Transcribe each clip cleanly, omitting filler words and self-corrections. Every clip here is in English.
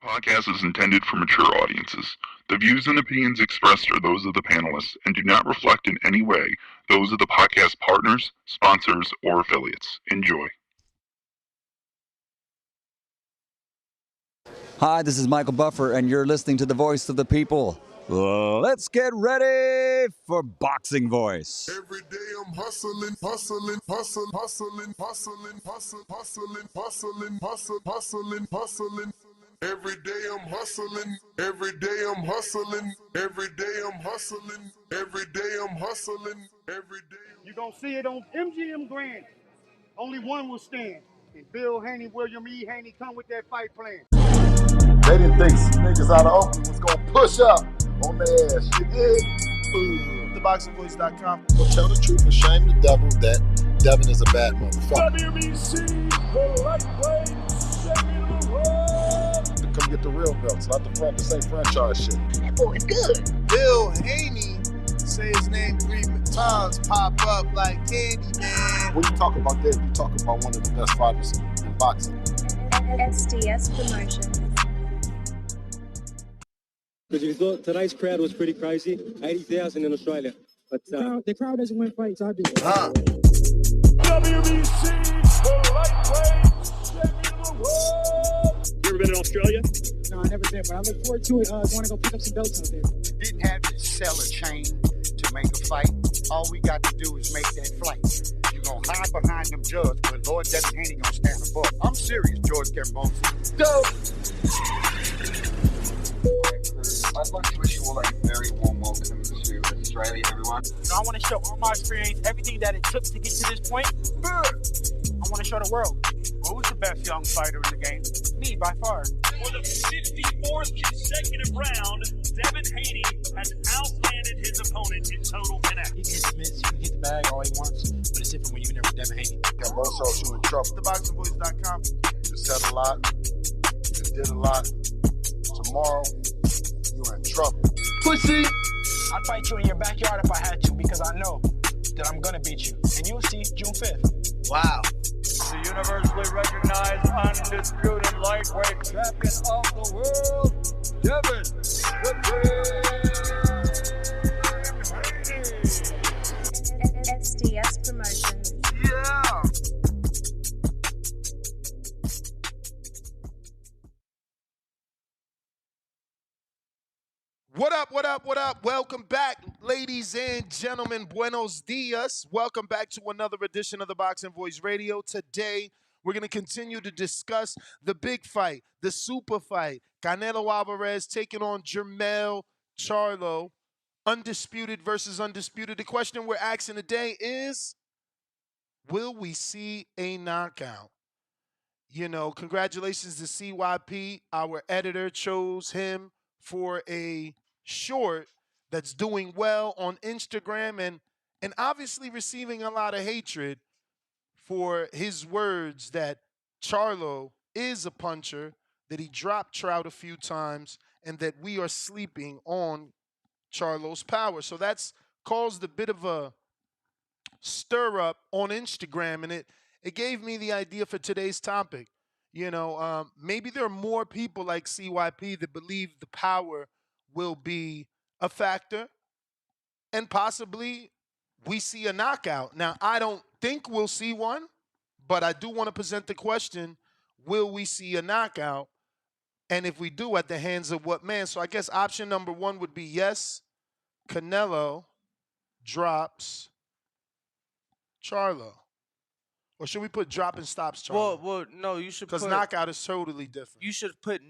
Podcast is intended for mature audiences. The views and opinions expressed are those of the panelists and do not reflect in any way those of the podcast partners, sponsors, or affiliates. Enjoy. Hi, this is Michael Buffer, and you're listening to the Voice of the People. Let's get ready for Boxing Voice. Every day I'm hustling, hustling, hustling, hustling, hustling, hustling, hustling, hustling, hustling, hustling, hustling. Every day I'm hustling, every day I'm hustling, every day I'm hustling, every day I'm hustling, every day. You're going to see it on MGM Grand. Only one will stand. And Bill Haney, William E. Haney come with that fight plan. They didn't think niggas out of Oakland was going to push up on their ass. You did? TheBoxingVoice.com. Well, tell the truth and shame the devil that Devin is a bad motherfucker. WBC, the lightweight champion of the world. Come get the real belts, not this ain't franchise shit. That boy is good. Bill Haney, say his name 3 times, pop up like candy, man. When you talk about that, you talk about one of the best fighters in boxing. SDS Promotions. Because you thought tonight's crowd was pretty crazy, 80,000 in Australia. But the crowd doesn't win fights, I do. WBC, the lightweight champion of the world. You ever been in Australia? No, I never did, but I look forward to it. Going to go pick up some belts out there. Didn't have to sell a chain to make a fight. All we got to do is make that flight. You're going to hide behind them judges, but Lord Devin Haney going to stand above. I'm serious, George Campbell. Go! I'd like to wish you all a very warm welcome to Australia, everyone. I want to show all my experience, everything that it took to get to this point. I want to show the world. Who's the best young fighter in the game? Me, by far. For the 54th consecutive round, Devin Haney has outlanded his opponent in total connect. He can hit the mitts, he can hit the bag all he wants, but it's different when you're in there with Devin Haney. Yeah, most of you in trouble. TheBoxingVoice.com. You said a lot. You did a lot. Tomorrow, you're in trouble. Pussy! I'd fight you in your backyard if I had to, because I know that I'm gonna beat you. And you'll see June 5th. Wow. The universally recognized undisputed lightweight champion of the world, Devin Haney. SDS Promotions. Yeah. What up, what up, what up? Welcome back, ladies and gentlemen. Buenos dias. Welcome back to another edition of the Boxing Voice Radio. Today, we're going to continue to discuss the big fight, the super fight. Canelo Alvarez taking on Jermell Charlo. Undisputed versus undisputed. The question we're asking today is, will we see a knockout? You know, congratulations to CYP. Our editor chose him for a short that's doing well on Instagram and obviously receiving a lot of hatred for his words that Charlo is a puncher, that he dropped Trout a few times, and that we are sleeping on Charlo's power. So that's caused a bit of a stir up on Instagram, and it gave me the idea for today's topic. You know, maybe there are more people like CYP that believe the power will be a factor, and possibly we see a knockout. Now, I don't think we'll see one, but I do want to present the question, will we see a knockout? And if we do, at the hands of what man? So I guess option number one would be yes, Canelo drops Charlo. Or should we put drop and stops Charlo? Well, no, you should put... Because knockout is totally different. You should put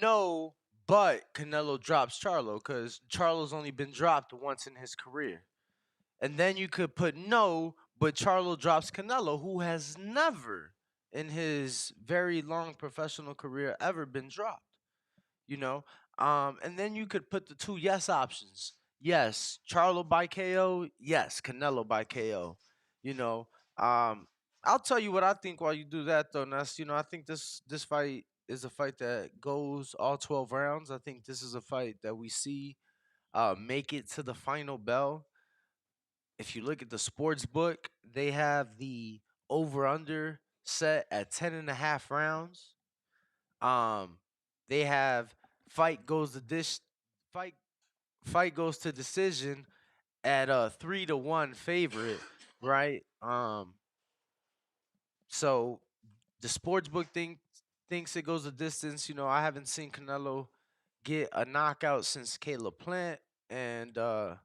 no, but Canelo drops Charlo, because Charlo's only been dropped once in his career. And then you could put no, but Charlo drops Canelo, who has never in his very long professional career ever been dropped. You know? And then you could put the two yes options. Yes, Charlo by KO. Yes, Canelo by KO. You know? I'll tell you what I think while you do that, though, Ness. You know, I think this fight is a fight that goes all 12 rounds. I think this is a fight that we see make it to the final bell. If you look at the sports book, they have the over-under set at 10.5 rounds. they have fight goes to fight goes to decision at a 3-1 favorite, right? So the sports book thinks it goes a distance. I haven't seen Canelo get a knockout since Caleb Plant, and I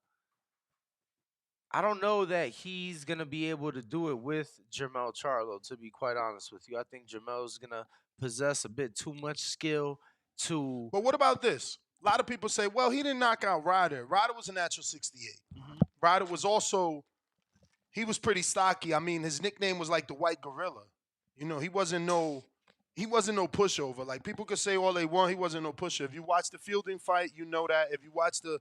don't know that he's gonna be able to do it with Jermell Charlo. To be quite honest with you, I think Jermell's gonna possess a bit too much skill to. But what about this? A lot of people say, well, he didn't knock out Ryder. Ryder was a natural 68. Ryder was also, he was pretty stocky. I mean, his nickname was like the White Gorilla. He wasn't no pushover. Like people could say all they want, he wasn't no pusher. If you watch the Fielding fight, you know that. If you watch the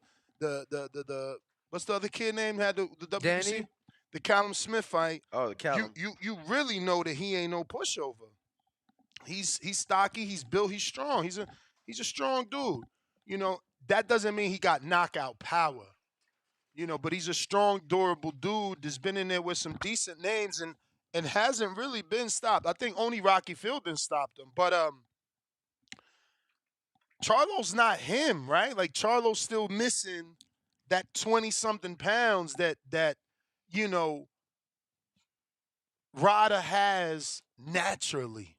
what's the other kid name had the WBC? Danny? The Callum Smith fight. Oh, the Callum. You really know that he ain't no pushover. He's stocky, he's built, he's strong. He's a strong dude. That doesn't mean he got knockout power. But he's a strong, durable dude that's been in there with some decent names and hasn't really been stopped. I think only Rocky Fielding stopped him. But Charlo's not him, right? Like Charlo's still missing that 20-something pounds that Rada has naturally.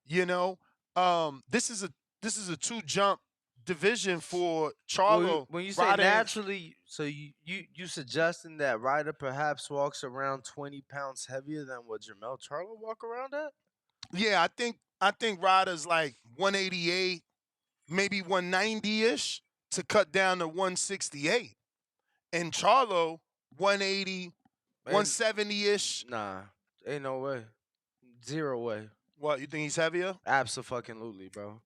This is a 2-jump division for Charlo. When you say Rada naturally, so you suggesting that Ryder perhaps walks around 20 pounds heavier than what Jermell Charlo walk around at? Yeah, I think Ryder's like 188, maybe 190-ish to cut down to 168. And Charlo 180, 170-ish. Nah, ain't no way. Zero way. What, you think he's heavier? Absolutely, bro.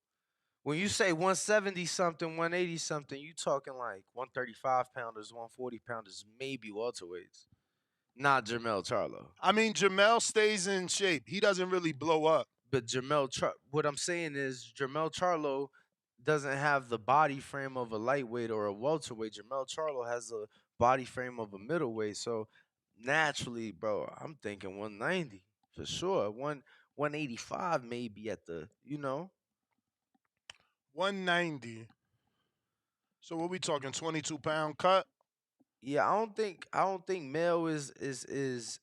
When you say 170 something, 180 something, you talking like 135 pounders, 140 pounders, maybe welterweights. Not Jermell Charlo. I mean, Jermell stays in shape. He doesn't really blow up. But what I'm saying is Jermell Charlo doesn't have the body frame of a lightweight or a welterweight. Jermell Charlo has the body frame of a middleweight. So naturally, bro, I'm thinking 190 for sure. 185 maybe at the, 190. So what we talking? 22-pound cut? Yeah, I don't think Mel is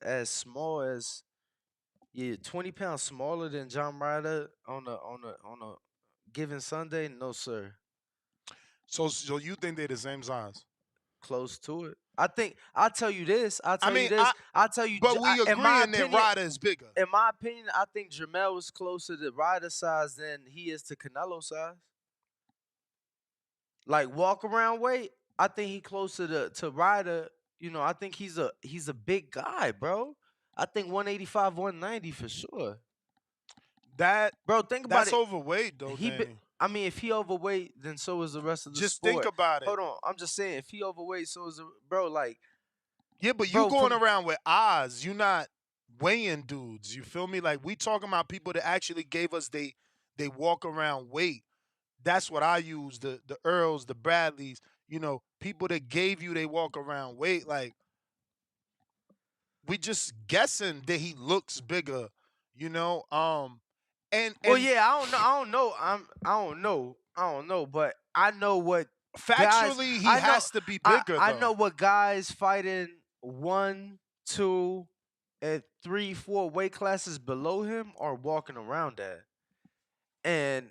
as small as 20 pounds smaller than John Ryder on a given Sunday. No, sir. So you think they're the same size? Close to it. I'll tell you this. But we agreeing that Ryder is bigger. In my opinion, I think Jermell is closer to Ryder size than he is to Canelo size. Like walk around weight, I think he closer to Ryder. I think he's a big guy, bro. I think 185, 190 for sure. Bro, think about it. That's overweight though. If he overweight, then so is the rest of the just sport. Think about it. Hold on, I'm just saying, if he overweight, so is bro. Like, yeah, but you going around with odds. You're not weighing dudes. You feel me? Like we talking about people that actually gave us they walk around weight. That's what I use. The Earls, the Bradleys. People that gave you they walk around weight. Like we just guessing that he looks bigger. Well, yeah, I don't know, but I know what factually he has to be bigger. I know what guys fighting 1, 2, and 3, 4 weight classes below him are walking around at, and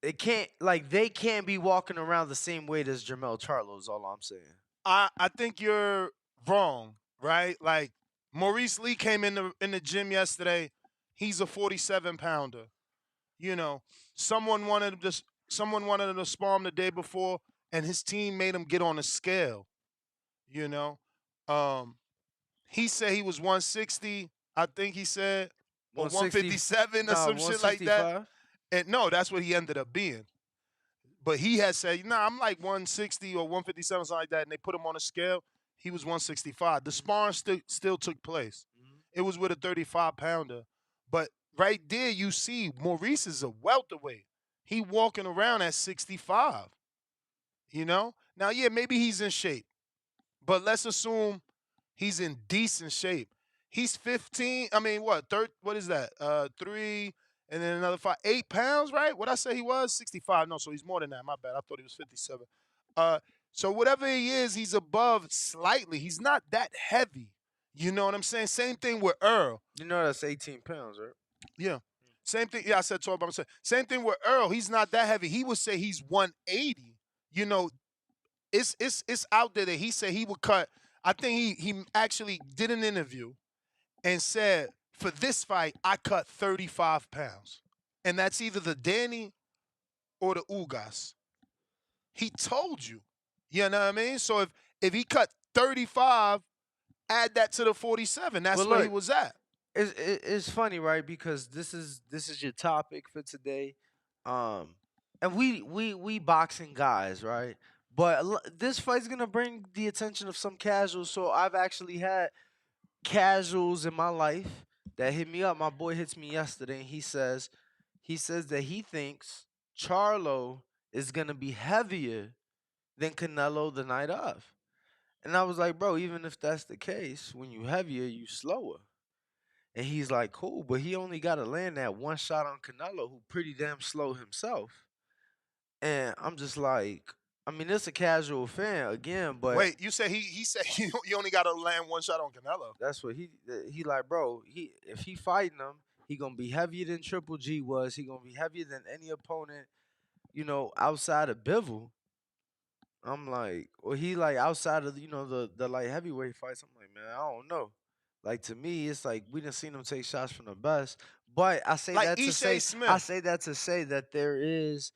they can't be walking around the same weight as Jermell Charlo. Is all I'm saying. I think you're wrong, right? Like Maurice Lee came in the gym yesterday. He's a 47-pounder. Someone wanted him to spar him the day before, and his team made him get on a scale. He said he was 160. I think he said, or 157 or some shit like that. And no, that's what he ended up being. But he had said, I'm like 160 or 157, something like that, and they put him on a scale. He was 165. The sparring still took place. It was with a 35-pounder. But right there, you see Maurice is a welterweight. He walking around at 65. Now, yeah, maybe he's in shape. But let's assume he's in decent shape. He's 15. I mean, what is that? 3 And then another fight, 8 pounds, right? What I say he was? 65. No, so he's more than that. My bad. I thought he was 57. So whatever he is, he's above slightly. He's not that heavy. You know what I'm saying? Same thing with Earl. You know that's 18 pounds, right? Yeah. Same thing. Yeah, I said 12 by myself. Same thing with Earl. He's not that heavy. He would say he's 180. You know, it's out there that he said he would cut. I think he actually did an interview and said, for this fight, I cut 35 pounds. And that's either the Danny or the Ugas. He told you. You know what I mean? So if he cut 35, add that to the 47. That's where he was at. It's funny, right? Because this is your topic for today. And we boxing guys, right? But this fight's going to bring the attention of some casuals. So I've actually had casuals in my life that hit me up. My boy hits me yesterday and he says that he thinks Charlo is gonna be heavier than Canelo the night of. And I was like, bro, even if that's the case, when you heavier, you slower. And he's like, cool, but he only got to land that one shot on Canelo, who pretty damn slow himself. And I'm just like, I mean, it's a casual fan again, but wait, you said he said you only got to land one shot on Canelo. That's what he like, bro. If he fighting him, he gonna be heavier than Triple G was. He gonna be heavier than any opponent, you know, outside of Bivol. I'm like, or he like outside of the light heavyweight fights. I'm like, man, I don't know. Like to me, it's like we done seen him take shots from the best. But I say like that to say Smith. I say that to say that there is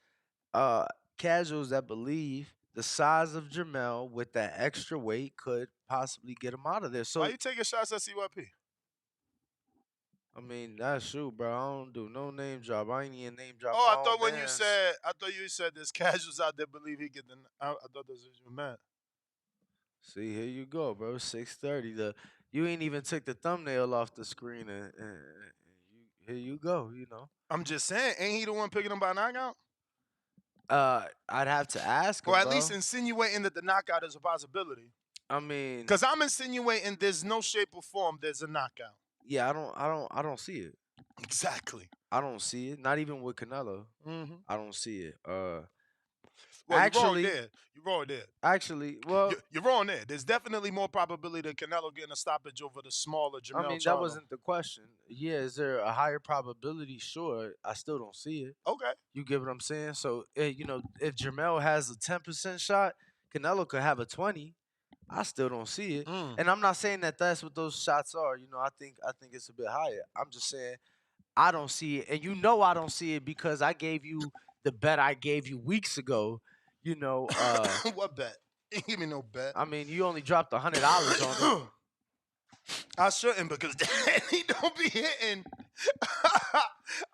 casuals that believe the size of Jermell with that extra weight could possibly get him out of there. So why you taking shots at CYP? I mean, that's true, bro. I don't do no name drop. I ain't even name drop. Oh, I thought you said there's casuals out there believe he get the. I thought that's what you meant. See, here you go, bro. 6:30. You ain't even took the thumbnail off the screen, and here you go. You know. I'm just saying, ain't he the one picking him by knockout? I'd have to ask him, or at bro. least insinuating that the knockout is a possibility. I mean, because I'm insinuating there's no shape or form there's a knockout. Yeah, I don't see it. Exactly. I don't see it. Not even with Canelo. Mm-hmm. I don't see it. Well, actually, you're wrong there. Actually, well, you're wrong there. There's definitely more probability of Canelo getting a stoppage over the smaller Jermell I mean, Charlo. that wasn't the question. Yeah, is there a higher probability? Sure. I still don't see it. Okay. You get what I'm saying? So, you know, if Jermell has a 10% shot, Canelo could have a 20. I still don't see it. And I'm not saying that that's what those shots are. You know, I think it's a bit higher. I'm just saying I don't see it. And you know I don't see it because I gave you the bet I gave you weeks ago. You know, what bet? Give me no bet. I mean, you only dropped $100 on it. I shouldn't because he don't be hitting.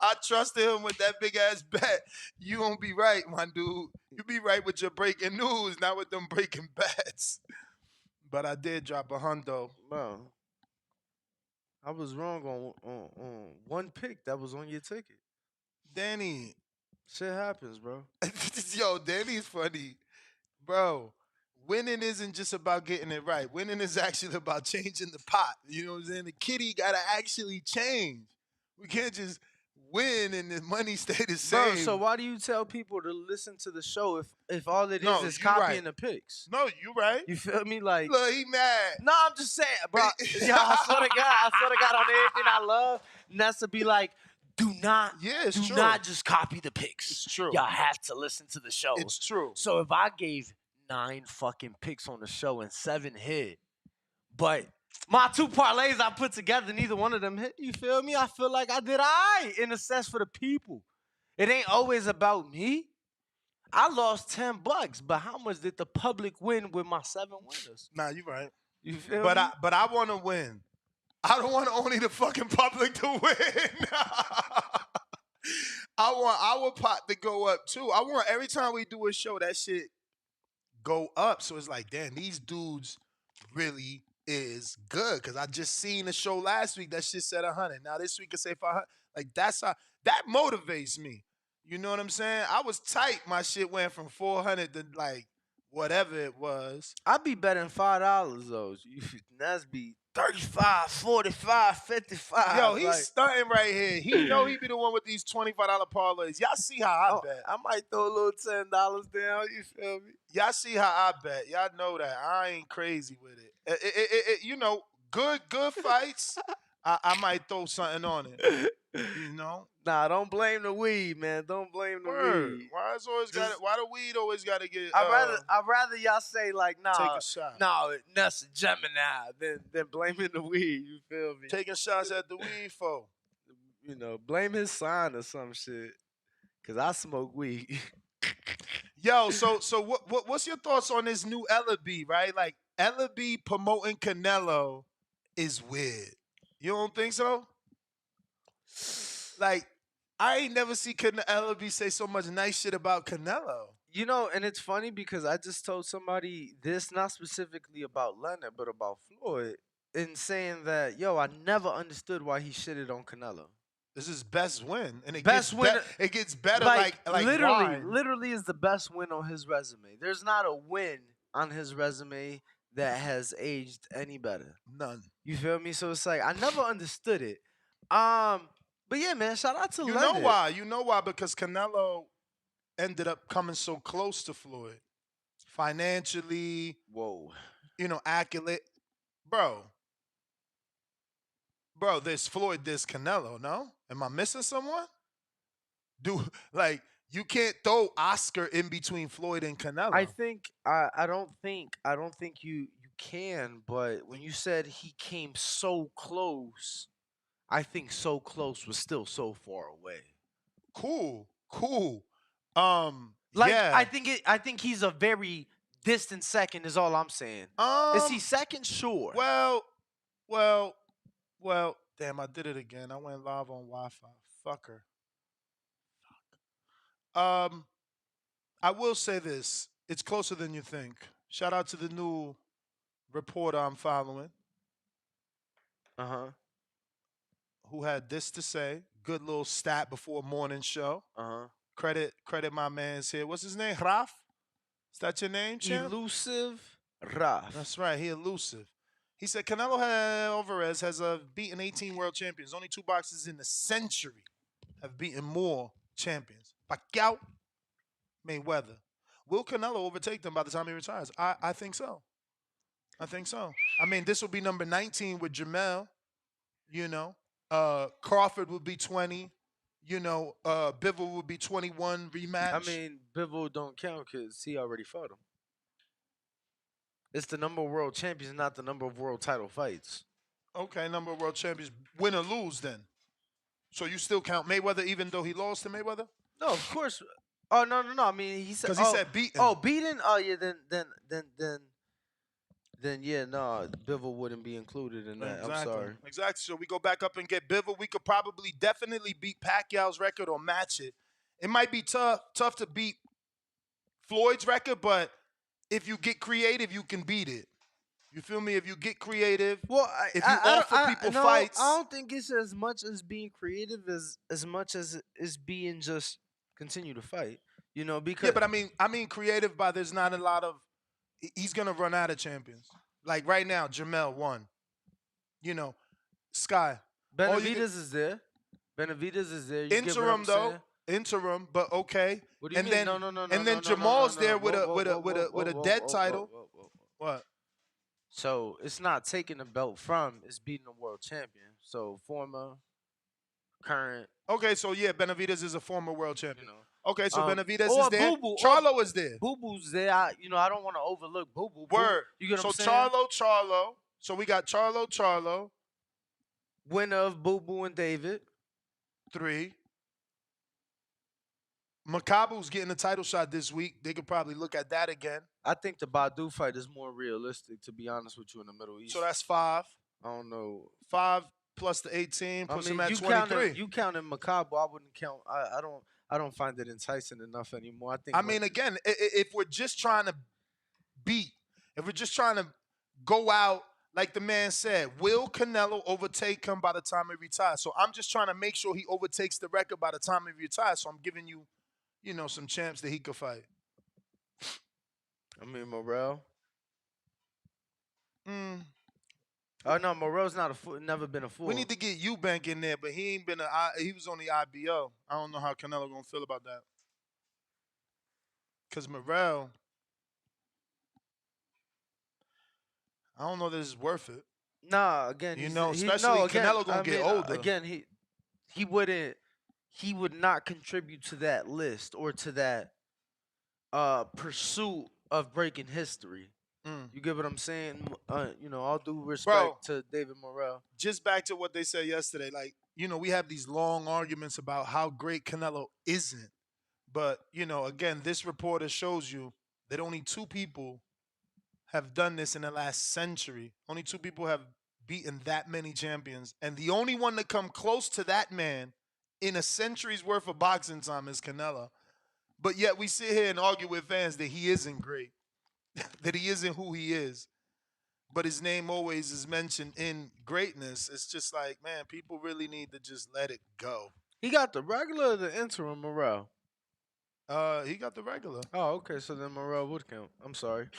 I trusted him with that big ass bet. You don't be right, my dude. You be right with your breaking news, not with them breaking bets. But I did drop $100. Bro, I was wrong on one pick that was on your ticket. Danny. Shit happens, bro. Yo, Danny's funny. Bro, winning isn't just about getting it right. Winning is actually about changing the pot. You know what I'm saying? The kitty got to actually change. We can't just win and the money stay the same. Bro, so why do you tell people to listen to the show if all it is copying the picks? No, you right. You feel me? Like, look, he mad. No, I'm just saying, bro. Yo, I swear to God on everything I love, and that's to be like, do not just copy the picks. It's true. Y'all have to listen to the show. It's true. So if I gave 9 fucking picks on the show and 7 hit, but my 2 parlays I put together, neither one of them hit, you feel me? I feel like I did all right in a sense for the people. It ain't always about me. I lost $10, but how much did the public win with my 7 winners? Nah, you right. You feel me? But I want to win. I don't want only the fucking public to win. I want our pot to go up too. I want every time we do a show, that shit go up. So it's like, damn, these dudes really is good. Cause I just seen the show last week. That shit said 100. Now this week it say 500. Like that's how that motivates me. You know what I'm saying? I was tight. My shit went from 400 to like whatever it was. I'd be betting $5 though. That's be 35, 45, 55. Yo, he's like, stunting right here. He know he be the one with these $25 parlays. Y'all see how I bet. I might throw a little $10 down. You feel me? Y'all see how I bet. Y'all know that. I ain't crazy with it. You know, good fights. I might throw something on it. You know? Nah, don't blame the weed, man. Don't blame the weed. Why the weed always gotta get I'd rather y'all say like, nah, take a shot. Nah, that's a Gemini than blaming the weed. You feel me? Taking shots at the weed for. You know, blame his sign or some shit. Cause I smoke weed. Yo, so what's your thoughts on this new Ella B, right? Like Ella B promoting Canelo is weird. You don't think so? Like, I ain't never see Ella B say so much nice shit about Canelo. You know, and it's funny because I just told somebody this, not specifically about Leonard, but about Floyd, in saying that, yo, I never understood why he shitted on Canelo. This is best win, and it best gets win. It gets better, like literally is the best win on his resume. There's not a win on his resume that has aged any better. None. You feel me? So it's like I never understood it. But yeah, man, shout out to You Leonard. know why? You know why? Because Canelo ended up coming so close to Floyd, financially. Whoa. You know, accolade, bro, there's Floyd, there's Canelo, no? Am I missing someone? Like, you can't throw Oscar in between Floyd and Canelo. I don't think you can, but when you said he came so close, I think so close was still so far away. Cool. Yeah. I think he's a very distant second is all I'm saying. Is he second? Sure. Well, damn, I did it again. I went live on Wi-Fi. Fucker. I will say this. It's closer than you think. Shout out to the new reporter I'm following. Who had this to say. Good little stat before morning show. Credit my man's here. What's his name? Raf? Is that your name, champ? Elusive Raf. That's right. He elusive. He said Canelo Alvarez has beaten 18 world champions. Only 2 boxers in the century have beaten more champions. Pacquiao, Mayweather. Will Canelo overtake them by the time he retires? I think so. I mean, this will be number 19 with Jermell. You know, Crawford will be 20. You know, Bivol will be 21 rematch. I mean, Bivol don't count because he already fought him. It's the number of world champions, not the number of world title fights. Okay, number of world champions. Win or lose, then. So you still count Mayweather even though he lost to Mayweather? No, of course. Oh, no. I mean, he said... Because he said beaten. Oh, beaten? Oh, yeah, then yeah, no, Bivol wouldn't be included in that. Exactly. I'm sorry. Exactly. So we go back up and get Bivol. We could probably definitely beat Pacquiao's record or match it. It might be tough to beat Floyd's record, but if you get creative, you can beat it. You feel me? If you get creative, if you offer people fights. I don't think it's as much as being creative as much as it's being just continue to fight. You know, because... Yeah, but I mean creative by there's not a lot of... He's going to run out of champions. Like right now, Jermell won. You know, Sky. Benavidez is there. Benavidez is there. Interim, though. Interim, but okay. What do you mean? Then, No. And then Jamal's there with a dead title. What? So it's not taking the belt from, it's beating a world champion. So former, current. Okay, so yeah, Benavidez is a former world champion. You know. Okay, so Benavidez is there. Charlo is there. Boo Boo's there. I don't want to overlook Boo Boo. Word. You get what so I'm saying? Charlo. So we got Charlo. Winner of Boo Boo and David. 3. Makabu's getting a title shot this week. They could probably look at that again. I think the Badu fight is more realistic, to be honest with you, in the Middle East. So that's 5. I don't know. 5 plus the 18 puts him at 23. You counting Makabu, I wouldn't count. I don't find it enticing enough anymore. I mean, again, if we're just trying to beat, if we're just trying to go out, like the man said, will Canelo overtake him by the time he retires? So I'm just trying to make sure he overtakes the record by the time he retires. So I'm giving you, you know, some champs that he could fight. I mean, Morrell. Mm. Oh no, Morrell's not a fool. Never been a fool. We need to get Eubank in there, but he ain't been he was on the IBO. I don't know how Canelo gonna feel about that. Cause Morrell, I don't know that it's worth it. Nah, again, You know, especially Canelo gonna get older. Again, he would not contribute to that list or to that pursuit of breaking history. You get what I'm saying? You know, all due respect to David Morrell. Just back to what they said yesterday, like, you know, we have these long arguments about how great Canelo isn't. But, you know, again, this reporter shows you that only 2 people have done this in the last century. Only 2 people have beaten that many champions. And the only one to come close to that man in a century's worth of boxing time is Canelo. But yet we sit here and argue with fans that he isn't great, that he isn't who he is. But his name always is mentioned in greatness. It's just like, man, people really need to just let it go. He got the regular or the interim Morrell? He got the regular. Oh, okay. So then Morrell would count. I'm sorry.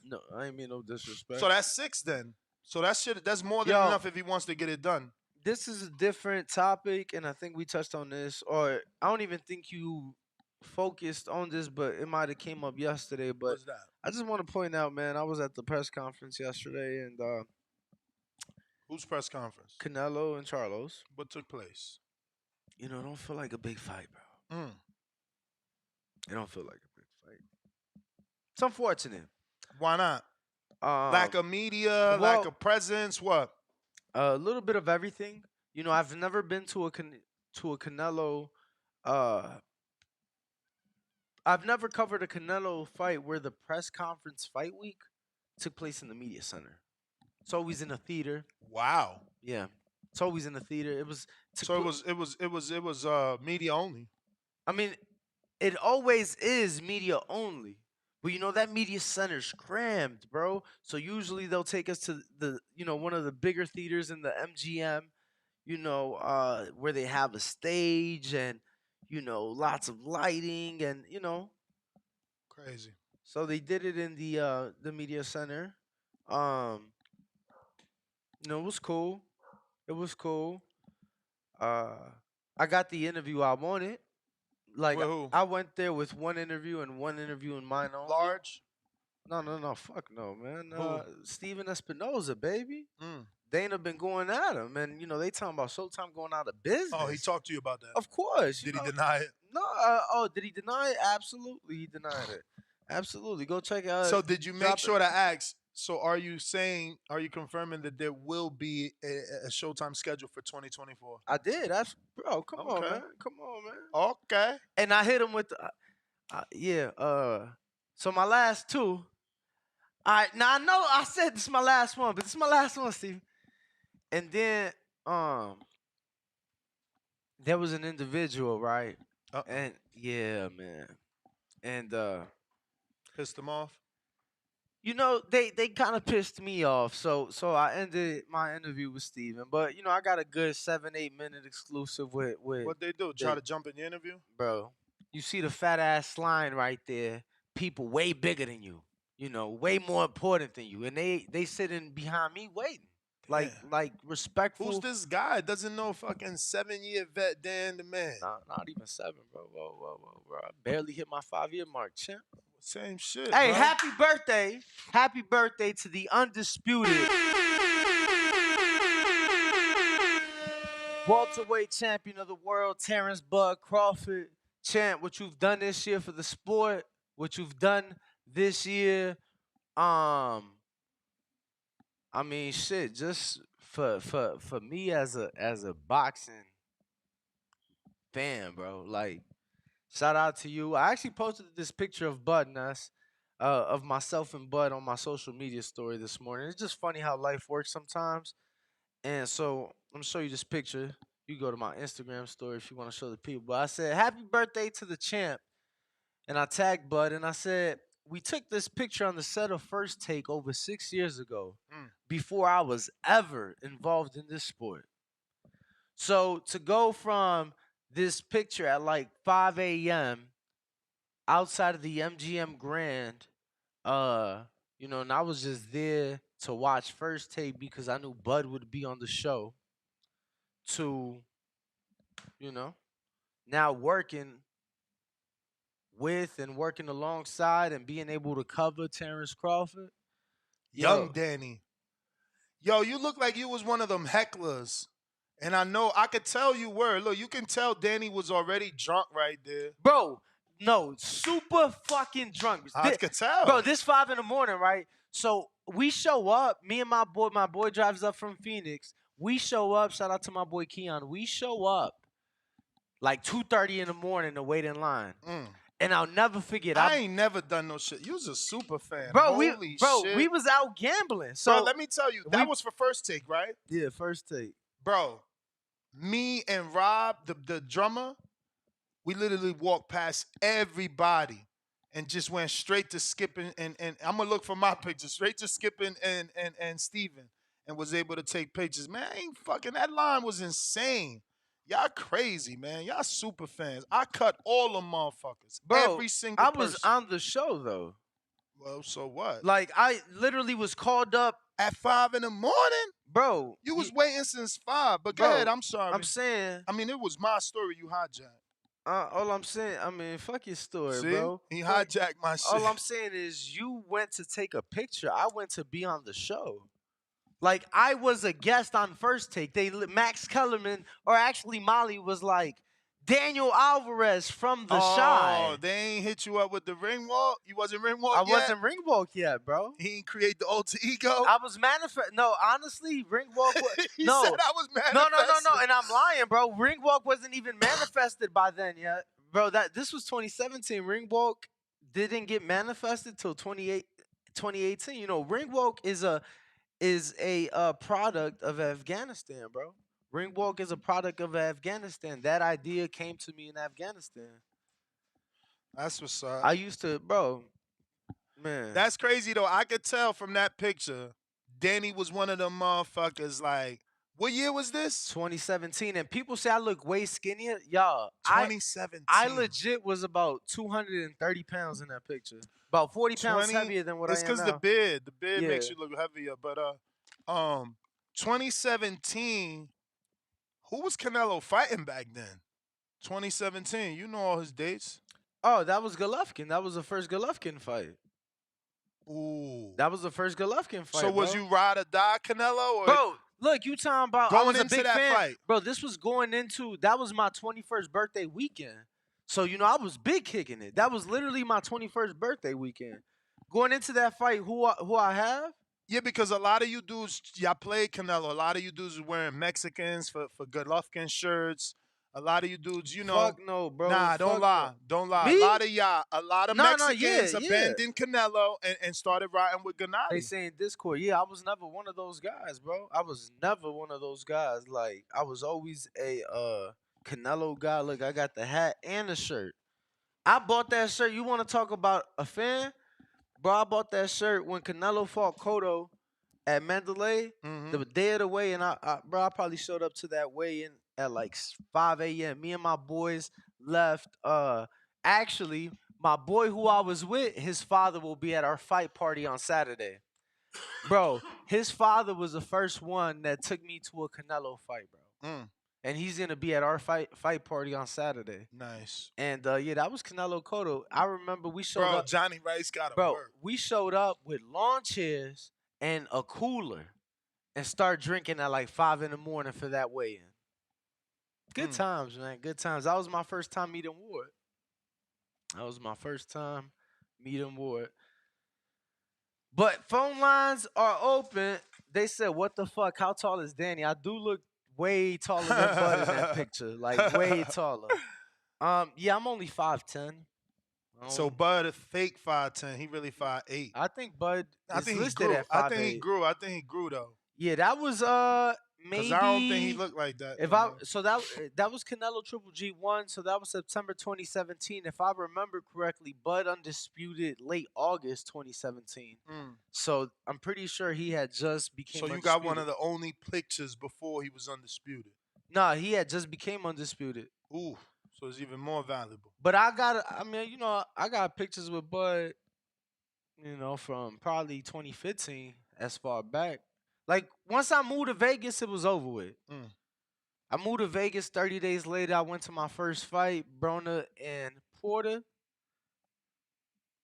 No, I ain't mean no disrespect. So that's 6 then. So that's more than enough if he wants to get it done. This is a different topic, and I think we touched on this, or I don't even think you focused on this, but it might have came up yesterday. But What's that? I just want to point out, man, I was at the press conference yesterday, and Whose press conference? Canelo and Charlo's. What took place? You know, it don't feel like a big fight, bro. It don't feel like a big fight. It's unfortunate. Why not? Lack of media, lack of presence, what? A little bit of everything. You know, I've never been to a Canelo. I've never covered a Canelo fight where the press conference fight week took place in the media center. It's always in a theater. Wow. Yeah, it's always in the theater. It was media only. I mean, it always is media only. But you know that media center's crammed, bro. So usually they'll take us to one of the bigger theaters in the MGM, where they have a stage and lots of lighting and crazy. So they did it in the media center. It was cool. It was cool. I got the interview I wanted. Like, I went there with one interview and one interview in mine only. Large? No, fuck no, man. Steven Espinoza, baby. Dana been going at him, and they talking about Showtime going out of business. Oh, he talked to you about that? Of course. Did he deny it? No. Did he deny it? Absolutely, he denied it. Absolutely. Go check out. So did you make sure to ask? So are you confirming that there will be a Showtime schedule for 2024? I did. Come on, man. Come on, man. Okay. And I hit him with so my last 2. All right. Now I know I said this is my last one, but this is my last one, Steve. And then there was an individual, right? And yeah, man. And pissed him off? They kind of pissed me off. So I ended my interview with Steven. But I got a good 7-8 minute exclusive with what they do? Try to jump in the interview? Bro, you see the fat ass line right there. People way bigger than you. Way more important than you. And they sitting behind me waiting. Like respectful. Who's this guy? Doesn't know fucking 7-year vet Dan the man. Not even 7, bro. Whoa, bro. I barely hit my 5-year mark, champ. Same shit. Hey, bro. Happy birthday. Happy birthday to the undisputed welterweight champion of the world, Terrence Bud Crawford. Champ, what you've done this year for the sport, what you've done this year, I mean, shit, just for me as a boxing fan, bro, like, shout out to you. I actually posted this picture of Bud and us, of myself and Bud on my social media story this morning. It's just funny how life works sometimes. And so I'm going to show you this picture. You go to my Instagram story if you want to show the people. But I said, happy birthday to the champ. And I tagged Bud and I said, we took this picture on the set of First Take over 6 years ago, before I was ever involved in this sport. So to go from this picture at like 5 a.m. outside of the MGM Grand And I was just there to watch first take because I knew Bud would be on the show. To, now working with and working alongside and being able to cover Terrence Crawford. Young Danny. Yo, you look like you was one of them hecklers. And I could tell you were. Look, you can tell Danny was already drunk right there. Bro, no, super fucking drunk. I could tell. Bro, this 5 a.m, right? So we show up, me and my boy drives up from Phoenix. We show up, shout out to my boy Keon. We show up like 2:30 in the morning to wait in line. And I'll never forget. I ain't never done no shit. You was a super fan. Bro, shit. we was out gambling. So bro, let me tell you, that was for first take, right? Yeah, first take. Bro, me and Rob, the drummer, we literally walked past everybody and just went straight to Skipping and I'm gonna look for my pictures, straight to Skipping and Steven, and was able to take pictures. Man, I ain't fucking, that line was insane. Y'all crazy, man. Y'all super fans. I cut all them motherfuckers. Bro, every single person. I was on the show though. Well, so what? Like, I literally was called up at 5 in the morning? Bro. You was waiting since 5. But go ahead, I'm sorry. I'm saying. I mean, it was my story you hijacked. All I'm saying, fuck your story, See? bro. He hijacked my shit. All I'm saying is you went to take a picture. I went to be on the show. Like, I was a guest on first take. Max Kellerman, or actually Molly, was like, Daniel Alvarez from The Shy. Oh, they ain't hit you up with the ring walk? You wasn't ring walk I yet? wasn't ring walk yet, bro. He didn't create the alter ego? I was No, honestly, ring walk was... He no. said I was manifested. No, and I'm lying, bro. Ring walk wasn't even manifested by then yet. Bro, this was 2017. Ring walk didn't get manifested till 2018. Ring walk is a product of Afghanistan, bro. Ring walk is a product of Afghanistan. That idea came to me in Afghanistan. That's what's up. I used to, bro, man. That's crazy, though. I could tell from that picture, Danny was one of them motherfuckers, like, what year was this? 2017. And people say I look way skinnier. Y'all, 2017. I legit was about 230 pounds in that picture. About 40 pounds heavier than what I am now. It's because the beard makes you look heavier. But 2017, who was Canelo fighting back then? 2017, you know all his dates. Oh, that was Golovkin. That was the first Golovkin fight. Ooh. That was the first Golovkin fight. So was you ride or die Canelo? Or bro, look, you talking about going I was a into big that fan. fight. Bro, this was going into, that was my 21st birthday weekend. So, I was big kicking it. That was literally my 21st birthday weekend. Going into that fight, who I have? Yeah, because a lot of you dudes, y'all played Canelo. A lot of you dudes are wearing Mexicans for Golovkin shirts. A lot of you dudes, Fuck no, bro. Nah, don't lie. Don't lie. Me? A lot of y'all, Mexicans yeah. abandoned Canelo and started riding with Gennady. They say in Discord, yeah, I was never one of those guys, bro. I was never one of those guys. Like, I was always a Canelo guy. Look, I got the hat and the shirt. I bought that shirt. You want to talk about a fan? Bro, I bought that shirt when Canelo fought Cotto at Mandalay, the day of the weigh-in. I probably showed up to that weigh-in at like 5 a.m. Me and my boys left. Actually, my boy who I was with, his father will be at our fight party on Saturday. Bro, his father was the first one that took me to a Canelo fight, bro. And he's going to be at our fight party on Saturday. Nice. And, yeah, that was Canelo Cotto. I remember we showed up. Bro, Johnny Rice got to work. We showed up with lawn chairs and a cooler and start drinking at like 5 in the morning for that weigh-in. Good times, man. Good times. That was my first time meeting Ward. But phone lines are open. They said, what the fuck? How tall is Danny? I do look way taller than Bud in that picture. Like, way taller. Yeah, I'm only 5'10". So Bud a fake 5'10". He really 5'8". I think Bud is listed grew. at 5'8". I think he grew though. Yeah, that was maybe. Because I don't think he looked like that. That was Canelo Triple G1. So that was September 2017. If I remember correctly, Bud undisputed late August 2017. So I'm pretty sure he had just became. So you undisputed. got one of the only pictures before he was undisputed. Nah, he had just became undisputed. Ooh, so it's even more valuable. But I got pictures with Bud. You know, from probably 2015 as far back. Like once I moved to Vegas, it was over with. Mm. I moved to Vegas 30 days later. I went to my first fight, Brona and Porter.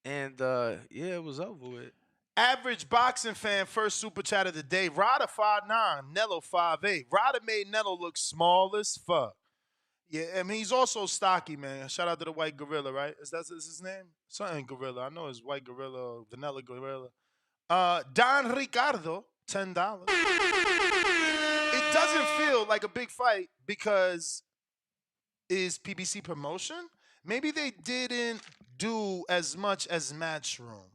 And yeah, it was over with. Average boxing fan, first super chat of the day. Ryder 5'9", Nello 5'8". Ryder made Nello look small as fuck. Yeah, I mean, he's also stocky, man. Shout out to the White Gorilla, right? Is his name? Something Gorilla. I know it's White Gorilla or Vanilla Gorilla. Don Ricardo, $10. It doesn't feel like a big fight because is PBC promotion? Maybe they didn't do as much as Matchroom.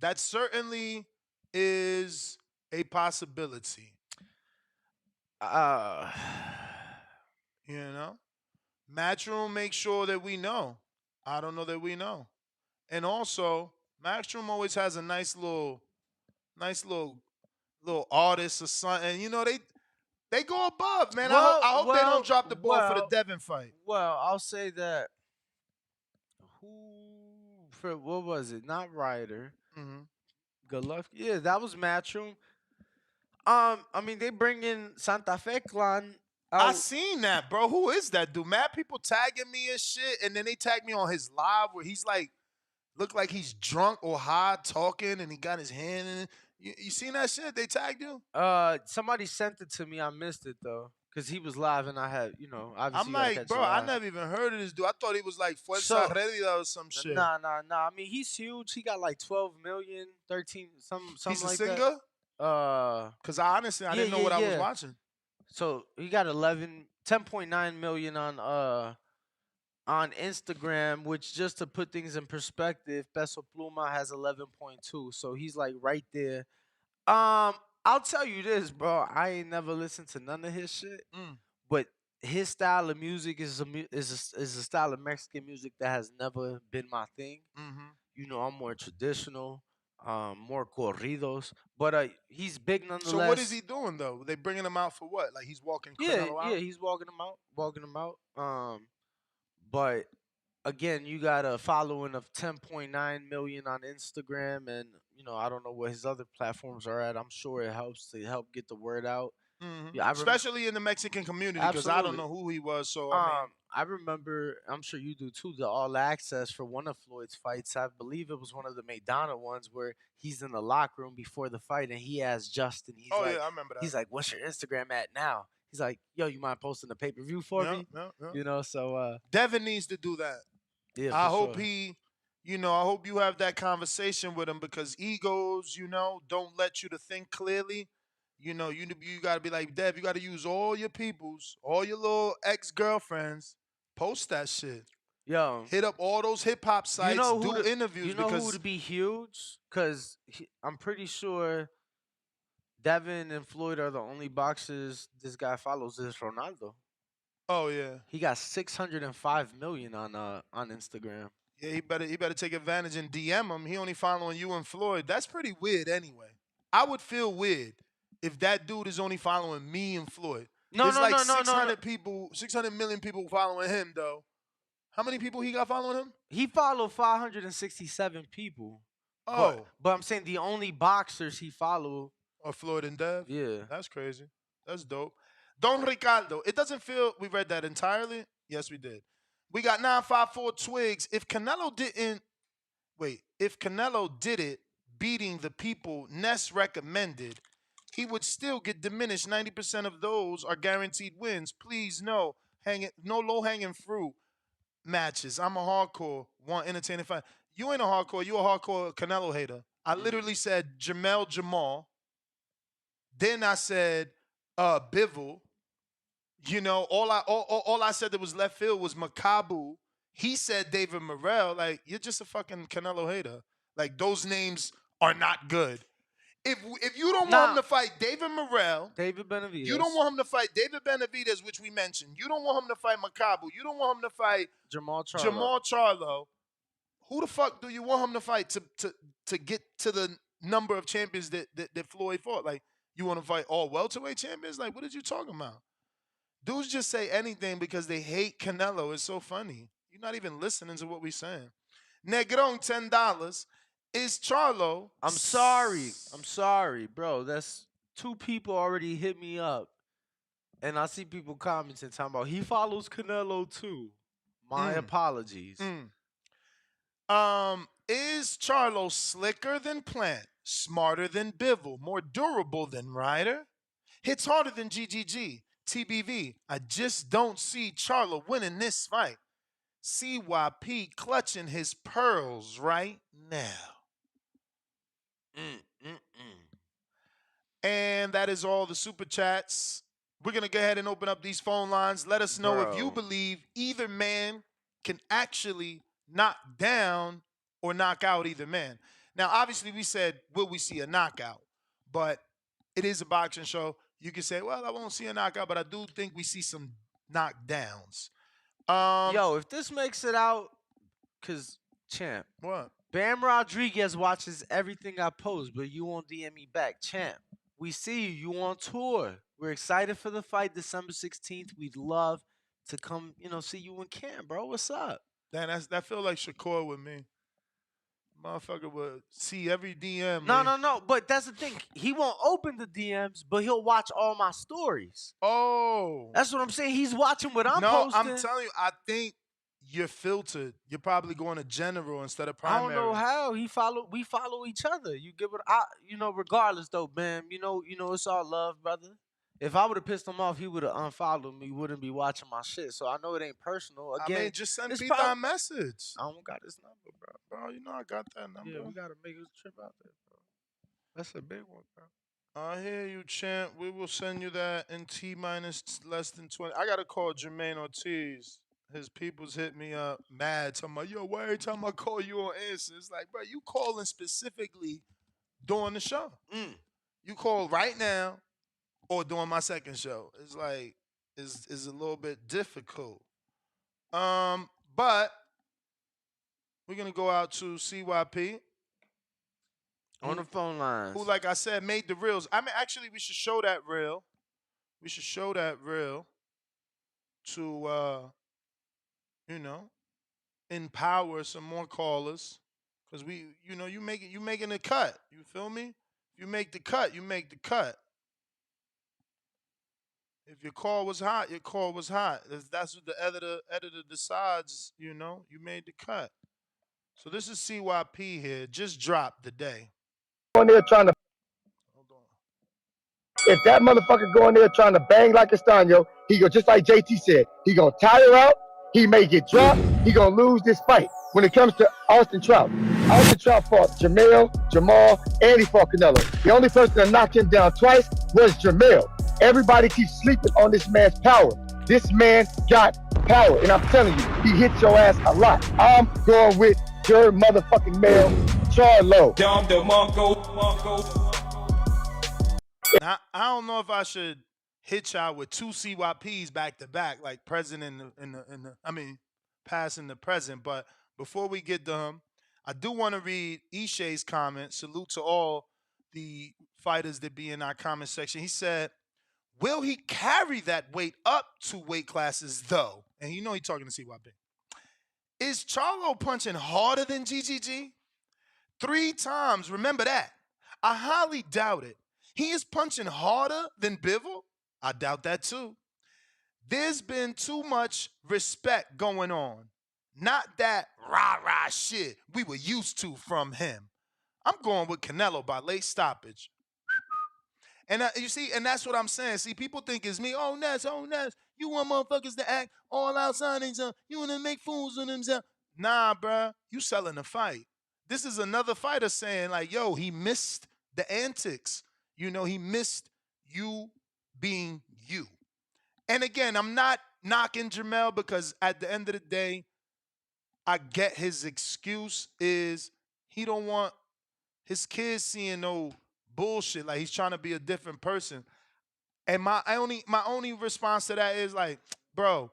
That certainly is a possibility. You know, Matchroom makes sure that we know. I don't know that we know. And also, Matchroom always has a nice little artist or something. You know, they go above, man. I hope they don't drop the ball for the Devin fight. Well, I'll say that. What was it? Not Ryder. Good luck. Yeah, that was Matchroom. I mean, they bring in Santa Fe Clan. I seen that, bro. Who is that dude? Mad people tagging me and shit, and then they tag me on his live where he's like, look like he's drunk or high talking, and he got his hand in it. You seen that shit? They tagged you? Somebody sent it to me. I missed it though, cause he was live, and I had, obviously. I'm like, bro, I never even heard of this dude. I thought he was like Fuerza Regida or some shit. Nah. I mean, he's huge. He got like 12 million, 13, something he's like a that. singer? Cause I didn't know what I was watching. So he got 10.9 million on Instagram, which just to put things in perspective, Peso Pluma has 11.2. So he's like right there. I'll tell you this, bro. I ain't never listened to none of his shit, but his style of music is a style of Mexican music that has never been my thing. You know, I'm more traditional, more corridos, but he's big nonetheless. So what is he doing though? They bringing him out for what? Like he's walking Canelo out? Yeah, he's walking him out. But again, you got a following of 10.9 million on Instagram, and I don't know what his other platforms are at. I'm sure it helps to help get the word out. Yeah, especially in the Mexican community, because I don't know who he was. So I remember, I'm sure you do too, the All Access for one of Floyd's fights. I believe it was one of the Maidana ones where he's in the locker room before the fight, and he asks Justin. yeah, I remember that. He's like, "What's your Instagram at now?" He's like, "Yo, you mind posting the pay-per-view for me?" Yeah. So Devin needs to do that. Yeah, I hope he, I hope you have that conversation with him, because egos, don't let you to think clearly. You got to be like, Dev, you got to use all your peoples, all your little ex-girlfriends, post that shit. Yo, hit up all those hip-hop sites, do interviews. You know who would be huge? Because I'm pretty sure Devin and Floyd are the only boxers this guy follows is Ronaldo. Oh yeah, he got 605 million on Instagram. Yeah, he better take advantage and DM him. He only following you and Floyd. That's pretty weird anyway. I would feel weird if that dude is only following me and Floyd. There's 600 people, 600 million people following him though. How many people he got following him? He followed 567 people. Oh, but I'm saying the only boxers he followed are Floyd and Dev. Yeah, that's crazy. That's dope. Don Ricardo. It doesn't feel we read that entirely. Yes, we did. We got 954 Twigs. If Canelo did it, beating the people Ness recommended, he would still get diminished. 90% of those are guaranteed wins. Please, no low-hanging fruit matches. I'm a hardcore, want entertaining fight. You ain't a hardcore. You a hardcore Canelo hater. I literally said Jermell Jamal. Then I said Bivol. All I said that was left field was Makabu. He said David Morrell. Like, you're just a fucking Canelo hater. Like, those names are not good. If you don't want him to fight David Morrell, David Benavidez, you don't want him to fight David Benavidez, which we mentioned. You don't want him to fight Makabu. You don't want him to fight Jermell Charlo. Who the fuck do you want him to fight to get to the number of champions that Floyd fought? Like, you want to fight all welterweight champions? Like, what are you talking about? Dudes just say anything because they hate Canelo. It's so funny. You're not even listening to what we're saying. Negron, $10. Is Charlo? I'm sorry, bro. That's 2 people already hit me up, and I see people commenting talking about he follows Canelo too. My apologies. Is Charlo slicker than Plant, smarter than Bivol, more durable than Ryder, hits harder than GGG, TBV? I just don't see Charlo winning this fight. CYP clutching his pearls right now. And that is all the super chats. We're going to go ahead and open up these phone lines. Let us know if you believe either man can actually knock down or knock out either man. Now, obviously, we said, will we see a knockout? But it is a boxing show. You can say, well, I won't see a knockout, but I do think we see some knockdowns. Yo, if this makes it out, because, champ. What? Bam Rodriguez watches everything I post, but you won't DM me back. Champ, we see you. You on tour. We're excited for the fight December 16th. We'd love to come, see you in camp, bro. What's up? That feel like Shakur with me. Motherfucker would see every DM. No. But that's the thing. He won't open the DMs, but he'll watch all my stories. Oh. That's what I'm saying. He's watching what I'm posting. No, I'm telling you, I think you're filtered. You're probably going to general instead of primary. I don't know how. We follow each other. You give it regardless though, Bam. It's all love, brother. If I would have pissed him off, he would have unfollowed me. Wouldn't be watching my shit. So I know it ain't personal. Again, just send Pete a message. I don't got his number, bro. Bro, I got that number. Yeah, we gotta make a trip out there, bro. That's a big one, bro. I hear you, champ. We will send you that in T-minus less than 20. I gotta call Jermaine Ortiz. His peoples hit me up mad, talking about, yo, why every time I call you on answer? It's like, bro, you calling specifically during the show. You call right now or during my second show. It's like, it's a little bit difficult. But we're going to go out to CYP. On the phone lines. Who, like I said, made the reels. I mean, actually, we should show that reel. We should show that reel to, empower some more callers. Because you making the cut. You feel me? If you make the cut, you make the cut. If your call was hot, your call was hot. That's what the editor decides, you made the cut. So this is CYP here. Just dropped today. On there trying to. If that motherfucker go in there trying to bang like Castaño, he go just like JT said. He gonna tire out. He may get dropped. He gonna lose this fight. When it comes to Austin Trout fought Jermell, and he fought Canelo. The only person that knocked him down twice was Jermell. Everybody keeps sleeping on this man's power. This man got power, and I'm telling you, he hits your ass a lot. I'm going with Jermell Charlo. I don't know if I should hit y'all with 2 CYPs back to back, like present past and the present. But before we get to him, I do want to read Ishay's comment. Salute to all the fighters that be in our comment section. He said, will he carry that weight up 2 weight classes, though? And he's talking to CYP. Is Charlo punching harder than GGG? 3 times, remember that. I highly doubt it. He is punching harder than Bivol? I doubt that too. There's been too much respect going on. Not that rah-rah shit we were used to from him. I'm going with Canelo by late stoppage. And you see, and that's what I'm saying. See, people think it's me. Oh, Ness. You want motherfuckers to act all outside themselves. You want to make fools of themselves. Nah, bruh. You selling the fight. This is another fighter saying, like, yo, he missed the antics. He missed you being you. And again, I'm not knocking Jermell because at the end of the day, I get his excuse is he don't want his kids seeing no bullshit. Like he's trying to be a different person. And my only response to that is like, bro,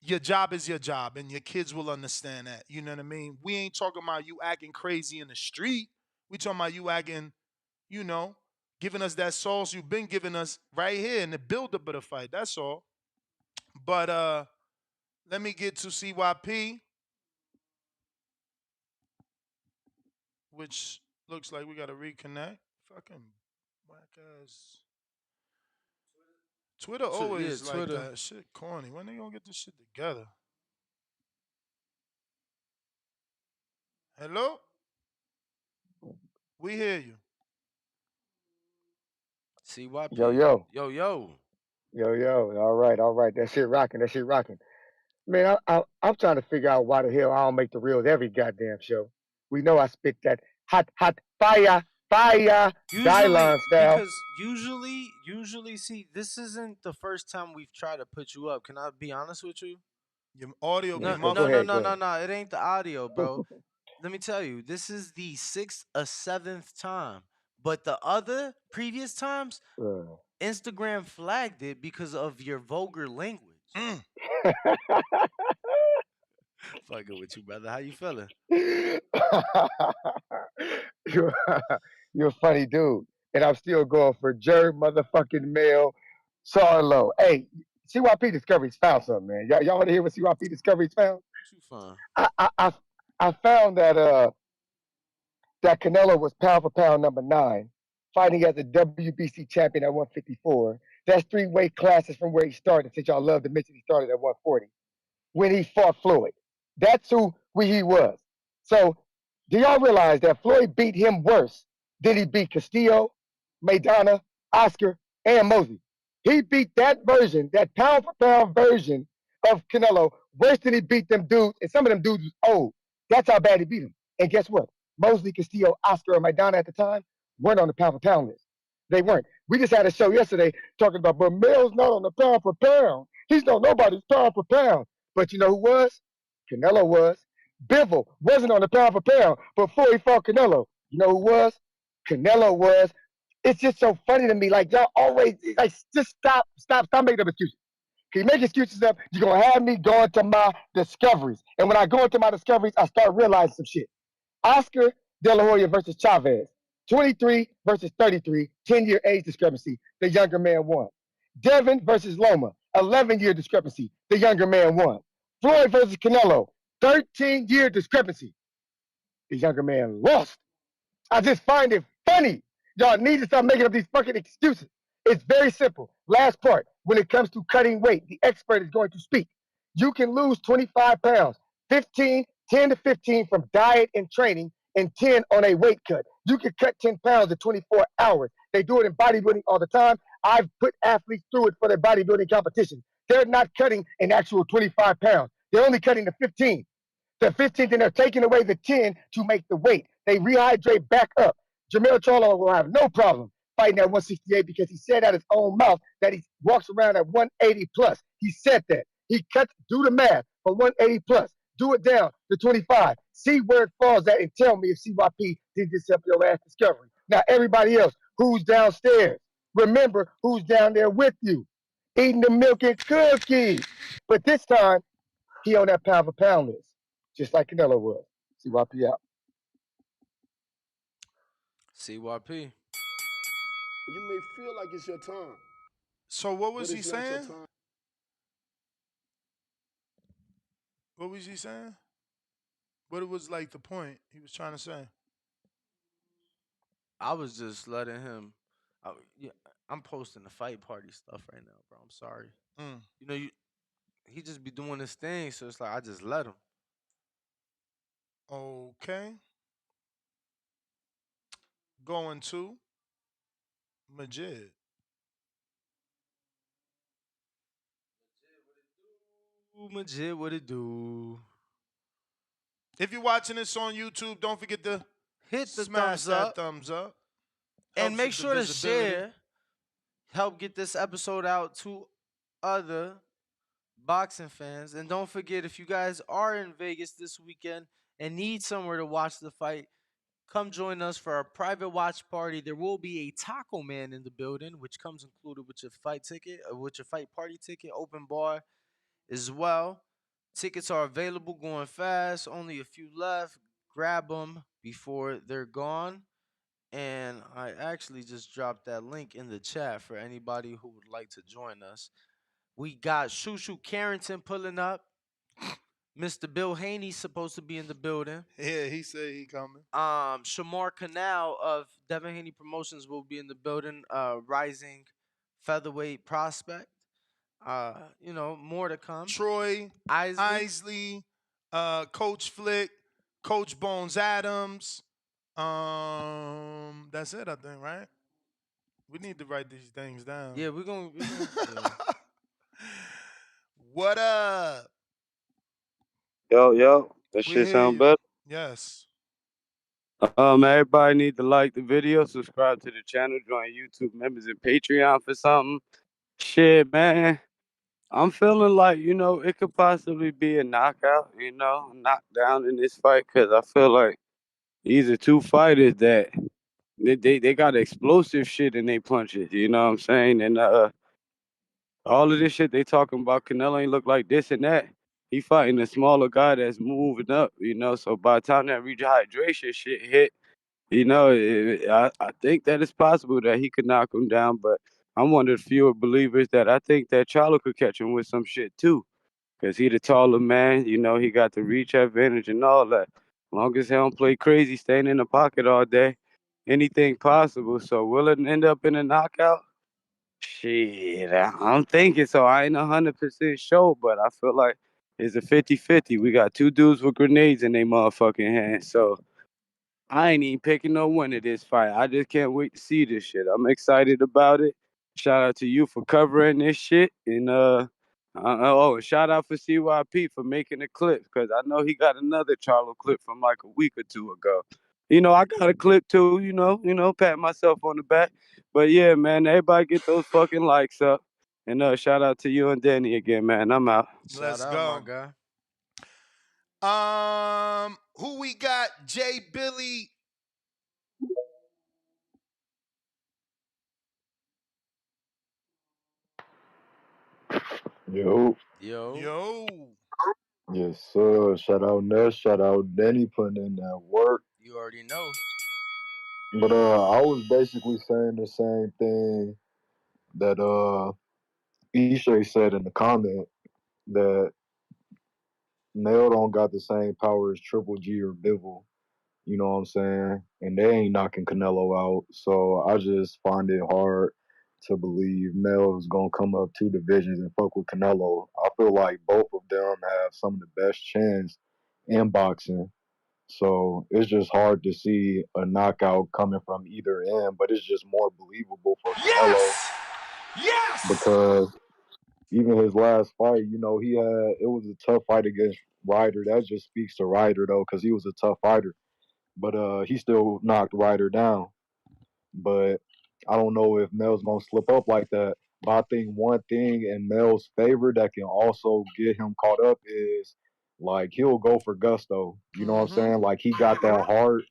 your job is your job and your kids will understand that. You know what I mean? We ain't talking about you acting crazy in the street. We talking about you acting, giving us that sauce you've been giving us right here in the build-up of the fight. That's all. But let me get to CYP. which looks like we got to reconnect. Fucking whack ass. Twitter always like Twitter. that. Shit corny. When they gonna get this shit together? Hello? We hear you. CYP. Yo, yo. Yo, yo. Yo, yo. All right. That shit rocking. Man, I'm trying to figure out why the hell I don't make the reels every goddamn show. We know I spit that hot fire, Dylon style. Because usually, see, this isn't the first time we've tried to put you up. Can I be honest with you? Your audio be No, muffled. no. It ain't the audio, bro. Let me tell you, this is the 6th or 7th time. But the other previous times, Instagram flagged it because of your vulgar language. Fucking with you, brother. How you feeling? You're a funny dude. And I'm still going for Jermell Charlo. Hey, CYP Discovery's found something, man. Y'all want to hear what CYP Discovery's found? Too fun. I found that Canelo was pound for pound number 9, fighting as a WBC champion at 154. That's 3 weight classes from where he started, since y'all love to mention he started at 140. When he fought Floyd. That's who he was. So, do y'all realize that Floyd beat him worse than he beat Castillo, Maidana, Oscar, and Mosley? He beat that version, that pound for pound version of Canelo, worse than he beat them dudes. And some of them dudes was old. That's how bad he beat him. And guess what? Mosley, Castillo, Oscar, and Maidana at the time weren't on the pound for pound list. They weren't. We just had a show yesterday talking about, but Mill's not on the pound for pound. He's not nobody's pound for pound. But you know who was? Canelo was. Bivol wasn't on the pound for pound before he fought Canelo. You know who was? Canelo was. It's just so funny to me. Like, y'all always, like, just stop making up excuses. Can you make excuses up? You're going to have me going to my discoveries. And when I go into my discoveries, I start realizing some shit. Oscar De La Hoya versus Chavez. 23 versus 33, 10-year age discrepancy. The younger man won. Devin versus Loma, 11-year discrepancy. The younger man won. Floyd versus Canelo, 13-year discrepancy. The younger man lost. I just find it funny. Y'all need to stop making up these fucking excuses. It's very simple. Last part. When it comes to cutting weight, the expert is going to speak. You can lose 25 pounds, 10 to 15 from diet and training, and 10 on a weight cut. You can cut 10 pounds in 24 hours. They do it in bodybuilding all the time. I've put athletes through it for their bodybuilding competitions. They're not cutting an actual 25 pounds. They're only cutting the 15. The 15, then they're taking away the 10 to make the weight. They rehydrate back up. Jermell Charlo will have no problem fighting at 168 because he said out his own mouth that he walks around at 180 plus. He said that. He cuts, do the math from 180 plus. Do it down to 25. See where it falls at and tell me if CYP did this up your ass discovery. Now, everybody else, who's downstairs? Remember who's down there with you, eating the milk and cookies. But this time, he on that pound for pound list, just like Canelo was. CYP out. CYP. You may feel like it's your time. So what was but he it's not your saying? time. What was he saying? What was like the point he was trying to say? I was just letting him. I'm posting the fight party stuff right now, bro. I'm sorry. You know, he just be doing his thing, so it's like I just let him. Okay. Going to Majid. Majid, what it do? If you're watching this on YouTube, don't forget to hit the smash thumbs that up. thumbs up. And Helps make with the sure to visibility. share. Help get this episode out to other boxing fans. And don't forget, if you guys are in Vegas this weekend and need somewhere to watch the fight, come join us for our private watch party. There will be a taco man in the building, which comes included with your fight ticket, with your fight party ticket, open bar as well. Tickets are available, going fast. Only a few left. Grab them before they're gone. And I actually just dropped that link in the chat for anybody who would like to join us. We got Shushu Carrington pulling up. Mr. Bill Haney's supposed to be in the building. Yeah, he said he coming. Shamar Canal of Devin Haney Promotions will be in the building. Rising featherweight prospect. More to come. Troy Isley, Coach Flick, Coach Bones Adams. That's it, I think, right? We need to write these things down. Yeah, we're gonna What up? Yo, that We shit hear sound you. better. Yes. Everybody need to like the video, subscribe to the channel, join YouTube members and Patreon for something. Shit, man. I'm feeling like, it could possibly be a knockout, knockdown in this fight, because I feel like these are two fighters that they got explosive shit in their punches, you know what I'm saying? And all of this shit they talking about, Canelo ain't look like this and that. He fighting a smaller guy that's moving up, so by the time that rehydration shit hit, I think that it's possible that he could knock him down, but I'm one of the fewer believers that I think that Charlo could catch him with some shit too. Because he the taller man, he got the reach advantage and all that. As long as he don't play crazy, staying in the pocket all day, anything possible. So will it end up in a knockout? Shit, I'm thinking so. I ain't 100% sure, but I feel like it's a 50-50. We got two dudes with grenades in their motherfucking hands, so I ain't even picking no winner this fight. I just can't wait to see this shit. I'm excited about it. Shout out to you for covering this shit, and shout out for CYP for making the clip, because I know he got another Charlo clip from like a week or two ago. I got a clip too. Pat myself on the back. But yeah, man, everybody get those fucking likes up, and shout out to you and Danny again, man. I'm out. Let's Shout out, go. my guy. Who we got? Jay Billy. Yo. Yo. Yes, sir. Shout out Ness. Shout out Danny putting in that work. You already know. But I was basically saying the same thing that Ishay said in the comment, that Mel don't got the same power as Triple G or Bivol. You know what I'm saying? And they ain't knocking Canelo out. So I just find it hard to believe Mel is gonna come up two divisions and fuck with Canelo. I feel like both of them have some of the best chins in boxing. So it's just hard to see a knockout coming from either end, but it's just more believable for Canelo. Yes! Because even his last fight, it was a tough fight against Ryder. That just speaks to Ryder though, because he was a tough fighter. But he still knocked Ryder down. But I don't know if Mel's gonna slip up like that. But I think one thing in Mel's favor that can also get him caught up is, like, he'll go for gusto. You know what I'm saying? Like, he got that heart.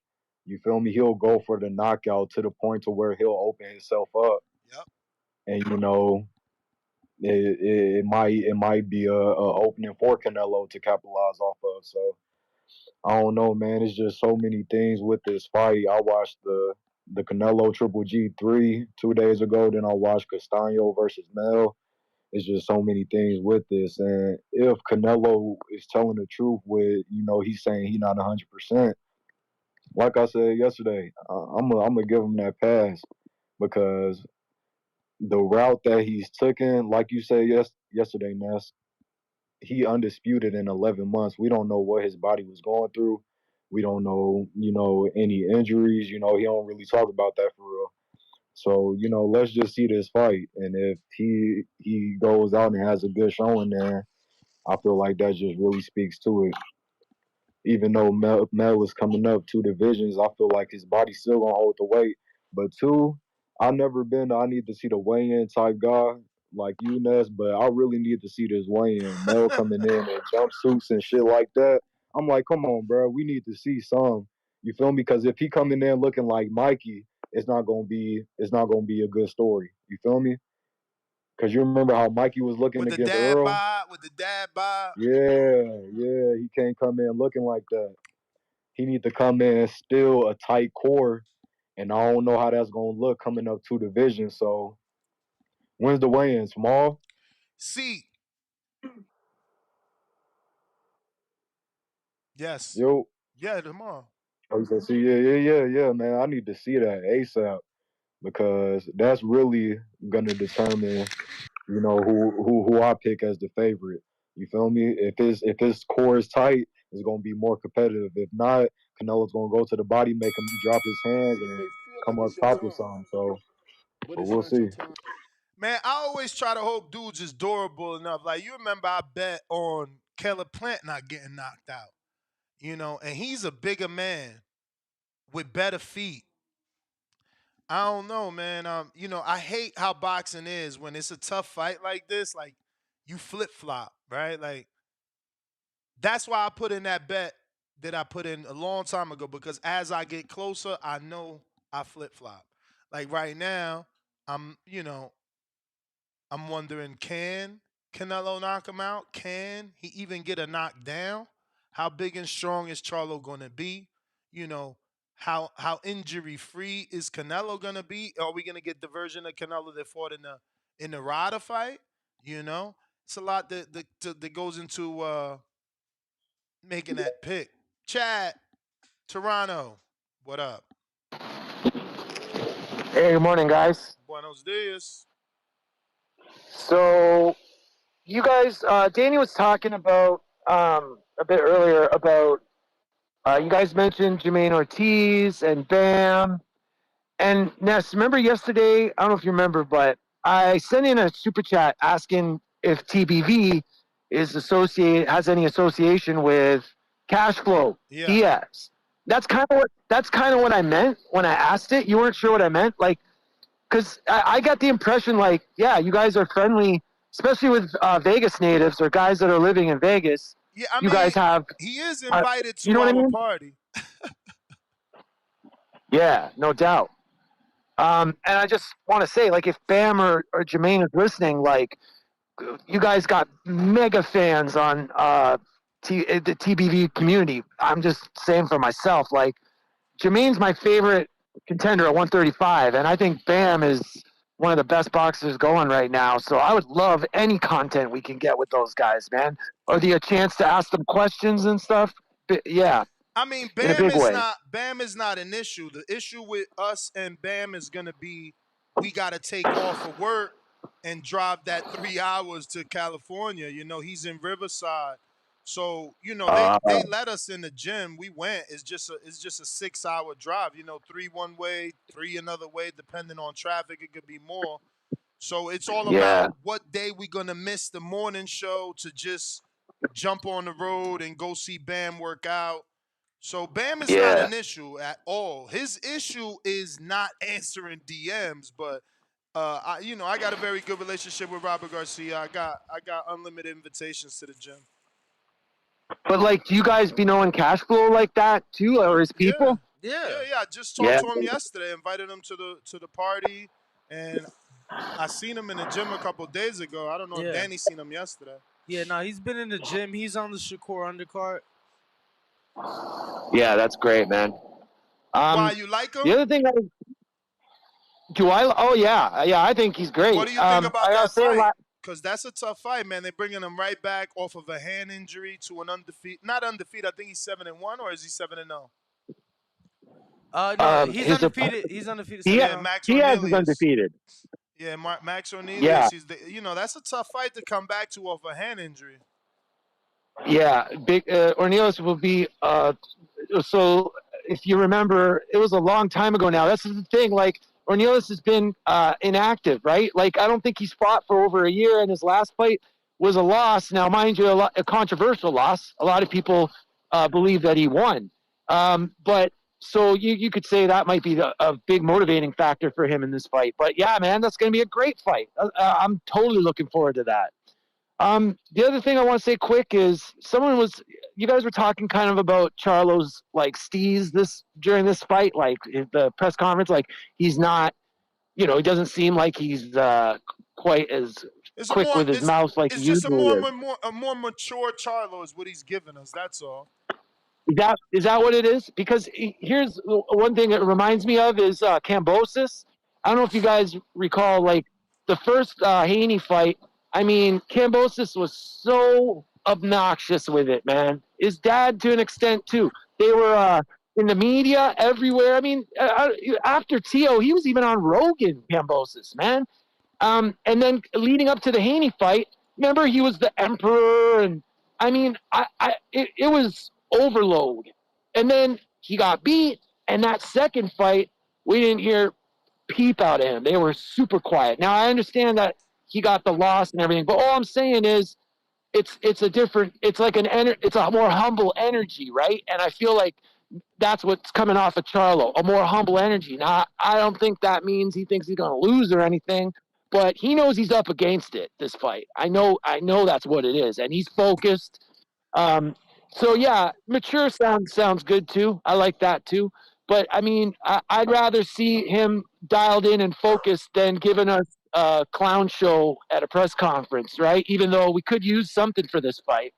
You feel me? He'll go for the knockout to the point to where he'll open himself up. Yep. And it might be a opening for Canelo to capitalize off of. So I don't know, man. It's just so many things with this fight. I watched the Canelo Triple G3 2 days ago. Then I watched Castaño versus Mel. It's just so many things with this. And if Canelo is telling the truth with, he's saying he's not 100%, like I said yesterday, I'm gonna give him that pass, because the route that he's taken, like you said yesterday, Ness, he undisputed in 11 months. We don't know what his body was going through. We don't know, any injuries. He don't really talk about that for real. So, let's just see this fight. And if he goes out and has a good showing there, I feel like that just really speaks to it. Even though Mel is coming up two divisions, I feel like his body's still gonna hold the weight. But two, I need to see the weigh-in type guy like you, Ness, but I really need to see this weigh-in. Mel coming in jumpsuits and shit like that. I'm like, come on, bro, we need to see some. You feel me? Because if he coming in looking like Mikey, it's not gonna be a good story. You feel me? Because you remember how Mikey was looking With the against dad Earl? bod, with the dad bod. Yeah, he can't come in looking like that. He need to come in still a tight core, and I don't know how that's gonna look coming up two divisions. So when's the weigh-in? Small? See, Yes. Yo. Yeah, tomorrow. I was gonna say, yeah, man. I need to see that ASAP because that's really gonna determine, who I pick as the favorite. You feel me? If his core is tight, it's gonna be more competitive. If not, Canelo's gonna go to the body, make him drop his hands, You and may feel come like up it's your top with time, something. So, but but it's we'll not your see. time. Man, I always try to hope dudes is durable enough. Like you remember, I bet on Caleb Plant not getting knocked out. And he's a bigger man with better feet. I don't know, man. I hate how boxing is when it's a tough fight like this. Like you flip flop, right? Like that's why I put in that bet that I put in a long time ago because as I get closer, I know I flip flop. Like right now, I'm wondering, can Canelo knock him out? Can he even get a knockdown? How big and strong is Charlo going to be? You know, how injury free is Canelo going to be? Are we going to get the version of Canelo that fought in the Rada fight? It's a lot that goes into making that pick. Chad, Toronto, what up? Hey, good morning, guys. Buenos dias. So, you guys, Danny was talking about a bit earlier about you guys mentioned Jermaine Ortiz and Bam. And Ness, remember yesterday? I don't know if you remember, but I sent in a super chat asking if TBV has any association with cash flow. Yeah. Diaz. That's kind of what I meant when I asked it. You weren't sure what I meant, like. Because I got the impression, like, yeah, you guys are friendly, especially with Vegas natives or guys that are living in Vegas. Yeah, I You mean, guys have, he is invited you to know what I our mean? party. Yeah, no doubt. And I just want to say, like, if Bam or Jermaine is listening, like, you guys got mega fans on the TBV community. I'm just saying for myself, like, Jermaine's my favorite contender at 135, and I think Bam is one of the best boxers going right now. So I would love any content we can get with those guys, man, or a chance to ask them questions and stuff. Yeah, I mean, in a big way. Bam is not an issue. The issue with us and Bam is gonna be we gotta take off of work and drive that 3 hours to California. He's in Riverside. So, they let us in the gym. We went. It's just a 6 hour drive. Three one way, three another way, depending on traffic. It could be more. So it's all about what day we gonna miss the morning show to just jump on the road and go see Bam work out. So Bam is not an issue at all. His issue is not answering DMs, but I got a very good relationship with Robert Garcia. I got unlimited invitations to the gym. But like, do you guys be knowing cash flow like that too, or his people? Yeah. I just talked to him yesterday. Invited him to the party, and I seen him in the gym a couple days ago. I don't know if Danny seen him yesterday. Yeah, no, he's been in the gym. He's on the Shakur undercard. Yeah, that's great, man. Why, you like him? The other thing do I? Oh yeah, I think he's great. What do you think about that fight? Because that's a tough fight, man. They're bringing him right back off of a hand injury to an not undefeated. I think he's 7-1, or is he 7-0? No, he's undefeated. He's undefeated. Yeah, Max Diaz Ornelius. is undefeated. Yeah, Max Ornelius. That's a tough fight to come back to off a hand injury. Yeah, big Ornelas will be. So if you remember, it was a long time ago now. That's the thing. Like Ornelas has been inactive, right? Like I don't think he's fought for over a year, and his last fight was a loss. Now, mind you, a controversial loss. A lot of people believe that he won, but. So you could say that might be a big motivating factor for him in this fight. But yeah, man, that's going to be a great fight. I'm totally looking forward to that. The other thing I want to say quick is you guys were talking kind of about Charlo's like steez during this fight, like the press conference, like he's not, he doesn't seem like he's quite as quick with his mouth like he usually is. A more mature Charlo is what he's giving us. That's all. Is that what it is? Because here's one thing it reminds me of is Kambosos. I don't know if you guys recall, like the first Haney fight. I mean, Kambosos was so obnoxious with it, man. His dad, to an extent, too. They were in the media everywhere. I mean, after Tio, he was even on Rogan, Kambosos, man. And then leading up to the Haney fight, remember he was the emperor, and I mean, it was overload. And then he got beat, and that second fight, we didn't hear peep out of him. They were super quiet. Now I understand that he got the loss and everything, but all I'm saying is it's a different, it's like it's a more humble energy, right? And I feel like that's what's coming off of Charlo, a more humble energy. Now I don't think that means he thinks he's going to lose or anything, but he knows he's up against it, this fight. I know that's what it is, and he's focused. So yeah, mature sounds good too. I like that too. But I mean, I'd rather see him dialed in and focused than giving us a clown show at a press conference, right? Even though we could use something for this fight.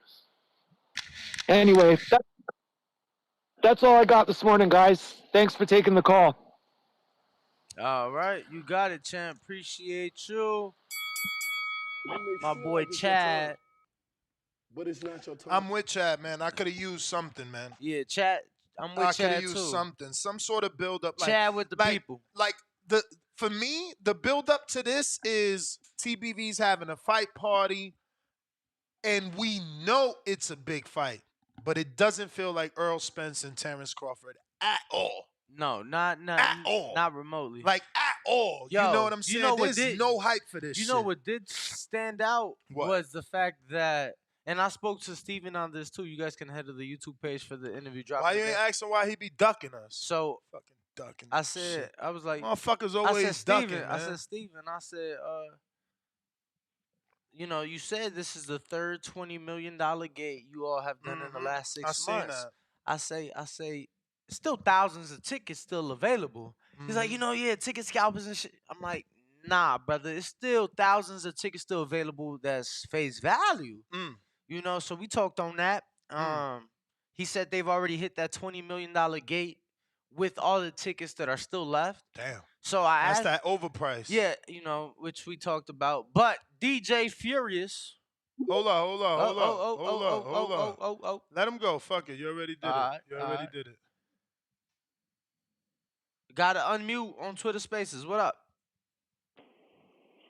Anyway, that's all I got this morning, guys. Thanks for taking the call. All right, you got it, champ. Appreciate you. My boy Chad. But it's not your time. I'm with Chad, man. I could have used something, man. Yeah, Chad. I'm with I Chad could have used too. something, some sort of build up. Chad with the people. Like for me, the build up to this is TBV's having a fight party, and we know it's a big fight, but it doesn't feel like Earl Spence and Terrence Crawford at all. No, not at all. Not remotely. Like at all. Yo, you know what I'm saying? There's no hype for this shit. You know what did stand out was the fact that, and I spoke to Steven on this too. You guys can head to the YouTube page for the interview drop. Why you ain't asking why he be ducking us? So fucking ducking. I said, I was like, motherfuckers always ducking, man. I said, Steven, you know, you said this is the third $20 million gate you all have done in the last 6 months. I say, still thousands of tickets still available. He's like, you know, yeah, ticket scalpers and shit. I'm like, nah, brother, it's still thousands of tickets still available that's face value. You know, so we talked on that. He said they've already hit that $20 million gate with all the tickets that are still left. Damn. So I That's asked, that overprice. yeah, you know, which we talked about. But DJ Furious. Hold on. Let him go. Fuck it. You already did it. You already did it. Gotta unmute on Twitter Spaces. What up?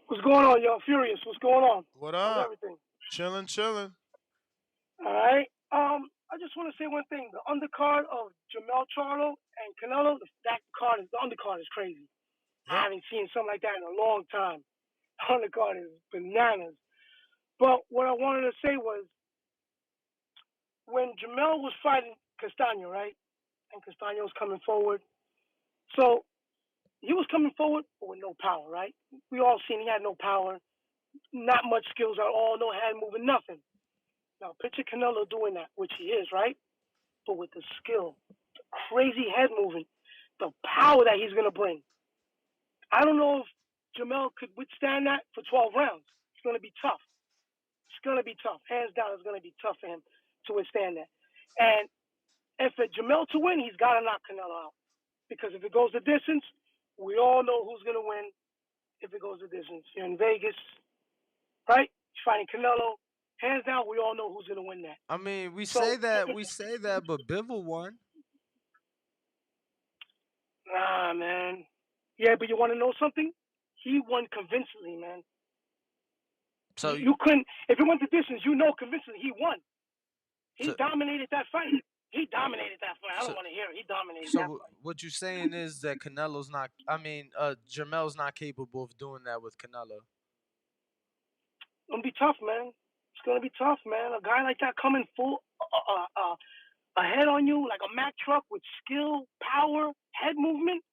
What's going on, yo? Furious. What's going on? What How's up? everything? Chilling. All right. I just want to say one thing. The undercard of Jermell Charlo and Canelo, the undercard is crazy. I haven't seen something like that in a long time. The undercard is bananas. But what I wanted to say was, when Jermell was fighting Castaño, right? And Castaño was coming forward. So he was coming forward, but with no power, right? We all seen he had no power, not much skills at all, no hand moving, nothing. Now picture Canelo doing that, which he is, right? But with the skill, the crazy head movement, the power that he's gonna bring. I don't know if Jermell could withstand that for 12 rounds. It's gonna be tough. It's gonna be tough. Hands down, it's gonna be tough for him to withstand that. And if for Jermell to win, he's gotta knock Canelo out. Because if it goes the distance, we all know who's gonna win. If it goes the distance, you're in Vegas, right? He's fighting Canelo. Hands down, we all know who's gonna win that. I mean, we say that, but Bivol won. Nah, man. Yeah, but you want to know something? He won convincingly, man. So you couldn't. If it went the distance, you know convincingly he won. He dominated that fight. He dominated that fight. I don't want to hear it. He dominated that fight. So what you're saying is that Canelo's not. I mean, Jermell's not capable of doing that with Canelo. It's gonna be tough, man. It's gonna be tough, man. A guy like that coming full ahead on you like a Mack truck with skill, power, head movement,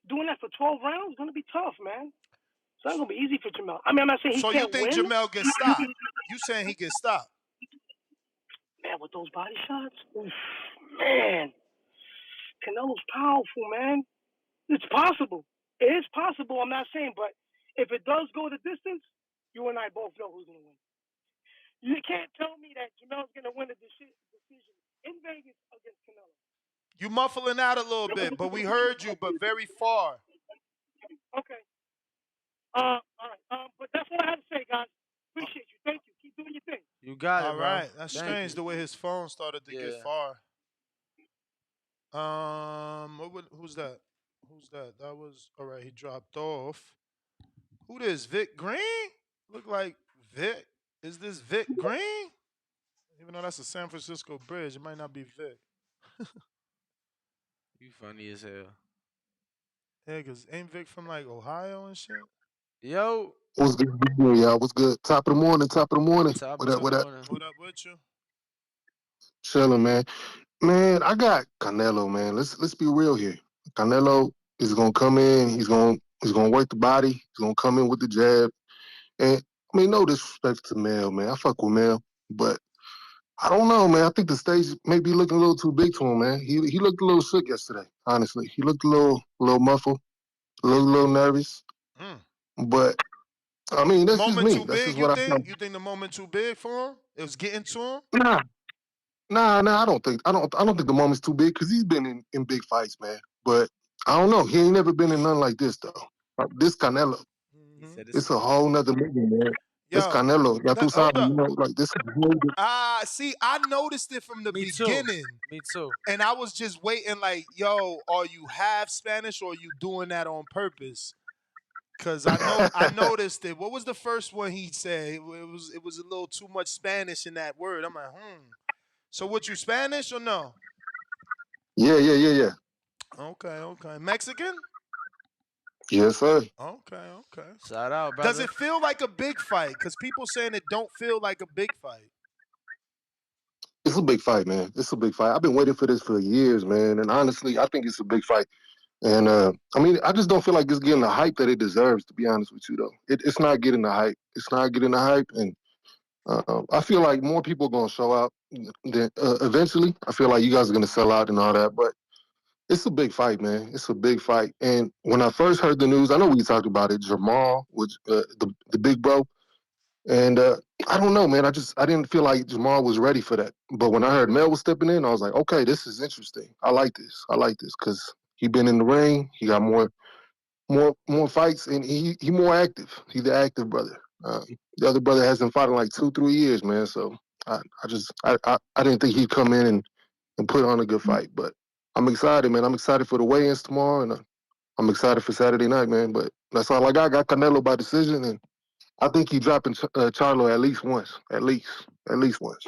doing that for 12 rounds is gonna be tough, man. It's not gonna be easy for Jermell. I mean, I'm not saying he can't win. So you think Jermell gets stopped? You saying he gets stopped? Man, with those body shots, oof, man. Canelo's powerful, man. It's possible. It is possible. I'm not saying, but if it does go the distance, you and I both know who's gonna win. You can't tell me that Jermell's gonna win a decision in Vegas against Canelo. You muffling out a little bit, but we heard you, but very far. Okay. All right. But that's all I have to say, guys. Appreciate you. Thank you. Keep doing your thing. You You got All it, bro. right. That's Thank strange you. the way his phone started to get Yeah. far. Who's that? Who's that? That was all right. He dropped off. Who this? Vic Green? Look like Vic. Is this Vic Green? Even though that's a San Francisco bridge, it might not be Vic. You funny as hell. Yeah, cause ain't Vic from like Ohio and shit? Yo. What's good, y'all? What's good? Top of the morning. Top What of up? the What up? morning. What up with you? Chilling, man. Man, I got Canelo, man. Let's be real here. Canelo is gonna come in. He's gonna work the body. He's gonna come in with the jab. And I mean, no disrespect to Mel, man. I fuck with Mel, but I don't know, man. I think the stage may be looking a little too big to him, man. He looked a little shook yesterday. Honestly, he looked a little muffled, a little nervous. Mm. But I mean, that's just Moment me. too That's big, just you what I think? felt. You think the moment too big for him? It was getting to him? Nah. I don't think the moment's too big because he's been in big fights, man. But I don't know. He ain't never been in none like this though. This Canelo, it's a whole nother movie, man. This Yo, Canelo, ya tú hold sabes, up. you know, like this. See, I noticed it from the Me too. beginning. Me too. And I was just waiting, like, yo, are you half Spanish or are you doing that on purpose? Cause I noticed it. What was the first one he said? It was a little too much Spanish in that word. I'm like, So what, you Spanish or no? Yeah. Okay. Mexican? Yes, sir. Okay. Shout out, brother. Does it feel like a big fight? Because people saying it don't feel like a big fight. It's a big fight, man. It's a big fight. I've been waiting for this for years, man. And honestly, I think it's a big fight. And I mean, I just don't feel like it's getting the hype that it deserves. To be honest with you, though, it's not getting the hype. It's not getting the hype, and I feel like more people are gonna show out. Then eventually, I feel like you guys are gonna sell out and all that. But it's a big fight, man. It's a big fight. And when I first heard the news, I know we talked about it. Jermell, which the big bro, and I don't know, man. I didn't feel like Jermell was ready for that. But when I heard Mel was stepping in, I was like, okay, this is interesting. I like this because he been in the ring. He got more fights, and he more active. He's the active brother. The other brother hasn't fought in like 2-3 years, man. So I didn't think he'd come in and put on a good fight. But I'm excited, man. I'm excited for the weigh-ins tomorrow, and I'm excited for Saturday night, man. But that's all I got. I got Canelo by decision, and I think he's dropping Charlo at least once. At least once.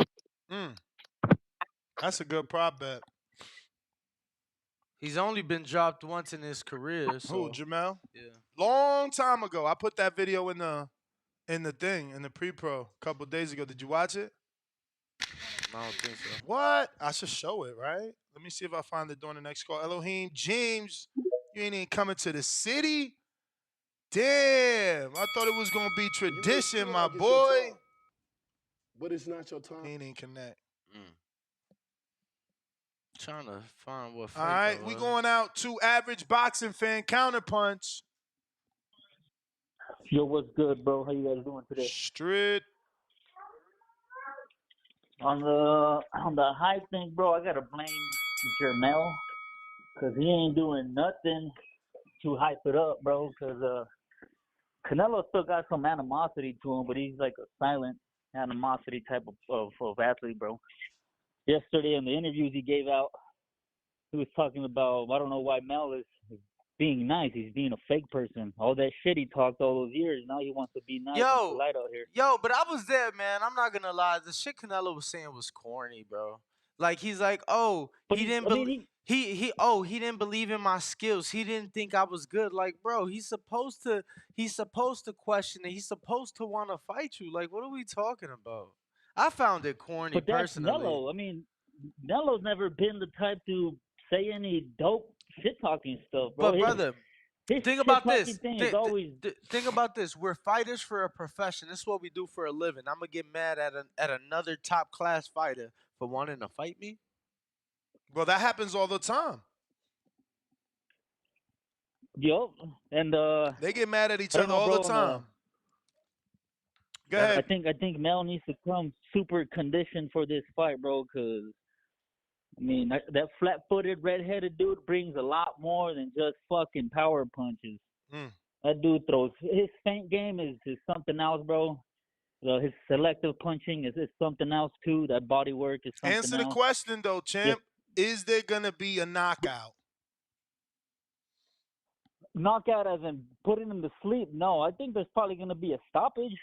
That's a good prop bet. He's only been dropped once in his career. So. Who, Jermell? Yeah. Long time ago. I put that video in the pre-pro a couple days ago. Did you watch it? I don't think so. What? I should show it, right? Let me see if I find it during the next call. Elohim, James, you ain't even coming to the city? Damn, I thought it was going to be tradition, my boy. But it's not your time. He ain't connect. Trying to find what fight. All right, we going out to average boxing fan counterpunch. Yo, what's good, bro? How you guys doing today? Straight. On the hype thing, bro, I gotta blame Jermell because he ain't doing nothing to hype it up, bro. Because Canelo still got some animosity to him, but he's like a silent animosity type of athlete, bro. Yesterday in the interviews he gave out, he was talking about, I don't know why Mel is being nice. He's being a fake person. All that shit he talked all those years, now he wants to be nice and polite out here. Yo, but I was there, man. I'm not gonna lie. The shit Canelo was saying was corny, bro. Like he's like, oh, But he didn't believe. He didn't believe in my skills. He didn't think I was good. Like, bro, he's supposed to question it. He's supposed to want to fight you. Like, what are we talking about? I found it corny But that's personally. Canelo. I mean, Canelo's never been the type to say any dope shit talking stuff, bro. But brother, his think about this. thing is always Think about this. We're fighters for a profession. This is what we do for a living. I'm gonna get mad at another top class fighter for wanting to fight me. Well, that happens all the time. Yup, and they get mad at each other all the time. Go ahead. I think Mel needs to come super conditioned for this fight, bro. Because I mean, that flat-footed, red-headed dude brings a lot more than just fucking power punches. That dude throws his feint game is something else, bro. his selective punching is something else too. That body work is something Answer the else. question though, champ. Is there gonna be a knockout? Knockout as in putting him to sleep? No, I think there's probably going to be a stoppage.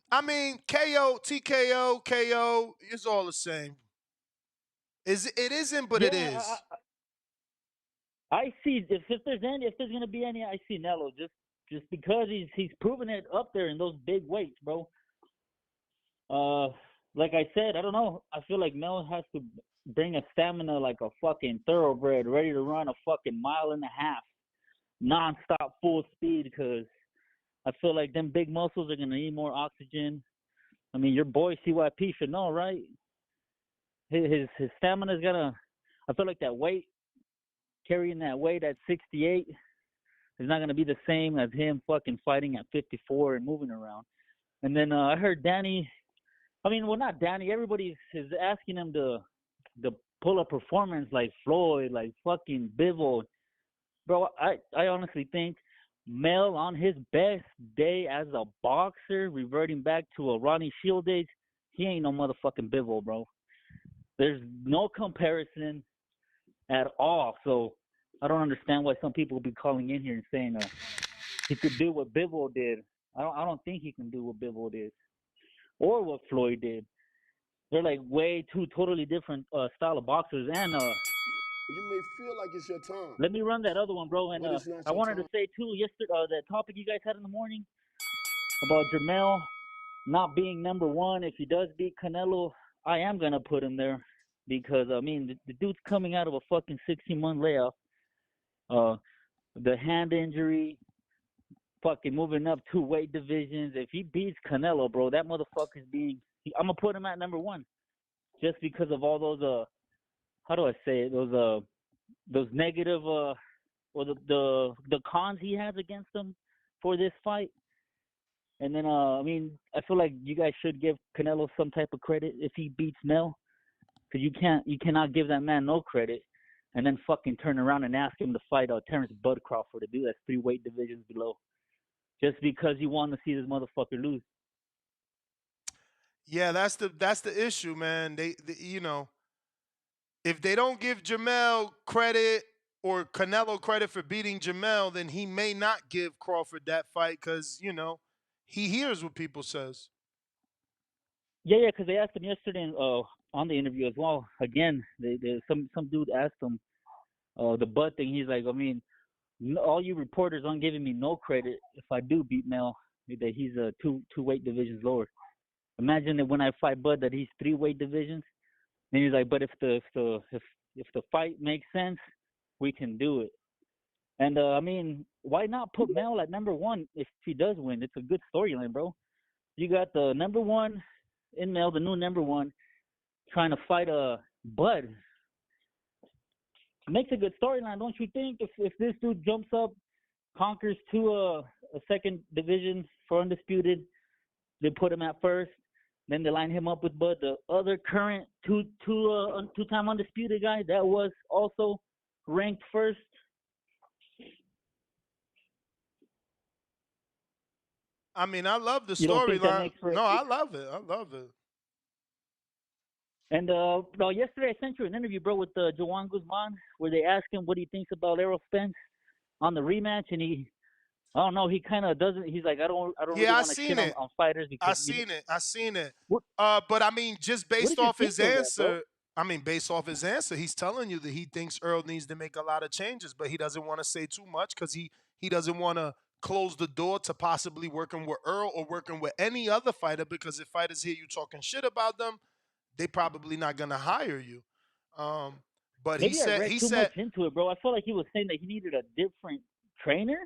I mean, KO, TKO, KO is all the same. It isn't, but it is. I see if there's going to be any, I see Nello just because he's proven it up there in those big weights, bro. Like I said, I don't know. I feel like Mel has to bring a stamina like a fucking thoroughbred, ready to run a fucking mile and a half, non-stop full speed, because I feel like them big muscles are going to need more oxygen. I mean, your boy CYP should know, right? His stamina's going to, I feel like that weight, carrying that weight at 68 is not going to be the same as him fucking fighting at 54 and moving around. And then I heard Danny, not Danny, everybody is asking him to pull a performance like Floyd, like fucking Bivol. Bro, I honestly think Mel on his best day as a boxer, reverting back to a Ronnie Shield days, he ain't no motherfucking Bivol, bro. There's no comparison at all. So I don't understand why some people will be calling in here and saying he could do what Bivol did. I don't think he can do what Bivol did or what Floyd did. They're like way two totally different style of boxers. And you may feel like it's your time. Let me run that other one, bro. And I wanted to say too, yesterday that topic you guys had in the morning about Jermell not being number one. If he does beat Canelo, I am gonna put him there because the dude's coming out of a fucking 16-month layoff. The hand injury, fucking moving up 2 weight divisions. If he beats Canelo, bro, that motherfucker's I'm gonna put him at number one, just because of all those how do I say it? Those negative or the cons he has against him for this fight. And then I feel like you guys should give Canelo some type of credit if he beats Mel, because you cannot give that man no credit and then fucking turn around and ask him to fight Terrence Bud Crawford to do that 3 weight divisions below, just because you want to see this motherfucker lose. Yeah, that's the issue, man. They if they don't give Jermell credit or Canelo credit for beating Jermell, then he may not give Crawford that fight because, he hears what people says. Yeah, because they asked him yesterday on the interview as well. Again, some dude asked him the Bud thing. He's like, all you reporters aren't giving me no credit if I do beat Mel, that he's 2 weight divisions lower. Imagine that when I fight Bud that he's 3 weight divisions. And he's like, but if the fight makes sense, we can do it. And why not put Mel at number one if he does win? It's a good storyline, bro. You got the number one in Mel, the new number one, trying to fight Bud. Makes a good storyline, don't you think? If this dude jumps up, conquers to a second division for undisputed, they put him at first. Then they line him up with Bud, the other current two-time undisputed guy that was also ranked first. I love the storyline. No, I love it. I love it. And yesterday I sent you an interview, bro, with Joan Guzman, where they asked him what he thinks about Errol Spence on the rematch, and I don't know. He kind of doesn't. He's like, I don't really want to shit on fighters because I seen it. But just based off his answer, he's telling you that he thinks Earl needs to make a lot of changes, but he doesn't want to say too much because he doesn't want to close the door to possibly working with Earl or working with any other fighter, because if fighters hear you talking shit about them, they probably not gonna hire you. But maybe I read too much into it, bro. I felt like he was saying that he needed a different trainer.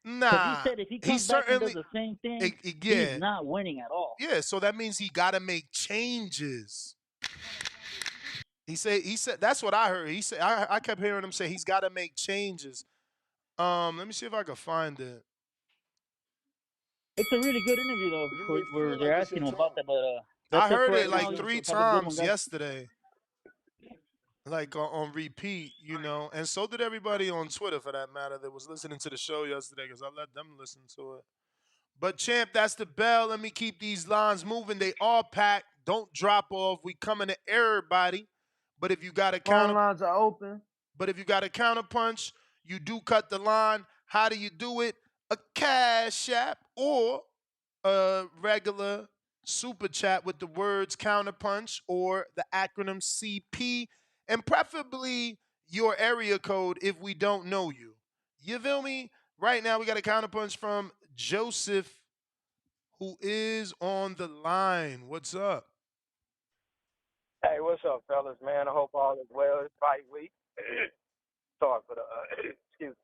Nah, he said if he comes back and does the same thing, he's not winning at all. Yeah, so that means he got to make changes. He said that's what I heard. He said I kept hearing him say he's got to make changes. Let me see if I can find it. It's a really good interview though, where they're asking him about that. But I heard it like 3 times yesterday, like on repeat, and so did everybody on Twitter for that matter that was listening to the show yesterday, because I let them listen to it. But, champ, that's the bell. Let me keep these lines moving. They all packed. Don't drop off. We coming to everybody. But if you got a Phone lines are open. But if you got a counter punch, you do cut the line. How do you do it? A cash app or a regular super chat with the words counter punch or the acronym CP, and preferably your area code if we don't know you. You feel me? Right now we got a counter punch from Joseph, who is on the line. What's up? Hey, what's up, fellas, man? I hope all is well. It's fight week. Sorry for the excuse.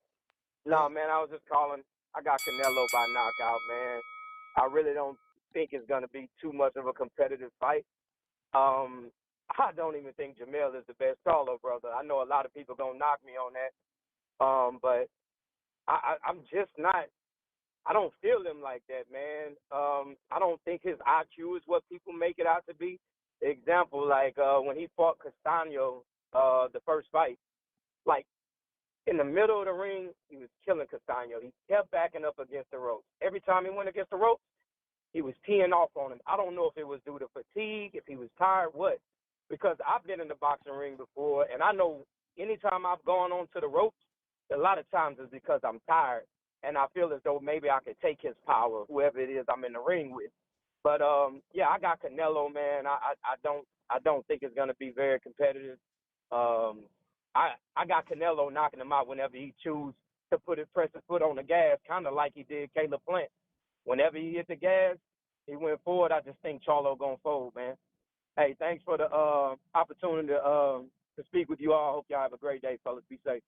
No, man, I was just calling. I got Canelo by knockout, man. I really don't think it's gonna be too much of a competitive fight. I don't even think Jermell is the best Charlo brother. I know a lot of people gonna knock me on that. But I'm just not. I don't feel him like that, man. I don't think his IQ is what people make it out to be. Example, like when he fought Castano, the first fight, like in the middle of the ring, he was killing Castano. He kept backing up against the ropes. Every time he went against the ropes, he was teeing off on him. I don't know if it was due to fatigue, if he was tired, what. Because I've been in the boxing ring before, and I know anytime I've gone onto the ropes, a lot of times it's because I'm tired, and I feel as though maybe I could take his power, whoever it is I'm in the ring with. But yeah, I got Canelo, man. I don't think it's gonna be very competitive. I got Canelo knocking him out whenever he chooses to press his foot on the gas, kind of like he did Caleb Plant. Whenever he hit the gas, he went forward. I just think Charlo gonna fold, man. Hey, thanks for the opportunity to speak with you all. Hope y'all have a great day, fellas. Be safe.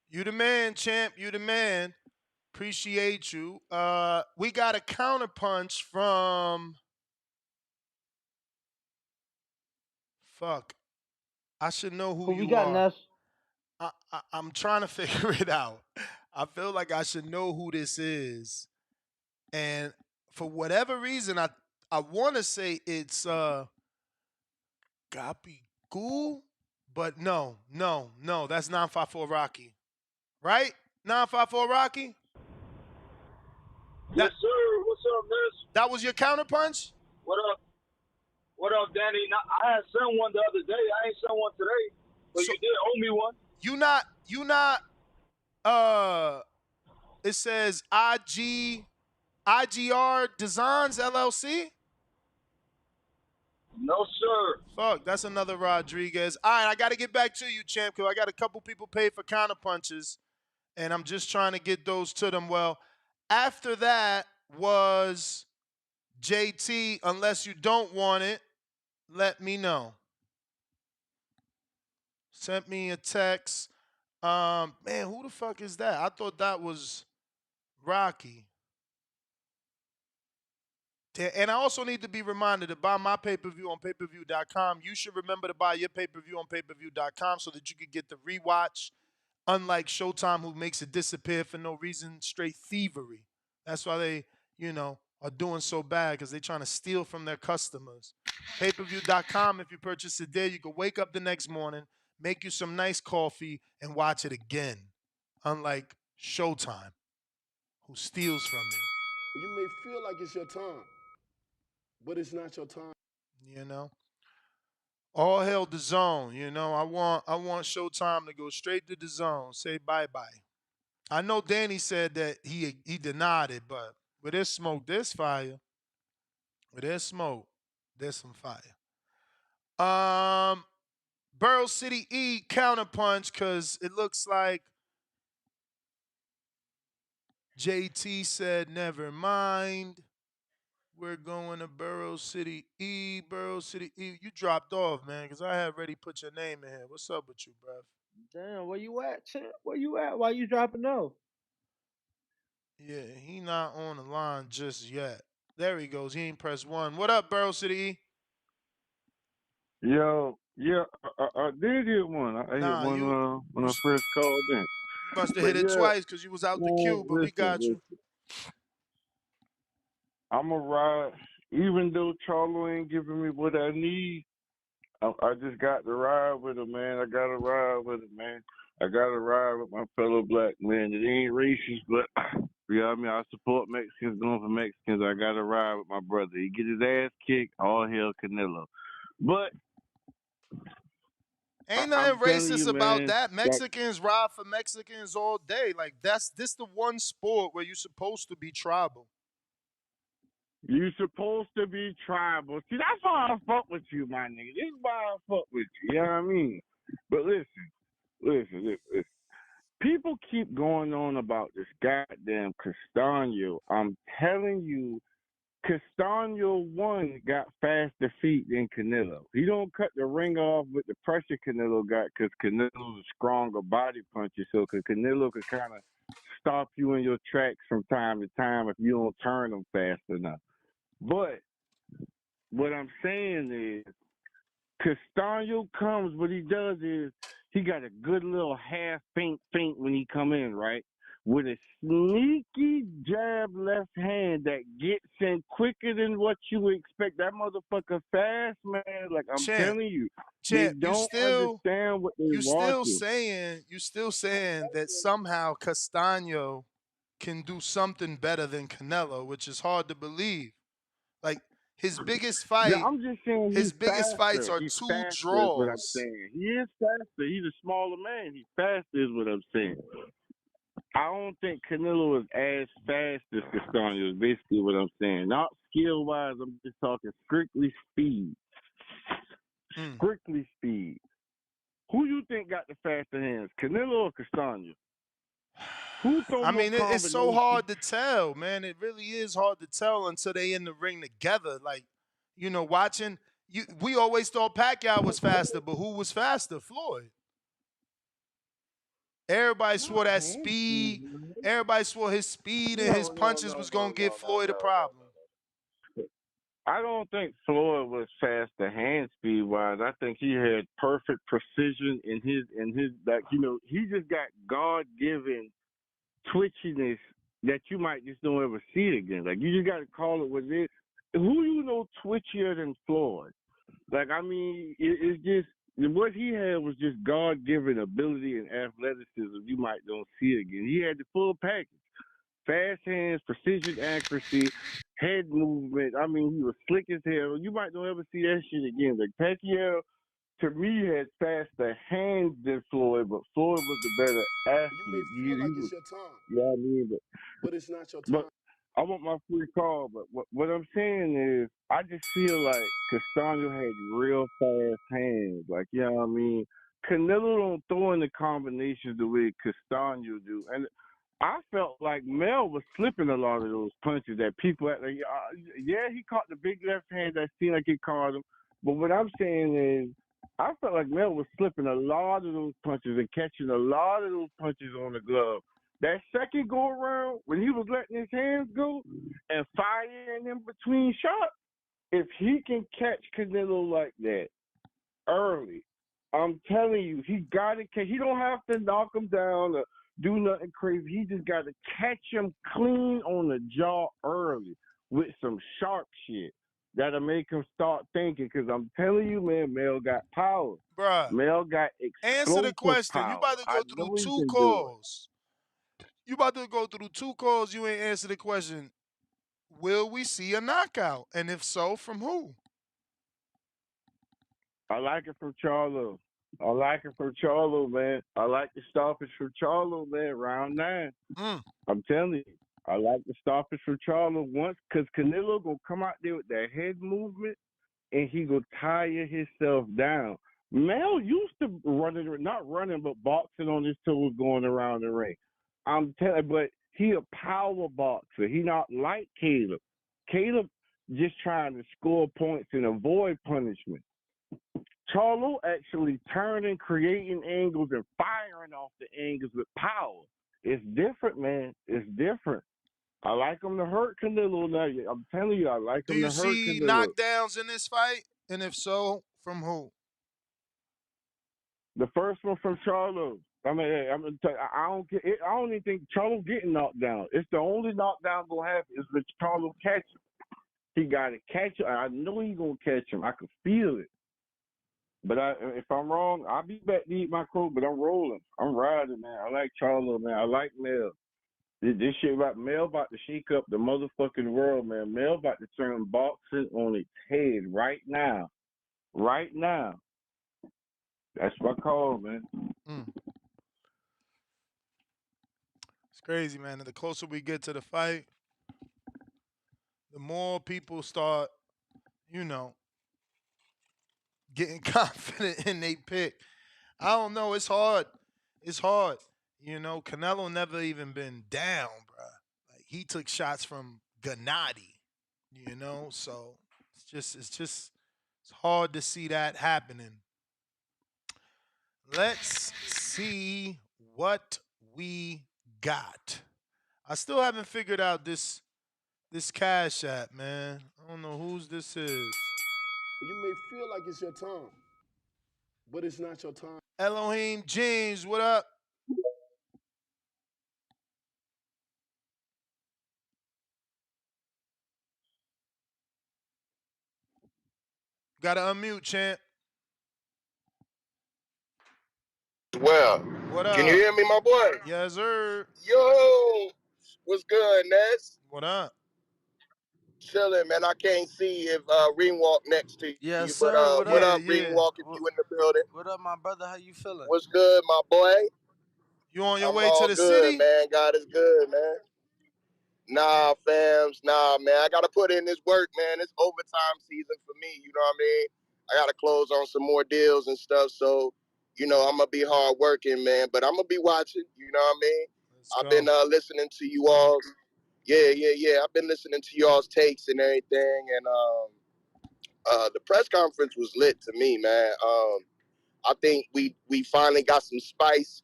You the man, champ. You the man. Appreciate you. We got a counterpunch from. Fuck. I should know who we you got, are. Ness? I'm trying to figure it out. I feel like I should know who this is. And for whatever reason, I want to say it's Gabigool, but no, that's 954 Rocky. Right? 954 Rocky? Yes, sir. What's up, Ness? That was your counterpunch? What up? What up, Danny? I had sent one the other day. I ain't sent one today, but you did owe me one. You not it says IGR Designs LLC? No, sir. Fuck, that's another Rodriguez. All right, I got to get back to you, champ, because I got a couple people paid for counterpunches, and I'm just trying to get those to them. Well, after that was JT. Unless you don't want it, let me know. Sent me a text. Man, who the fuck is that? I thought that was Rocky. And I also need to be reminded to buy my pay-per-view on payperview.com. You should remember to buy your pay-per-view on payperview.com so that you can get the rewatch. Unlike Showtime, who makes it disappear for no reason, straight thievery. That's why they, are doing so bad, because they're trying to steal from their customers. Payperview.com, if you purchase it there, you can wake up the next morning, make you some nice coffee, and watch it again. Unlike Showtime, who steals from you. You may feel like it's your time, but it's not your time. All hail the zone. I want Showtime to go straight to the zone. Say bye-bye. I know Danny said that he denied it, but where there's smoke, there's fire. Where there's smoke, there's some fire. Borough City E counterpunch, because it looks like JT said never mind. We're going to Borough City E. Borough City E. You dropped off, man, because I had already put your name in here. What's up with you, bruv? Damn, where you at, champ? Where you at? Why you dropping off? Yeah, he not on the line just yet. There he goes. He ain't pressed one. What up, Borough City E? Yo, yeah, I did hit one. I hit one when I first called in. You must have hit it twice because you was out the queue, but we got you. I'm a ride. Even though Charlo ain't giving me what I need, I just got to ride with him, man. I got to ride with him, man. I got to ride with my fellow black man. It ain't racist, but you know what I mean? I support Mexicans going for Mexicans. I got to ride with my brother. He get his ass kicked, all hell Canelo. But Ain't I'm nothing telling racist you, about man, that. Mexicans ride for Mexicans all day. Like this the one sport where you're supposed to be tribal. you supposed to be tribal. See, that's why I fuck with you, my nigga. This is why I fuck with you. You know what I mean? But listen. People keep going on about this goddamn Castano. I'm telling you, Castano one got faster feet than Canelo. He don't cut the ring off with the pressure Canelo got because Canelo's a stronger body puncher. So Canelo could kind of stop you in your tracks from time to time if you don't turn them fast enough. But what I'm saying is, Castano comes, what he does is he got a good little half feint when he come in, right? With a sneaky jab left hand that gets in quicker than what you would expect. That motherfucker fast, man. Like I'm telling you, they don't understand what they're watching. You still saying that somehow Castano can do something better than Canelo, which is hard to believe. Like his biggest Yeah, fight, I'm just saying his he's biggest fights faster. are He's 2 faster is what I'm draws. saying. He is faster. He's a smaller man. He's faster is what I'm saying. I don't think Canelo is as fast as Castano is basically what I'm saying. Not skill wise, I'm just talking strictly speed. Strictly speed. Who you think got the faster hands, Canelo or Castano? Who throw I more mean, it's so combinations? hard to tell, man. It really is hard to tell until they in the ring together. Like, watching we always thought Pacquiao was faster, but who was faster? Floyd. Everybody swore that speed. Everybody swore his speed and his punches was gonna give Floyd a problem. I don't think Floyd was faster hand speed wise. I think he had perfect precision in his like he just got God given twitchiness that you might just don't ever see it again. Like you just got to call it what it is. Who you know twitchier than Floyd? Like I mean, it's just what he had was just God given ability and athleticism. You might don't see it again. He had the full package: fast hands, precision, accuracy, head movement. I mean, he was slick as hell. You might don't ever see that shit again. Like Pacquiao, to me, had faster hands than Floyd, but Floyd was the better athlete. You may feel like it's your time, Yeah, I mean, but it's not your but time. I want my free call. But what I'm saying is, I just feel like Castano had real fast hands. Like, you know what I mean? Canelo don't throw in the combinations the way Castano do. And I felt like Mel was slipping a lot of those punches that people, yeah, he caught the big left hand that seemed like he caught him. But what I'm saying is, I felt like Mel was slipping a lot of those punches and catching a lot of those punches on the glove. That second go around, when he was letting his hands go and firing in between shots, if he can catch Canelo like that early, I'm telling you, he got it. He don't have to knock him down or do nothing crazy. He just got to catch him clean on the jaw early with some sharp shit that'll make him start thinking. Because I'm telling you, man, Mel got power. Bruh, Mel got answer the explosive question. You power. about to I go through know he 2 can do it. calls. You about to go through 2 calls. You ain't answer the question. Will we see a knockout? And if so, from who? I like it from Charlo. I like it from Charlo, man. I like the stoppage from Charlo, man. Round 9. I'm telling you, I like the stoppage from Charlo once, because Canelo gonna come out there with that head movement, and he gonna tire himself down. Mel used to not running, but boxing on his toes, going around the ring. I'm telling, but he a power boxer. He not like Caleb. Caleb just trying to score points and avoid punishment. Charlo actually turning, creating angles, and firing off the angles with power. It's different, man. It's different. I like him to hurt Canelo now. I'm telling you, I like Do him you to hurt see Canelo. knockdowns in this fight? And if so, from who? The first one from Charlo. I mean, I don't get. I don't even think Charlo getting knocked down. It's the only knockdown gonna happen is when Charlo catch him. He got to catch him. I know he gonna catch him. I can feel it. But if I'm wrong, I'll be back to eat my crow. But I'm rolling. I'm riding, man. I like Charlo, man. I like Mel. This shit about Mel about to shake up the motherfucking world, man. Mel about to turn boxing on its head right now. Right now. That's my call, man. It's crazy, man. And the closer we get to the fight, the more people start, you know, getting confident in they pick. I don't know. It's hard. It's hard. You know, Canelo never even been down, bruh. Like he took shots from Gennady. You know, so it's hard to see that happening. Let's see what we got. I still haven't figured out this Cash App, man. I don't know whose this is. You may feel like it's your time, but it's not your time. Elohim James, what up? Gotta unmute, champ. Well, What can you up? hear me, my boy? Yes, sir. Yo, what's good, Ness? What up? Chilling, man. I can't see if Ringwalk next to Yes, you, but sir. What what up? Yeah, up, yeah. Ringwalk? If you in the building, What up, my brother? How you feeling? what's good, my boy? You on your I'm way to all the good, city? man. God is good, man. Nah, fams, nah, man. I gotta put in this work, man. It's overtime season for me. You know what I mean? I gotta close on some more deals and stuff. So, I'm gonna be hard working, man. But I'm gonna be watching. You know what I mean? I've been listening to you all. Yeah. I've been listening to y'all's takes and everything, and the press conference was lit to me, man. I think we finally got some spice.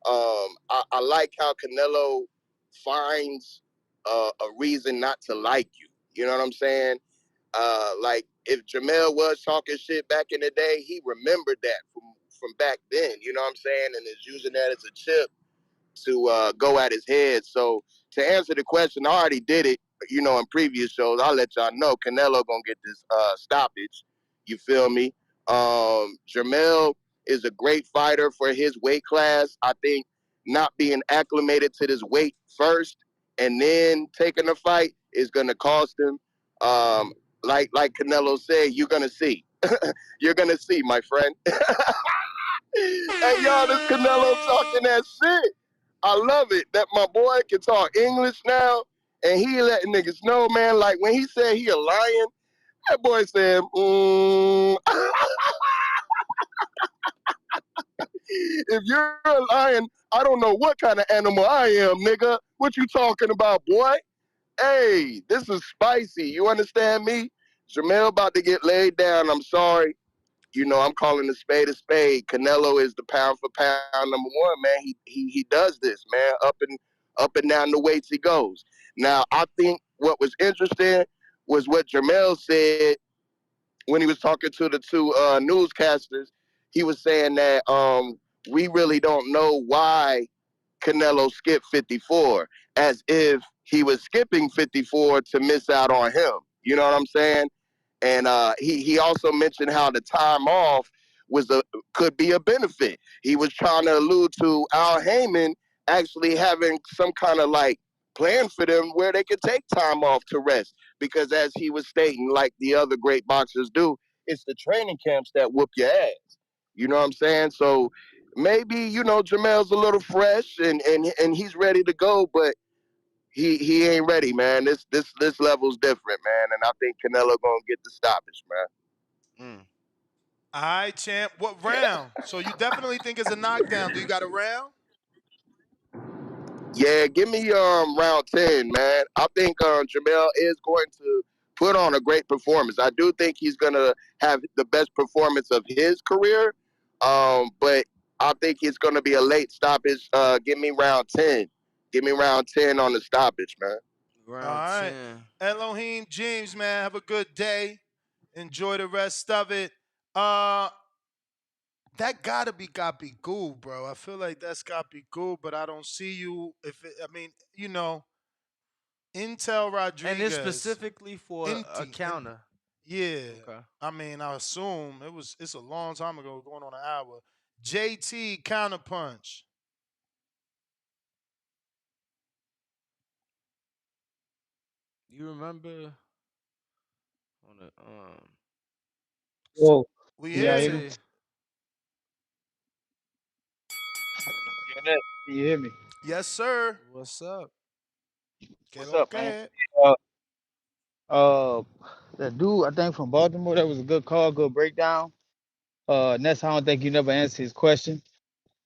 I like how Canelo finds a reason not to like you. You know what I'm saying? Like if Jermell was talking shit back in the day, he remembered that from back then. You know what I'm saying? And is using that as a chip to go at his head. So to answer the question, I already did it, in previous shows. I'll let y'all know Canelo gonna get this stoppage. You feel me? Jermell is a great fighter for his weight class. I think not being acclimated to this weight first and then taking the fight is gonna cost him. Like Canelo said, you're gonna see. You're gonna see, my friend. Hey, y'all, this Canelo talking that shit. I love it that my boy can talk English now, and he letting niggas know, man. Like when he said he a lion, that boy said, if you're a lion, I don't know what kind of animal I am, nigga. What you talking about, boy? Hey, this is spicy. You understand me? Jermell about to get laid down. I'm sorry. I'm calling a spade a spade. Canelo is the pound for pound number one, man. He does this, man. Up and down the weights he goes. Now, I think what was interesting was what Jermell said when he was talking to the two newscasters. He was saying that we really don't know why Canelo skipped 54, as if he was skipping 54 to miss out on him. You know what I'm saying? And he also mentioned how the time off could be a benefit. He was trying to allude to Al Heyman actually having some kind of like plan for them where they could take time off to rest. Because as he was stating, like the other great boxers do, it's the training camps that whoop your ass. You know what I'm saying? So maybe, Jermell's a little fresh and he's ready to go, but he ain't ready, man. This level's different, man, and I think Canelo gonna get the stoppage, man. All right, champ. What round? So you definitely think it's a knockdown. Do you got a round? Yeah, give me round 10, man. I think Jermell is going to put on a great performance. I do think he's gonna have the best performance of his career. But I think it's gonna be a late stoppage. Give me round 10. Give me round 10 on the stoppage, man. All Round right. 10. Elohim James, man. Have a good day. Enjoy the rest of it. That gotta be Gabi bro. I feel like that's Gabi but I don't see you. Intel And it's Rodriguez. specifically for a counter. Yeah. Okay. I mean, I assume it's a long time ago, going on an hour. JT counterpunch. You remember on the Whoa, so We can they y'all hear hear you. me? say Can you hear me? Yes, sir. what's up? Que What's lo up, man? que. Uh, uh, the dude, I think from Baltimore, that was a good call, good breakdown. Ness, I don't think you never answered his question.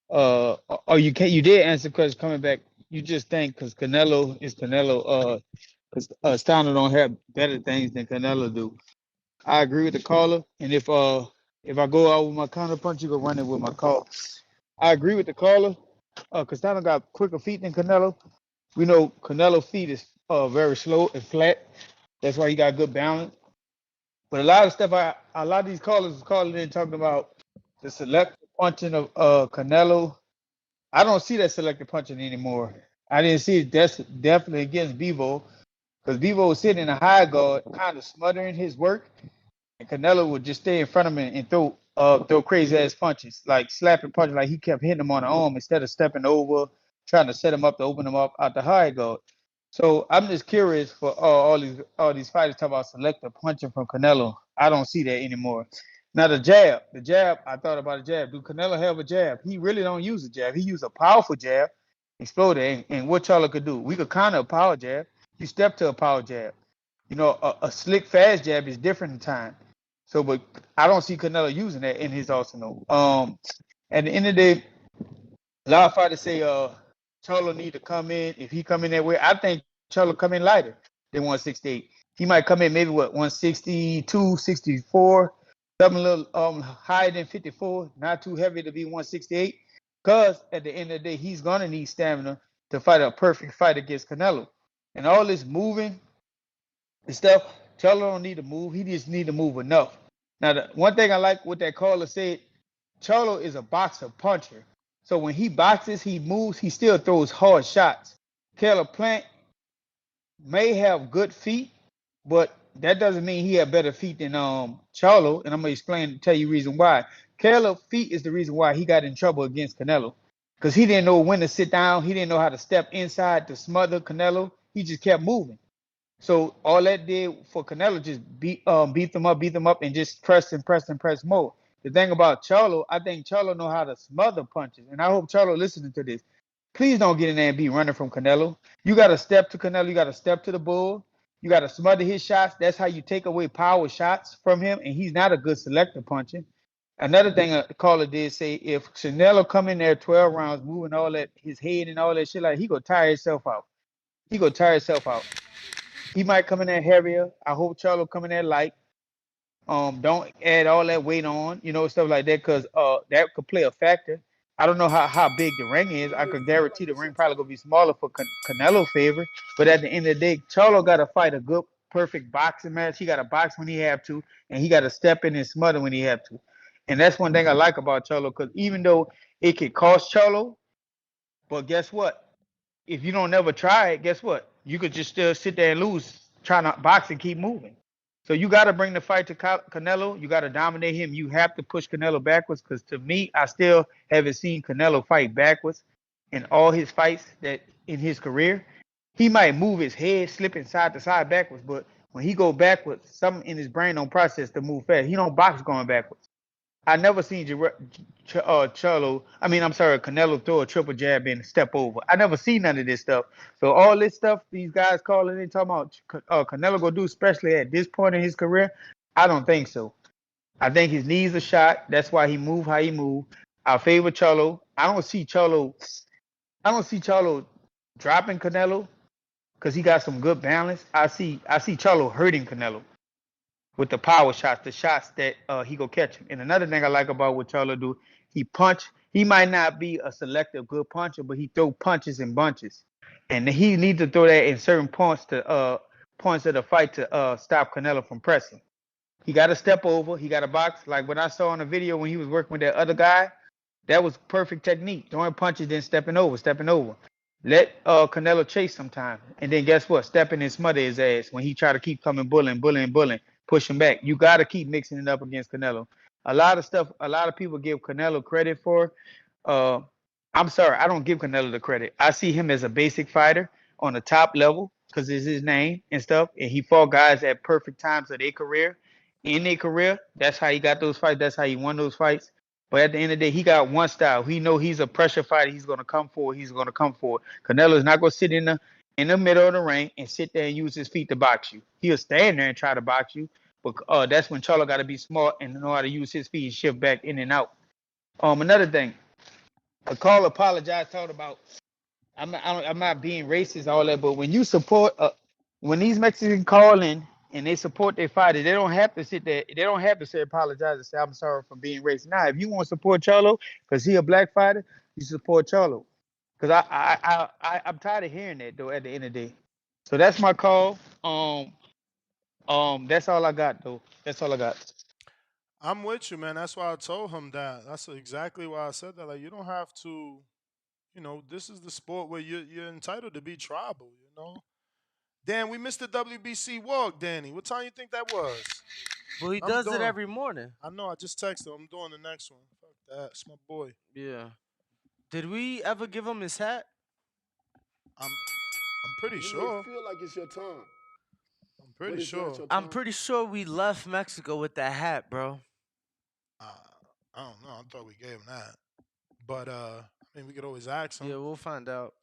Or you did answer the question coming back. You just think because Canelo is Canelo, because Steiner don't have better things than Canelo do. I agree with the caller, and if I go out with my counter punch, you go run it with my call. I agree with the caller. Castano got quicker feet than Canelo. We know Canelo feet is very slow and flat. That's why he got good balance. But a lot of stuff, a lot of these callers is calling in talking about the selective punching of Canelo. I don't see that selective punching anymore. I didn't see it definitely against Bevo because Bevo was sitting in a high guard, kind of smothering his work, and Canelo would just stay in front of him and throw crazy ass punches, like slapping punches, like he kept hitting him on the arm instead of stepping over, trying to set him up to open him up out the high guard. So I'm just curious for all these fighters talk about selective punching from Canelo. I don't see that anymore. Now the jab, I thought about a jab. Do Canelo have a jab? He really don't use a jab. He used a powerful jab, exploded, and what Charlo could do. We could counter a power jab. You step to a power jab. You know, a slick fast jab is different in time. So, but I don't see Canelo using that in his arsenal. At the end of the day, a lot of fighters say Charlo need to come in. If he come in that way, I think Charlo come in lighter than 168. He might come in maybe what 162, 64, something a little higher than 54, not too heavy to be 168. Because at the end of the day, he's gonna need stamina to fight a perfect fight against Canelo. And all this moving and stuff, Charlo don't need to move. He just need to move enough. Now, the one thing I like what that caller said, Charlo is a boxer puncher. So when he boxes, he moves, he still throws hard shots. Caleb Plant may have good feet, but that doesn't mean he had better feet than Charlo. And I'm gonna tell you reason why. Caleb feet is the reason why he got in trouble against Canelo. Because he didn't know when to sit down, he didn't know how to step inside to smother Canelo. He just kept moving. So all that did for Canelo just beat them up, and just press more. The thing about Charlo, I think Charlo know how to smother punches, and I hope Charlo listening to this. Please don't get in there and be running from Canelo. You got to step to Canelo. You got to step to the bull. You got to smother his shots. That's how you take away power shots from him, and he's not a good selector puncher. Another thing a caller did say, if Canelo come in there 12 rounds, moving all that his head and all that shit, like he gonna tire himself out. He gonna tire himself out. He might come in there heavier. I hope Charlo come in there light. Don't add all that weight on, stuff like that, because that could play a factor. I don't know how big the ring is. I could guarantee the ring probably gonna be smaller for Canelo favor. But at the end of the day, Charlo got to fight a good, perfect boxing match. He got to box when he have to, and he got to step in and smother when he have to. And that's one thing I like about Charlo, because even though it could cost Charlo, but guess what? If you don't never try it, guess what? You could just still sit there and lose, trying to box and keep moving. So you got to bring the fight to Canelo. You got to dominate him. You have to push Canelo backwards, because to me, I still haven't seen Canelo fight backwards in all his fights that in his career. He might move his head, slipping side to side backwards, but when he go backwards, something in his brain don't process to move fast. He don't box going backwards. I never seen Charlo. I mean, I'm sorry, Canelo throw a triple jab and step over. I never seen none of this stuff. So all this stuff these guys calling in talking about Canelo gonna do, especially at this point in his career, I don't think so. I think his knees are shot. That's why he move how he move. I favor Charlo. I don't see Charlo. I don't see Charlo dropping Canelo because he got some good balance. I see Charlo hurting Canelo with the power shots, the shots that he go catch him. And another thing I like about what Charlo do, he punch. He might not be a selective good puncher, but he throw punches in bunches, and he needs to throw that in certain points of the fight to stop Canelo from pressing. He got to step over. He got to box. Like when I saw on the video when he was working with that other guy, that was perfect technique. Throwing punches, then stepping over, stepping over. Let Canelo chase sometime, and then guess what? Stepping and smother his ass when he try to keep coming bullying. push him back. You got to keep mixing it up against Canelo. A lot of stuff, a lot of people give Canelo credit for. Uh, I'm sorry, I don't give Canelo the credit. I see him as a basic fighter on the top level because it's his name and stuff. And he fought guys at perfect times of their career. In their career, that's how he got those fights. That's how he won those fights. But at the end of the day, he got one style. He know he's a pressure fighter. He's gonna come forward. He's gonna come forward. Canelo's not gonna sit in the middle of the ring and sit there and use his feet to box you. He'll stand there and try to box you. But that's when Charlo got to be smart and know how to use his feet and shift back in and out. Another thing, the call apologized, talked about I'm not being racist, all that, but when you support, when these Mexicans call in and they support their fighter, they don't have to sit there. They don't have to say apologize and say I'm sorry for being racist. Now, if you want to support Charlo because he a black fighter, you support Charlo. Because I'm tired of hearing that though. At the end of the day, so that's my call. That's all I got though. That's all I got. I'm with you, man. That's why I told him that. That's exactly why I said that. Like, you don't have to, this is the sport where you're entitled to be tribal, Dan, we missed the WBC walk, Danny. What time you think that was? Well, he does it every morning. I know. I just texted him. I'm doing the next one. Fuck that. It's my boy. Yeah. Did we ever give him his hat? I'm pretty You sure. may feel like it's your time. I'm pretty sure. I'm pretty sure we left Mexico with that hat, bro. I don't know. I thought we gave him that. But we could always ask him. Yeah, we'll find out.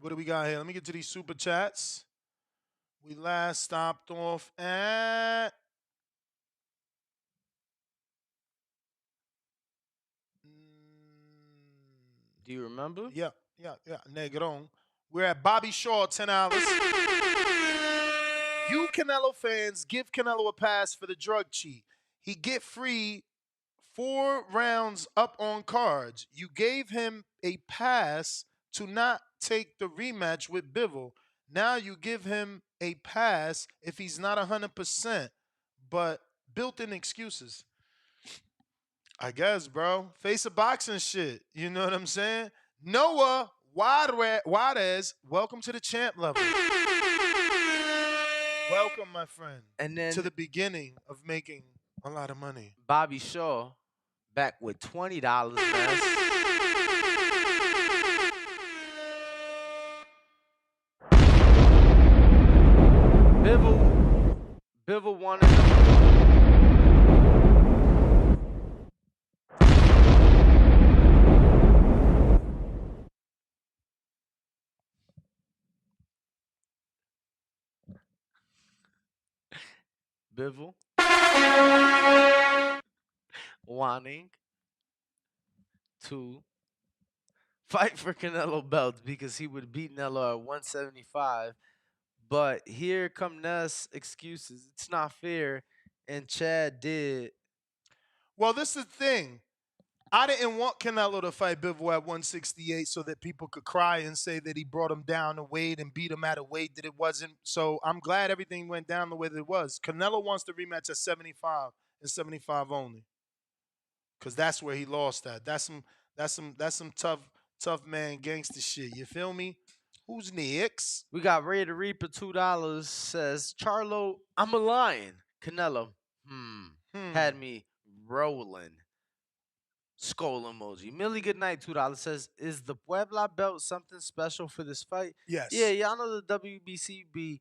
What do we got here? Let me get to these super chats. We last stopped off at Do you remember? Yeah. Negron. We're at Bobby Shaw, $10. You Canelo fans, give Canelo a pass for the drug cheat. He get free 4 rounds up on cards. You gave him a pass to not take the rematch with Bivol. Now you give him a pass if he's not 100%, but built-in excuses. I guess, bro. Face of boxing shit. You know what I'm saying? Noah Juarez, welcome to the champ level. Welcome, my friend. And then to the beginning of making a lot of money. Bobby Shaw back with $20, man. Bivol wanted Bivol wanting to fight for Canelo belts because he would beat Canelo at 175. But here come Ness excuses. It's not fair. And Chad did. Well, this is the thing. I didn't want Canelo to fight Bivol at 168 so that people could cry and say that he brought him down a weight and beat him at a weight that it wasn't. So I'm glad everything went down the way that it was. Canelo wants the rematch at 75 and 75 only. Because that's where he lost at. That's some tough man gangster shit. You feel me? Who's next? We got Ray the Reaper, $2. Says, Charlo, I'm a lion. Canelo, had me rolling. Skull emoji. Millie Goodnight, $2 says, is the Puebla belt something special for this fight? Yes. Yeah, y'all know the WBC be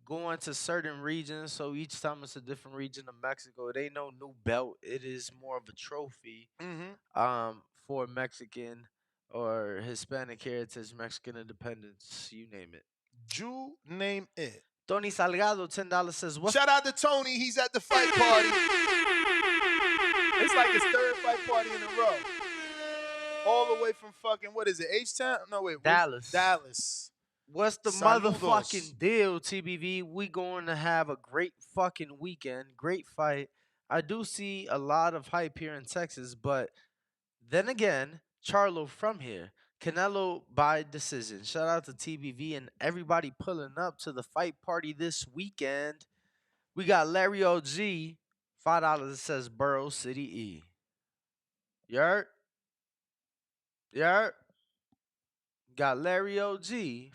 going to certain regions, so each time it's a different region of Mexico. It ain't no new belt. It is more of a trophy for Mexican or Hispanic heritage, Mexican independence, you name it. You name it. Tony Salgado, $10 says, what? Shout out to Tony. He's at the fight party. It's like his 3rd fight party in a row. All the way from fucking, what is it, H-Town? No, wait. Dallas. What's the motherfucking deal, TBV? We going to have a great fucking weekend. Great fight. I do see a lot of hype here in Texas, but then again, Charlo from here. Canelo by decision. Shout out to TBV and everybody pulling up to the fight party this weekend. We got Larry OG, $5. It says Burrow City E. Yurt. Got Larry OG,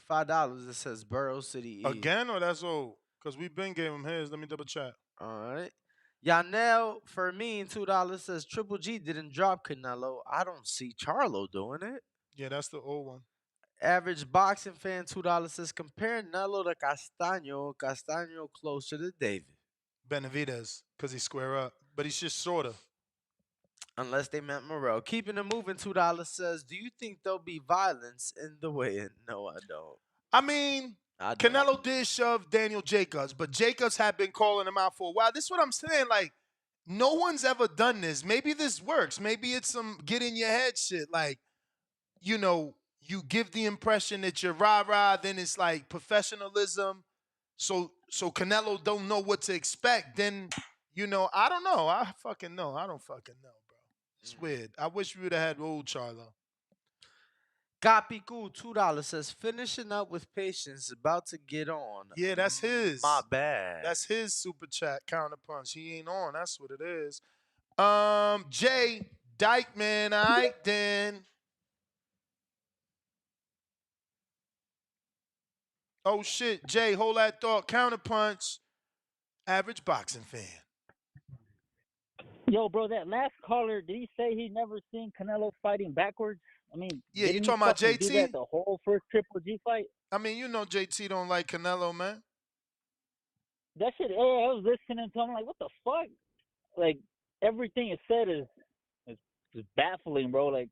$5. It says Borough City E. Again, or that's old? Because we've been gave him his. Let me double check. All right. Yanel Fermin, $2 says Triple G didn't drop Canelo. I don't see Charlo doing it. Yeah, that's the old one. Average boxing fan, $2 says compare Nello to Castaño. Castaño closer to David. Benavidez, because he's square up. But he's just sort of. Unless they meant Morel. Keeping it moving, $2 says, do you think there'll be violence in the weigh-in? No, I don't. I mean, Canelo did shove Daniel Jacobs, but Jacobs had been calling him out for a while. This is what I'm saying. Like, no one's ever done this. Maybe this works. Maybe it's some get in your head shit. Like, you know, you give the impression that you're rah-rah, then it's like professionalism. So Canelo don't know what to expect. Then, you know, I don't know. I fucking know. I don't fucking know, bro. It's weird. I wish we would have had old Charlo. Gapiku, $2 says finishing up with patience, about to get on. Yeah, that's his. My bad. That's his super chat counterpunch. He ain't on. That's what it is. Jay Dykeman, all right then. Oh shit, Jay, hold that thought. Counterpunch. Average boxing fan. Yo, bro, that last caller, did he say he never seen Canelo fighting backwards? I mean, yeah, you didn't talking about he JT? do that the whole first Triple G fight? I mean, you know JT don't like Canelo, man. That shit, I was listening to him, like, what the fuck? Like, everything it said is baffling, bro. Like,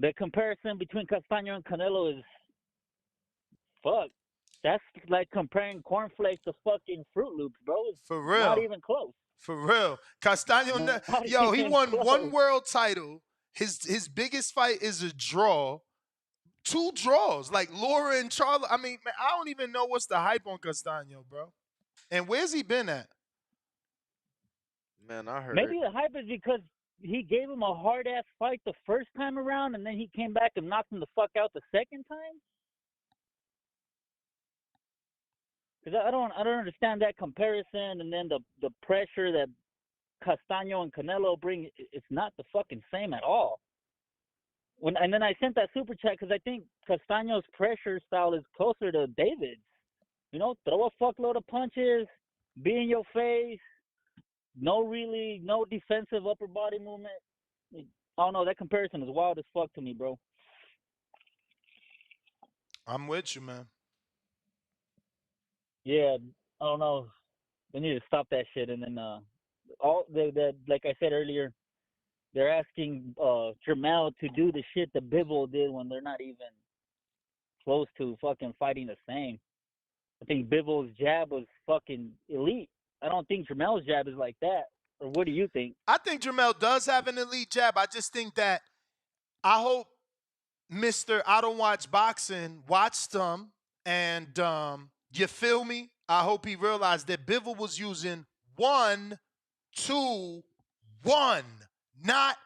the comparison between Castaño and Canelo is, fuck. That's like comparing cornflakes to fucking Fruit Loops, bro. It's For real. not even close. For real. Castaño, yo, he won one world title. His biggest fight is a draw. 2 draws. Like Laura and Charlo. I mean, man, I don't even know what's the hype on Castaño, bro. And where's he been at? Man, I heard. Maybe the hype is because he gave him a hard-ass fight the first time around, and then he came back and knocked him the fuck out the second time? Because I don't understand that comparison, and then the pressure that Castaño and Canelo bring, it's not the fucking same at all. And then I sent that super chat because I think Castaño's pressure style is closer to David's. You know, throw a fuckload of punches, be in your face, no defensive upper body movement. I don't know, that comparison is wild as fuck to me, bro. I'm with you, man. Yeah, I don't know. They need to stop that shit. And then like I said earlier, they're asking Jermell to do the shit that Bivol did when they're not even close to fucking fighting the same. I think Bivol's jab was fucking elite. I don't think Jermell's jab is like that. Or what do you think? I think Jermell does have an elite jab. I just think that I hope Mr. I Don't Watch Boxing watched them and you feel me? I hope he realized that Bivol was using 1, 2, 1, not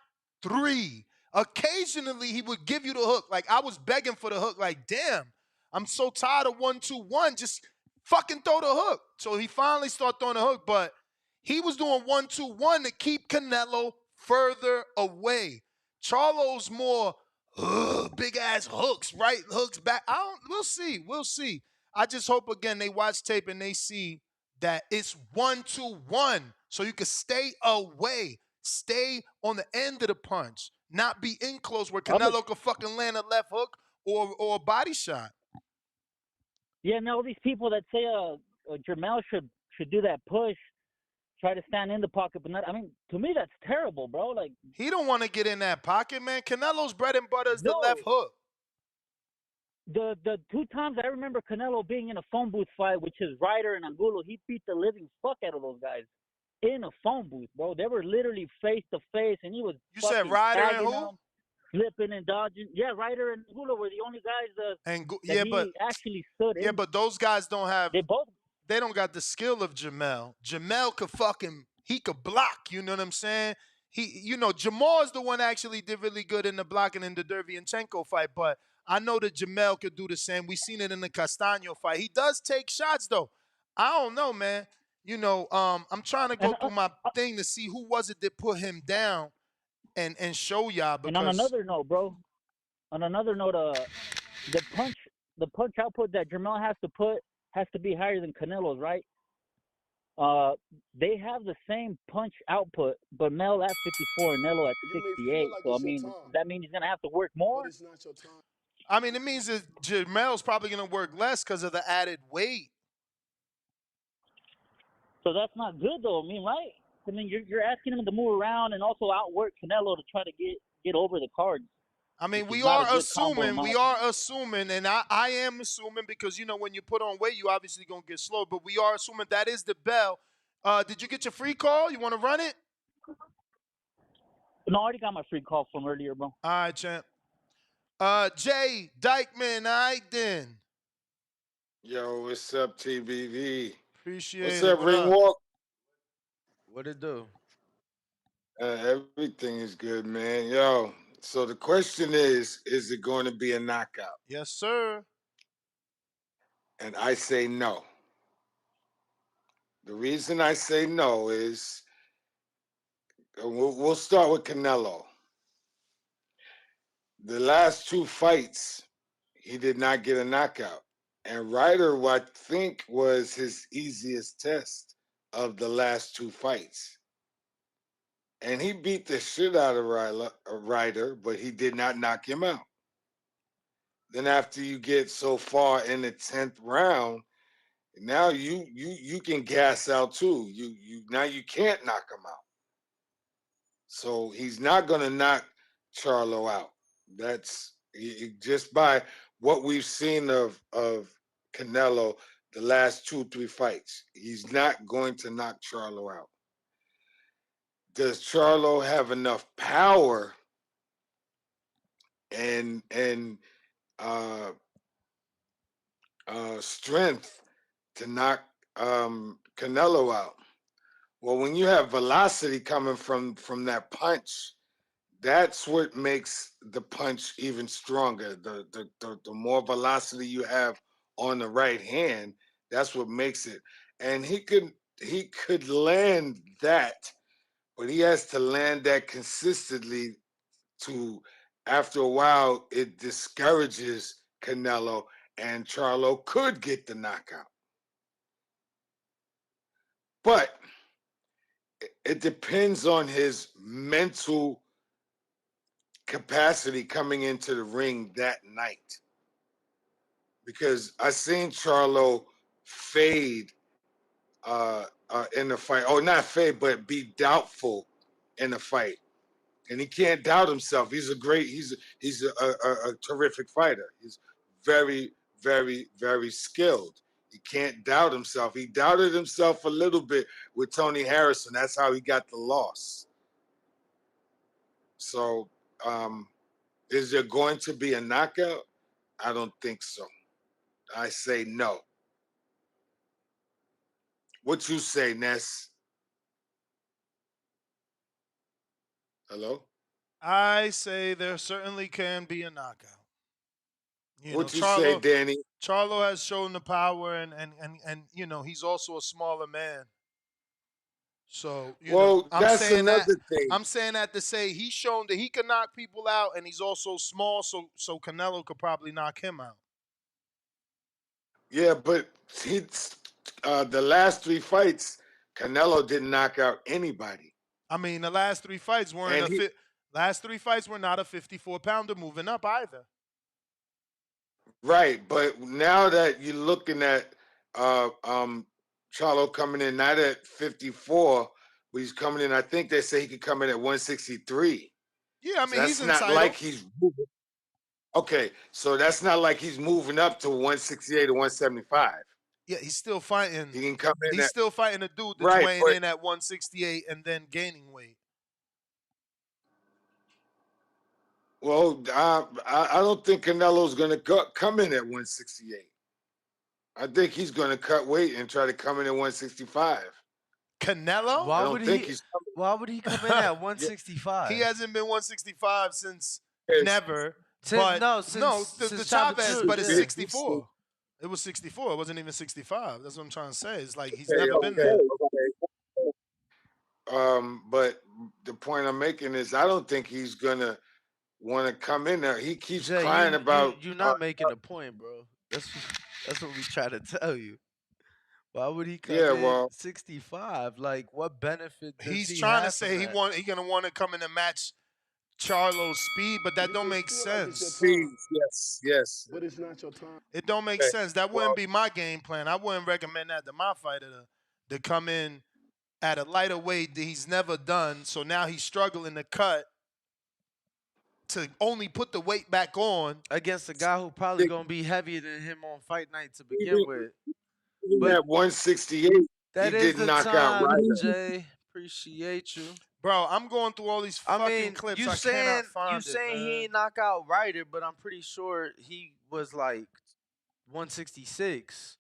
3. Occasionally, he would give you the hook. Like, I was begging for the hook. Like, damn, I'm so tired of 1, 2, 1. Just fucking throw the hook. So he finally started throwing the hook, but he was doing 1, 2, 1 to keep Canelo further away. Charlo's more big ass hooks, right hooks back. We'll see. I just hope again they watch tape and they see that it's 1, 2, 1, so you can stay away, stay on the end of the punch, not be in close where Canelo could fucking land a left hook or a body shot. Yeah, no, these people that say Jermell should do that push, try to stand in the pocket, but not. I mean, to me that's terrible, bro. Like, he don't want to get in that pocket, man. Canelo's bread and butter is the left hook. The 2 times I remember Canelo being in a phone booth fight, which is Ryder and Angulo, he beat the living fuck out of those guys in a phone booth, bro. They were literally face to face, and he was. You said Ryder and who? Them, flipping and dodging. Yeah, Ryder and Angulo were the only guys that he actually stood in. Yeah, but those guys don't have. They don't got the skill of Jermell. Jermell he could block. You know what I'm saying? Jamal is the one actually did really good in the blocking in the Derevyanchenko fight, but I know that Jermell could do the same. We seen it in the Castaño fight. He does take shots, though. I don't know, man. I'm trying to go through my thing to see who was it that put him down and show y'all. Because... And on another note, bro, the punch output that Jermell has to be higher than Canelo's, right? They have the same punch output, but Mel at 54 and Nelo at You may feel 68. like So I it's your mean, time, that means he's gonna have to work more. but it's not your time. I mean, it means that Jermell's probably going to work less because of the added weight. So that's not good though. I mean, right? I mean, you're asking him to move around and also outwork Canelo to try to get over the cards. I mean, Which is we not are a good combo in assuming, my and I am assuming because, when you put on weight, you obviously going to get slow, but we are assuming that is the bell. Did you get your free call? You want to run it? No, I already got my free call from earlier, bro. All right, champ. Jay Dykeman, all right then. Yo, what's up, TBV? Appreciate What's it. up, What up? Ringwalk? What it do? Everything is good, man. Yo, so the question is it going to be a knockout? Yes, sir. And I say no. The reason I say no is we'll start with Canelo. The last two fights, he did not get a knockout. And Ryder, I think, was his easiest test of the last two fights. And he beat the shit out of Ryder, but he did not knock him out. Then after you get so far in the 10th round, now you can gas out too. Now you can't knock him out. So he's not gonna knock Charlo out. That's just by what we've seen of Canelo the last 2-3 fights. He's not going to knock Charlo out. Does Charlo have enough power and strength to knock Canelo out? Well, when you have velocity coming from that punch, that's what makes the punch even stronger. The more velocity you have on the right hand, that's what makes it. And he could land that, but he has to land that consistently. To after a while, it discourages Canelo, and Charlo could get the knockout. But it depends on his mental capacity coming into the ring that night. Because I seen Charlo fade in the fight. Oh, not fade, but be doubtful in the fight. And he can't doubt himself. He's a terrific fighter. He's very, very, very skilled. He can't doubt himself. He doubted himself a little bit with Tony Harrison. That's how he got the loss. So, is there going to be a knockout? I don't think so. I say no. What you say, Ness? Hello? I say there certainly can be a knockout. What you say, Danny? Charlo has shown the power, and he's also a smaller man. So that's another thing. I'm saying that to say he's shown that he can knock people out, and he's also small. So Canelo could probably knock him out. Yeah, but the last 3 fights, Canelo didn't knock out anybody. I mean, the last 3 fights weren't last 3 fights were not a 54-pounder moving up either. Right, but now that you're looking at Charlo coming in not at 54, but he's coming in. I think they say he could come in at 163. Yeah, I mean, so he's that's not entitled. like he's moving. Okay, so that's not like he's moving up to 168 or 175. Yeah, he's still fighting. He can come in. He's still fighting a dude that's weighing in at 168 and then gaining weight. Well, I don't think Canelo's going to come in at 168. I think he's going to cut weight and try to come in at 165. Canelo? Why would he come in at 165? He hasn't been 165 since never. Since Chavez, but it's 64. It was 64. It wasn't even 65. That's what I'm trying to say. It's like he's never been there. But the point I'm making is I don't think he's gonna want to come in there. He keeps Jay, crying about. you not making a point, bro. That's what we try to tell you. Why would he come Yeah, in well, 65? Like, what benefit does He's he trying to have from say that? he gonna want to come in and match Charlo's speed, but that You don't may make feel like it's your sense. time, yes. but it's not your time. It don't make Okay. sense. That Well, wouldn't be my game plan. I wouldn't recommend that to my fighter to come in at a lighter weight that he's never done. So now he's struggling to cut to only put the weight back on. Against a guy who probably even, gonna be heavier than him on fight night to begin even with. even But at 168, he that is didn't the knock out time, Ryder. Jay. Appreciate you. Bro, I'm going through all these I fucking mean, clips. you I saying cannot find it, he man. ain't knock out Ryder, but I'm pretty sure he was like 166,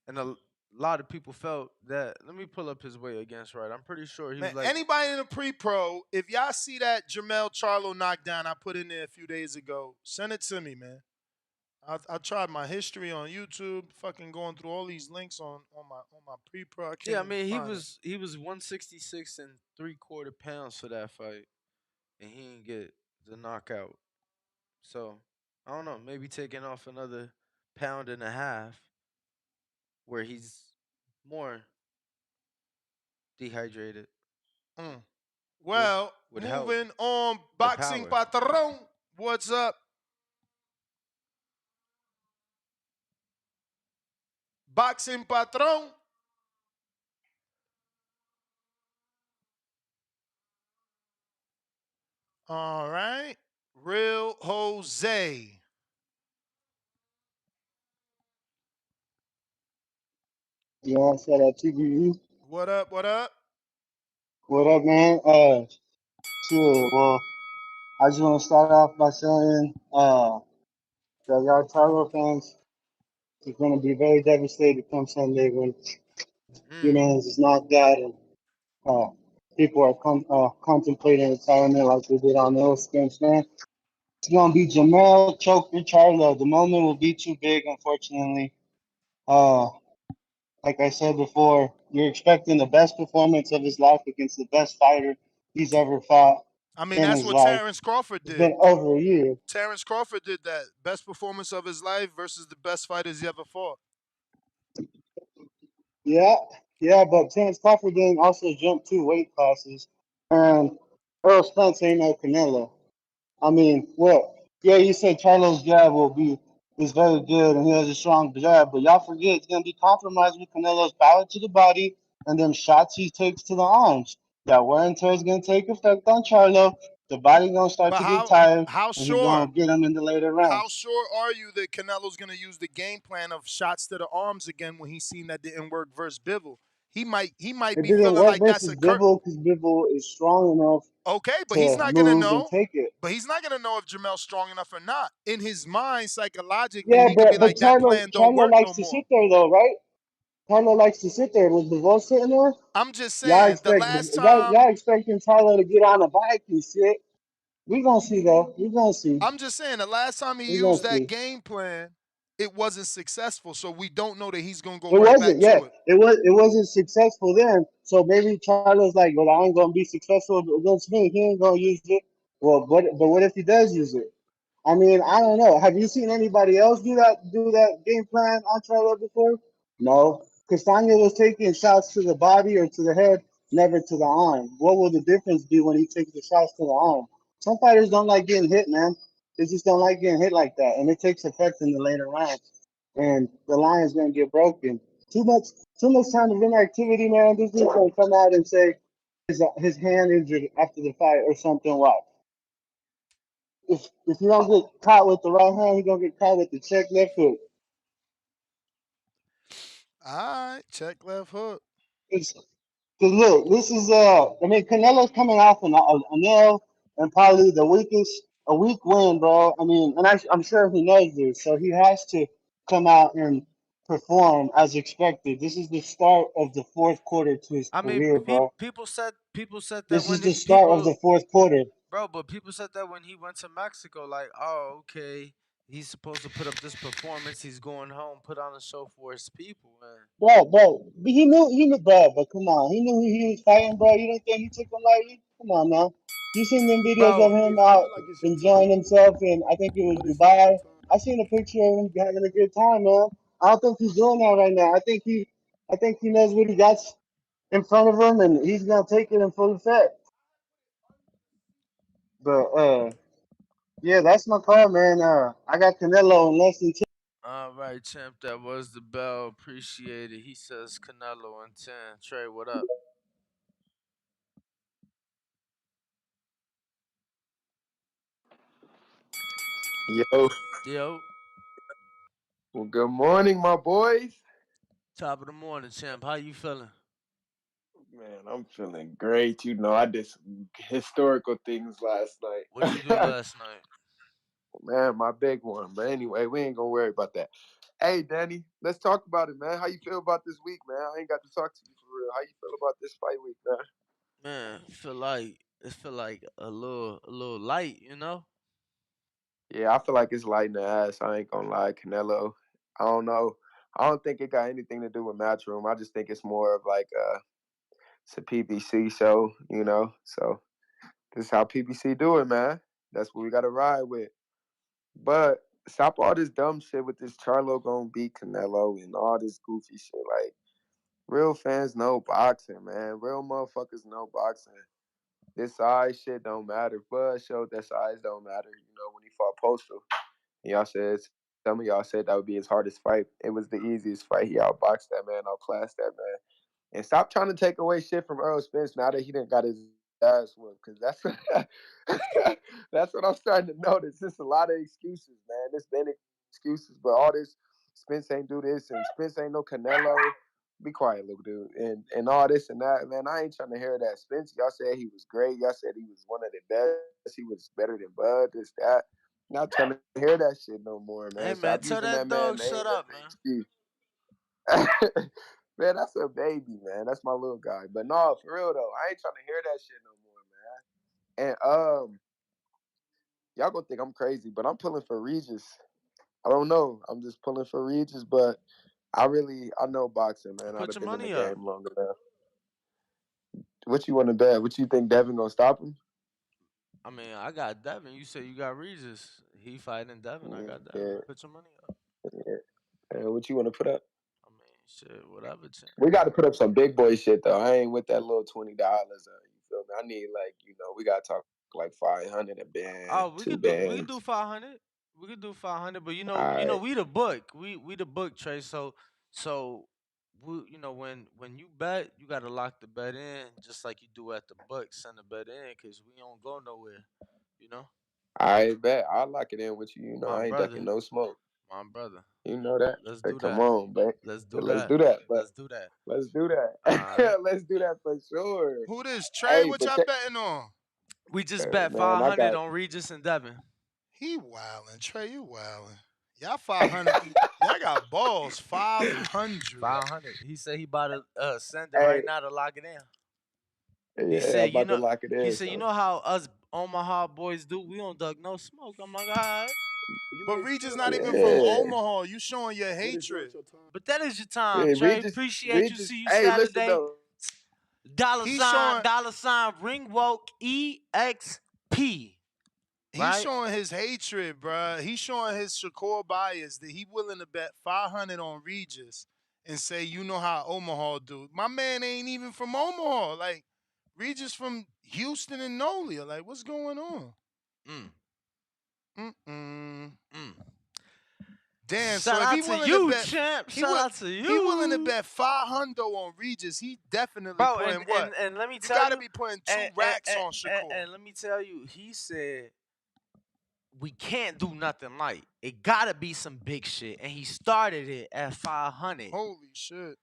and a lot of people felt that. Let me pull up his weight against Ryder. I'm pretty sure he Man, was like, anybody in the pre-pro, if y'all see that Jermell Charlo knockdown I put in there a few days ago, send it to me, man. I tried my history on YouTube, fucking going through all these links on my pre-pro. I can't yeah. I even mean, find it. he was 166 and 3/4 pounds for that fight, and he didn't get the knockout. So I don't know. Maybe taking off another pound and a half, where he's more dehydrated, Mm. would Well, help moving on, the boxing power. patron. What's up? Boxing patron. All right. Real Jose. Yeah, I saw that TVU. What up? What up? What up, man? Shit. Well, I just want to start off by saying, that y'all Charlo fans is going to be very devastated come Sunday when Jimenez is knocked out and uh, people are contemplating retirement like they did on the Spence, man. It's going to be Jermell choking Charlo. The moment will be too big, unfortunately. Uh, like I said before, you're expecting the best performance of his life against the best fighter he's ever fought I mean, in that's his what life. Terrence Crawford It's did. been over a year. Terrence Crawford did that. Best performance of his life versus the best fighters he ever fought. Yeah, yeah, but Terrence Crawford didn't also jump 2 weight classes. And Earl Spence ain't no Canelo. I mean, well, yeah, you said Charlo's jab is very good and he has a strong jab, but y'all forget it's gonna be compromised with Canelo's power to the body and them shots he takes to the arms. That wear and tear is gonna take effect on Charlo. The body gonna start But to get tired, how and he gonna sure get him in the later how rounds. sure are you that Canelo's going to use the game plan of shots to the arms again when he's seen that didn't work versus Bivol? He might It be didn't feeling work like that's versus a cur. Bivol because Bivol is strong enough Okay, but he's to not going to move and know. take it. But he's not going to know if Jermel's strong enough or not. In his mind, psychologically, Yeah, he could be but like, that Charlo plan don't Charlo work no likes to more. sit there though, right? Charlo likes to sit there. Was Bivol sitting there? I'm just Y'all saying, the expect last time, y'all expecting Charlo to get on the bike and shit. We gonna see though. We gonna see. I'm just saying, the last time he We gonna used that see. game plan, it wasn't successful. So we don't know that he's going to go It right back wasn't to yet. it. It wasn't successful then. So maybe Charlo's like, well, I ain't gonna be successful against me. He ain't gonna use it. Well, but what if he does use it? I mean, I don't know. Have you seen anybody else do that game plan on Charlo before? No. Castagna was taking shots to the body or to the head, never to the arm. What will the difference be when he takes the shots to the arm? Some fighters don't like getting hit, man. They just don't like getting hit like that, and it takes effect in the later rounds. And the line's gonna get broken. Too much, too much time of inactivity, man. This dude's gonna come out and say his hand injured after the fight or something. What? If you don't get caught with the right hand, you're gonna get caught with the check left hook. All right, check left hook. Cause look, this is I mean Canelo's coming off a nail and probably a weak win, bro. I mean, and I'm sure he knows this, so he has to come out and perform as expected. This is the start of the fourth quarter to his I mean, career, bro. people said that This when is the start of the fourth quarter. bro, but people said that when he went to Mexico, like, oh, okay, he's supposed to put up this performance. He's going home, put on a show for his people, man. Bro, but he knew, bro, but come on, he knew who he was fighting, bro. You don't think he took him lightly? Come on, now. You seen them videos of Bro, You him may out feel like it's your enjoying time, himself in, I think it was but it's not Dubai. your time. I seen a picture of him having a good time, man. I don't think he's doing that right now. I think he knows what he got in front of him, and he's gonna take it in full effect. But yeah, that's my call, man. I got Canelo in less than 10. all right, champ. That was the bell. Appreciate it. He says Canelo in 10. Trey, what up? Yo, Yo, well, good morning, my boys. top of the morning, champ. How you feeling? Man, I'm feeling great. You know, I did some historical things last What'd you do night. last night? Man, my big one. But anyway, we ain't gonna worry about that. Hey, Danny, let's talk about it, man. How you feel about this week, man? I ain't got to talk to you for real. How you feel about this fight week, man? Man, feel like a little light, you know? Yeah, I feel like it's light in the ass. I ain't gonna lie, Canelo. I don't know. I don't think it got anything to do with Matchroom. I just think it's more of like it's a PBC show, you know. So this is how PBC do it, man. That's what we gotta ride with. But stop all this dumb shit with this Charlo gonna beat Canelo and all this goofy shit. Like real fans know boxing, man. Real motherfuckers know boxing. This size shit don't matter. Bud showed that size don't matter. You know when he fought Postal, y'all said some of y'all said that would be his hardest fight. It was the easiest fight. He outboxed that man, outclassed that man. And stop trying to take away shit from Earl Spence now that he didn't got his ass whooped. Because that's that's what I'm starting to notice. It's a lot of excuses, man. There's been excuses, but all this Spence ain't do this and Spence ain't no Canelo. Be quiet, little dude. And all this and that, man. I ain't trying to hear that. Spence, y'all said he was great. Y'all said he was one of the best. He was better than Bud. This that. Not trying to hear that shit no more, Hey man. man, Stop tell using that that man dog name shut as up, the man. excuse. Man, that's a baby, man. That's my little guy. But no, for real though, I ain't trying to hear that shit no more, man. And y'all gonna think I'm crazy, but I'm pulling for Regis. I don't know. I'm just pulling for Regis, but I know boxing, man. I'd Put have your been in the money up. game long enough. What you want to bet? What you think Devin gonna stop him? I mean, I got Devin. You say you got Regis. He fighting Devin. I got Devin. Yeah, Put your money up. yeah. What you want to put up? I mean, shit, whatever, champ. We got to put up some big boy shit though. I ain't with that little $20. You feel me? I need like we gotta talk like 500 a band, Oh, we two could do bands. 500. We could do 500, but All right. we the book. We the book, Trey. So when you bet, you gotta lock the bet in just like you do at the book. Send the bet in because we don't go nowhere. You know, I bet I'll lock it in with you. You know, my I ain't brother, ducking no smoke. my brother. You know that. Let's Hey, do come that. on, man. Let's do Let's that. do that. But Let's do that. let's do that. All right. Let's do that for sure. Who this? Trey, Hey, what but y'all betting on? We just bet man, I 500 got. on Regis and Devin. He wildin'. Trey, you wildin'. Y'all 500. Y'all got balls. 500. 500. He said he about to send it Hey, right now to lock it in. He yeah, I'm said, about to lock it he in. said, you So know how us Omaha boys do? We don't duck no smoke. I'm like, all right. You But may Regis feel not like even it's your from yeah, time, Omaha. You showing your but it's not hatred. your time. But that is your time, yeah. Trey. Regis, Appreciate you. Regis. See you Hey, listen Saturday. though. Dollar He's sign, showing dollar sign, ring woke, EXP. he's Right? showing his hatred, bruh. He's showing his Shakur bias that he willing to bet 500 on Regis and say, you know how Omaha do. My man ain't even from Omaha. Like, Regis from Houston and Nolia. Like, what's going on? Mm, Mm-mm. mm. Damn, so Shout if he out to willing to you, bet, champ. he Shout will. out to He willing to you. bet 500 on Regis. He definitely Bro, putting what? and let me You tell got to you, be putting and, two and, racks and, on and, Shakur. and let me tell you, he said we can't do nothing light. It gotta be some big shit. And he started it at 500. Holy shit.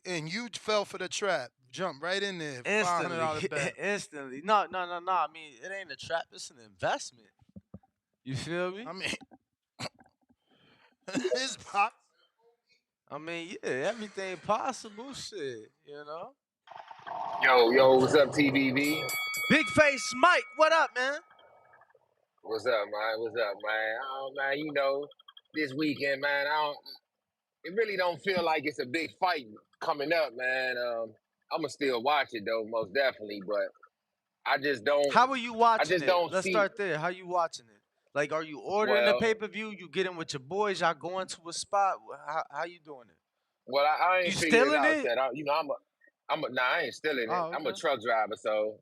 And you fell for the trap. Jump right in there. Instantly. $500 bet. Instantly. No. I mean, it ain't a trap, it's an investment. You feel me? I mean, his pop. I mean, yeah, everything possible shit, you know? Yo, what's up, TVV? Big face Mike, what up, man? What's up, man? What's up, man? Oh, man, you know, this weekend, man, it really don't feel like it's a big fight coming up, man. I'ma still watch it though, most definitely. But I just don't. How are you I watching just it? don't Let's see. start there. How you watching it? Like, are you ordering the Well, pay per view? You get in with your boys? Y'all going to a spot? How you doing it? well, I You ain't figured it stealing out it? yet. Nah, I ain't stealing it. Oh, I'm a okay. truck driver, so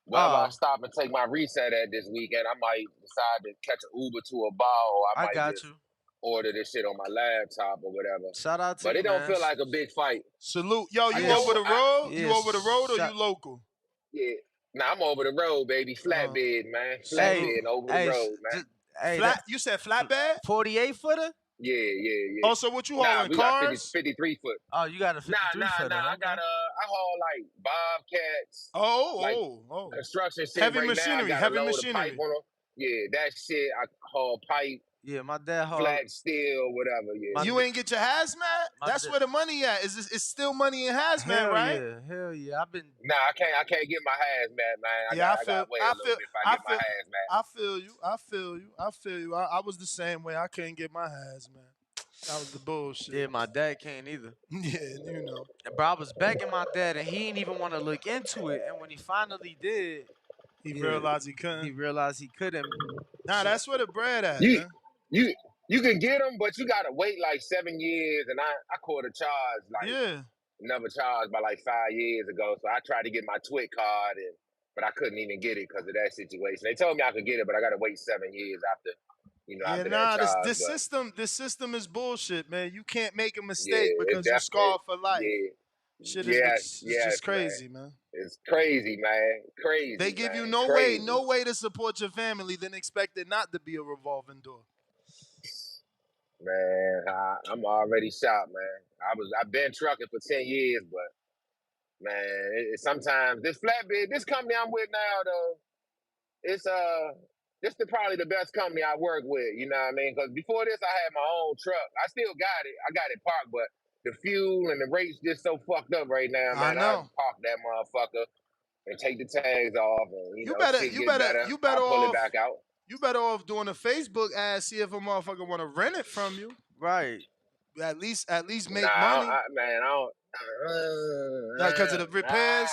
wherever I Oh, stop and take my reset at this weekend, I might decide to catch an Uber to a bar, or I I might got just you. order this shit on my laptop or whatever. Shout out to But you, it don't man. feel like a big fight. Salute. Yo, I you Yes, over know. the road? You over the yes. road or you local? Yeah. Nah, I'm over the road, baby. Uh, Flatbed, man. Hey, salute. Flatbed and over the hey, road, man. just hey that Flat. You said flatbed? 48 footer. Yeah, yeah, yeah. Oh, so what you Nah, hauling? we got 50, Cars? 53 foot. Oh, you got a Nah, 53 nah, footer. nah. Okay. I haul like bobcats, like Oh. construction shit. Heavy Right now, I machinery. got a Heavy load of pipe machinery. on them. Yeah, that shit. I haul pipe, Yeah, my dad haul. flat steel, whatever. My Yeah, You ain't get your hazmat? my That's dad. where the money at. It's still money in hazmat, Hell right? yeah, hell yeah. I've been. nah, I can't get my hazmat, man. Yeah, I got to wait a little bit if I I get my feel, hazmat. I feel you. I feel you. I feel you. I was the same way. I couldn't get my hazmat. That was the bullshit. Yeah, my dad can't either. Yeah, you know. Bro, I was begging my dad, and he didn't even want to look into it. And when he finally did, He yeah, realized he he couldn't. realized he couldn't. Nah, that's where the bread at, You man. you you can get them, but you gotta wait like 7 years. And I caught a charge like Yeah. another charge by like 5 years ago. So I tried to get my TWIC card, but I couldn't even get it because of that situation. They told me I could get it, but I got to wait 7 years after, Yeah, after that nah, charge. But this system is bullshit, man. You can't make a mistake yeah, it because you definitely, scarred for life. yeah, Shit is yes, it's yes, just man. crazy, man. It's crazy, man. They Crazy, give you man. no Crazy, way to support your family, then expect it not to be a revolving door. man. I'm already shocked, man. I've been trucking for 10 years, but man, sometimes this flatbed, this company I'm with now, though, it's this is probably the best company I work with. You know what I mean? Because before this, I had my own truck. I still got it. I got it parked, but the fuel and the rates just so fucked up right now, I man. I know. park that motherfucker and take the tags off, and You better shit get better. you I better pull it off back out. you better off doing a Facebook ad, see if a motherfucker want to rent it from you. Right. At least Nah, make money. man, I don't. Because of the Nah. repairs.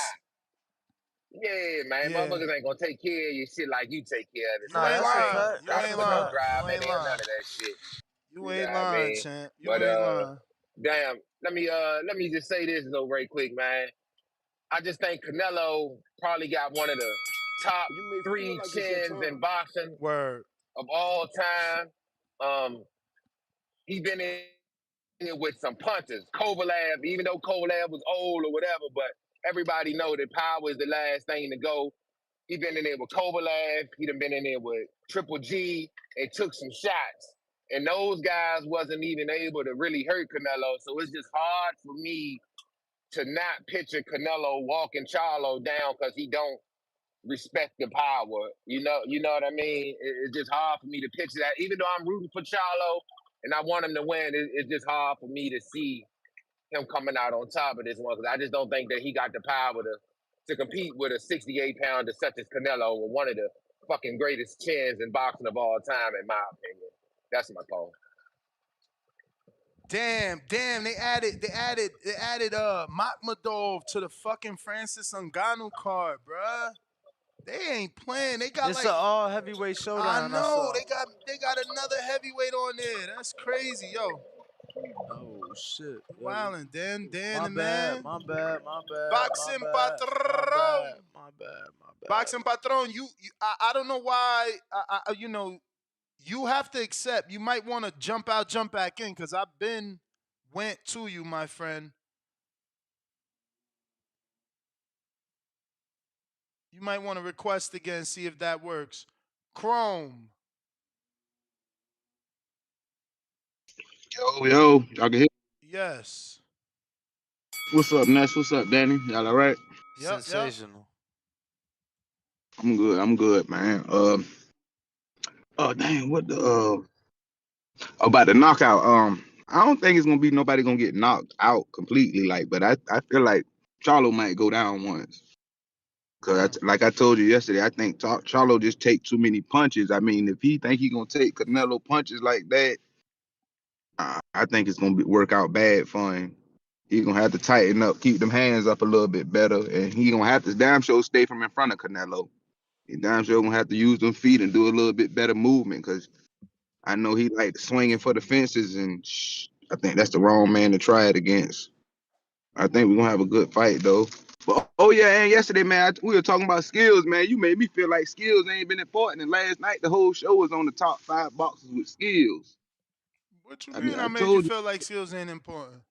Yeah, man, Yeah. motherfuckers ain't gonna take care of your shit like you take care of it. So You Nah, ain't that's that's a why lying. fact. You I That's don't a ain't put no lying. fact. drive You in ain't there, none lying. of that shit. You You know ain't what I lying, mean? champ. You But ain't lying. damn, let me just say this though, right quick, man. I just think Canelo probably got one of the top You may feel three like it's your chins time. in boxing Word. of all time. He's been in here with some punches. Kovalev, even though Kovalev was old or whatever, but everybody know that power is the last thing to go. He been in there with Kovalev. He done been in there with Triple G and took some shots. And those guys wasn't even able to really hurt Canelo. So it's just hard for me to not picture Canelo walking Charlo down because he don't respect the power. You know what I mean? It's just hard for me to picture that. Even though I'm rooting for Charlo and I want him to win, it's just hard for me to see him coming out on top of this one because I just don't think that he got the power to compete with a 68-pounder such as Canelo, with one of the fucking greatest chins in boxing of all time, in my opinion. That's my call. Damn. They added Makhmadov to the fucking Francis Ngannou card, bruh. They ain't playing. They got It's like an all heavyweight I showdown. I know. saw. They got another heavyweight on there. That's crazy, yo. Oh shit. You Yo, wildin', Dan my the bad. man. My bad. My bad. My Boxing bad. My patron. bad. My bad. My bad. Boxing patron. I don't know why. You have to accept. You might want to jump out, jump back in, because I've been went to you, my friend. You might want to request again, see if that works. Chrome. Yo, y'all can hear? Yes. What's up, Ness? What's up, Danny? Y'all all right? Yep. Sensational. I'm good, man. Oh dang, what the about the knockout? I don't think it's gonna be nobody gonna get knocked out completely, like, but I feel like Charlo might go down once. Cause like I told you yesterday, I think Charlo just take too many punches. I mean, if he think he gonna take Canelo punches like that, I think it's gonna work out bad for him. He gonna have to tighten up, keep them hands up a little bit better, and he gonna have to damn sure stay from in front of Canelo. He damn sure gonna have to use them feet and do a little bit better movement, because I know he like swinging for the fences, and I think that's the wrong man to try it against. I think we're gonna have a good fight though. But oh yeah, and yesterday, man, we were talking about skills, man. You made me feel like skills ain't been important. And last night, the whole show was on the top 5 boxes with skills. What you I mean, mean? I I made you told you, feel like skills ain't important?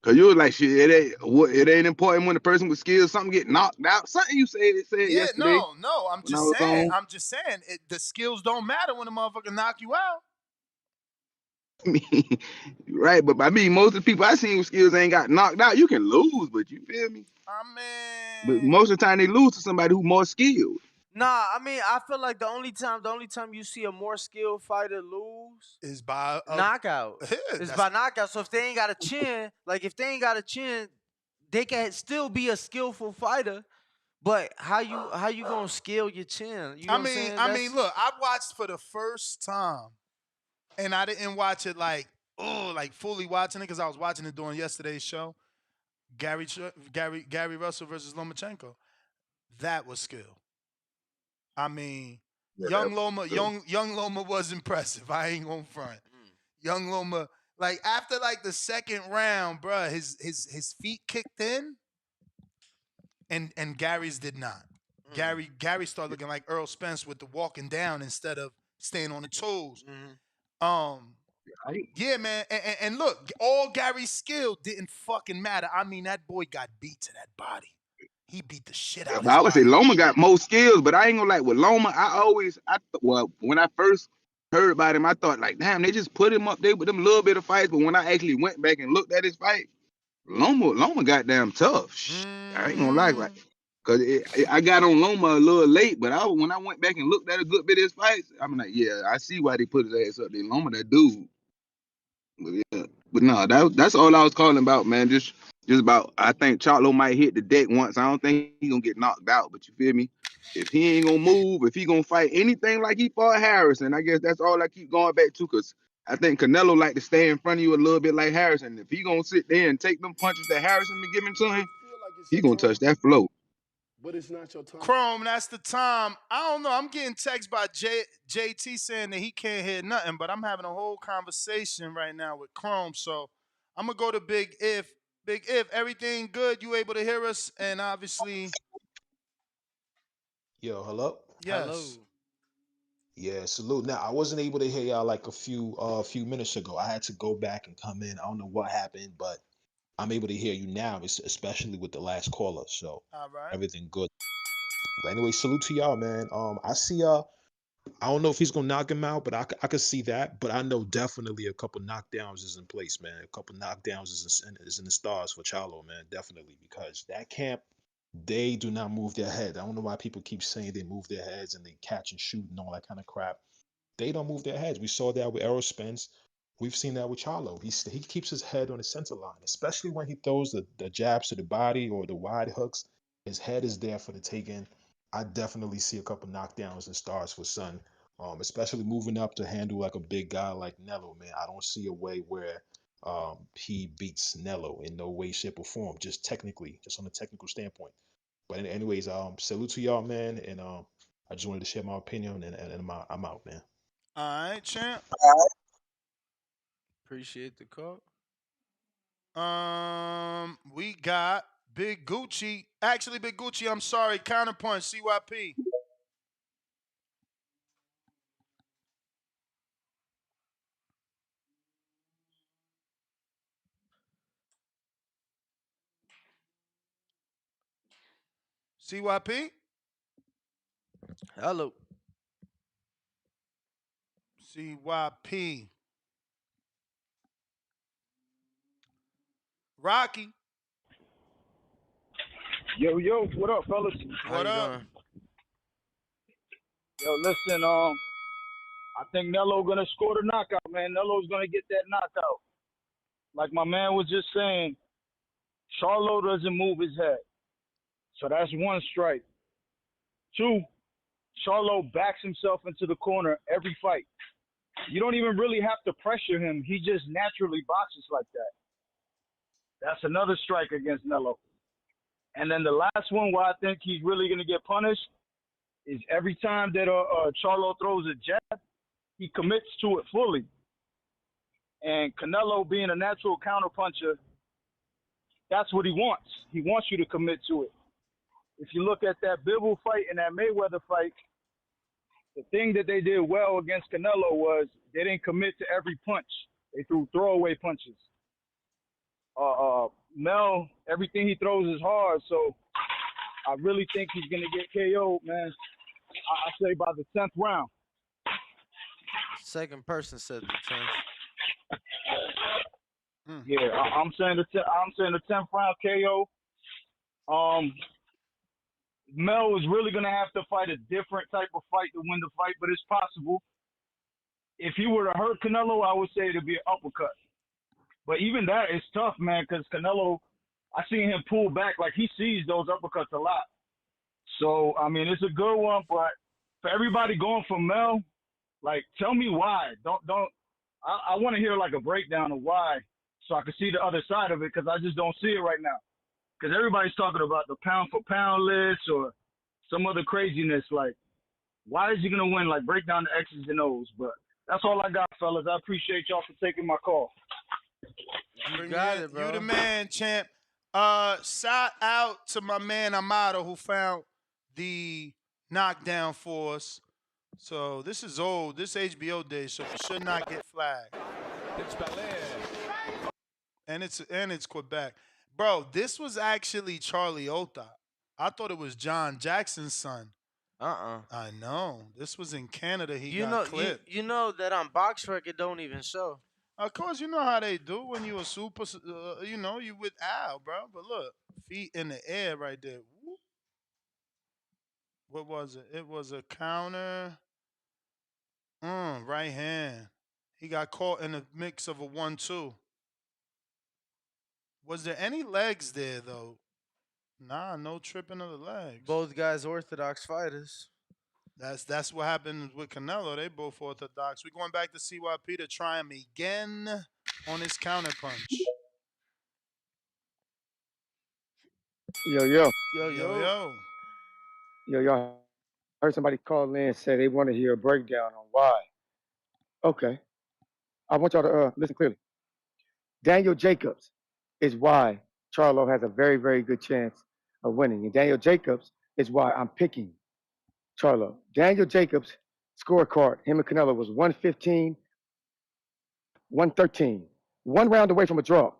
cause you was like, shit, it ain't important when the person with skills something get knocked out. Something you said Yeah, yesterday no. I'm when I just was saying. on. The skills don't matter when a motherfucker knock you out. I mean, right? But I mean, most of the people I seen with skills ain't got knocked out. You can lose, but you feel me? I But mean, most of the time they lose to somebody who more skilled. Nah, I mean, I feel like the only time you see a more skilled fighter lose, is by a knockout. It's that's by knockout. So if they ain't got a chin, they can still be a skillful fighter. But how you gonna scale your chin? You know what I'm saying? look, I watched for the first time, and I didn't watch it like fully watching it because I was watching it during yesterday's show. Gary Russell versus Lomachenko. That was skill. I mean, Yeah, that was young Loma was impressive. I ain't gonna front. Young Loma, like after like the second round, bruh, his feet kicked in, and Gary's did not. Gary started looking like Earl Spence with the walking down instead of staying on the toes. Um, right. yeah, man, and look, all Gary's skill didn't fucking matter. I mean, that boy got beat to that body. He beat the shit out of But his I would say body. Loma got more skills, but I ain't gonna like with Loma. Well, when I first heard about him, I thought like, damn, they just put him up there with them little bit of fights. But when I actually went back and looked at his fight, Loma goddamn tough. I ain't gonna lie, like, Mm-hmm. cause I got on Loma a little late, but when I went back and looked at a good bit of his fights, I'm like, yeah, I see why they put his ass up there. Loma, that dude. But yeah, but no, that's all I was calling about, man. Just about. I think Charlo might hit the deck once. I don't think he gonna get knocked out, but you feel me? If he ain't gonna move, if he gonna fight anything like he fought Harrison, I guess that's all I keep going back to. Cause I think Canelo like to stay in front of you a little bit like Harrison. If he gonna sit there and take them punches that Harrison been giving to May him, feel like it's he your gonna touch time, that flow. but it's not your time. Chrome, that's the time. I don't know. I'm getting text by JT saying that he can't hear nothing, but I'm having a whole conversation right now with Chrome. So I'm gonna go to Big If. Big If, everything good? You able to hear us? And obviously, Yo, hello. yes. Hello. Yeah, salute. Now I wasn't able to hear y'all like a few minutes ago. I had to go back and come in. I don't know what happened, but I'm able to hear you now, especially with the last caller. So All right. everything good. But anyway, salute to y'all, man. I see I don't know if he's gonna knock him out, but I could see that. But I know definitely a couple knockdowns is in place, man. A couple knockdowns is in the stars for Charlo, man. Definitely, because that camp, they do not move their head. I don't know why people keep saying they move their heads and they catch and shoot and all that kind of crap. They don't move their heads. We saw that with Errol Spence. We've seen that with Charlo. He keeps his head on the center line, especially when he throws the jabs to the body or the wide hooks. His head is there for the taking. I definitely see a couple knockdowns and stars for Son, especially moving up to handle like a big guy like Nello. Man, I don't see a way where he beats Nello in no way, shape, or form. Just technically, just on a technical standpoint. But anyways, salute to y'all, man, and I just wanted to share my opinion, and I'm out, man. All right, champ. Appreciate the call. We got Big Gucci. Actually, Big Gucci, I'm sorry. Counterpoint, CYP. CYP? Hello. CYP. Rocky. Yo, yo, what up, fellas? How What you up? doing? Yo, listen, I think Nello gonna score the knockout, man. Nello's gonna get that knockout. Like my man was just saying, Charlo doesn't move his head. So that's one strike. Two, Charlo backs himself into the corner every fight. You don't even really have to pressure him. He just naturally boxes like that. That's another strike against Nello. And then the last one where I think he's really going to get punished is every time that Charlo throws a jab, he commits to it fully. And Canelo, being a natural counterpuncher, that's what he wants. He wants you to commit to it. If you look at that Bivol fight and that Mayweather fight, the thing that they did well against Canelo was they didn't commit to every punch. They threw throwaway punches. Mel, everything he throws is hard, so I really think he's going to get KO'd, man. I say by the 10th round. Second person said the 10th. Yeah, I'm saying the 10th round KO. Mel is really gonna have to fight a different type of fight to win the fight, but it's possible. If he were to hurt Canelo, I would say it'd be an uppercut. But even that is tough, man, because Canelo, I seen him pull back like he sees those uppercuts a lot. So I mean, it's a good one, but for everybody going for Mel, like, tell me why. Don't. I want to hear like a breakdown of why, so I can see the other side of it, because I just don't see it right now. Because everybody's talking about the pound for pound list or some other craziness. Like, why is he gonna win? Like, break down the X's and O's. But that's all I got, fellas. I appreciate y'all for taking my call. You got it, bro. You the man, champ. Shout out to my man Amado who found the knockdown for us. So this is old. This HBO day, so it should not get flagged. It's Belair. And it's Quebec. Bro, this was actually Charlie Ota. I thought it was John Jackson's son. I know. This was in Canada. He got clipped. You know that on BoxRec it don't even show. Of course, you know how they do when you a super, you with Al, bro. But look, feet in the air right there. Whoop. What was it? It was a counter. Right hand. He got caught in a mix of a 1-2. Was there any legs there, though? Nah, no tripping of the legs. Both guys orthodox fighters. That's what happened with Canelo. They both orthodox. We're going back to CYP to try him again on his counterpunch. Yo. Y'all heard somebody call in and say they want to hear a breakdown on why. Okay. I want y'all to listen clearly. Daniel Jacobs is why Charlo has a very, very good chance of winning. And Daniel Jacobs is why I'm picking Charlo. Daniel Jacobs' scorecard, him and Canelo, was 115, 113. 1 round away from a draw.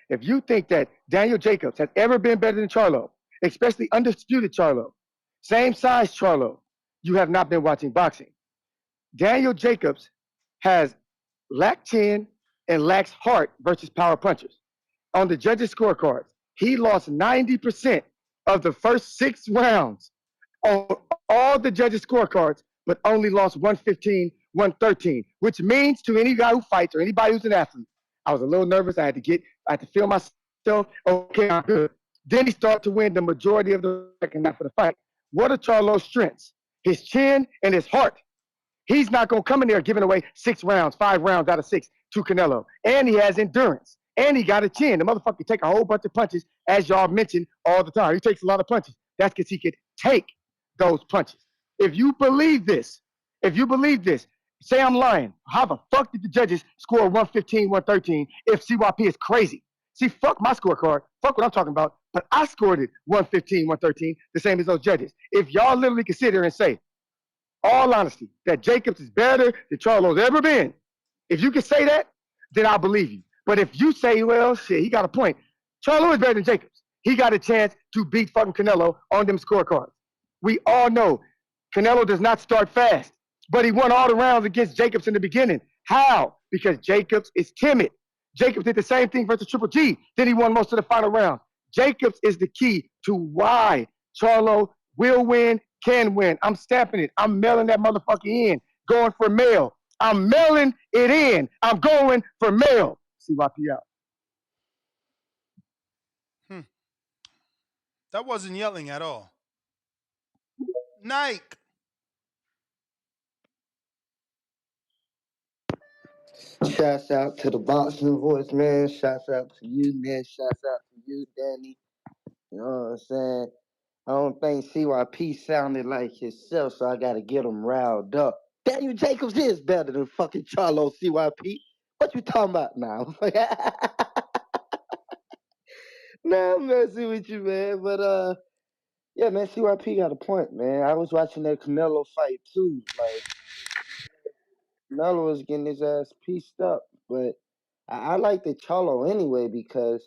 If you think that Daniel Jacobs has ever been better than Charlo, especially undisputed Charlo, same size Charlo, you have not been watching boxing. Daniel Jacobs has lacked chin and lacks heart versus power punchers. On the judges' scorecards, he lost 90% of the first 6 rounds on all the judges' scorecards, but only lost 115, 113, which means to any guy who fights or anybody who's an athlete, I was a little nervous. I had to feel myself. Okay, I'm good. Then he started to win the majority of the second half of the fight. What are Charlo's strengths? His chin and his heart. He's not going to come in there giving away 6 rounds, 5 rounds out of 6 to Canelo. And he has endurance. And he got a chin. The motherfucker can take a whole bunch of punches, as y'all mentioned all the time. He takes a lot of punches. That's because he could take those punches. If you believe this, say I'm lying. How the fuck did the judges score 115, 113 if CYP is crazy? See, fuck my scorecard. Fuck what I'm talking about. But I scored it 115, 113, the same as those judges. If y'all literally can sit here and say, all honesty, that Jacobs is better than Charlo's ever been, if you can say that, then I'll believe you. But if you say, well, shit, he got a point. Charlo is better than Jacobs. He got a chance to beat fucking Canelo on them scorecards. We all know Canelo does not start fast, but he won all the rounds against Jacobs in the beginning. How? Because Jacobs is timid. Jacobs did the same thing versus Triple G. Then he won most of the final rounds. Jacobs is the key to why Charlo will win, can win. I'm stamping it. I'm mailing that motherfucker in. Going for mail. I'm mailing it in. I'm going for mail. CYP out. That wasn't yelling at all. Nike. Shouts out to the boxing voice, man. Shouts out to you, Ned. Shouts out to you, Danny. You know what I'm saying? I don't think CYP sounded like himself, so I got to get him riled up. Daniel Jacobs is better than fucking Charlo CYP. What you talking about now? Nah, I'm messing with you, man. But yeah, man, CYP got a point, man. I was watching that Canelo fight too. Like Canelo was getting his ass pieced up, but I like the Charlo anyway because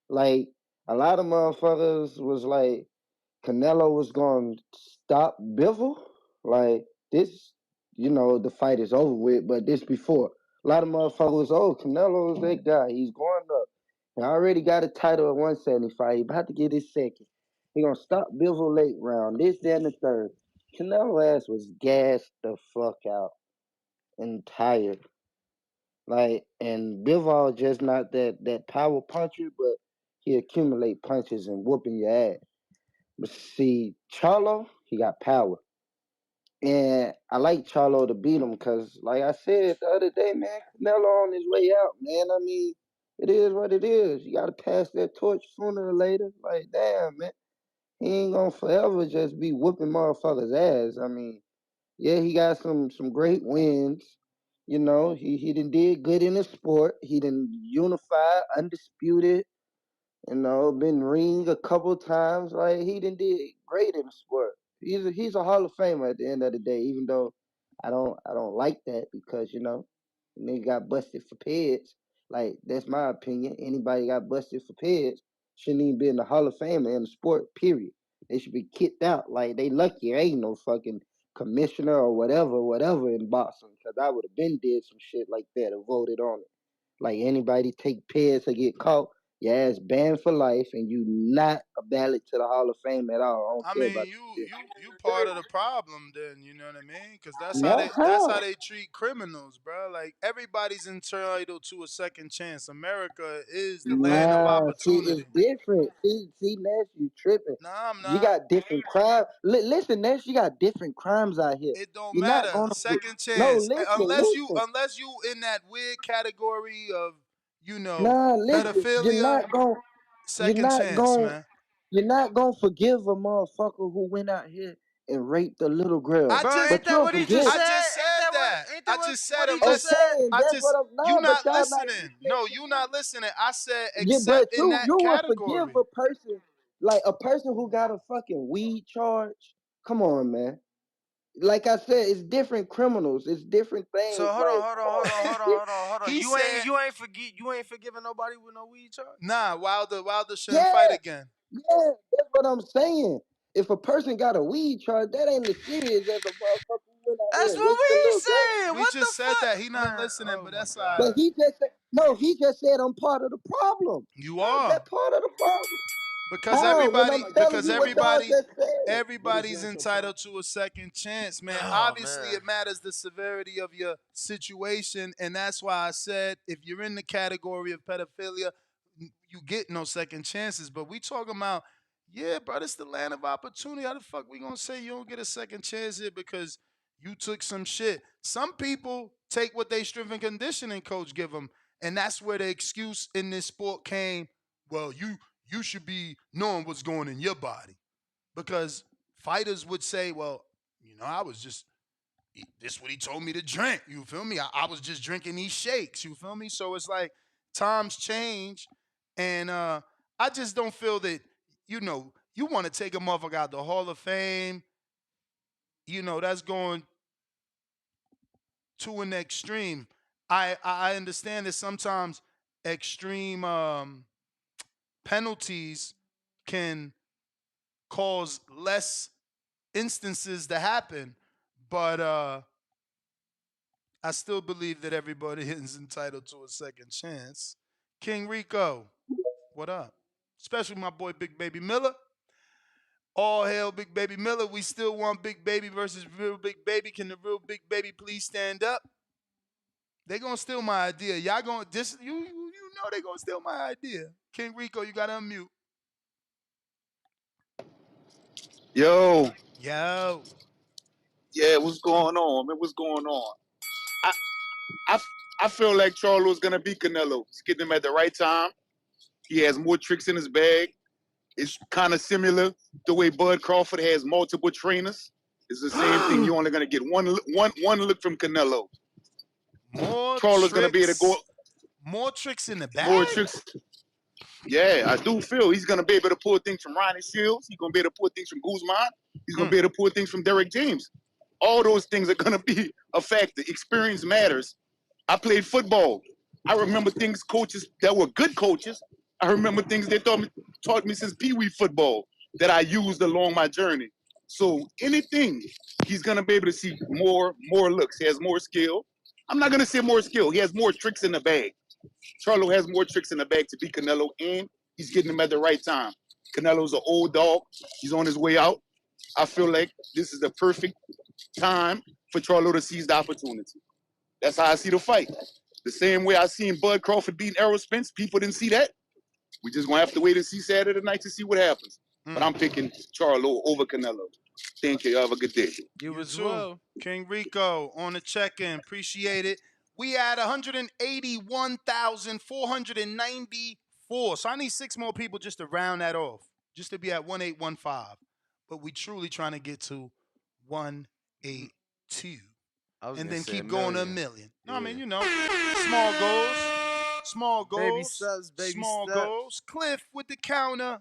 like a lot of motherfuckers was like Canelo was going to stop Bivol. Like this, the fight is over with. But this before a lot of motherfuckers, oh, Canelo is that guy. He's going up. He already got a title at 175. He about to get his second. He gonna stop Bivol late round. This, that, and the third. Canelo ass was gassed the fuck out and tired. Like, and Bivol just not that power puncher, but he accumulate punches and whooping your ass. But see, Charlo, he got power. And I like Charlo to beat him because, like I said the other day, man, Canelo on his way out, man. I mean, it is what it is. You got to pass that torch sooner or later. Like, damn, man. He ain't going to forever just be whooping motherfuckers' ass. I mean, yeah, he got some great wins. He did good in the sport. He didn't unify, undisputed. Been ring a couple times. Like he did great in the sport. He's a Hall of Famer at the end of the day. Even though I don't like that because the nigga got busted for peds. Like that's my opinion. Anybody got busted for peds shouldn't even be in the Hall of Fame in the sport. Period. They should be kicked out. Like they lucky there ain't no fucking commissioner or whatever in boxing. Because I would have been did some shit like that or voted on it. Like anybody take peds or get caught, your ass banned for life, and you not a ballot to the Hall of Fame at all. I don't I care mean, about you the shit. you you part of the problem then, you know what I mean? Because that's how No, they how? treat criminals, bro. Like everybody's entitled to a second chance. America is the land of Nah, see, it's opportunity. different. See, Nash, you tripping. Nah, I'm You not. got different crimes. Listen, Nash, you got different crimes out here. It don't You're not matter. gonna. Second No, chance. listen, Unless you listen. unless you in that weird category of, Nah, listen. pedophilia, You're second not chance, gonna, man. you're not gonna forgive a motherfucker who went out here and raped a little girl, I Bro, just ain't but that you'll what he just forgive. I said? just said that. Ain't that I just said what he just unless said? Okay, I that's what just I'm. you No, but not y'all not listening. listening. No, you not listening. I said Yeah, but except in you that would forgive category. a person like a person who got a fucking weed charge. Come on, man. Like I said, it's different criminals. It's different So things. hold on, Like, hold come on, hold on, on, hold on, hold on, hold on. He said, You ain't forgiving nobody with no weed charge. nah, Wilder shouldn't fight yeah, again. yeah, that's what I'm saying. If a person got a weed charge, that ain't as serious as a motherfucker who went out That's there and what raped a we little girl. saying. We What the just said that. He fuck, not man? listening, Oh but my that's all But right. god. he just said no. He just said I'm part of the problem. You How's are. that part of the problem? Because How? When I'm everybody telling you what y'all just said. What is everybody's that, Chop? entitled to a second chance, man. Oh Obviously man. it matters the severity of your situation, and that's why I said if you're in the category of pedophilia, you get no second chances. But we talking about, yeah, bro, it's the land of opportunity. How the fuck we gonna say you don't get a second chance here because you took some shit? Some people take what they strength and conditioning coach give them, and that's where the excuse in this sport came. Well, you should be knowing what's going in your body, because fighters would say, well, I was just, this is what he told me to drink. You feel me? I was just drinking these shakes. You feel me? So it's like times change, and I just don't feel that you want to take a motherfucker out the Hall of Fame. That's going to an extreme. I understand that sometimes extreme penalties can cause less instances to happen, but I still believe that everybody is entitled to a second chance. King Rico, what up? Especially my boy Big Baby Miller. All hail Big Baby Miller. We still want Big Baby versus Real Big Baby. Can the Real Big Baby please stand up? They gonna steal my idea. Y'all gonna you know they gonna steal my idea. King Rico, you gotta unmute. Yo, Yo. yeah, what's going on, man? What's going on? I I feel like Charlo's gonna beat Canelo. He's getting him at the right time. He has more tricks in his bag. It's kind of similar the way Bud Crawford has multiple trainers. It's the same thing. You're only gonna get one look from Canelo. More Charlo's gonna be able to go tricks. More tricks in the more bag? tricks. Yeah, I do feel he's gonna be able to pull things from Ronnie Shields. He's gonna be able to pull things from Guzman. He's gonna be able to pull things from Derek James. All those things are gonna be a factor. Experience matters. I played football. I remember things coaches that were good coaches. I remember things they taught me since Pee Wee football that I used along my journey. So anything, he's gonna be able to see more looks. He has more skill. I'm not gonna say more skill. He has more tricks in the bag. Charlo has more tricks in the bag to beat Canelo, and he's getting them at the right time. Canelo's an old dog. He's on his way out. I feel like this is the perfect time for Charlo to seize the opportunity. That's how I see the fight. The same way I seen Bud Crawford beating Errol Spence. People didn't see that. We just gonna have to wait and see Saturday night to see what happens. But I'm picking Charlo over Canelo. Thank you. Have a good day. You too. King Rico on the check-in. Appreciate it. We had 181,494. So I need 6 more people just to round that off, just to be at 1815. But we truly trying to get to 182. And then keep going to a million. No, I mean, small goals. Small Baby goals. steps, baby Small steps. goals. Cliff with the counter.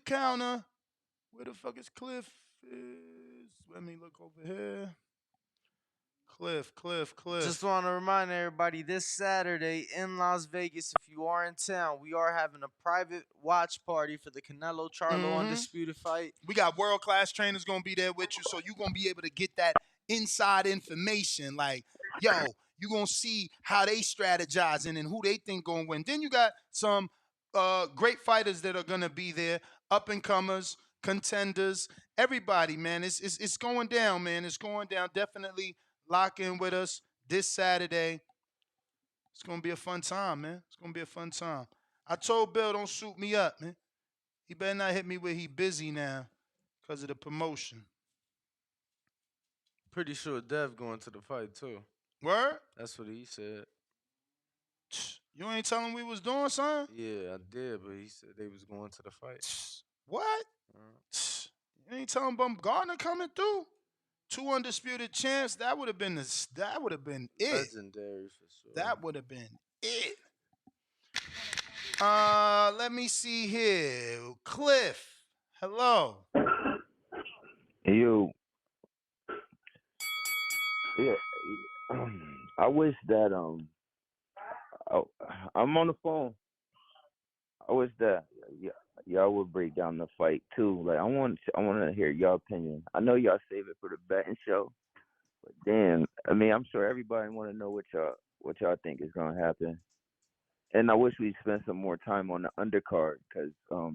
Counter. Where the fuck is Cliff? Let me look over here. Cliff. Just want to remind everybody this Saturday in Las Vegas, if you are in town, we are having a private watch party for the Canelo Charlo undisputed fight. We got world-class trainers going to be there with you, so you're going to be able to get that inside information. Like, yo, you're going to see how they strategizing and who they think going to win. Then you got some great fighters that are going to be there, up-and-comers, contenders, everybody, man. It's going down, man. It's going down. Definitely lock in with us this Saturday. It's going to be a fun time, man. It's going to be a fun time. I told Bill, don't shoot me up, man. He better not hit me where he busy now because of the promotion. Pretty sure Dev going to the fight too. Word? That's what he said. You ain't telling we was doing something? Yeah, I did, but he said they was going to the fight. What? You ain't telling Bumgarner coming through? 2 undisputed champs. That would have been it. Legendary for sure. That would have been it. Let me see here. Cliff. Hello. Hey, yo. Yeah. I wish that I'm on the phone. I wish that y'all would break down the fight too. Like I want to hear your opinion. I know y'all save it for the betting show, but damn, I mean, I'm sure everybody want to know what y'all think is gonna happen. And I wish we spent some more time on the undercard because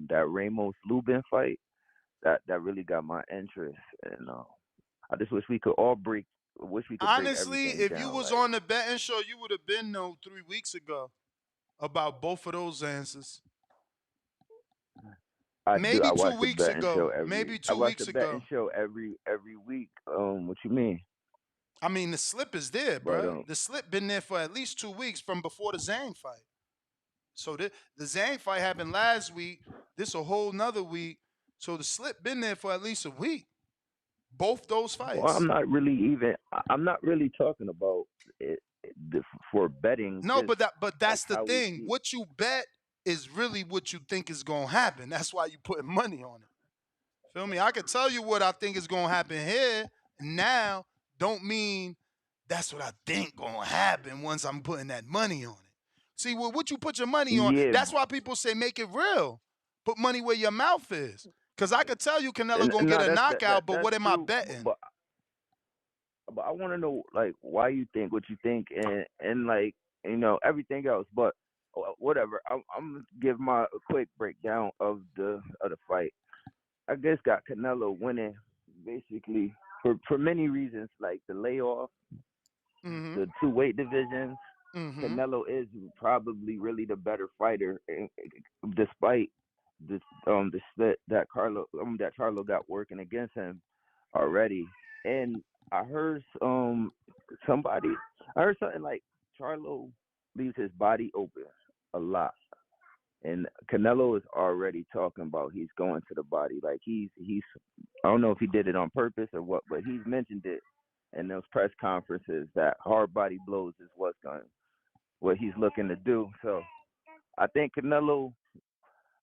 that Ramos Lubin fight that really got my interest, and I just wish we could break Honestly, everything if down. you was on the betting show, you would have been 3 weeks ago about both of those answers. Maybe I 2 watch the weeks betting ago. show Maybe I 2 watch weeks the betting ago. show every week. What you mean? I mean, the slip is there, But, bro. The slip been there for at least 2 weeks from before the Zhang fight. So the Zhang fight happened last week. This a whole nother week. So the slip been there for at least a week. Both those fights. Well, I'm not really talking about it for betting. No, but that's the thing. What you bet is really what you think is gonna happen. That's why you putting money on it. Feel me? I can tell you what I think is gonna happen here. Now, don't mean that's what I think gonna happen once I'm putting that money on it. See, what you put your money on, that's why people say make it real. Put money where your mouth is. Because I could tell you Canelo gonna get a knockout, but what am I betting? But I want to know like why you think what you think and like everything else. But whatever. I'm gonna give my quick breakdown of the fight. I guess got Canelo winning basically for many reasons, like the layoff, the 2 weight divisions. Canelo is probably really the better fighter, despite the split that Charlo got working against him already. And I heard somebody. I heard something like Charlo leaves his body open a lot, and Canelo is already talking about he's going to the body. Like he's. I don't know if he did it on purpose or what, but he's mentioned it in those press conferences that hard body blows is what he's looking to do. So I think Canelo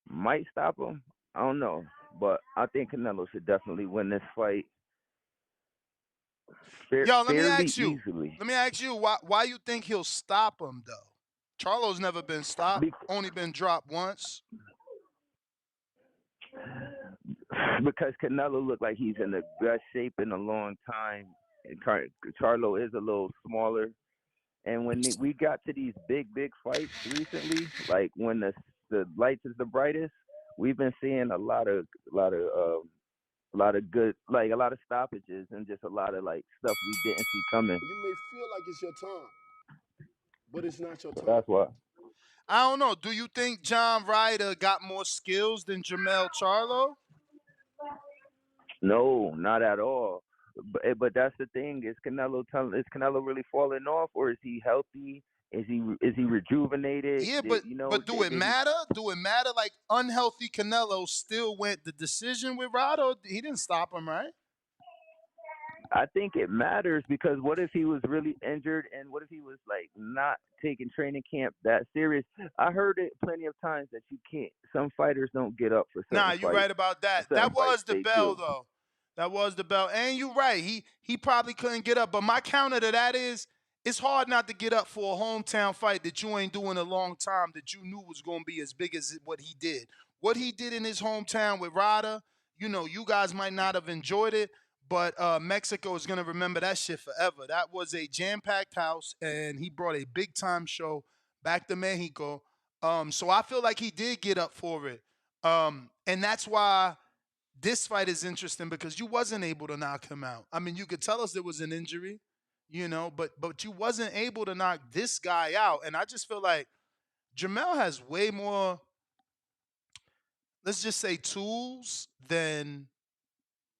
might stop him. I don't know, but I think Canelo should definitely win this fight Yo, fairly easily. let me ask you why you think he'll stop him though? Charlo's never been stopped, only been dropped once. Because Canelo looked like he's in the best shape in a long time. And Charlo is a little smaller. And when we got to these big fights recently, like when the lights is the brightest, we've been seeing a lot of good, like a lot of stoppages and just a lot of like stuff we didn't see coming. You may feel like it's your time, but it's not your So time. that's why. I don't know. Do you think John Ryder got more skills than Jermell Charlo? No, not at all. But that's the thing. Is Canelo really falling off, or is he healthy? Is he rejuvenated? Yeah, but do it matter? Do it matter? Like unhealthy Canelo still went the decision with Ryder. He didn't stop him, right? I think it matters because what if he was really injured and what if he was like not taking training camp that serious? I heard it plenty of times that you can't. Some fighters don't get up for certain Nah, you fights. right about that. Certain That fights was the they bell do. though. That was the bell. And you're right. He probably couldn't get up. But my counter to that is it's hard not to get up for a hometown fight that you ain't doing a long time that you knew was gonna be as big as what he did. What he did in his hometown with Rada, you guys might not have enjoyed it, but Mexico is gonna remember that shit forever. That was a jam-packed house, and he brought a big time show back to Mexico. So I feel like he did get up for it. And that's why this fight is interesting because you wasn't able to knock him out. I mean, you could tell us there was an injury, but you wasn't able to knock this guy out. And I just feel like Jermell has way more, let's just say, tools than,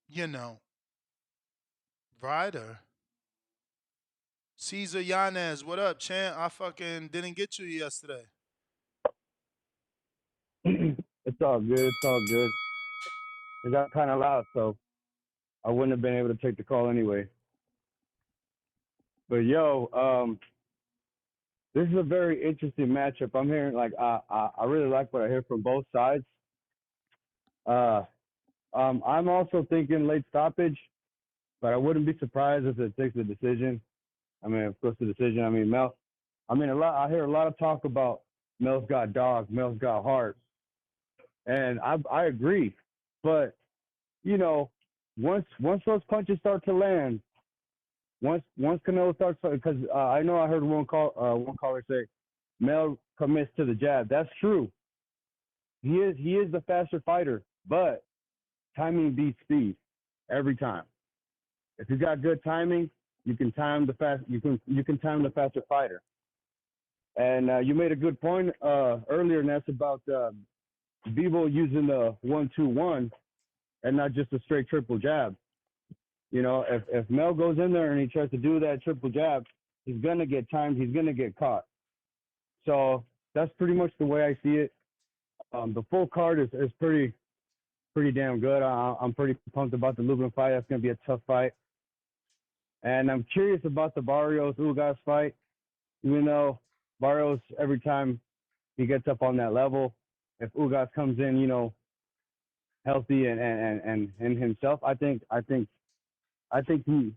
you know, Ryder. Cesar Yanez, what up, champ? I fucking didn't get you yesterday. It's all good. It's all good. It got kind of loud, so I wouldn't have been able to take the call anyway. But this is a very interesting matchup. I'm hearing I really like what I hear from both sides. I'm also thinking late stoppage, but I wouldn't be surprised if it takes a decision. I mean, of course, the decision. I mean, Mel. I mean, I hear a lot of talk about Mel's got dog, Mel's got heart, and I agree. But once those punches start to land, once Canelo starts, because I know I heard one caller say Mel commits to the jab. That's true. He is the faster fighter, but timing beats speed every time. If you got good timing, you can time the time the faster fighter. And you made a good point earlier, Ness, about Bebo using the 1-2-1 and not just a straight triple jab. If Mel goes in there and he tries to do that triple jab, he's gonna get timed. He's gonna get caught. So that's pretty much the way I see it. The full card is pretty damn good. I'm pretty pumped about the Lubin fight. That's gonna be a tough fight. And I'm curious about the Barrios Ugas fight. Even though Barrios, every time he gets up on that level, if Ugas comes in, healthy and himself, I think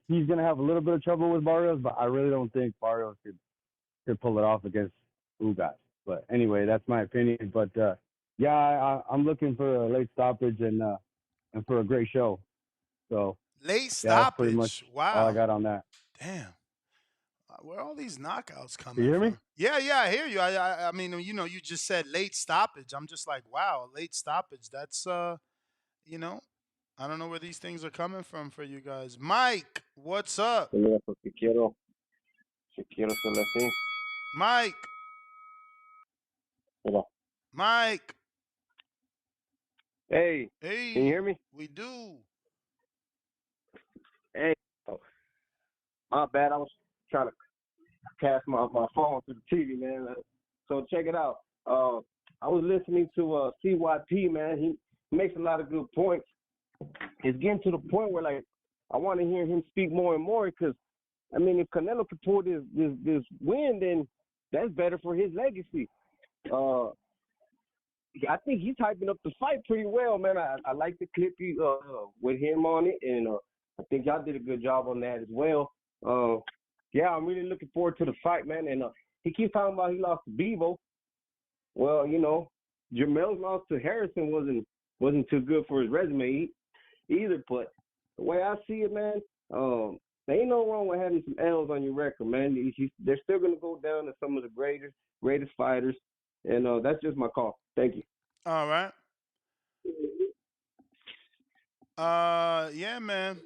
he's gonna have a little bit of trouble with Barrios, but I really don't think Barrios could pull it off against Ugas. But anyway, that's my opinion. But I'm looking for a late stoppage and for a great show. So Late that's pretty much stoppage. all I Wow. got on that. Damn. Where are all these knockouts Can you coming hear me? from? Yeah, I hear you. I mean, you just said late stoppage. I'm just like, wow, late stoppage. That's you know, I don't know where these things are coming from for you guys. Mike, what's up? Mira, pues si quiero hacerlo así, Mike, mira. Mike. Hey, can you Hey, hear me? we do. Hey. Oh. My bad. I was trying to cast my phone to the TV, man. So check it out. I was listening to CYP, man. He makes a lot of good points. It's getting to the point where, like, I want to hear him speak more and more because, I mean, if Canelo could pull this win, then that's better for his legacy. I think he's hyping up the fight pretty well, man. I like the clip with him on it, and I think y'all did a good job on that as well. Yeah, I'm really looking forward to the fight, man. And he keeps talking about he lost to Bevo. Well, you know, Jermell's loss to Harrison wasn't too good for his resume either. But the way I see it, man, there ain't no wrong with having some L's on your record, man. They're still gonna go down to some of the greatest fighters, and that's just my call. Thank you. All right. Yeah, man.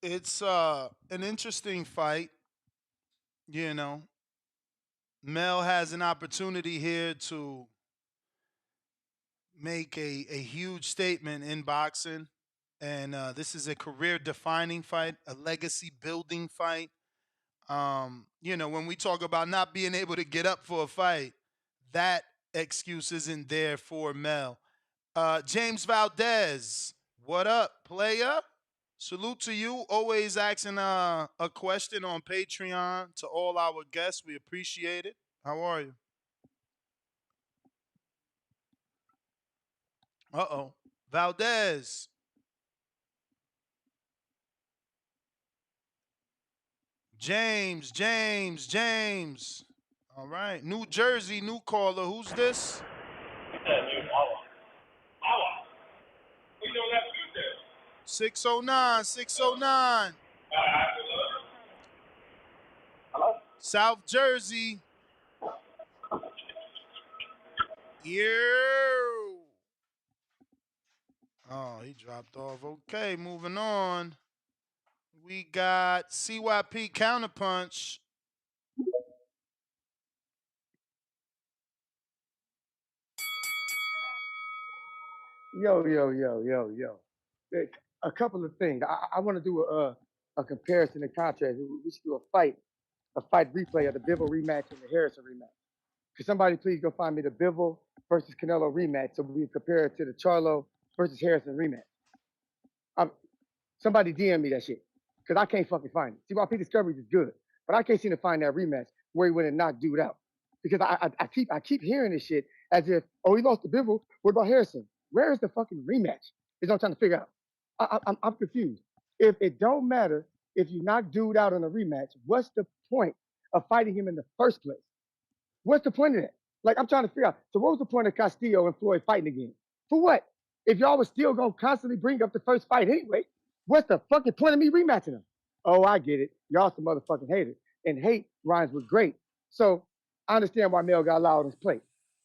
It's an interesting fight. You know, Mel has an opportunity here to make a huge statement in boxing. And this is a career defining fight, a legacy building fight. You know, when we talk about not being able to get up for a fight, that excuse isn't there for Mel. James Valdez, what up, player? Salute to you. Always asking a question on Patreon to all our guests. We appreciate it. How are you? Uh-oh. Valdez. James. All right. New Jersey, new caller. Who's this? 609, 609. Hello? South Jersey. Yeah. Oh, he dropped off. Okay, moving on. We got CYP Counterpunch. Yo. A couple of things. I want to do a comparison and contrast. We should do a fight replay of the Bivol rematch and the Harrison rematch. Could somebody please go find me the Bivol versus Canelo rematch so we can compare it to the Charlo versus Harrison rematch? Somebody DM me that shit because I can't fucking find it. CYP Discoveries is good, but I can't seem to find that rematch where he went and knocked dude out because I keep hearing this shit as if, oh, he lost to Bivol. What about Harrison? Where is the fucking rematch? Is what I'm trying to figure out. I'm confused. If it don't matter if you knock dude out on a rematch, what's the point of fighting him in the first place? What's the point of that? Like, I'm trying to figure out. So what was the point of Castillo and Floyd fighting again? For what? If y'all was still gonna constantly bring up the first fight anyway, what's the fucking point of me rematching them? Oh, I get it. Y'all some motherfucking haters. And hate rhymes with great. So I understand why Mel got allowed on his plate.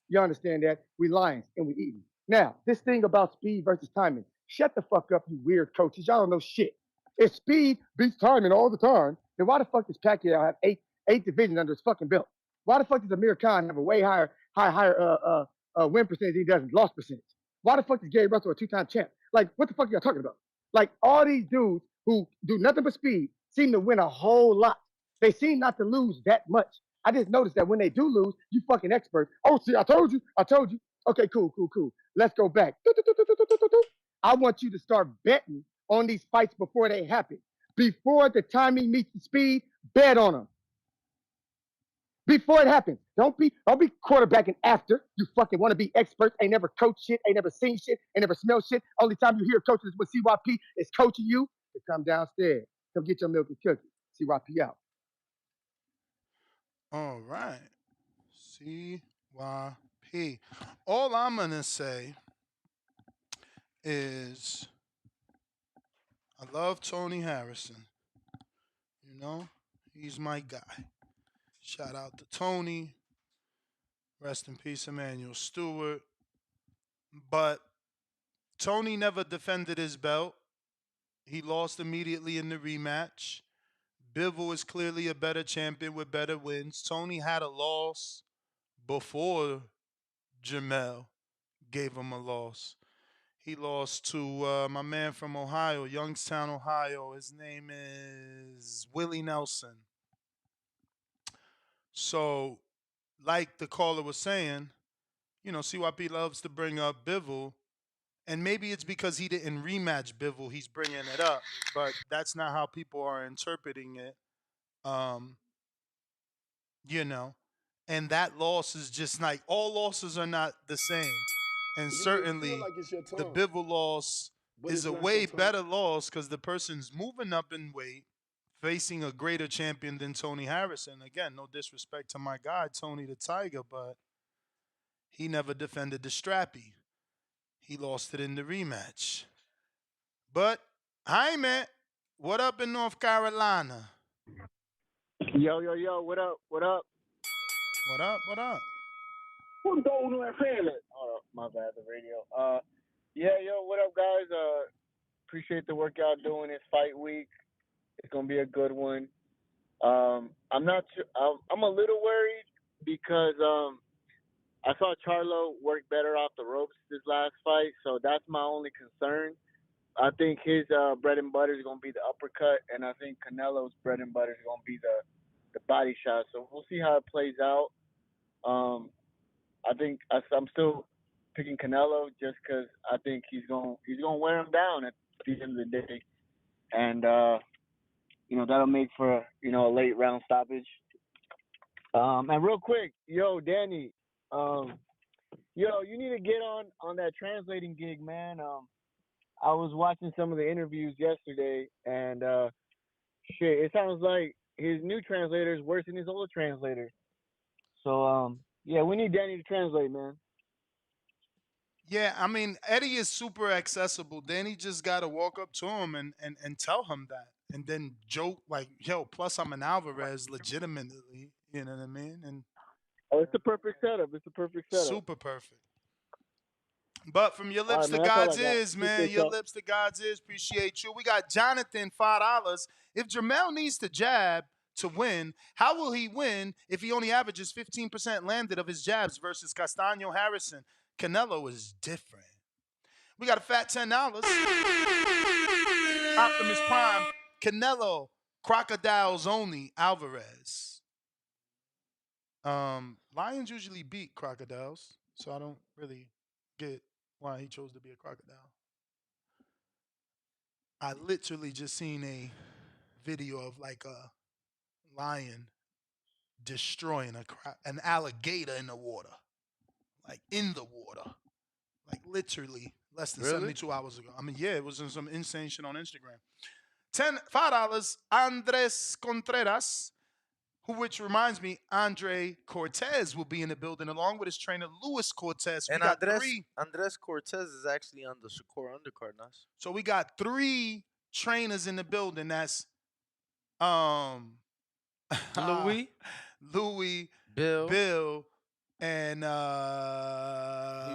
You understand that? We lions and we eating. Now, this thing about speed versus timing. Shut the fuck up, you weird coaches. Y'all don't know shit. If speed beats timing all the time, then why the fuck does Pacquiao have eight divisions under his fucking belt? Why the fuck does Amir Khan have a way higher win percentage than he does in loss percentage? Why the fuck is Gary Russell a two-time champ? Like, what the fuck are y'all talking about? Like, all these dudes who do nothing but speed seem to win a whole lot. They seem not to lose that much. I just noticed that when they do lose, you fucking expert. Oh, see, I told you. Okay, cool. Let's go back. I want you to start betting on these fights before they happen. Before the timing meets the speed, bet on them. Before it happens. Don't be quarterbacking after. You fucking want to be experts. Ain't never coached shit. Ain't never seen shit. Ain't never smelled shit. Only time you hear coaches with CYP is coaching you to come downstairs. Come get your milk and cookies. CYP out. All right. CYP. All I'm going to say is I love Tony Harrison. You know, he's my guy. Shout out to Tony. Rest in peace, Emmanuel Stewart. But Tony never defended his belt. He lost immediately in the rematch. Bivol is clearly a better champion with better wins. Tony had a loss before Jermell gave him a loss. He lost to my man from Ohio, Youngstown, Ohio. His name is Willie Nelson. So, like the caller was saying, CYP loves to bring up Bivol, and maybe it's because he didn't rematch Bivol, he's bringing it up, but that's not how people are interpreting it. Um, you know, and that loss is just like all losses are not the same, and You may feel certainly like it's your the time, Bivol loss but is it's a not your way time. better loss because the person's moving up in weight, facing a greater champion than Tony Harrison. Again, no disrespect to my guy Tony the Tiger, but he never defended the strappy. He lost it in the rematch. But Jaime, what up in North Carolina? Yo, what up? What up? What up? What up? What's going on, family? Oh, my bad, the radio. Yeah, what up, guys? Appreciate the work y'all doing this fight week. It's gonna be a good one. I'm not sure. I'm a little worried because I saw Charlo work better off the ropes this last fight, so that's my only concern. I think his bread and butter is gonna be the uppercut, and I think Canelo's bread and butter is gonna be the body shot. So we'll see how it plays out. I think I'm still picking Canelo just because I think he's gonna wear him down at the end of the day, and that'll make for a late round stoppage. And real quick, Danny, you need to get on that translating gig, man. I was watching some of the interviews yesterday, and shit, it sounds like his new translator is worse than his old translator. So yeah, we need Danny to translate, man. Yeah, I mean, Eddie is super accessible. Danny just got to walk up to him and tell him that. And then joke like, yo, plus I'm an Alvarez legitimately. You know what I mean? And Oh, it's the perfect setup. It's the perfect setup. super perfect. But from your All lips right, to man. That's all God's I got. ears, man. Appreciate Your y'all. lips to God's ears. Appreciate you. We got Jonathan, $5. If Jermell needs to jab to win, how will he win if he only averages 15% landed of his jabs versus Castaño Harrison? Canelo is different. We got a fat $10. Optimus Prime, Canelo, Crocodiles only, Alvarez. Lions usually beat crocodiles, so I don't really get why he chose to be a crocodile. I literally just seen a video of like a lion destroying an alligator in the water, like in the water, like literally less than Really? 72 hours ago. I mean, yeah, it was in some insane shit on Instagram. $5, Andres Contreras, which reminds me, Andre Cortez will be in the building along with his trainer Luis Cortez. We And got Andres three. Andres Cortez is actually on the Shakur undercard, Nas. So we got three trainers in the building. That's um Louis, Louis, Bill, Bill, and who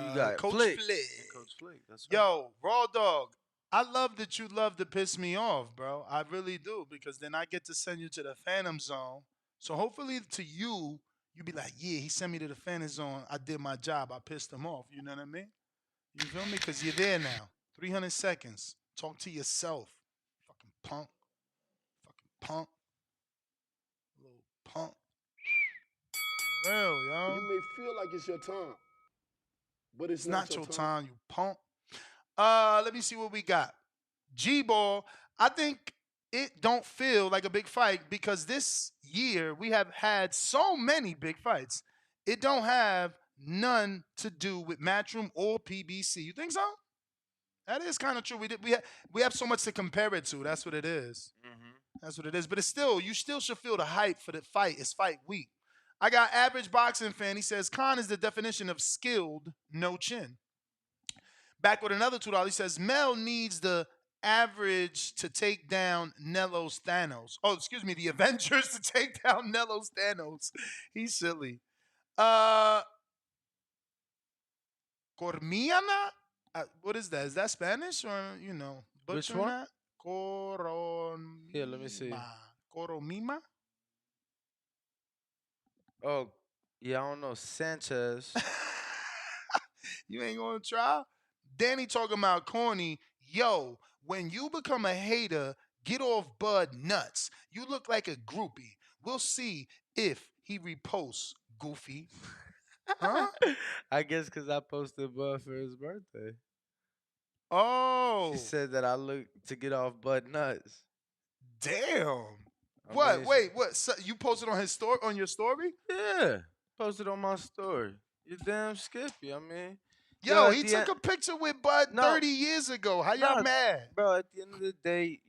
you got? Coach Flick. Flick. And Coach Flick. That's right. Yo, Raw Dog, I love that you love to piss me off, bro. I really do, because then I get to send you to the Phantom Zone. So hopefully to you, you be like, yeah, he sent me to the Phantom Zone. I did my job. I pissed him off. You know what I mean? You feel me? Because you're there now. 300 seconds. Talk to yourself. Fucking punk. Fucking punk. Little punk. Real, yo. You may feel like it's your time, but it's It's not not your your time. time, you punk. Let me see what we got. G-Ball, I think it don't feel like a big fight because this year we have had so many big fights. It don't have none to do with Matchroom or PBC. You think so? That is kind of true. We have so much to compare it to. That's what it is. That's what it is. But it's still, you still should feel the hype for the fight. It's fight week. I got average boxing fan. He says Khan is the definition of skilled, no chin. Back with another $2. He says Mel needs the average to take down Nello's Thanos. Oh, excuse me, the Avengers to take down Nello's Thanos. He's silly. Cormiana? What is that? Is that Spanish or, Which butchering one? that? Coronima. Here, let me see. Coromima? Oh, yeah, I don't know. Sanchez. You ain't going to try? Danny talking about corny. Yo, when you become a hater, get off Bud nuts. You look like a groupie. We'll see if he reposts, Goofy. Huh? I guess because I posted Bud for his birthday. Oh. She said that I look to get off Bud nuts. Damn. I What? mean, Wait, what? So you posted on his story on your story? yeah, posted on my story. You damn Skippy. I mean, yo, Yo, at he the took end, a picture with Bud no, 30 years ago. How y'all no, mad? bro. At the end of the day,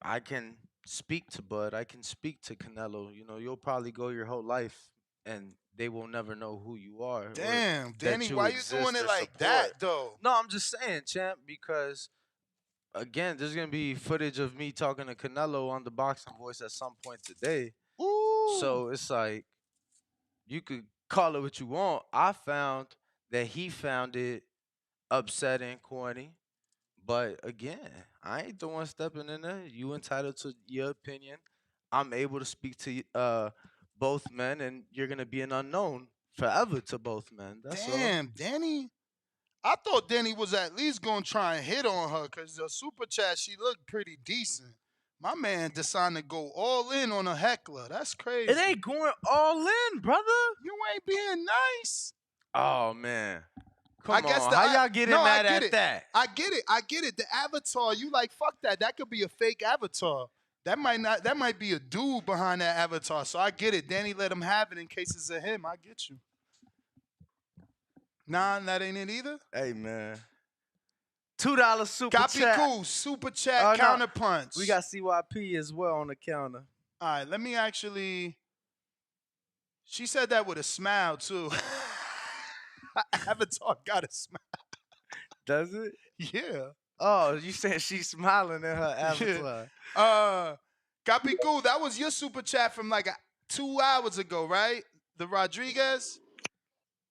I can speak to Bud. I can speak to Canelo. You know, you'll probably go your whole life and they will never know who you are or Damn, Danny, that you why you doing exist it or like that support. though? No, I'm just saying, champ, because again, there's gonna be footage of me talking to Canelo on the Boxing Voice at some point today. Ooh. So it's like you could call it what you want. I found that he found it upsetting, corny. But again, I ain't the one stepping in there. You entitled to your opinion. I'm able to speak to both men, and you're gonna be an unknown forever to both men. That's all. Damn, Danny. I thought Danny was at least gonna try and hit on her because the super chat she looked pretty decent. My man decided to go all in on a heckler. That's crazy. It ain't going all in, brother. You ain't being nice. Oh man, I come guess on. the How I, y'all getting no, I mad get at it. that? I get it. I get it. The avatar, you like fuck that. That could be a fake avatar. That might not. That might be a dude behind that avatar. So I get it. Danny let him have it in case it's a him. I get you. Nah, that ain't it either. Hey man, $2 super Copy chat. cool. Super chat Oh no, counter punch. we got CYP as well on the counter. All right, let me actually. She said that with a smile too. Avatar got a smile. Does it? Yeah. Oh, you saying she's smiling in her avatar? Copy cool. That was your super chat from like 2 hours ago, right? The Rodriguez.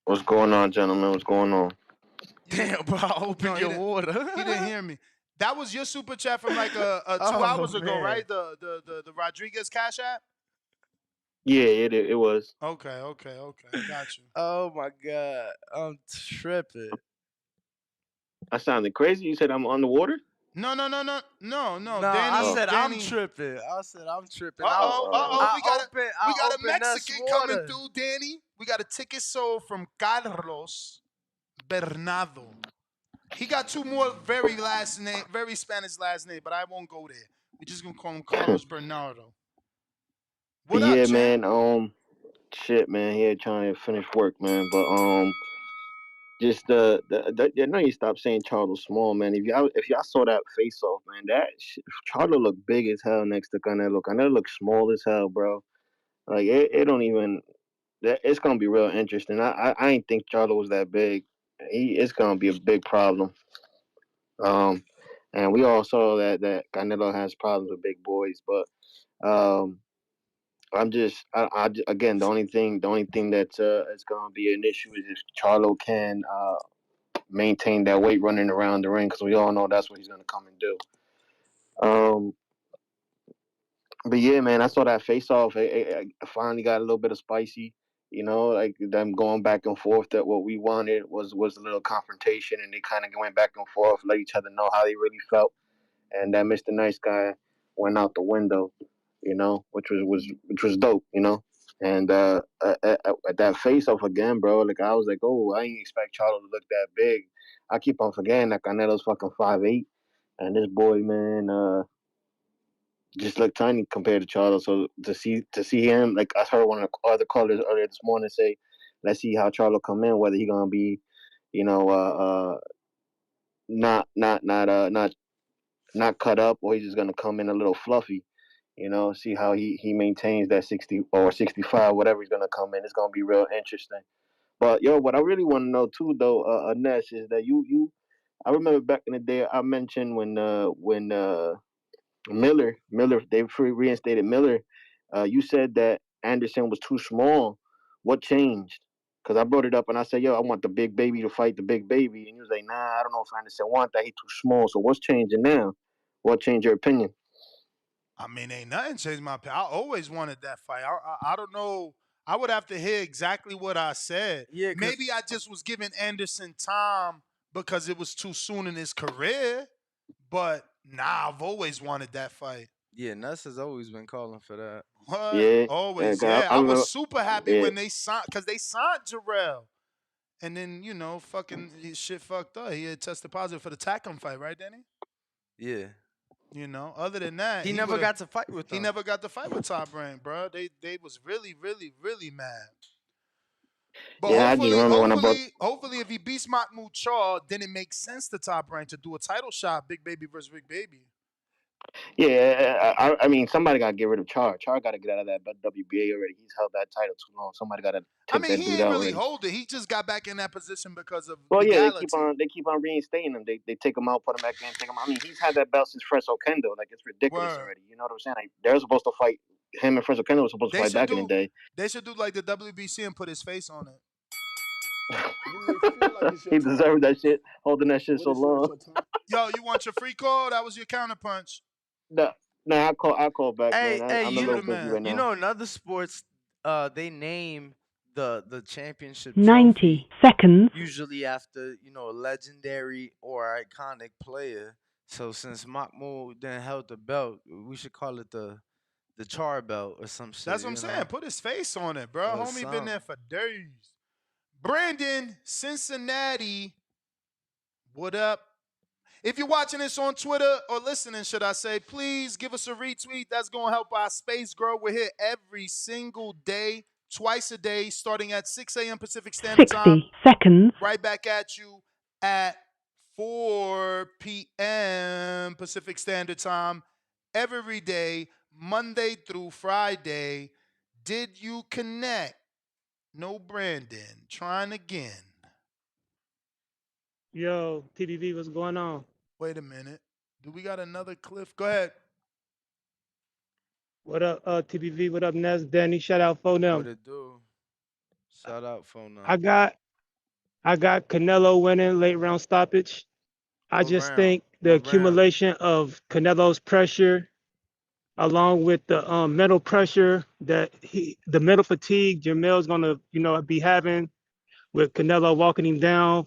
What's going on, gentlemen? What's going on? Damn, bro, open your water. He didn't hear me. That was your super chat from like 2 Oh, hours ago, man. right? The Rodriguez Cash App. Yeah, it was. Okay. Got you. Oh my god, I'm tripping. I sounded crazy. You said I'm underwater? No. Nah, Danny. I said I'm Danny. tripping. I Uh-oh. We got a opened us Mexican coming water. through, Danny. We got a ticket sold from Carlos Bernardo. He got two more very Spanish last name, but I won't go there. We're just gonna call him Carlos Bernardo. What up, Yeah, champ? man. Shit, man. Here trying to finish work, man. But just I know you stopped saying Charlo Small, man. If y'all saw that face off, man, Charlo looked big as hell next to Canelo. Canelo looked small as hell, bro. Like it don't even. It's gonna be real interesting. I ain't think Charlo was that big. It's gonna be a big problem. Um, and we all saw that Canelo has problems with big boys, but again the only thing that's is gonna be an issue is if Charlo can maintain that weight running around the ring because we all know that's what he's gonna come and do. Um, but yeah, man, I saw that face off. It finally got a little bit of spicy. You know, like them going back and forth. That what we wanted was a little confrontation, and they kind of went back and forth, let each other know how they really felt. And that Mr. Nice Guy went out the window, you know, which was dope, you know. And at that face off again, bro, like I was like, oh, I didn't expect Charlo to look that big. I keep on forgetting that Canelo's fucking 5'8", and this boy, man, just looked tiny compared to Charlo. So to see him, like I heard one of the other callers earlier this morning say, let's see how Charlo come in, whether he gonna be, you know, not not cut up, or he's just gonna come in a little fluffy. You know, see how he maintains that 60 or 65, whatever he's gonna come in. It's gonna be real interesting. But yo, what I really want to know too, though, Ness, is that I remember back in the day I mentioned when Miller they reinstated Miller. You said that Anderson was too small. What changed? Because I brought it up and I said, yo, I want the big baby to fight the big baby, and he was like, nah, I don't know if Anderson want that. He's too small. So what's changing now? What changed your opinion? I mean, ain't nothing changed my opinion. I always wanted that fight. I don't know. I would have to hear exactly what I said. Yeah, Maybe I just was giving Anderson time because it was too soon in his career. But nah, I've always wanted that fight. yeah, Nuss has always been calling for that. What? Yeah, yeah, Always, 'cause yeah. I I was remember. super happy Yeah, when they signed, because they signed Jarrell. And then, fucking his shit fucked up. He had tested positive for the Tackam fight, right, Danny? Yeah. Other than that, He he never would have. got to fight with He them. never got to fight with Top Rank, bro. They was really, really, really mad. But yeah. I just hopefully, remember when I brought. hopefully, hopefully, if he beats Mahmoud Char, then it makes sense to Top Rank to do a title shot, Big Baby versus Big Baby. Yeah, I mean, somebody got to get rid of Char. Char got to get out of that WBA already. He's held that title too long. Somebody got to I take mean, that he dude ain't out really already. hold it. He just got back in that position because of Well, yeah, legality. they keep on reinstating him. They take him out, put him back in, take him out. I mean, he's had that belt since Fresno Kendo. Like, it's ridiculous Word. already. You know what I'm saying? Like, they're supposed to fight. Him and Fresno Kendo were supposed to They fight should back in the do. day. They should do like the WBC and put his face on it. You may feel like it's your He time, deserved that shit, holding that shit but so it's not long. your time. Yo, you want your free call? That was your counterpunch. Nah, I call back, man. Hey, I'm a You little the busy man. right you now. know in other sports, they name the championship 90 trophy seconds. usually after, a legendary or iconic player. So since Mahmoud then held the belt, we should call it the char belt or some shit, That's what I'm saying. Put his face on it, bro. Or Homie been there something. for days. Brandon, Cincinnati. What up? If you're watching this on Twitter or listening, should I say, please give us a retweet. That's going to help our space grow. We're here every single day, twice a day, starting at 6 a.m. Pacific Standard Time. 60 seconds. Right back at you at 4 p.m. Pacific Standard Time every day, Monday through Friday. Did you connect? No, Brandon. Trying again. Yo, TBV, what's going on? Wait a minute. Do we got another Cliff? Go ahead. What up, TBV? What up, Ness? Danny, shout out for What them. it do? Shout out phone I number. got Canelo winning late round stoppage. I What just round? think the What round? accumulation of Canelo's pressure, along with the mental pressure the mental fatigue Jermell's gonna, be having with Canelo walking him down,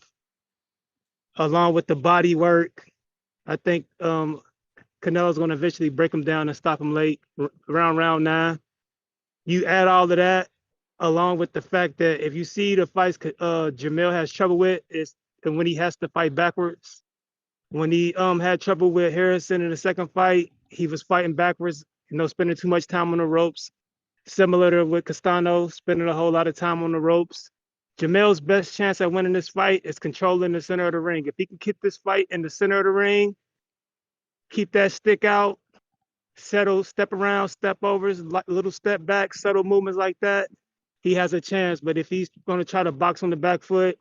along with the body work. I think Canelo's gonna eventually break him down and stop him late, around round 9. You add all of that, along with the fact that if you see the fights Jermell has trouble with, is when he has to fight backwards. When he had trouble with Harrison in the second fight, he was fighting backwards, spending too much time on the ropes. Similar to with Castano, spending a whole lot of time on the ropes. Jermell's best chance at winning this fight is controlling the center of the ring. If he can keep this fight in the center of the ring, keep that stick out, settle, step around, step overs, little step back, subtle movements like that, he has a chance. But if he's going to try to box on the back foot,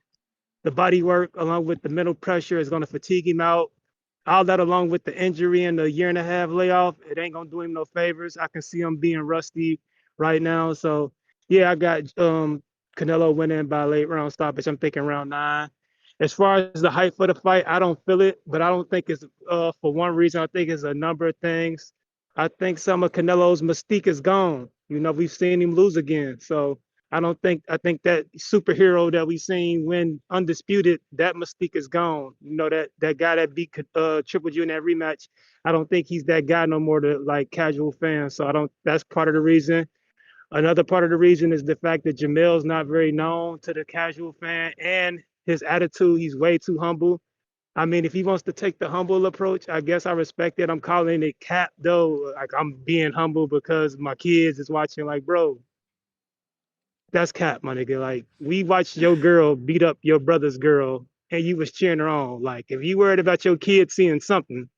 the body work along with the mental pressure is going to fatigue him out. All that along with the injury and the 1.5 year layoff, it ain't going to do him no favors. I can see him being rusty right now. So, yeah, I got Canelo winning by late round stoppage. I'm thinking round 9. As far as the hype for the fight, I don't feel it, but I don't think it's for one reason. I think it's a number of things. I think some of Canelo's mystique is gone. We've seen him lose again. So I think that superhero that we seen win undisputed, that mystique is gone. That guy that beat Triple G in that rematch, I don't think he's that guy no more to like casual fans. So that's part of the reason. Another part of the reason is the fact that Jamil's not very known to the casual fan, and his attitude, he's way too humble. I mean, if he wants to take the humble approach, I guess I respect it. I'm calling it cap though. Like, I'm being humble because my kids is watching. Like, bro, that's cap, my nigga. Like, we watched your girl beat up your brother's girl and you was cheering her on. Like, if you worried about your kids seeing something,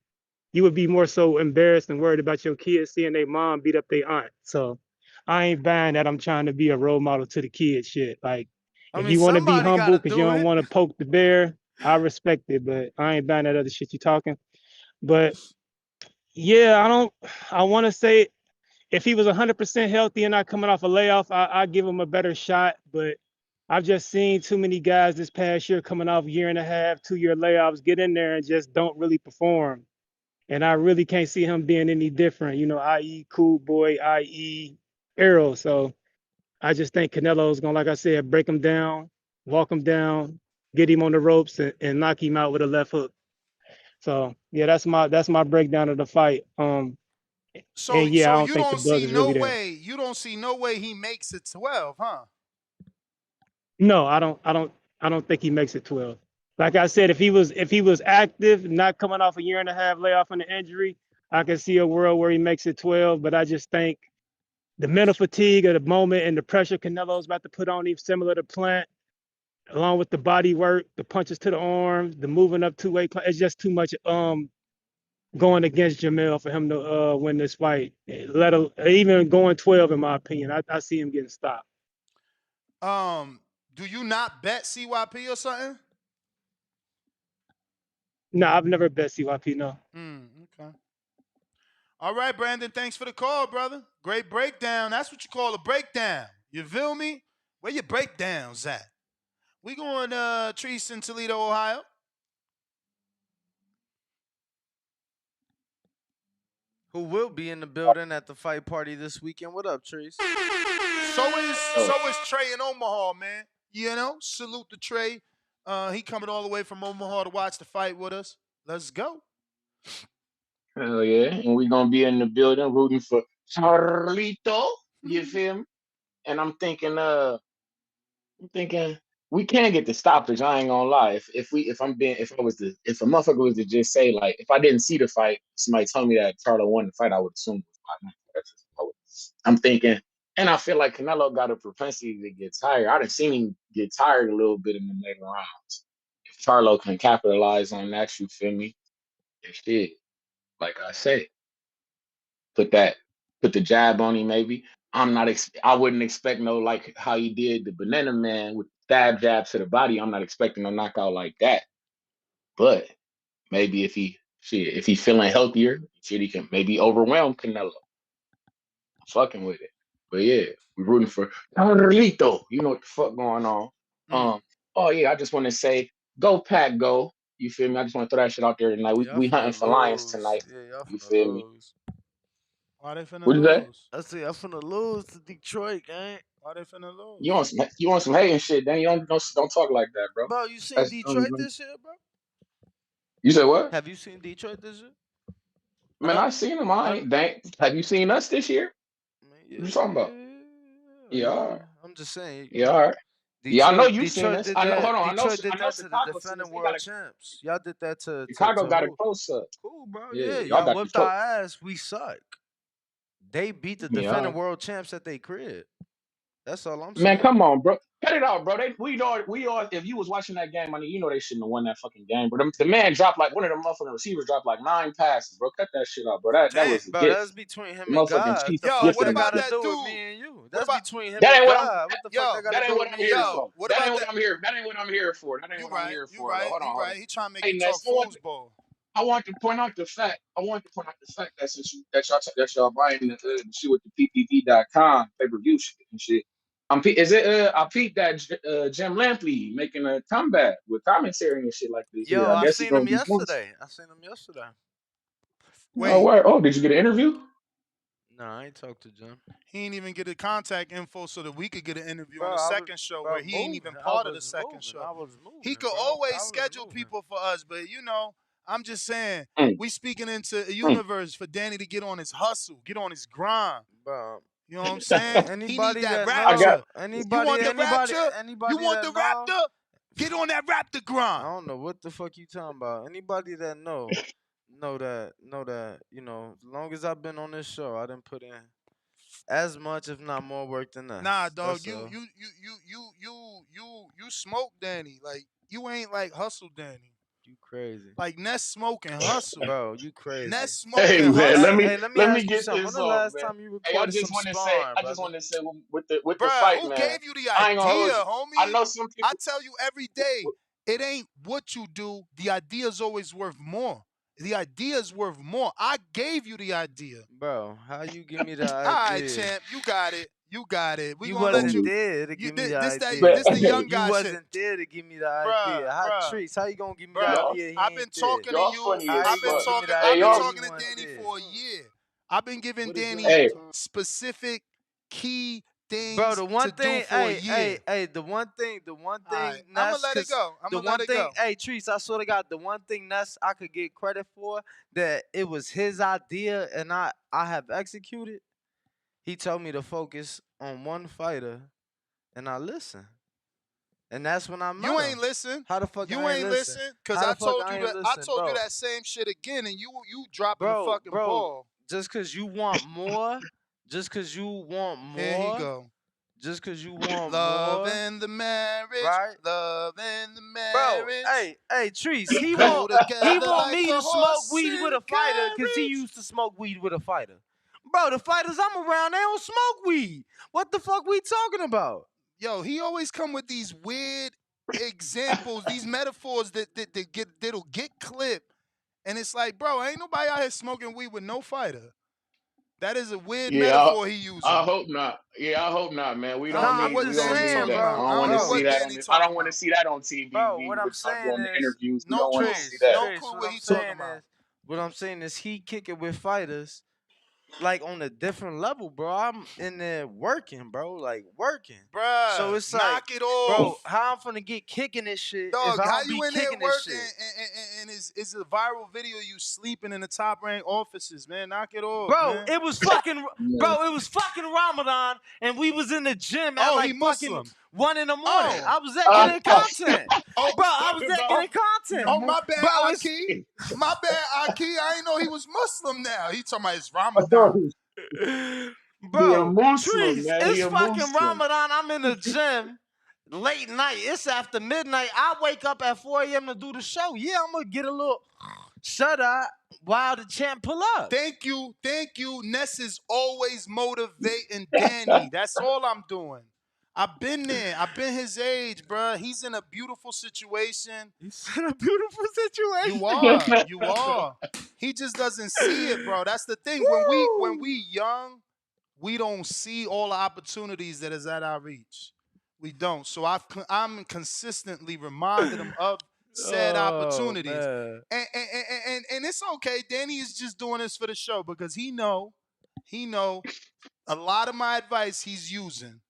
you would be more so embarrassed and worried about your kids seeing their mom beat up their aunt. So I ain't buying that I'm trying to be a role model to the kids shit. Like, I if mean, you want to be somebody humble gotta because you do don't it. want to poke the bear, I respect it, but I ain't buying that other shit you talking. But yeah, I want to say if he was 100% healthy and not coming off a layoff, I give him a better shot. But I've just seen too many guys this past year coming off 1.5 year, 2 year layoffs get in there and just don't really perform. And I really can't see him being any different, i.e. Cool Boy, i.e. Arrow. So I just think Canelo's gonna, like I said, break him down, walk him down, get him on the ropes, and knock him out with a left hook. So yeah, that's my breakdown of the fight. So And yeah, I don't you think the don't buzz see is no really there. way. You don't see no way he makes it 12, huh? No, I don't think he makes it 12. Like I said, if he was active, not coming off a year and a half layoff from the injury, I can see a world where he makes it 12. But I just think the mental fatigue of the moment and the pressure Canelo's about to put on him, similar to Plant, along with the body work, the punches to the arms, the moving up two-way, it's just too much going against Jermell for him to win this fight. Even going 12, in my opinion, I see him getting stopped. Do you not bet CYP or something? No, I've never bet CYP. No. Okay. All right, Brandon. Thanks for the call, brother. Great breakdown. That's what you call a breakdown. You feel me? Where your breakdowns at? We going Treese in Toledo, Ohio. Who will be in the building at the fight party this weekend? What up, Trees? So is Trey in Omaha, man. You know, salute to Trey. He coming all the way from Omaha to watch the fight with us. Let's go. Hell yeah. And we gonna be in the building rooting for Charlito. You feel me? And I'm thinking we can get the stoppage. I ain't gonna lie. If a motherfucker was to just say, like, if I didn't see the fight, somebody told me that Charlo won the fight, I would assume it was five minutes. That's just what I'm thinking, and I feel like Canelo got a propensity to get tired. I done seen him get tired a little bit in the later rounds. If Charlo can capitalize on that, you feel me? And shit, like I said, put the jab on him maybe. I wouldn't expect no, like how he did the Banana Man with jab to the body. I'm not expecting a knockout like that. But maybe if he's feeling healthier, shit, he can maybe overwhelm Canelo. I'm fucking with it. But yeah, we're rooting for Carlito. You know what the fuck going on. Oh yeah, I just want to say, go Pack, go. You feel me? I just want to throw that shit out there tonight. Y'all We hunting finna for lions lose. tonight. Yeah, y'all You finna feel me? lose. Why they finna What is that? lose? I say y'all finna lose to Detroit, gang. Why they finna lose? You want some hating shit? Then you don't talk like that, bro. Bro, you seen That's Detroit this year, bro? You said what? Have you seen Detroit this year? Man, I seen them. I ain't. Have you seen us this year? What you talking about? Yeah. I'm just saying. Yeah. All right. Yeah, I know you seen Detroit us. did I know. that. Hold on. Detroit did I know that to the Chicago seen us. defending world champs. Y'all did that to Chicago got a who? close up. Cool, bro. Yeah, Yeah, y'all y'all got whipped Detroit. our ass. We suck. They beat the defending world champs at they crib. That's all I'm saying. Man, come on, bro. Cut it out, bro. We all. If you was watching that game, I mean, you know they shouldn't have won that fucking game. But the man dropped like one of the motherfucking receivers dropped like 9 passes, bro. Cut that shit out, bro. That was a Bro, gift. that's between him The and motherfucking God. Chiefs The fuck What gifted that him that about got to bitch. that do with dude? me and you? What That's about between him That and ain't what I'm. God. What the fuck that got to That do ain't what with I'm me and here you? for. what That about ain't what that? I'm here. That ain't what I'm here for. That ain't You what I'm right. here You for. Though. right. Hold on, You hold on. right. He trying to make Hey, you talk Ness, foosball. I want to point out the fact. That y'all buying the shit with the PPV.com pay-per-view shit and shit. I peeped that Jim Lampley making a comeback with commentary and shit like this Yo, here. I I guess he's seen gonna him be doing. yesterday. Oh, Wait, where? Oh, did you get an interview? No, I ain't talked to Jim. he ain't even get the contact info so that we could get an interview on Bro, the I was second show where he ain't even moving. part of the second show. I was moving. He could always schedule people for us, but you know, I'm just saying, we speaking into a universe for Danny to get on his hustle, get on his grind. Bro. You know what I'm saying? He need Anybody that that rapture. know, You want the rapture? You anybody want that the know, raptor? Get on that raptor I grind. don't know what the fuck you talking about. Anybody that know that, you know, as long as I've been on this show, I didn't put in as much, if not more work than that. Nah, dog, you smoke Danny. Like, you ain't like hustle Danny. You crazy. Like, Ness smoking hustle. Bro, you crazy. Ness Hey smoking man, hustle. Let me ask you get something. When this the off, last man. time you Hey, I recorded just some want to say, sparring, brother? with the Bruh, fight, who man. gave you the I ain't gonna hold idea, you. I homie? know some people. I tell you every day, it ain't what you do. The idea is always worth more. The idea is worth more. I gave you the idea. Bro, how you give me the All right, idea? champ, you got it. You got it. We You gonna let wasn't you. there to give me the This idea. the young You guy shit, wasn't there to give me the idea. Hot bruh. treats. How you gonna give me the Bruh, idea? He I've been ain't there. talking to you. How I've you been gonna give me talking. the I've been idea? talking He to wasn't Danny there. for a year. I've been giving What is your Danny Hey, time? specific key things Bro, the one to thing, do for a year. the one thing, Right, Ness, I'm gonna let it 'cause go. I'm the gonna let one it thing, go. hey, Treese, I swear to God, the one thing Ness I could get credit for that it was his idea and I have executed. He told me to focus on one fighter, and I listened. And that's when I met You him. ain't listen. How the fuck You I ain't ain't listen? listen, cause How I the fuck told I you ain't that. I listen, told you bro? that same shit again, and you dropping the Bro, fucking ball. just cause you want more, just cause you want Here he more, go. just cause you want Love more, in the marriage, right? love in the Bro, marriage. hey, Treese, he Go together want like me a to smoke horse weed with and a fighter because he carriage. used to smoke weed with a fighter. Bro, the fighters I'm around, they don't smoke weed. What the fuck we talking about? Yo, he always come with these weird examples, these metaphors that'll get clipped, and it's like, bro, ain't nobody out here smoking weed with no fighter. That is a weird Yeah, metaphor he I using. hope not. Yeah, I hope not, man. We I don't don't Nah, know I'm need what we just don't Danny need saying, talking that. bro. about. I don't I want to don't know see Bro, what that on Danny the, I talking don't want to about. see that on TV. bro, We what I'm would start saying doing the is, interviews. We No don't want to clue. see Trace, that. No Trace, clue what what I'm he talking saying about. is, he kick it with fighters like on a different level, bro. I'm in there working, bro, like working. So Bruh, it's like, knock it bro, off. how I'm finna get kicking this shit if Dog, I how don't be you in there kicking this working shit? and it's a viral video you sleeping in the top ranked offices, man. Knock it off, Bro, man. it was fucking, Yeah. it was fucking Ramadan, and we was in the gym at Oh, he like fucking Muslim. 1 in the morning. Oh. I was there Oh. getting Oh. content, Oh. bro. I was there Oh, getting he a content, Oh, my bad, bro. It's Aki. My bad, Aki. I ain't know he was Muslim now. He talking about it's I thought Ramadan. he a bro, Muslim, Trees, man. He it's a fucking Muslim. Ramadan. I'm in the gym late night. It's after midnight. I wake up at 4 a.m. to do the show. Yeah, I'm gonna get a little shut up while the champ pull up. Thank you. Thank you. Ness is always motivating Danny. That's all I'm doing. I've been there. I've been his age, bruh. He's in a beautiful situation. He's in a beautiful You situation. are. You are. He just doesn't see it, bro. That's the thing. When Woo! we young, we don't see all the opportunities that is at our reach. We don't. So I'm consistently reminding him of said Oh opportunities. man. And it's okay. Danny is just doing this for the show because he know a lot of my advice he's using.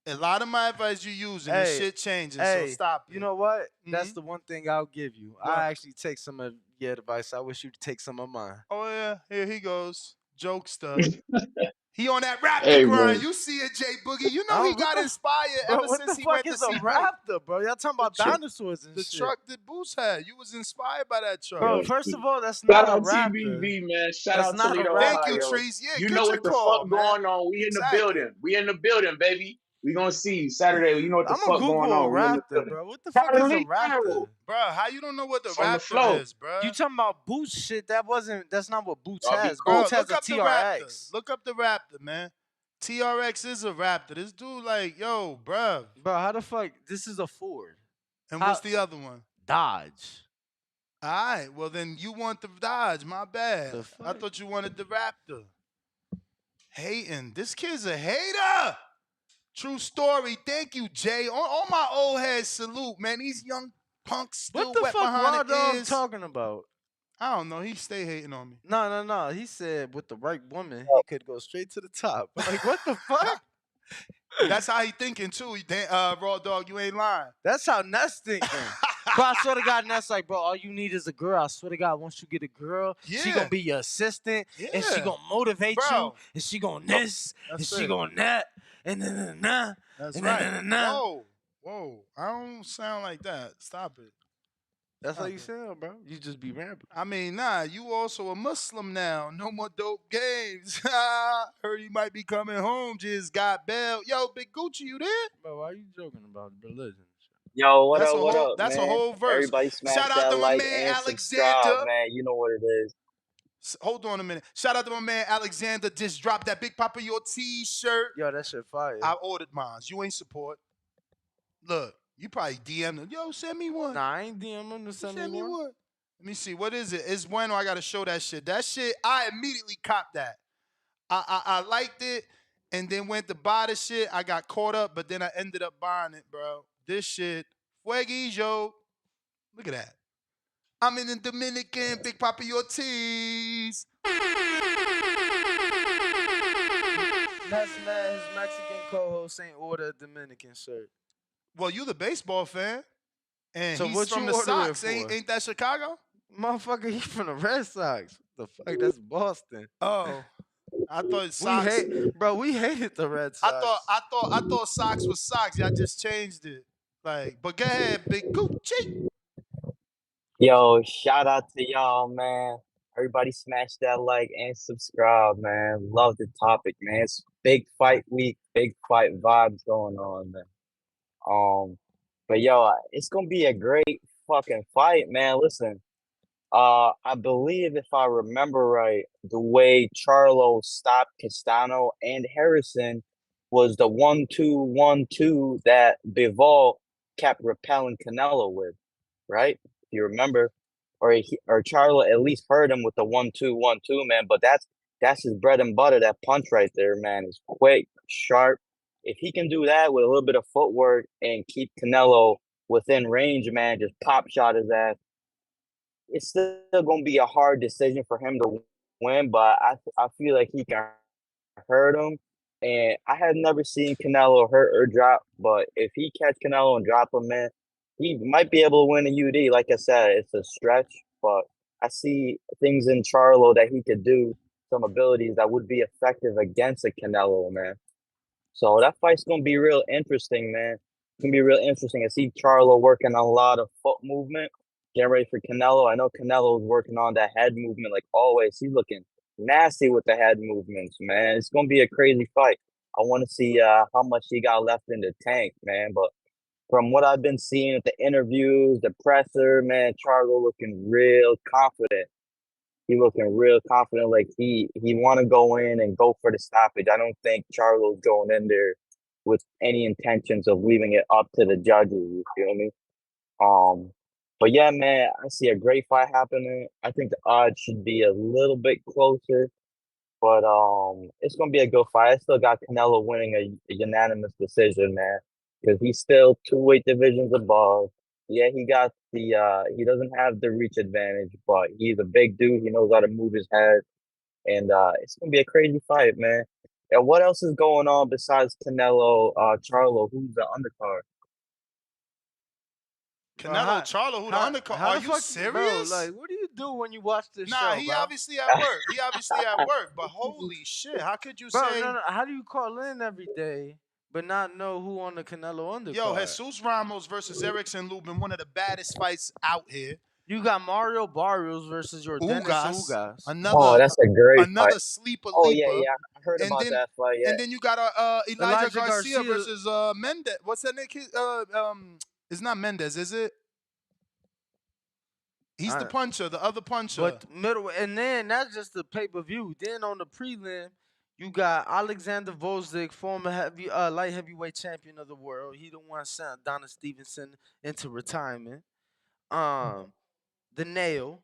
A lot of my advice you're using and Hey, shit changing. So hey, stop you it. know what? That's Mhm. the one thing I'll give you. What? I actually take some of your advice. I wish you'd take some of mine. Oh yeah, here he goes. Jokester. He on that raptor Hey, grind. man. You see it, Jay Boogie. You know Oh, he got inspired bro, ever what the since he fuck went to is a see Boots. raptor, bro? Y'all talking about dinosaurs and The shit. truck that Boots had. You was inspired by that truck. Bro, Yo, first of all, that's shout not a out raptor. TBV, man. Shout That's out not a Toledo, Thank raptor. you, Ohio. Trees. Yeah, You know get your what the call, fuck man. going on. We in the Exactly. building. We in the building, baby. We gonna see you Saturday. You know what the I'm gonna fuck going Google a on. We in the raptor, building. bro. What the fuck is a raptor? Bruh, how you don't know what the It's on the raptor floor. is, bruh? You talking about Boots shit? That's not what Boots Y'all be has. cool. Bro, Boots has look a up the raptor. TRX. Look up the raptor, man. TRX is a raptor. This dude like, yo, bruh. Bro, how the fuck? This is a Ford. And How what's the other one? Dodge. All right, well then you want the Dodge. My bad. The I fuck? thought you wanted the Raptor. Hating. This kid's a hater. True story. Thank you, Jay. On my old head salute, man. These young punks What still the wet fuck behind Raw the Dog ears. talking about? I don't know. He stay hating on me. No. He said with the right woman, he could go straight to the top. Like, what the fuck? That's how he thinking too. Raw Dog, you ain't lying. That's how Ness thinking. Bro, I swear to God, Ness like, bro, all you need is a girl. I swear to God, once you get a girl, she Yeah. gonna be your assistant, and she Yeah. gonna motivate you, Bro. and she gonna this, and That's she it. gonna that, and then That's right. Whoa. I don't sound like that. Stop it. That's how Stop you it. sound, bro. You just be rambling. I mean, nah, you also a Muslim now. No more dope games. Heard you might be coming home. Just got bail. Yo, Big Gucci, you there? Bro, why are you joking about religion? Yo, what That's up, a what whole up, that's a man? whole verse. Everybody smash Shout out that to my like man and subscribe, Alexander. man. You know what it is. Hold on a minute. Shout out to my man Alexander. Just dropped that Big Papa Your t-shirt. Yo, that shit fire. I ordered mine. You ain't support. Look, you probably DM them. Yo, send me one. Nah, I ain't DM him to send me one. Let me see. What is it? It's bueno. I gotta show that shit. That shit, I immediately copped that. I liked it and then went to buy the shit. I got caught up, but then I ended up buying it, bro. This shit, fueguillo. Look at that. I'm in the Dominican, Big Papa Your tees. Ness, man, his Mexican co-host ain't order a Dominican shirt. Well, you the baseball fan, and So he's what from you the order it Sox. for? Ain't that Chicago? Motherfucker, he from the Red Sox. What the fuck? That's Boston. Oh, I thought We Sox. we hated the Red I Sox. thought Sox was Sox. Y'all just changed it. Like, but go ahead, Big Gucci. Yo, shout out to y'all, man. Everybody smash that like and subscribe, man. Love the topic, man. It's big fight week, big fight vibes going on, man. But yo, it's gonna be a great fucking fight, man. Listen, I believe if I remember right, the way Charlo stopped Castano and Harrison was the 1-2-1-2 that Bivol kept repelling Canelo with, right? If you remember, or Charlo at least hurt him with the 1-2-1-2, man. But that's his bread and butter. That punch right there, man, is quick, sharp. If he can do that with a little bit of footwork and keep Canelo within range, man, just pop shot his ass, it's still going to be a hard decision for him to win, but I feel like he can hurt him. And I have never seen Canelo hurt or drop, but if he catch Canelo and drop him, man, he might be able to win a UD. Like I said, it's a stretch, but I see things in Charlo that he could do, some abilities that would be effective against a Canelo, man. So that fight's gonna be real interesting, man. It's gonna be real interesting. I see Charlo working on a lot of foot movement, getting ready for Canelo. I know Canelo's working on that head movement like always. He's looking nasty with the head movements, man. It's gonna be a crazy fight. I want to see how much he got left in the tank, man. But from what I've been seeing at the interviews, the presser, man, Charlo looking real confident. He looking real confident, like he want to go in and go for the stoppage. I don't think Charlo's going in there with any intentions of leaving it up to the judges. You feel me? But yeah, man, I see a great fight happening. I think the odds should be a little bit closer, but it's gonna be a good fight. I still got Canelo winning a unanimous decision, man, because he's still 2 weight divisions above. Yeah, he doesn't have the reach advantage, but he's a big dude. He knows how to move his head, and it's gonna be a crazy fight, man. And what else is going on besides Canelo, Charlo? Who's the undercard? Canelo Charlo, who the undercard? How Are the you fuck, serious? bro? Like, what do you do when you watch this Nah, show, he bro? obviously at work. He obviously at work. But holy shit, how could you Bro, say? no. How do you call in every day but not know who on the Canelo undercard? Yo, Jesus Ramos versus Erickson Lubin, one of the baddest fights out here. You got Mario Barrios versus your Dennis Ugas. Oh, that's a great fight. Another sleeper Oh leaper. yeah, I heard And about then, that fight. Yeah. and then you got Elijah Garcia versus Mendez. What's that name? It's not Mendez, is it? He's the puncher, the other puncher. But middle, and then that's just the pay-per-view. Then on the prelim, you got Alexander Volzik, former light heavyweight champion of the world. He the one sent Donna Stevenson into retirement. The Nail.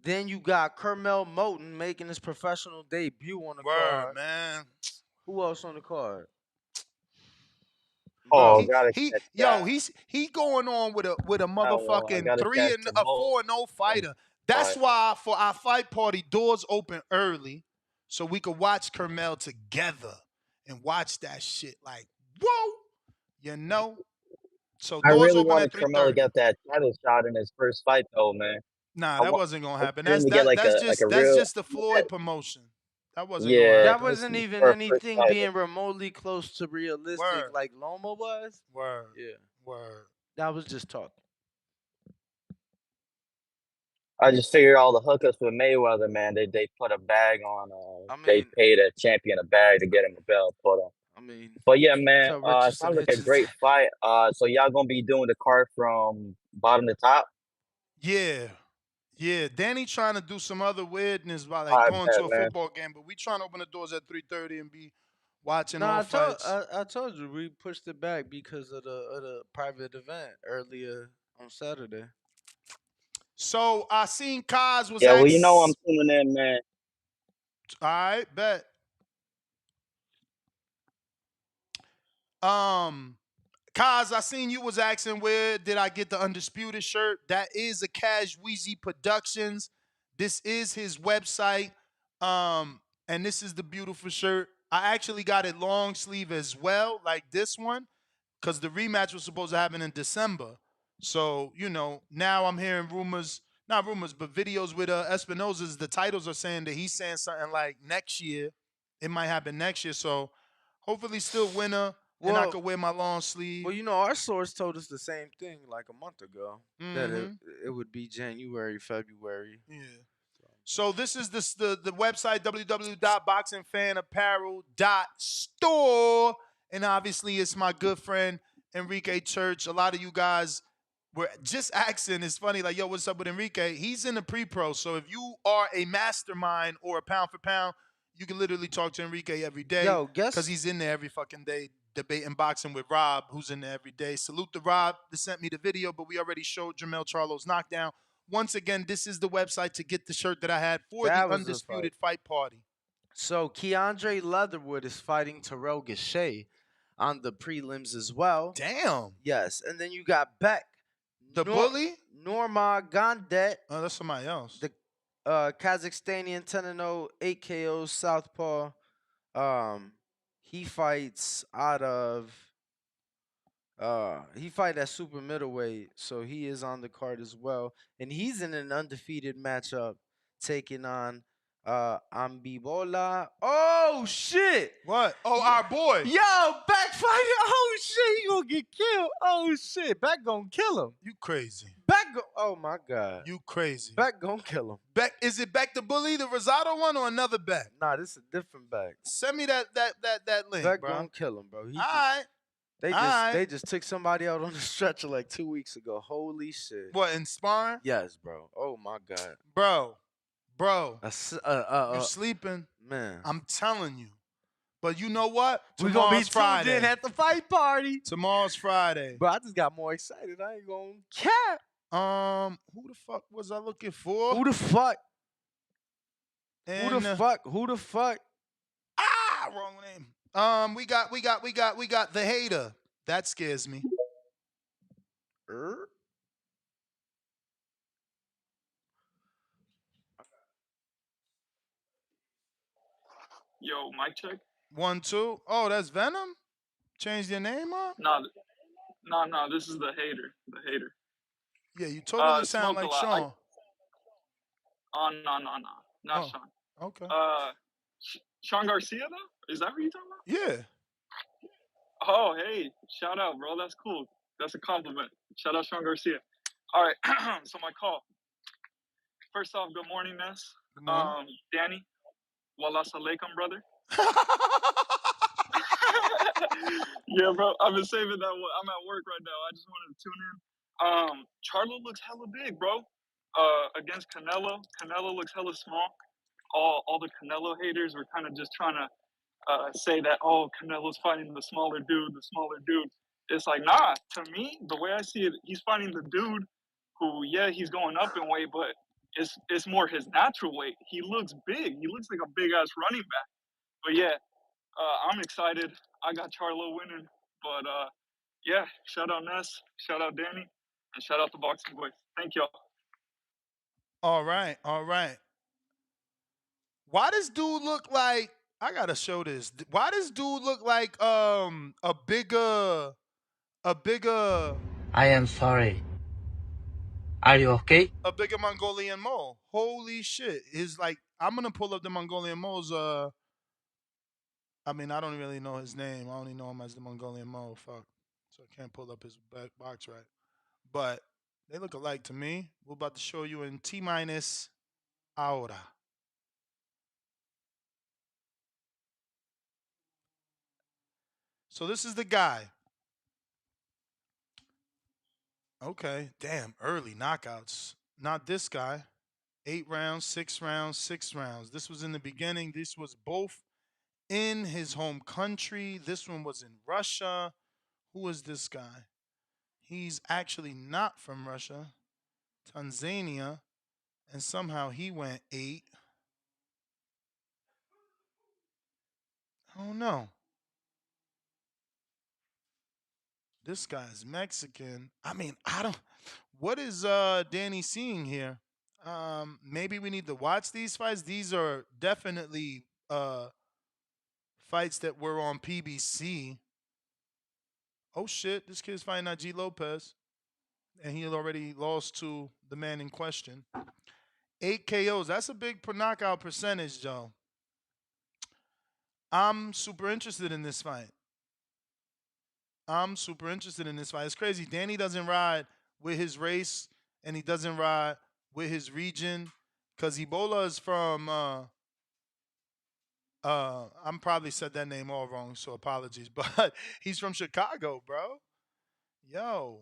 Then you got Jermell Moten making his professional debut on the card. Man. Who else on the card? Oh, He going on with a motherfucking gotta 4-0 fighter. That's why for our fight party, doors open early, so we could watch Jermell together and watch that shit. Like, whoa, you know. So I doors really open wanted at Carmelo to 3:30. get that title shot in his first fight, though, man. Nah, that wasn't gonna happen. That's That's just the Floyd promotion. That wasn't gonna yeah. happen. That wasn't even anything being remotely close to realistic like Loma was. Word. Yeah. Word. That was just talk. I just figured all the hookups with Mayweather, man. They put a bag on. They paid a champion a bag to get him a belt put on. But yeah, man. Sounds like a great fight. So y'all gonna be doing the card from bottom to top? Yeah. Yeah, Danny trying to do some other weirdness by like going to a football game, but we trying to open the doors at 3:30 and be watching all fights. I told you we pushed it back because of the private event earlier on Saturday. So I seen Kaz was well, you know I'm tuning in, man. All right, bet. Kaz, I seen you was asking where did I get the Undisputed shirt. That is a Cash Weezy Productions. This is his website. And this is the beautiful shirt. I actually got it long sleeve as well, like this one, because the rematch was supposed to happen in December. So, now I'm hearing rumors, not rumors, but videos with Espinosa's. The titles are saying that he's saying something like next year. It might happen next year. So hopefully still winner, and I could wear my long sleeve. Well, our source told us the same thing like a month ago that Mm-hmm. it would be January, February. Yeah. So this is the website, www.boxingfanapparel.store. And obviously it's my good friend Enrique Church. A lot of you guys were just asking. It's funny, like, yo, what's up with Enrique? He's in the pre-pro. So if you are a mastermind or a pound for pound, you can literally talk to Enrique every day. Yo, guess because he's in there every fucking day debating boxing with Rob, who's in there every day. Salute to Rob that sent me the video, but we already showed Jermell Charlo's knockdown. Once again, this is the website to get the shirt that I had for That the was a Undisputed Fight Party. So Keandre Leatherwood is fighting Terrell Gausha on the prelims as well. Damn. Yes, and then you got Beck, The bully? Nurmagomedov. Oh, that's somebody else. The Kazakhstanian 10-0, 8 KOs, southpaw. He fights out of he fight at super middleweight, so he is on the card as well, and he's in an undefeated matchup taking on Ambibola. Oh shit! What? Oh, our boy. Yo, Beck fighting. Oh shit, he gonna get killed. Oh shit, Beck gonna kill him. You crazy. Oh my god. You crazy. Beck gonna kill him. Beck, is it Beck the bully, the Rosado one, or another Beck? Nah, this is a different Beck. Send me that link, Beck bro. gonna kill him, bro. All right. They just took somebody out on the stretcher like 2 weeks ago. Holy shit. What, in sparring? Yes, bro. Oh my god. Bro. You sleeping. Man. I'm telling you. But you know what? We're gonna be Friday. tuned in at the fight party. Tomorrow's Friday. Bro, I just got more excited. I ain't gonna cap. Who the fuck was I looking for? Who the fuck? And, Who the fuck? Who the fuck? Wrong name. We got the hater. That scares me. Yo, mic check. 1, 2. Oh, that's Venom? Changed your name up? No, this is the hater. The hater. Yeah, you totally sound smoked like a lot. Sean. No, not Sean. Okay. Sean Garcia though? Is that what you're talking about? Yeah. Oh, hey, shout out, bro. That's cool. That's a compliment. Shout out Sean Garcia. All right, so my call. First off, good morning, Ness. Good morning. Danny, Wallace alaikum, brother. Yeah, bro. I've been saving that one. I'm at work right now. I just wanted to tune in. Charlo looks hella big, bro. Against Canelo. Canelo looks hella small. All the Canelo haters were kind of just trying to say that, oh, Canelo's fighting the smaller dude. It's like, nah, to me, the way I see it, he's fighting the dude who, yeah, he's going up in weight, but it's more his natural weight. He looks big. He looks like a big-ass running back. But, yeah, I'm excited. I got Charlo winning. But, yeah, shout out Ness, shout out Danny, and shout out the Boxing Boys. Thank y'all. All right. Why does dude look like, I gotta show this. Why does dude look like a bigger I am sorry. Are you okay? A bigger Mongolian mole. Holy shit. Is like, I'm gonna pull up the Mongolian mole's I mean, I don't really know his name. I only know him as the Mongolian mole. Fuck. So I can't pull up his back box right. But they look alike to me. We're about to show you in T- ahora. So this is the guy. Okay, damn, early knockouts. Not this guy. 8 rounds, 6 rounds, 6 rounds. This was in the beginning. This was both in his home country. This one was in Russia. Who is this guy? He's actually not from Russia. Tanzania. And somehow he went 8. I don't know. This guy's Mexican. I mean, what is Danny seeing here? Maybe we need to watch these fights. These are definitely fights that were on PBC. Oh shit, this kid's fighting Najee Lopez, and he had already lost to the man in question. 8 KOs. That's a big knockout percentage, though. I'm super interested in this fight. It's crazy. Danny doesn't ride with his race, and he doesn't ride with his region, because Ebola is from. I'm probably said that name all wrong, so apologies. But he's from Chicago, bro. Yo.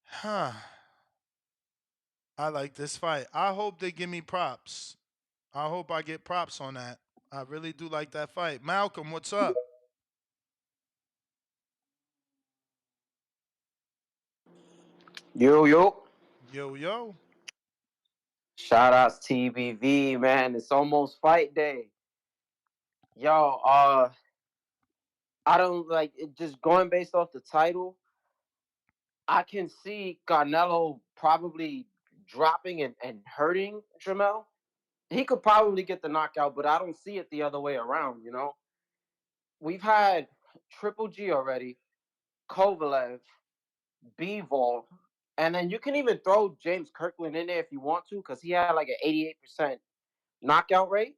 Huh. I like this fight. I hope they give me props. I hope I get props on that. I really do like that fight. Malcolm, what's up? Yo, yo. Yo, yo. Shout outs TBV, man. It's almost fight day. Yo, I don't like it, just going based off the title. I can see Canelo probably dropping and hurting Jermell. He could probably get the knockout, but I don't see it the other way around, you know? We've had Triple G already, Kovalev, Bivol, and then you can even throw James Kirkland in there if you want to, because he had like an 88% knockout rate.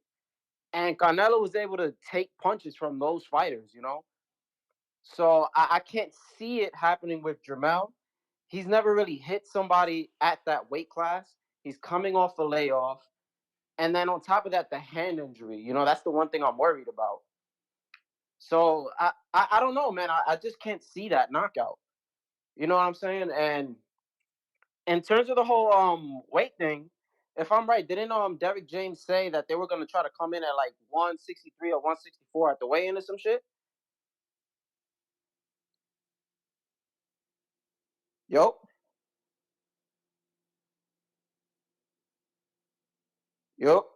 And Canelo was able to take punches from those fighters, you know? So I can't see it happening with Jermell. He's never really hit somebody at that weight class. He's coming off a layoff. And then on top of that, the hand injury. You know, that's the one thing I'm worried about. So I don't know, man. I just can't see that knockout. You know what I'm saying? And in terms of the whole weight thing, if I'm right, didn't Derek James say that they were gonna try to come in at like 163 or 164 at the weigh-in or some shit? Yo. Yo.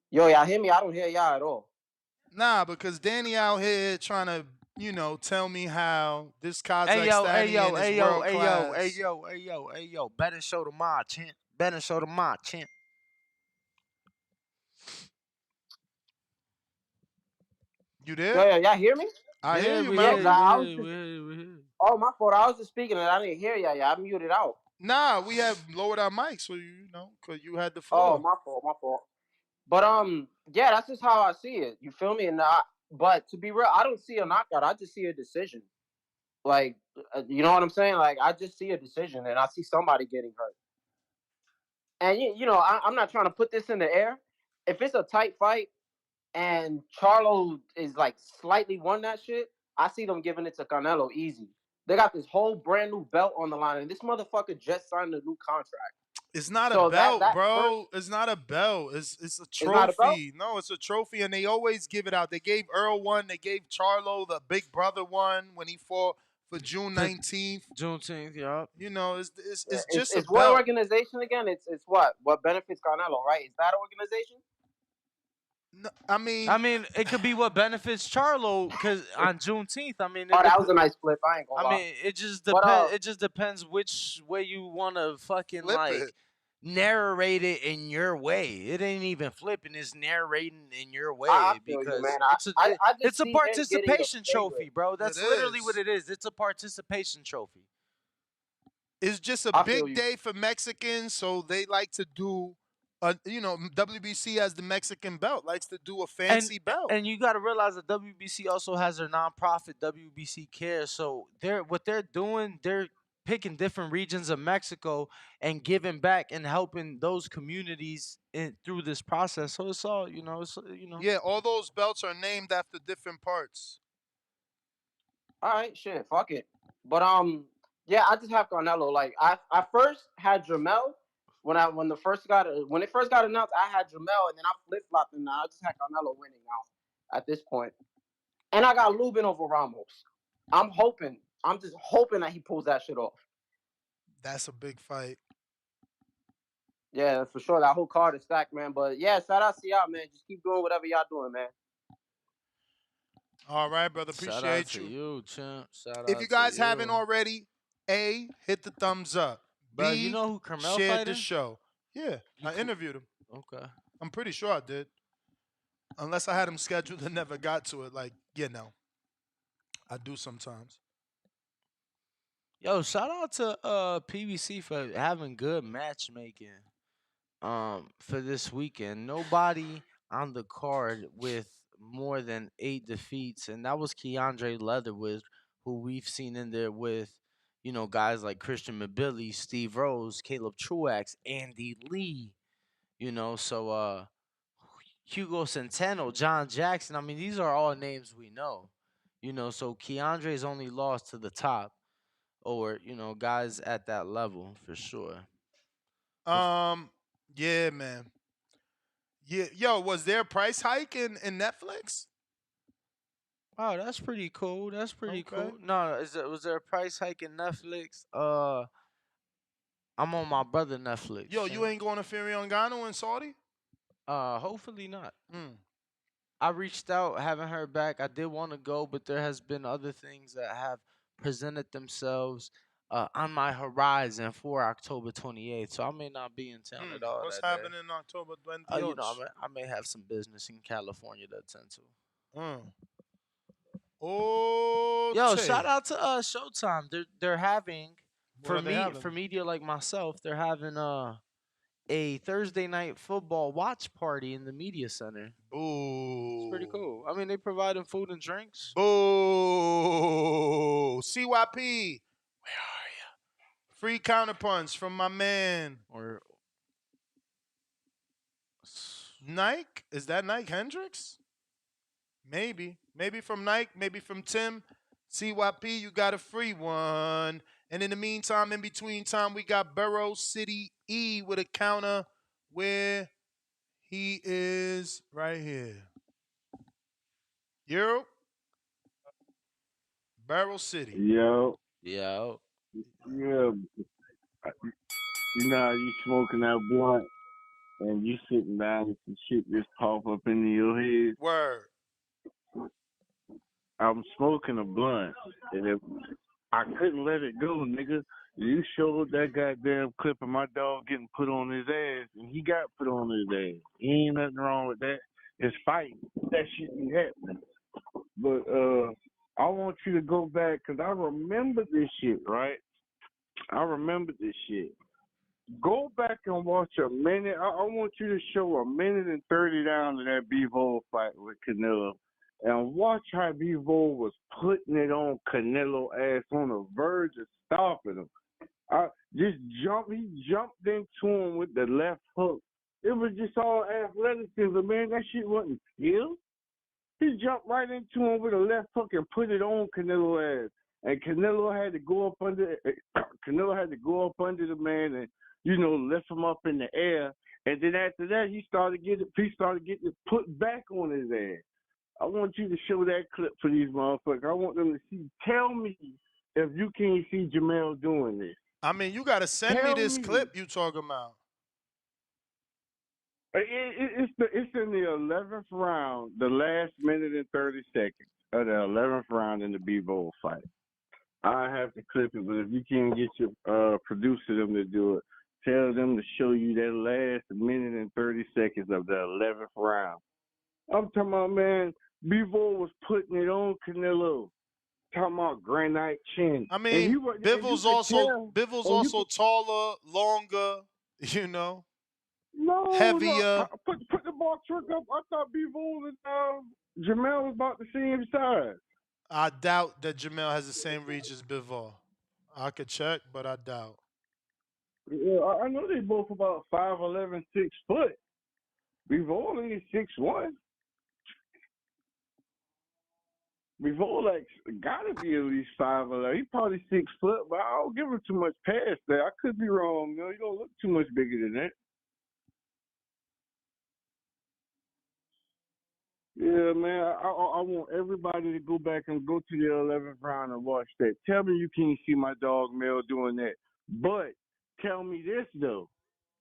Yo, y'all hear me? I don't hear y'all at all. Nah, because Danny out here trying to, tell me how this Hey yo, hey yo, Kazakhstanian is hey yo, world hey yo, hey class. yo, hey yo, hey yo. Better show the mob, champ. Better show the mob, champ. You there? Yo, y'all hear me? I hear Yeah, you, we Yeah, hear cause you, Malcolm. we I hear was you, just. we hear you, we hear you. Oh, my fault. I was just speaking and I didn't hear y'all. Y'all muted out. Nah, we have lowered our mics, so because you had the Oh, floor. my fault. My fault. But yeah, that's just how I see it. You feel me? But to be real, I don't see a knockout. I just see a decision. Like, you know what I'm saying? Like, I just see a decision, and I see somebody getting hurt. And I'm not trying to put this in the air. If it's a tight fight and Charlo is like slightly won that shit, I see them giving it to Canelo easy. They got this whole brand new belt on the line, and this motherfucker just signed a new contract. It's not a So belt, that first bro. It's not a belt. It's a is not a belt. trophy. No, it's a trophy, and they always give it out. They gave Earl one. They gave Charlo the Big Brother one when he fought for June 19th. Juneteenth, yup. It's just a It's what belt. organization again? It's what benefits Canelo, right? Is that organization? No, I mean, it could be what benefits Charlo, because on Juneteenth, I mean, Oh, that was a nice flip. I ain't gonna lie. it just But depends. It just depends which way you want to fucking flip it. narrate it in your way. It ain't even flipping; it's narrating in your I way feel you, because man. I just it's a see him getting the participation favorite. trophy, bro. It That's literally what is. it is. It's a participation trophy. It's just a I feel big you. day for Mexicans, so they like to do. WBC as the Mexican belt likes to do a And fancy belt. and you got to realize that WBC also has their nonprofit WBC Cares. So they're doing, they're picking different regions of Mexico and giving back and helping those communities through this process. So it's all, Yeah, all those belts are named after different parts. All right, shit, fuck it. But yeah, I just have Canelo. Like I first had Jermell when it first got announced. I had Jermell, and then I flip flopped, and now I just had Canelo winning now at this point. And I got Lubin over Ramos. I'm just hoping that he pulls that shit off. That's a big fight. Yeah, for sure. That whole card is stacked, man. But yeah, shout out to y'all, man. Just keep doing whatever y'all doing, man. All right, brother. Shout out Appreciate to you. you, champ. Shout If out you to guys haven't you. already, hit the thumbs up. Bro, you B know who Carmel shared the fighting? show. Yeah, I interviewed him. Okay. I'm pretty sure I did. Unless I had him scheduled and never got to it. Like, I do sometimes. Yo, shout out to PBC for having good matchmaking for this weekend. Nobody on the card with more than 8 defeats, and that was Keandre Leatherwood, who we've seen in there with, guys like Christian Mabili, Steve Rose, Caleb Truax, Andy Lee, so Hugo Centeno, John Jackson. I mean, these are all names we know. So Keandre's only lost to the top or, guys at that level for sure. Yeah, man. Yeah, yo, was there a price hike in Netflix? Oh, that's pretty cool. That's pretty Okay. cool. No, was there a price hike in Netflix? I'm on my brother Netflix. Yo, you ain't going to Firiangano in Saudi? Hopefully not. Mm. I reached out, haven't heard back. I did want to go, but there has been other things that have presented themselves on my horizon for October 28th. So I may not be in town at all What's that day. happening in October 28th? I may have some business in California to attend to. Oh, Yo, shout out to Showtime. They're having What are they having? for media like myself, they're having a Thursday night football watch party in the media center. Ooh. It's pretty cool. I mean, they providing food and drinks. Boo! CYP, where are you? Free counterpunch from my man. Or Nike? Is that Nike Hendricks? Maybe from Nike, maybe from Tim. CYP, you got a free one. And in the meantime, in between time, we got Burrow City E with a counter where he is right here. Yo. Barrel City. Yo. Yo. Yeah. You know how you smoking that blunt and you sitting down and some shit just pop up into your head? Word. I'm smoking a blunt and I couldn't let it go, nigga. You showed that goddamn clip of my dog getting put on his ass, and he got put on his ass. Ain't nothing wrong with that. It's fighting. That shit be happening. But I want you to go back because I remember this shit, right? I remember this shit. Go back and watch a minute. I want you to show a minute and 30 down to that Bivol fight with Canelo. And watch how Bivol was putting it on Canelo ass on the verge of stopping him. He jumped into him with the left hook. It was just all athleticism, man. That shit wasn't skill. He jumped right into him with a left hook and put it on Canelo ass. And Canelo had to go up under the man and, lift him up in the air. And then after that, he started getting it put back on his ass. I want you to show that clip for these motherfuckers. I want them to see. Tell me if you can't see Jermell doing this. I mean, you gotta send me this clip you talking about. It's in the 11th round, the last minute and 30 seconds of the 11th round in the Bivol fight. I have to clip it, but if you can't get your producer them to do it, tell them to show you that last minute and 30 seconds of the 11th round. I'm talking about, man, Bivol was putting it on Canelo. Talking about granite chin. I mean, Bivol's also taller, longer, heavier. Put the ball trick up. I thought Bivol and Jermell was about the same size. I doubt that Jermell has the same reach as Bivol. I could check, but I doubt. Yeah, I know they both about 5'11", 6 foot. Bivol only 6'1". Bivol gotta be at least 5'11". He probably 6 foot, but I don't give him too much past that. I could be wrong. He don't look too much bigger than that. Yeah, man. I want everybody to go back and go to the 11th round and watch that. Tell me you can't see my dog Mel doing that. But tell me this though.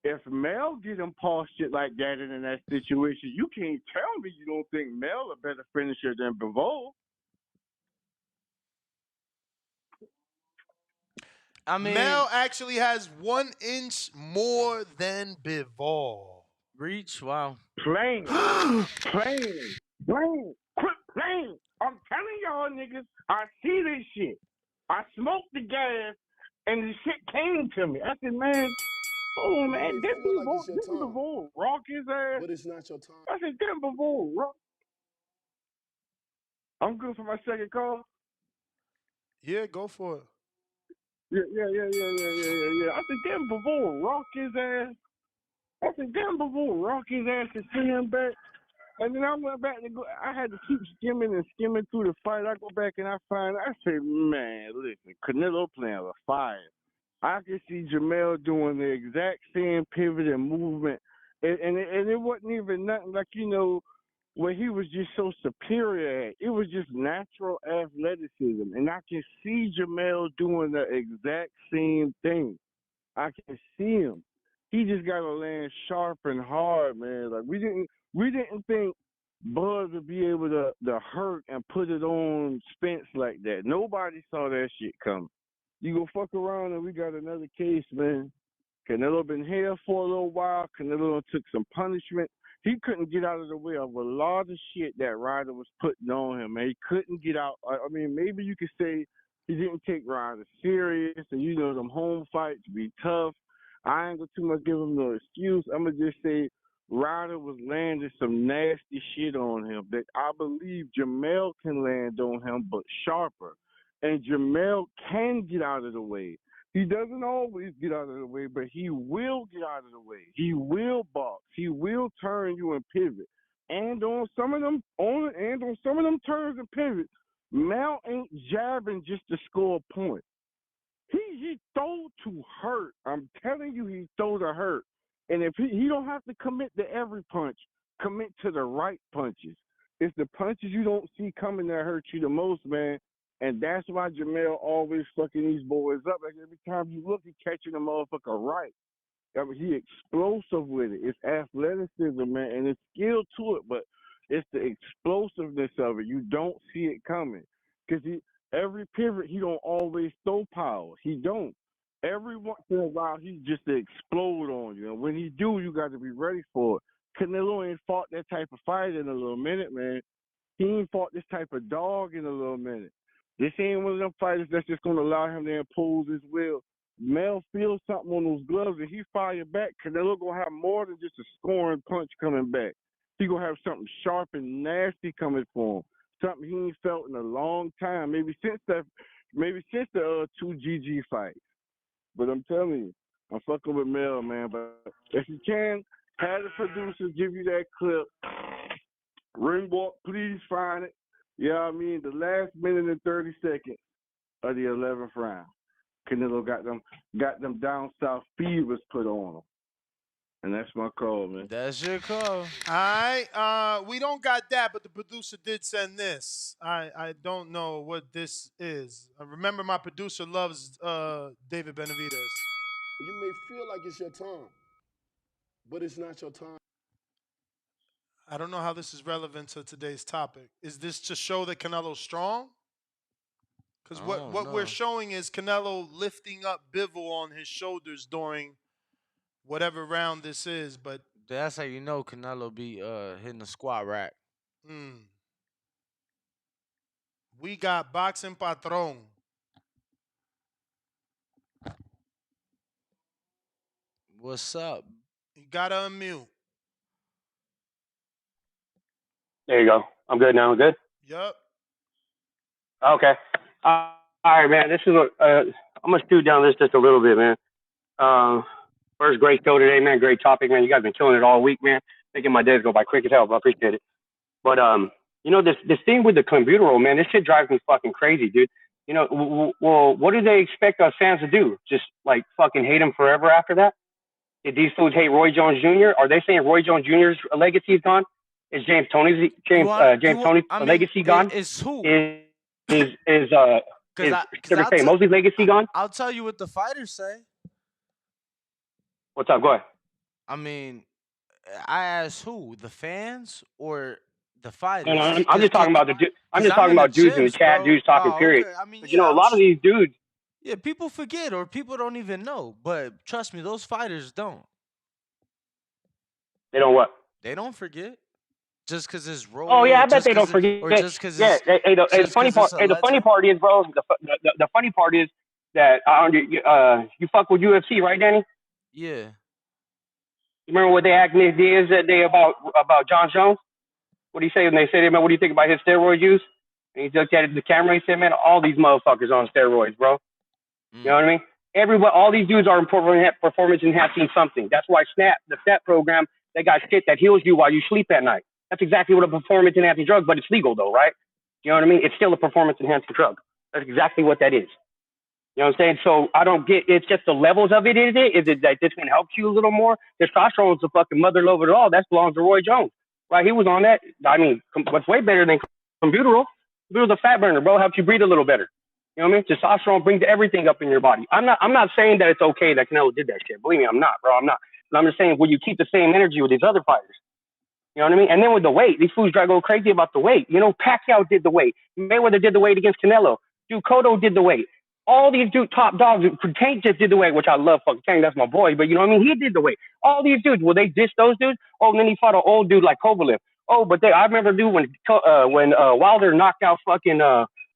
If Mel get him postured like that and in that situation, you can't tell me you don't think Mel a better finisher than Bivol. I mean, Mel actually has 1 inch more than Bivol. reach. Wow. Playing. Quit playing. I'm telling y'all niggas, I see this shit. I smoked the gas, and the shit came to me. I said, man, oh You man, may didn't feel like it's your time, Bivol rock his ass? but it's not your time. I said, didn't Bivol rock? I'm good for my second call. Yeah, go for it. Yeah. I said, didn't Bivol rock his ass? I said, damn, Bivol rock his ass to see him back. And then I went back to go. I had to keep skimming through the fight. I go back and I say, man, listen, Canelo playing with fire. I could see Jermell doing the exact same pivot and movement. And it wasn't even nothing like, where he was just so superior at. It was just natural athleticism. And I can see Jermell doing the exact same thing. I can see him. He just got to land sharp and hard, man. Like we didn't think Buzz would be able to hurt and put it on Spence like that. Nobody saw that shit coming. You go fuck around and we got another case, man. Canelo been here for a little while. Canelo took some punishment. He couldn't get out of the way of a lot of shit that Ryder was putting on him, man. He couldn't get out. I mean, maybe you could say he didn't take Ryder serious, and them home fights be tough. I ain't gonna too much give him no excuse. I'm gonna just say Ryder was landing some nasty shit on him that I believe Jermell can land on him, but sharper. And Jermell can get out of the way. He doesn't always get out of the way, but he will get out of the way. He will box. He will turn you and pivot. And on some of them turns and pivots, Mel ain't jabbing just to score a point. He throw to hurt. I'm telling you, he throw to hurt. And if he don't have to commit to every punch, commit to the right punches. It's the punches you don't see coming that hurt you the most, man. And that's why Jermell always fucking these boys up. Like every time you look, he catching the motherfucker right. I mean, he explosive with it. It's athleticism, man, and it's skill to it, but it's the explosiveness of it. You don't see it coming. Because every pivot, he don't always throw power. He don't. Every once in a while, he just to explode on you. And when he do, you got to be ready for it. Canelo ain't fought that type of fight in a little minute, man. He ain't fought this type of dog in a little minute. This ain't one of them fighters that's just going to allow him to impose his will. Mel feels something on those gloves and he fire back. Canelo going to have more than just a scoring punch coming back. He going to have something sharp and nasty coming for him. Something he ain't felt in a long time. Maybe since the 2 GG fights. But I'm telling you, I'm fucking with Mel, man. But if you can, have the producers give you that clip. Ringwalk, please find it. You know what I mean? The last minute and 30 seconds of the 11th round. Canelo got them down south fevers put on him. And that's my call, man. That's your call. All right. We don't got that, but the producer did send this. I don't know what this is. Remember, my producer loves David Benavidez. You may feel like it's your time, but it's not your time. I don't know how this is relevant to today's topic. Is this to show that Canelo's strong? Because what we're showing is Canelo lifting up Bivol on his shoulders during whatever round this is, but that's how you know Canelo be hitting the squat rack. We got Boxing Patron. What's up? You gotta unmute. There you go. I'm good now. Good? Yep. Okay. All right, man. This is I'm going to stew down this just a little bit, man. First, great show today, man. Great topic, man. You guys have been killing it all week, man. Making my days go by quick as hell, but I appreciate it. But, this thing with the clenbuterol, man, this shit drives me fucking crazy, dude. Well, what do they expect us fans to do? Just, like, fucking hate him forever after that? Did these fools hate Roy Jones Jr.? Are they saying Roy Jones Jr.'s legacy is gone? Is James Tony's legacy gone? Is who? Is Mosley's legacy gone? I'll tell you what the fighters say. What's up? Go ahead. I mean, I asked who? The fans or the fighters? I'm just talking about dudes in the chat, dudes talking, period. Okay. I mean, but, a lot of these dudes, Yeah, people forget or people don't even know. But trust me, those fighters don't. They don't what? They don't forget. Just because it's Oh Roy, yeah, or I bet just they don't because forget. Yeah, the just funny 'cause part, it's a the funny legend. part is, bro. The funny part is that you fuck with UFC, right, Danny? Yeah. You remember what they asked Nick Diaz that day about John Jones? What do you say when they said, "Man, what do you think about his steroid use?" And he looked at the camera and he said, "Man, all these motherfuckers on steroids, bro." You know what I mean? Everybody, all these dudes are performance enhancing something. That's why the SNAP program, they got shit that heals you while you sleep at night. That's exactly what a performance enhancing drug, but it's legal though, right? You know what I mean? It's still a performance enhancing drug. That's exactly what that is. You know what I'm saying? So I don't get, it's just the levels of it, is it? Is it that this one helps you a little more? Testosterone is the fucking mother love of it all. That belongs to Roy Jones. Right? He was on that. I mean, what's way better than Combuterol? Combuterol's a fat burner, bro. Helps you breathe a little better. You know what I mean? Testosterone brings everything up in your body. I'm not saying that it's okay that Canelo did that shit. Believe me, I'm not, bro. I'm not. But I'm just saying, will you keep the same energy with these other fighters? You know what I mean? And then with the weight, these fools try to go crazy about the weight. You know, Pacquiao did the weight. Mayweather did the weight against Canelo. Dude, Cotto did the weight. All these dudes, top dogs, Tank just did the weight, which I love fucking Tank. That's my boy. But you know what I mean? He did the weight. All these dudes, will they diss those dudes? Oh, and then he fought an old dude like Kovalev. Oh, but I remember dude when Wilder knocked out fucking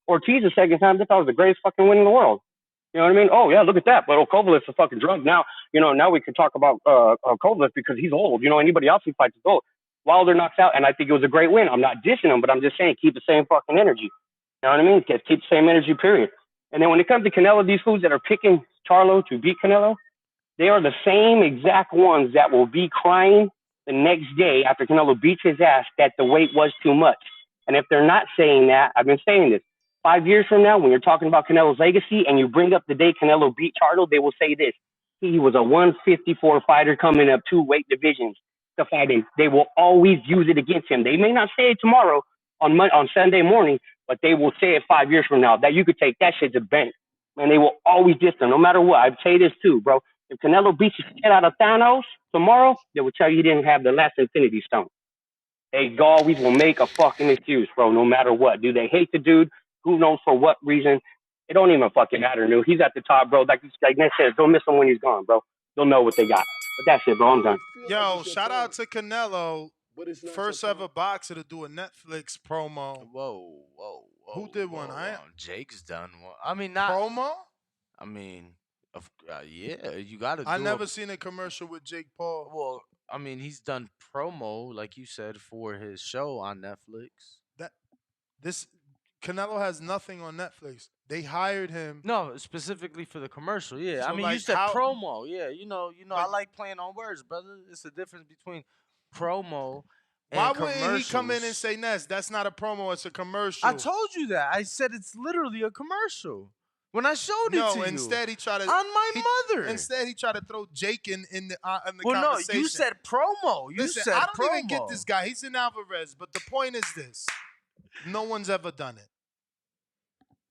Ortiz the second time. They thought it was the greatest fucking win in the world. You know what I mean? Oh yeah, look at that. But Kovalev's a fucking drug now. You know, now we can talk about Kovalev because he's old. You know, anybody else he fights is old. Wilder knocks out, and I think it was a great win. I'm not dissing him, but I'm just saying keep the same fucking energy. You know what I mean? Keep the same energy, period. And then when it comes to Canelo, these fools that are picking Charlo to beat Canelo, they are the same exact ones that will be crying the next day after Canelo beats his ass that the weight was too much. And if they're not saying that, I've been saying this. 5 years from now, when you're talking about Canelo's legacy and you bring up the day Canelo beat Charlo, they will say this. He was a 154 fighter coming up 2 weight divisions to fight him. They will always use it against him. They may not say it tomorrow on Sunday morning, but they will say it 5 years from now that you could take that shit to the bank. And they will always diss him, no matter what. I'd say this too, bro. If Canelo beats the shit out of Thanos tomorrow, they will tell you he didn't have the last Infinity Stone. They always will make a fucking excuse, bro, no matter what. Do they hate the dude? Who knows for what reason? It don't even fucking matter, dude. He's at the top, bro. Like Ned says, don't miss him when he's gone, bro. They'll know what they got. But that's it, bro. I'm done. Yo, shout out to Canelo. First ever boxer to do a Netflix promo. Whoa. Who did one? Jake's done one. I mean, not promo. I mean, yeah, you got to. I never seen a commercial with Jake Paul. Well, I mean, he's done promo, like you said, for his show on Netflix. This Canelo has nothing on Netflix. They hired him. No, specifically for the commercial. Yeah, So I mean, like you said promo. Yeah, you know, I like playing on words, brother. It's the difference between promo and why commercials. wouldn't he come in and say, Ness, that's not a promo, it's a commercial? I told you that. I said it's literally a commercial. When I showed it to you. No, instead he tried to on my mother. Instead he tried to throw Jake in the well, conversation. No, you said promo. Listen, I don't even get this guy. He's in Alvarez, but the point is this: no one's ever done it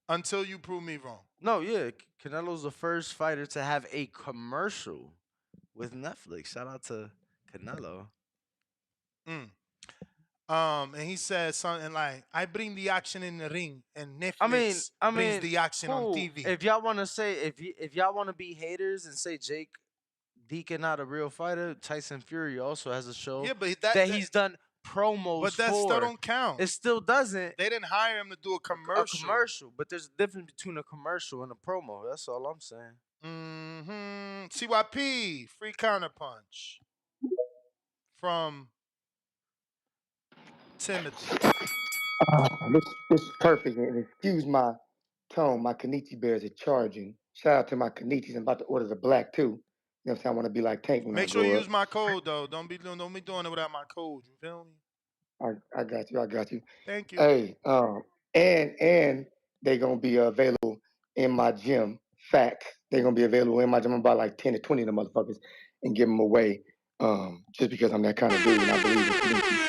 until you prove me wrong. No, yeah, Canelo's the first fighter to have a commercial with Netflix. Shout out to Canelo. And he said something like, "I bring the action in the ring, and Netflix brings the action on TV." If y'all want to say, if y'all want to be haters and say Jake Deacon not a real fighter, Tyson Fury also has a show that he's done promos but that still don't count. It still doesn't. They didn't hire him to do a commercial. But there's a difference between a commercial and a promo. That's all I'm saying. CYP, free counterpunch from Timothy. This is perfect, and excuse my tone. My Kenichi Bears are charging. Shout out to my Kenichis. I'm about to order the black too. You know what I'm saying? I want to be like Tank when Make I sure grow you up. use my code though. Don't be doing it without my code. You feel me? I got you. Thank you. Hey, and they're gonna be available in my gym. Facts. They're gonna be available in my gym. I'm about like 10 to 20 of them motherfuckers and give them away. Just because I'm that kind of dude and I believe in Kenichi.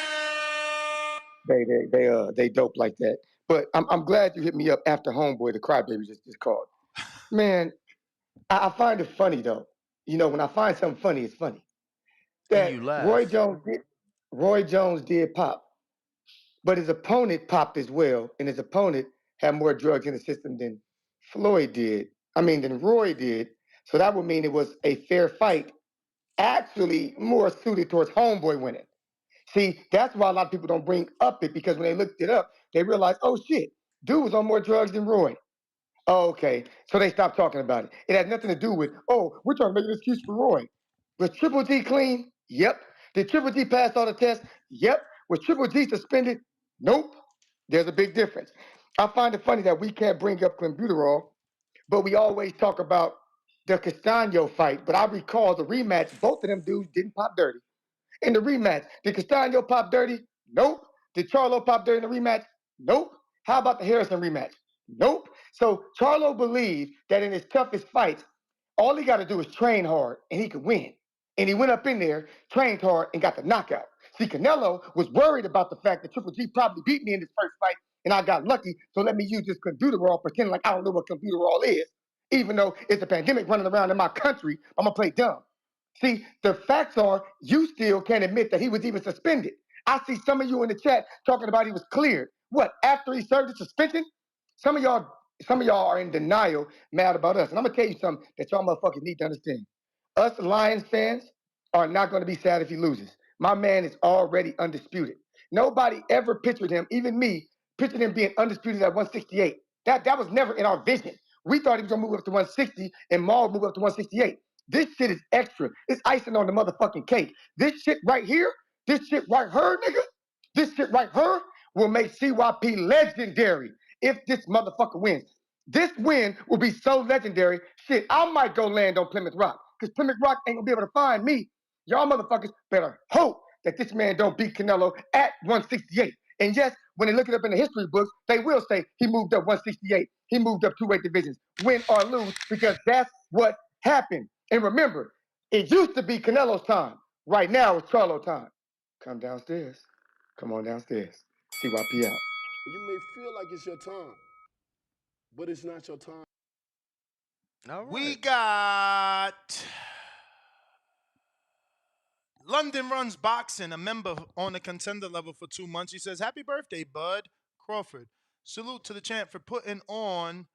They dope like that. But I'm glad you hit me up after Homeboy the Crybaby just called. Man, I find it funny though. You know, when I find something funny, it's funny. That and you laugh. Roy Jones did pop, but his opponent popped as well, and his opponent had more drugs in the system than Floyd did. than Roy did. So that would mean it was a fair fight, actually more suited towards homeboy winning. See, that's why a lot of people don't bring up it, because when they looked it up, they realized, oh shit, dude was on more drugs than Roy. Oh, okay. So they stopped talking about it. It had nothing to do with, oh, we're trying to make an excuse for Roy. Was Triple G clean? Yep. Did Triple G pass all the tests? Yep. Was Triple G suspended? Nope. There's a big difference. I find it funny that we can't bring up clenbuterol, but we always talk about the Castano fight. But I recall the rematch, both of them dudes didn't pop dirty. In the rematch, did Castano pop dirty? Nope. Did Charlo pop dirty in the rematch? Nope. How about the Harrison rematch? Nope. So Charlo believed that in his toughest fights, all he got to do is train hard and he could win. And he went up in there, trained hard, and got the knockout. See, Canelo was worried about the fact that Triple G probably beat me in this first fight, and I got lucky, so let me use this clenbuterol, pretending like I don't know what clenbuterol is. Even though it's a pandemic running around in my country, I'm going to play dumb. See, the facts are you still can't admit that he was even suspended. I see some of you in the chat talking about he was cleared. What, after he served the suspension? Some of y'all are in denial, mad about us. And I'm gonna tell you something that y'all motherfuckers need to understand. Us Lions fans are not gonna be sad if he loses. My man is already undisputed. Nobody ever pictured him, even me, pictured him being undisputed at 168. That was never in our vision. We thought he was gonna move up to 160 and Maul move up to 168. This shit is extra. It's icing on the motherfucking cake. This shit right here, this shit right here, nigga, this shit right here will make CYP legendary if this motherfucker wins. This win will be so legendary, shit, I might go land on Plymouth Rock. Because Plymouth Rock ain't gonna be able to find me. Y'all motherfuckers better hope that this man don't beat Canelo at 168. And yes, when they look it up in the history books, they will say he moved up 168. He moved up 2 weight divisions, win or lose, because that's what happened. And remember, it used to be Canelo's time. Right now, it's Charlo time. Come downstairs. Come on downstairs. CYP out. You may feel like it's your time, but it's not your time. All We right. got London Runs Boxing, a member on the contender level for 2 months. He says, happy birthday, Bud Crawford. Salute to the champ for putting on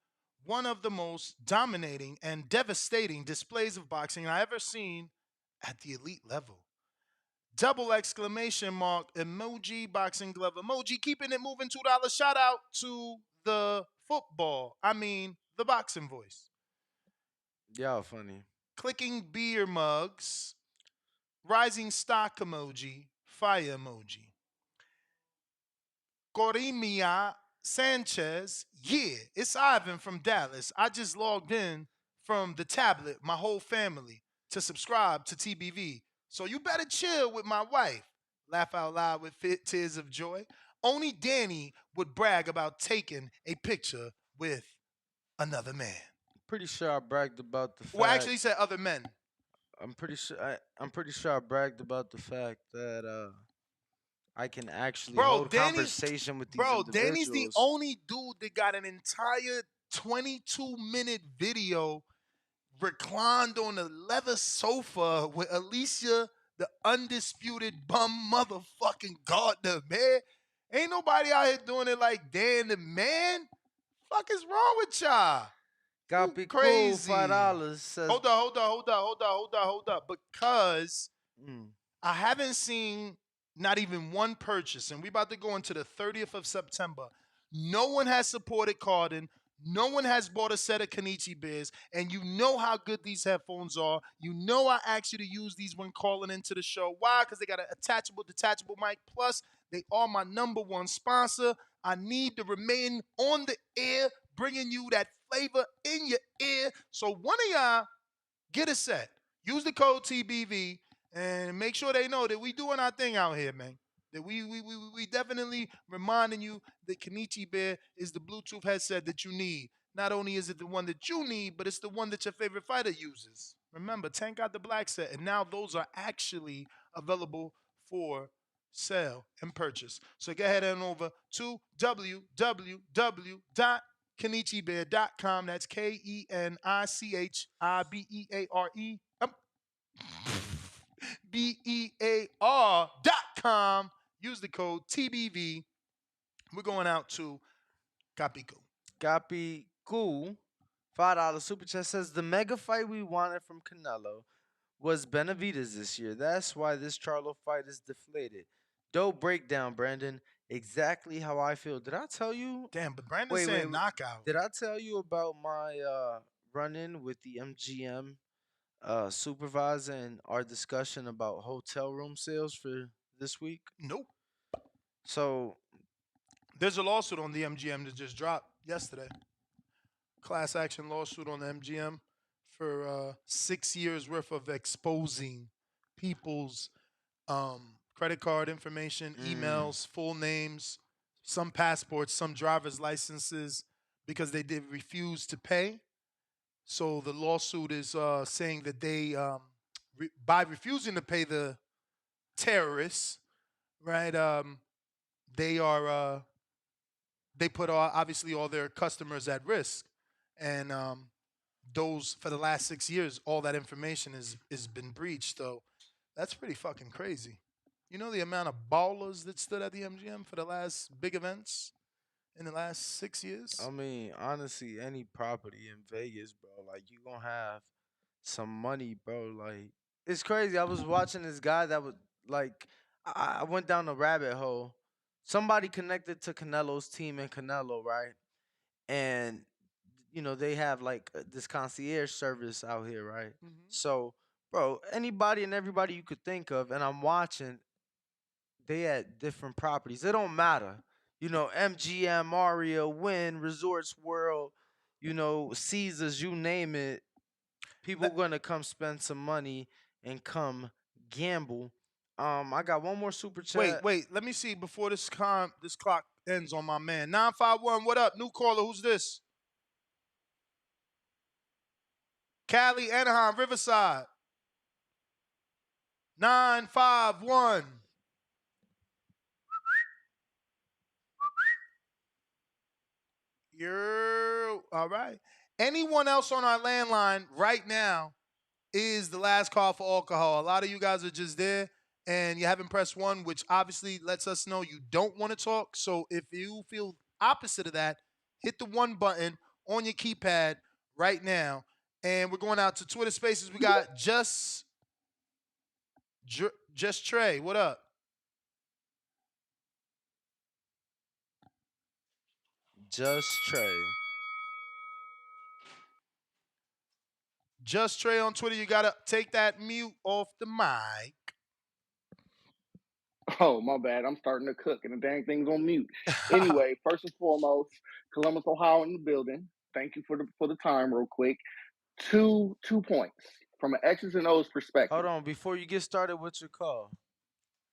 one of the most dominating and devastating displays of boxing I ever seen at the elite level. Double exclamation mark, emoji, boxing glove emoji, keeping it moving, $2. Shout out to the the boxing voice. Y'all funny. Clicking beer mugs, rising stock emoji, fire emoji. Corimia Sanchez, yeah, it's Ivan from Dallas. I just logged in from the tablet, my whole family, to subscribe to TBV. So you better chill with my wife. Laugh out loud with tears of joy. Only Danny would brag about taking a picture with another man. Pretty sure I bragged about the fact. Well, actually, he said other men. I'm pretty sure I bragged about the fact that I can actually hold conversation with these individuals. Danny's the only dude that got an entire 22-minute video reclined on a leather sofa with Alicia, the undisputed bum motherfucking Gardner, man. Ain't nobody out here doing it like Dan the man. Fuck is wrong with y'all? Got be Crazy. Cool, $5 says. Hold up. Because I haven't seen not even one purchase, and we about to go into the 30th of September. No one has supported Cardin. No one has bought a set of Kenichi beers, and you know how good these headphones are. You know I asked you to use these when calling into the show. Why? Because they got an attachable, detachable mic. Plus, they are my number one sponsor. I need to remain on the air, bringing you that flavor in your ear. So one of y'all, get a set. Use the code TBV and make sure they know that we doing our thing out here, man. That we definitely reminding you that Kenichi Bear is the Bluetooth headset that you need. Not only is it the one that you need, but it's the one that your favorite fighter uses. Remember, Tank got the black set, and now those are actually available for sale and purchase. So go ahead and over to www.kenichibear.com. That's KENICHIBEARE. BEAR.com. Use the code TBV. We're going out to Capico. Gapi Cool, $5 super chat says the mega fight we wanted from Canelo was Benavidez this year. That's why this Charlo fight is deflated. Dope breakdown, Brandon. Exactly how I feel. Did I tell you? Damn, but Brandon's Wait, saying knockout. Did I tell you about my run-in with the MGM supervisor and our discussion about hotel room sales for this week? Nope. So there's a lawsuit on the MGM that just dropped yesterday. Class action lawsuit on the MGM for 6 years worth of exposing people's credit card information, emails, full names, some passports, some driver's licenses, because they did refuse to pay. So the lawsuit is saying that they, by refusing to pay the terrorists, right? They are they put obviously all their customers at risk, and those for the last 6 years, all that information is been breached. So that's pretty fucking crazy. You know the amount of ballers that stood at the MGM for the last big events in the last 6 years? I mean, honestly, any property in Vegas, bro, like you gonna have some money, bro. Like it's crazy. I was watching this guy that was like, I went down a rabbit hole. Somebody connected to Canelo's team in Canelo, right? And they have like this concierge service out here, right? So, bro, anybody and everybody you could think of, and I'm watching, they at different properties. It don't matter. MGM, Mario, Wynn, Resorts World, Caesars, you name it. People gonna come spend some money and come gamble. I got one more super chat. Wait. Let me see before this clock ends on my man. 951, what up? New caller, who's this? Cali, Anaheim, Riverside. 951. You're all right. Anyone else on our landline right now is the last call for alcohol. A lot of you guys are just there and you haven't pressed 1, which obviously lets us know you don't want to talk. So if you feel opposite of that, hit the 1 button on your keypad right now. And we're going out to Twitter Spaces. We got Just Trey. What up? Just Trey. Just Trey on Twitter. You got to take that mute off the mic. Oh, my bad. I'm starting to cook and the dang thing's on mute. Anyway, first and foremost, Columbus, Ohio in the building. Thank you for the time real quick. Two points from an X's and O's perspective. Hold on, before you get started with your call.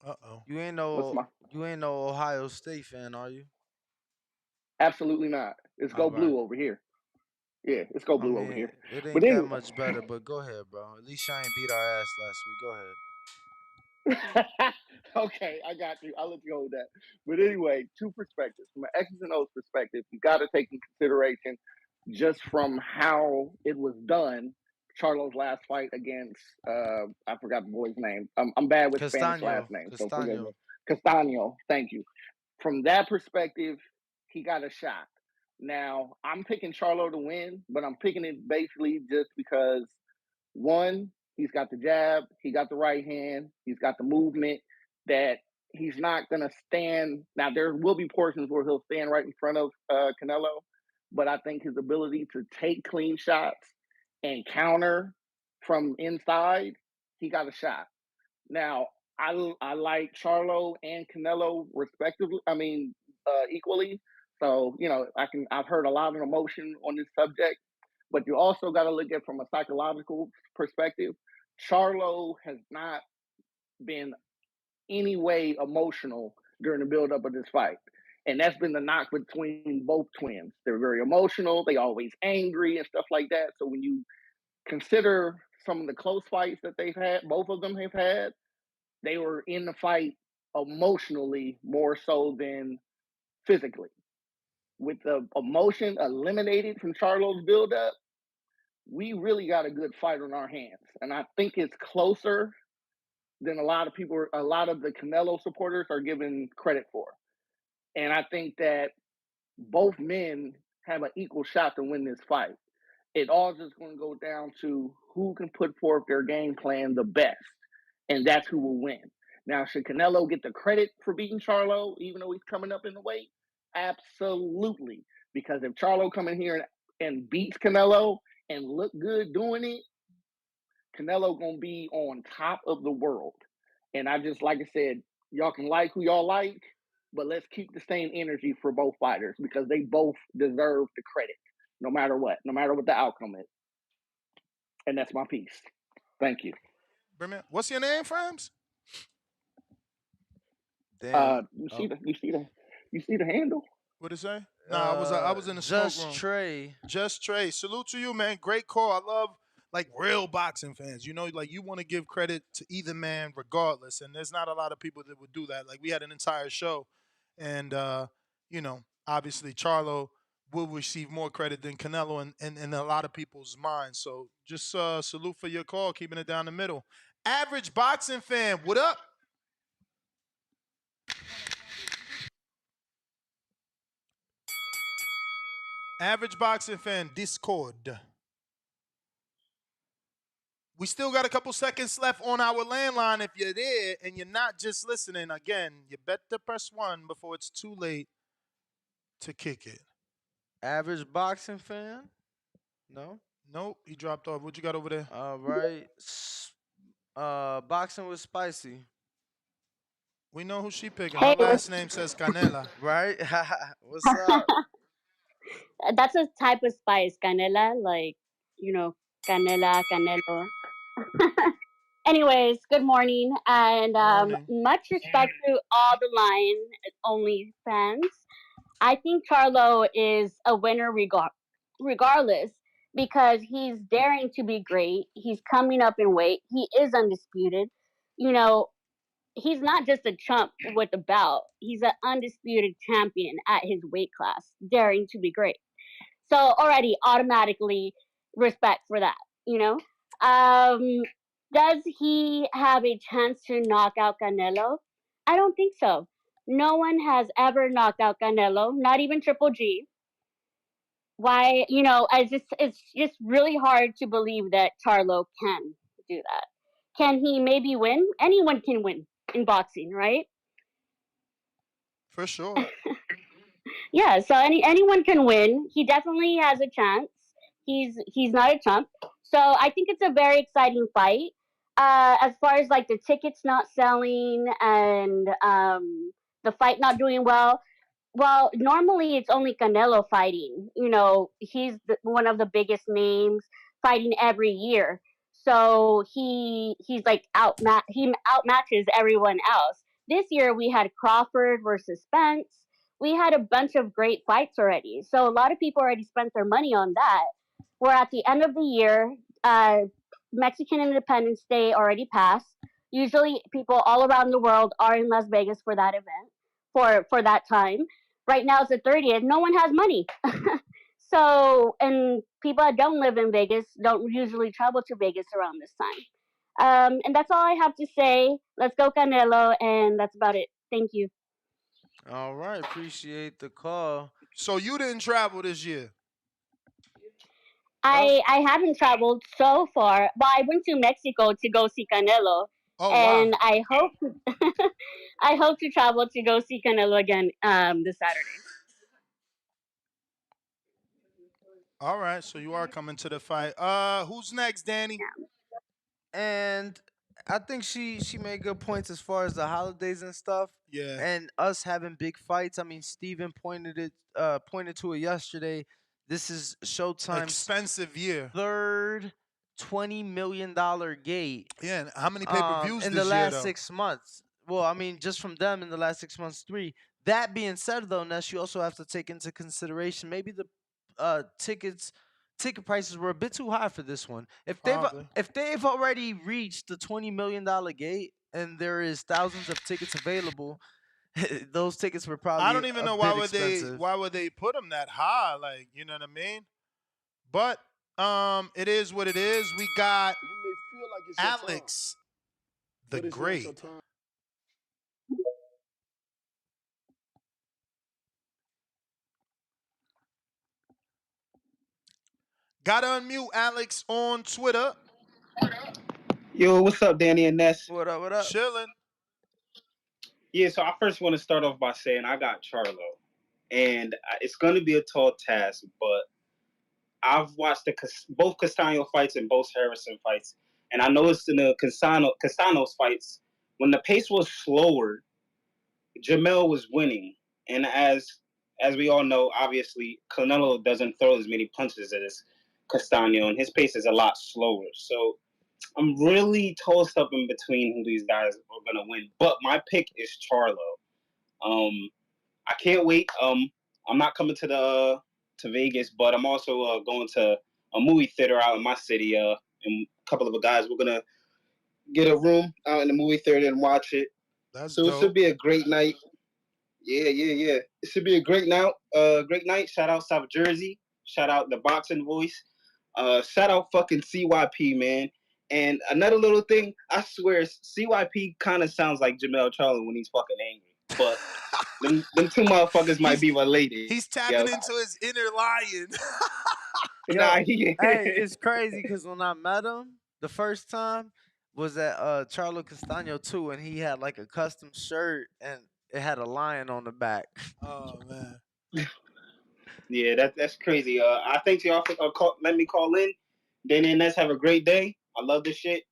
Uh-oh. You ain't no Ohio State fan, are you? Absolutely not. It's Go Blue over here. Yeah, it's Go Blue over here. It ain't that much better, but go ahead, bro. At least y'all ain't beat our ass last week. Go ahead. Okay, I got you. I'll let you hold that. But anyway, 2 perspectives. From an X's and O's perspective, you got to take in consideration just from how it was done. Charlo's last fight against I forgot the boy's name. I'm bad with Spanish last names, so forgive me. Castaño. Thank you. From that perspective, he got a shot. Now I'm picking Charlo to win, but I'm picking it basically just because 1, he's got the jab, he got the right hand, he's got the movement that he's not going to stand. Now, there will be portions where he'll stand right in front of Canelo, but I think his ability to take clean shots and counter from inside, he got a shot. Now, I like Charlo and Canelo respectively. I mean, equally. So, I've heard a lot of emotion on this subject, but you also got to look at it from a psychological perspective. Charlo has not been any way emotional during the buildup of this fight. And that's been the knock between both twins. They're very emotional. They always angry and stuff like that. So when you consider some of the close fights that they've had, both of them have had, they were in the fight emotionally more so than physically. With the emotion eliminated from Charlo's buildup, we really got a good fight on our hands. And I think it's closer than a lot of the Canelo supporters are given credit for. And I think that both men have an equal shot to win this fight. it all just going to go down to who can put forth their game plan the best, and that's who will win. Now, should Canelo get the credit for beating Charlo, even though he's coming up in the weight? Absolutely, because if Charlo come in here and beats Canelo and look good doing it, Canelo gonna be on top of the world. And I just, like I said, y'all can like who y'all like, but let's keep the same energy for both fighters because they both deserve the credit, no matter what the outcome is. And that's my piece. Thank you. What's your name, Frams? Damn. You see the handle? What did it say? Nah, I was in the smoke Just room. Trey. Just Trey. Salute to you, man. Great call. I love like real boxing fans. You know, like you want to give credit to either man regardless. And there's not a lot of people that would do that. Like we had an entire show. And you know, obviously Charlo will receive more credit than Canelo in a lot of people's minds. So just salute for your call, keeping it down the middle. Average boxing fan, what up? Average boxing fan, Discord. We still got a couple seconds left on our landline. If you're there and you're not just listening, again, you better press 1 before it's too late to kick it. Average boxing fan? No? Nope, he dropped off. What you got over there? All right. Boxing with Spicy. We know who she picking. Hey, Her last name says Canela. Right? What's up? That's a type of spice, canela, like, canela, canelo. Anyways, good morning, and Morning. much respect to all the Lion Only fans. I think Charlo is a winner regardless because he's daring to be great. He's coming up in weight. He is undisputed. You know, he's not just a chump with a belt. He's an undisputed champion at his weight class, daring to be great. So already automatically respect for that, you know? Um, does he have a chance to knock out Canelo? I don't think so. No one has ever knocked out Canelo, not even Triple G. Why, it's just really hard to believe that Charlo can do that. Can he maybe win? Anyone can win in boxing, right? For sure. Yeah, so anyone can win. He definitely has a chance. He's not a chump. So I think it's a very exciting fight. As far as like the tickets not selling and the fight not doing well, normally it's only Canelo fighting. He's one of the biggest names fighting every year. So he's like he outmatches everyone else. This year we had Crawford versus Spence. We had a bunch of great fights already. So a lot of people already spent their money on that. We're at the end of the year. Mexican Independence Day already passed. Usually people all around the world are in Las Vegas for that event, for that time. Right now it's the 30th. No one has money. So, and people that don't live in Vegas don't usually travel to Vegas around this time. And that's all I have to say. Let's go Canelo, and that's about it. Thank you. All right. Appreciate the call. So you didn't travel this year? I haven't traveled so far, but I went to Mexico to go see Canelo, Oh, and wow. I hope I hope to travel to go see Canelo again this Saturday. All right, so you are coming to the fight. Who's next, Danny? And I think she made good points as far as the holidays and stuff. Yeah. And us having big fights. I mean, Steven pointed to it yesterday. This is Showtime's expensive year. Third $20 million gate. Yeah, and how many pay-per-views in this the year, last though? 6 months? Well, I mean, just from them in the last 6 months, 3. That being said, though, Ness, you also have to take into consideration maybe the ticket prices were a bit too high for this one. If they've already reached the $20 million gate and there is thousands of tickets available, those tickets were probably I don't even know why would they put them that high, like, you know what I mean? But it is what it is. We got Alex the Great. Gotta unmute Alex on Twitter. Yo, what's up, Danny and Ness? What up? What up? Chilling. Yeah, so I first want to start off by saying I got Charlo, and it's going to be a tall task, but I've watched both Castano fights and both Harrison fights, and I noticed in the Castano's fights, when the pace was slower, Jermell was winning, and as we all know, obviously Canelo doesn't throw as many punches as Castano, and his pace is a lot slower. So I'm really tossed up in between who these guys are gonna win, but my pick is Charlo. I can't wait. I'm not coming to Vegas, but I'm also going to a movie theater out in my city. And a couple of the guys, we're gonna get a room out in the movie theater and watch it. That's so dope. It should be a great night. Yeah. It should be a great night. Great night. Shout out South Jersey. Shout out the Boxing Voice. Shout out fucking CYP, man. And another little thing, I swear, CYP kind of sounds like Jermell Charlo when he's fucking angry. But them two motherfuckers might be related. He's tapping into his inner lion. Hey, it's crazy because when I met him the first time was at Charlo Castano too, and he had like a custom shirt and it had a lion on the back. Oh man. Yeah, that's crazy. I thank y'all for let me call in. Danny and Ness, have a great day. I love this shit.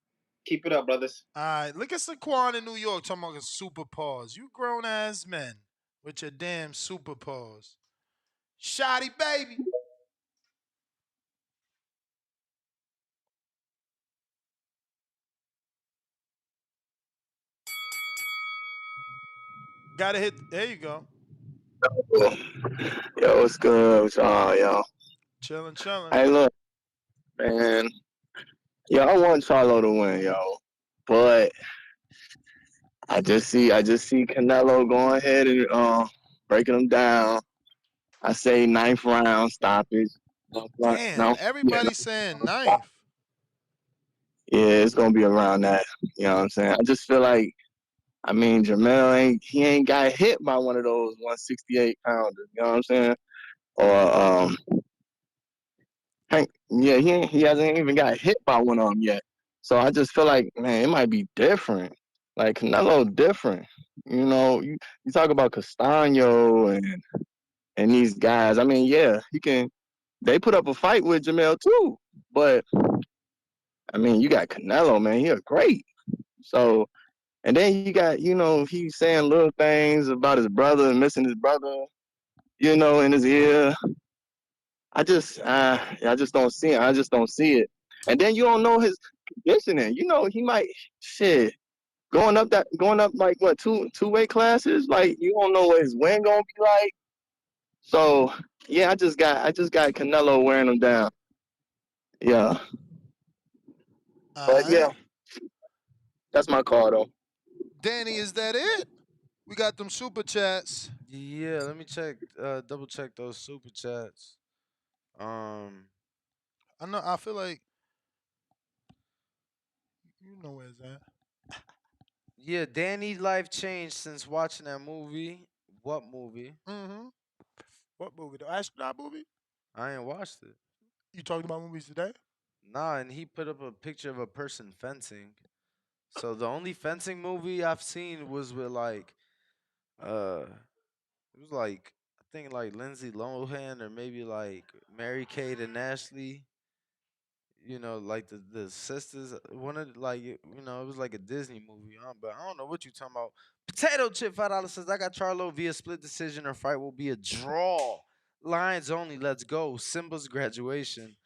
Keep it up, brothers. All right, look at Saquon in New York talking about super pause. You grown ass men with your damn super pause. Shoddy baby. Gotta hit. There you go. Yo, what's good with y'all, yo? Chilling. Hey, look, man. Yo, I want Charlo to win, yo. But I just see Canelo going ahead and breaking him down. I say 9th round stoppage. Damn, everybody's saying ninth. Yeah, it's gonna be around that. You know what I'm saying? I just feel like, I mean, Jermell ain't got hit by one of those 168 pounders. You know what I'm saying? Or he hasn't even got hit by one of them yet. So I just feel like, man, it might be different. Like Canelo different. You know, you talk about Castano and these guys. I mean, yeah, they put up a fight with Jermell too. But I mean, you got Canelo, man, he a great. So, and then you got, he's saying little things about his brother and missing his brother, in his ear. I just don't see it. I just don't see it. And then you don't know his conditioning. He might going up like what two weight classes. Like you don't know what his win gonna be like. So yeah, I just got Canelo wearing him down. Yeah, but yeah, that's my call though. Danny, is that it? We got them super chats. Yeah, let me check. Double check those super chats. I know. I feel like you know where's that. Yeah, Danny's life changed since watching that movie. What movie? Mm-hmm. What movie? The astronaut movie? I ain't watched it. You talking about movies today? Nah, and he put up a picture of a person fencing. So the only fencing movie I've seen was with it was like I think like Lindsay Lohan or maybe like Mary Kate and Ashley. Like the sisters. One of it was like a Disney movie, but I don't know what you talking about. Potato Chip $5 says I got Charlo via split decision. Or fight will be a draw. Lions only. Let's go. Simba's graduation.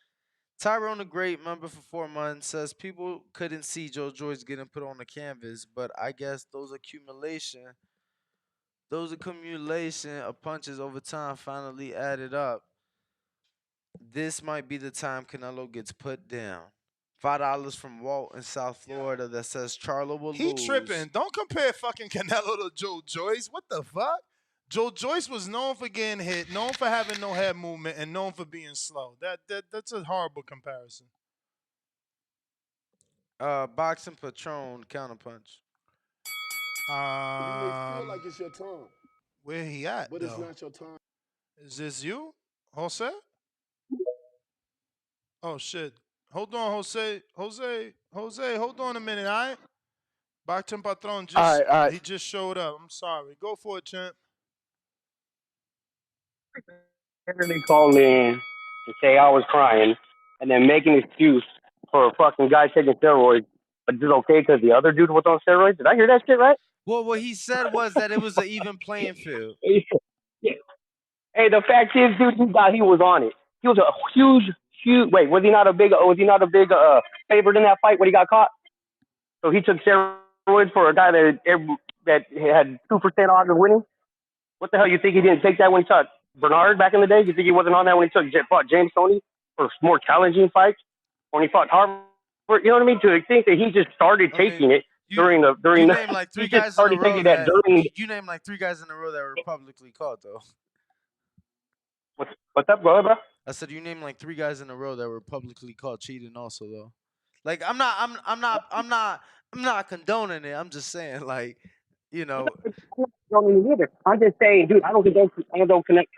Tyrone the Great, member for 4 months, says people couldn't see Joe Joyce getting put on the canvas, but I guess those accumulation of punches over time finally added up. This might be the time Canelo gets put down. $5 from Walt in South Florida that says Charlo will He lose. tripping. Don't compare fucking Canelo to Joe Joyce. What the fuck? Joe Joyce was known for getting hit, known for having no head movement, and known for being slow. That's a horrible comparison. Boxing Patron counterpunch. You may feel like it's your time, Where he at, but though? it's not your time. Is this you, Jose? Oh shit. Hold on, Jose. Hold on a minute, all right? Boxing Patron All right. he just showed up. I'm sorry. Go for it, champ. They call in and say I was crying, and then make an excuse for a fucking guy taking steroids, but it's okay because the other dude was on steroids. Did I hear that shit right? Well, what he said was that it was an even playing field. Yeah. Hey, the fact is, dude, he was on it. He was a huge. Wait, was he not a big favorite in that fight when he got caught? So he took steroids for a guy that had 2% odds of winning. What the hell? You think he didn't take that when he fought Bernard back in the day? You think he wasn't on that when he fought James Toney for more challenging fights? When he fought Harvard, you know what I mean? To think that he just started taking it during the you name like three guys in a row that you name like 3 guys in a row that were publicly caught though. What's up, bro? I said you named like 3 guys in a row that were publicly caught cheating also though. Like I'm not condoning it. I'm just saying like, you know. I'm just saying, dude, I don't condone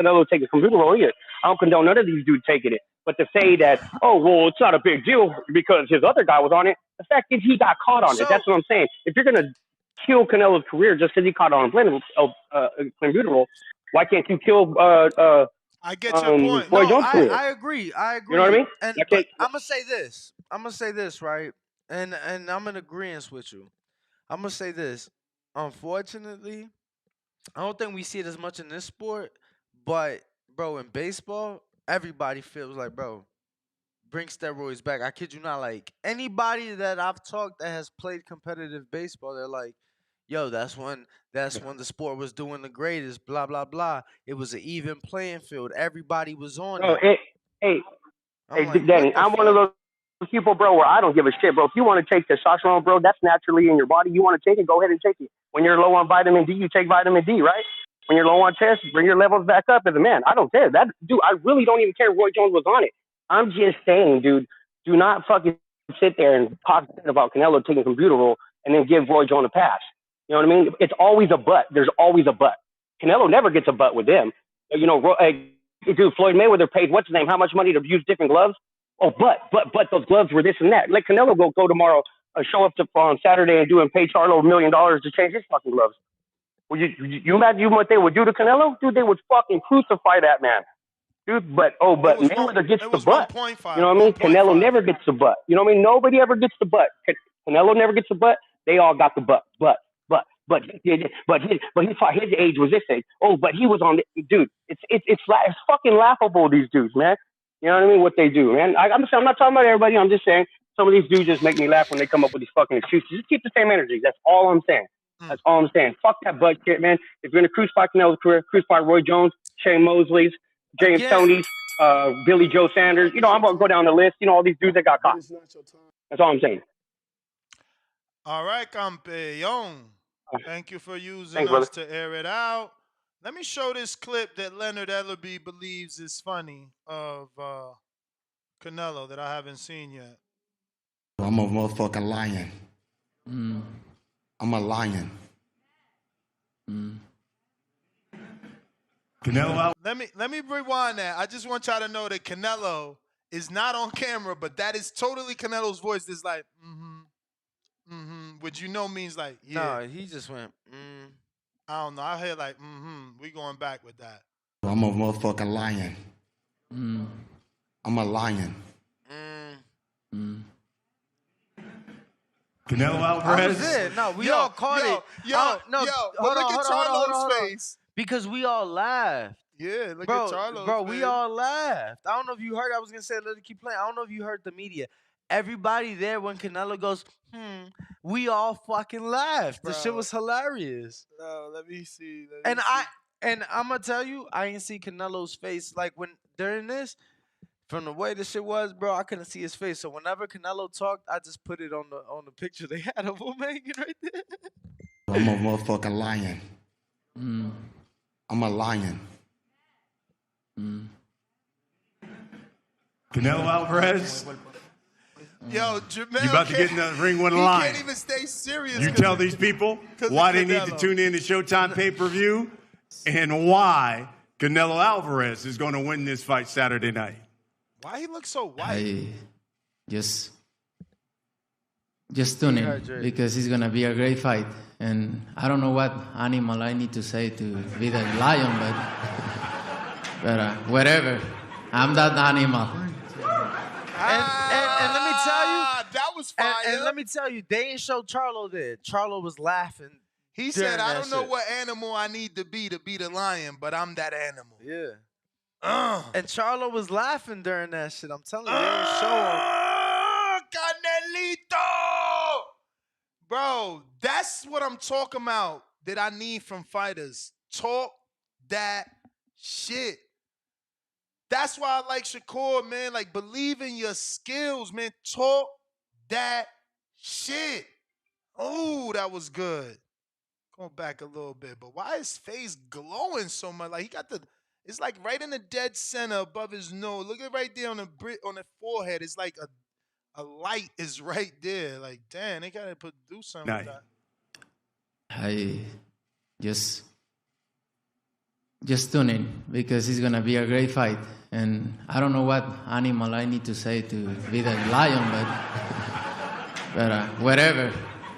Canelo taking computer roll either. I don't condone none of these dudes taking it. But to say that, oh, well, it's not a big deal because his other guy was on it, the fact is he got caught on it. That's what I'm saying. If you're going to kill Canelo's career just because he caught on computer roll, why can't you kill I get your point. No, I agree. You know what I mean? And but I'm gonna say this, right? And I'm in agreement with you. I'm gonna say this. Unfortunately, I don't think we see it as much in this sport, but bro, in baseball, everybody feels like, bro, bring steroids back. I kid you not. Like anybody that I've talked that has played competitive baseball, they're like, yo, that's when the sport was doing the greatest, blah, blah, blah. It was an even playing field. Everybody was on it. Hey, Danny, I'm one of those people, bro, where I don't give a shit, bro. If you want to take testosterone, bro, that's naturally in your body. You want to take it, go ahead and take it. When you're low on vitamin D, you take vitamin D, right? When you're low on test, bring your levels back up as a man. I don't care. Dude, I really don't even care if Roy Jones was on it. I'm just saying, dude, do not fucking sit there and talk about Canelo taking computer roll and then give Roy Jones a pass. You know what I mean? It's always a but. There's always a but. Canelo never gets a but with them. You know, dude, Floyd Mayweather paid what's his name? How much money to use different gloves? Oh, but those gloves were this and that. Let Canelo go tomorrow, show up on Saturday and pay Charlo $1 million to change his fucking gloves. Well, you imagine what they would do to Canelo? Dude, they would fucking crucify that man. Dude, but Mayweather gets the butt. You know what I mean? Canelo never gets the butt. You know what I mean? Nobody ever gets the butt. Canelo never gets the butt. They all got the butt. But he fought his age was this age. Oh, but he was on the dude. It's fucking laughable, these dudes, man. You know what I mean? What they do, man. I'm not talking about everybody. I'm just saying some of these dudes just make me laugh when they come up with these fucking excuses. Just keep the same energy. That's all I'm saying. That's all I'm saying. Fuck that butt shit, man. If you're gonna crucify Canelo's career, crucify Roy Jones, Shane Mosley's, James Toney's, Billy Joe Sanders. You know, I'm gonna go down the list. You know, all these dudes that got caught. That's all I'm saying. All right, campeón. Thank you for using us to air it out. Let me show this clip that Leonard Ellerby believes is funny of Canelo that I haven't seen yet. I'm a motherfucking lion. I'm a lion. Canelo. Let me rewind that. I just want y'all to know that Canelo is not on camera, but that is totally Canelo's voice. That's like, which you know means like, yeah. No, he just went, I don't know. I hear like, we going back with that. I'm a motherfucking lion. I'm a lion. Canelo Alvarez. That was it. No, we all caught it. Hold on, Charlo's face. Because we all laughed. Yeah, look at Charlo's Bro, face. we all laughed. I don't know if you heard. I was going to say, let it keep playing. I don't know if you heard the media. Everybody there when Canelo goes, we all fucking laughed. The shit was hilarious. No, let me see. And I'm going to tell you, I ain't see Canelo's face. Like when during this, from the way this shit was, bro, I couldn't see his face. So whenever Canelo talked, I just put it on the picture they had of him hanging right there. I'm a motherfucking lion. I'm a lion. Canelo Alvarez. Yo, Jermell, you about to get in the ring with a lion. He can't even stay serious. You tell these people why they need to tune in to Showtime pay-per-view and why Canelo Alvarez is going to win this fight Saturday night. Why he look so white? I just tune in because it's gonna be a great fight. And I don't know what animal I need to say to be the lion, but whatever. I'm that animal. And let me tell you, that was fire. And let me tell you, they ain't show Charlo there. Charlo was laughing. He said, "I don't know what animal I need to be the lion, but I'm that animal." Yeah. And Charlo was laughing during that shit. I'm telling you, they didn't show him. Canelito! Bro, that's what I'm talking about that I need from fighters. Talk that shit. That's why I like Shakur, man. Like, believe in your skills, man. Talk that shit. Oh, that was good. Go back a little bit. But why is his face glowing so much? Like, he got it's like right in the dead center above his nose. Look at right there on the forehead. It's like a light is right there. Like, damn, they gotta do something with that. I just tune in because it's gonna be a great fight. And I don't know what animal I need to say to be the lion, but whatever.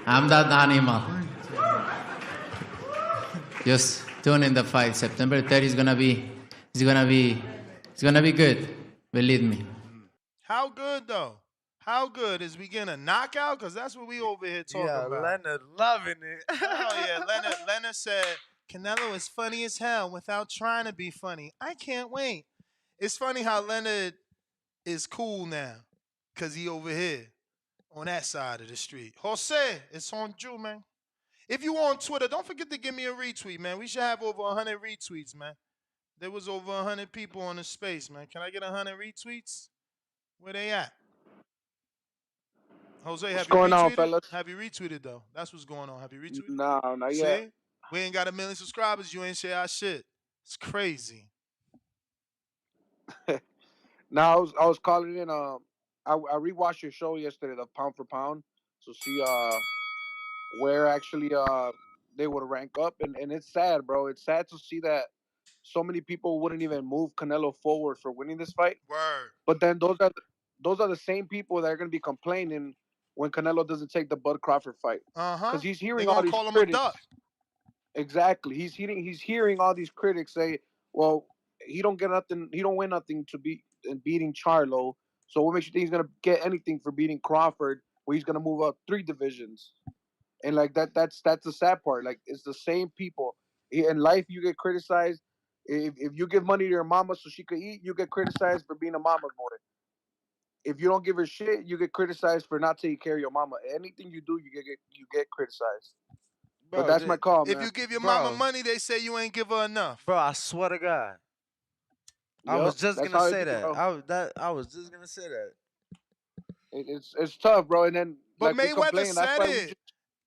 I'm that animal. Just tune in the fight. September 30 is gonna be good. Believe me. How good though? How good? Is we getting a knockout? Because that's what we over here talking about. Leonard loving it. Oh yeah, Leonard said Canelo is funny as hell without trying to be funny. I can't wait. It's funny how Leonard is cool now because he over here on that side of the street. Jose, it's on you, man. If you on Twitter, don't forget to give me a retweet, man. We should have over 100 retweets, man. There was over 100 people on the space, man. Can I get 100 retweets? Where they at? Jose, have you going retweeted? on, fellas? Have you retweeted, though? That's what's going on. Have you retweeted? No, not See? yet. We ain't got 1 million subscribers. You ain't share our shit. It's crazy. No, I was calling in. I rewatched your show yesterday, the pound for pound, to see where actually they would rank up, and it's sad, bro. It's sad to see that so many people wouldn't even move Canelo forward for winning this fight. Word. But then those are the same people that are gonna be complaining when Canelo doesn't take the Bud Crawford fight. Because he's hearing all these critics. Exactly. He's hearing all these critics say, well, he don't get nothing. He don't win nothing to beating Charlo. So what makes you think he's gonna get anything for beating Crawford, where he's gonna move up 3 divisions? And like that's the sad part. Like, it's the same people. In life, you get criticized. If you give money to your mama so she could eat, you get criticized for being a mama's boy. If you don't give her shit, you get criticized for not taking care of your mama. Anything you do, you get criticized. Bro, but that's my call, man. If you give your mama money, they say you ain't give her enough. Bro, I swear to God. I was just gonna say that. I was just gonna say that. It's tough, bro. And then, but like Mayweather said it.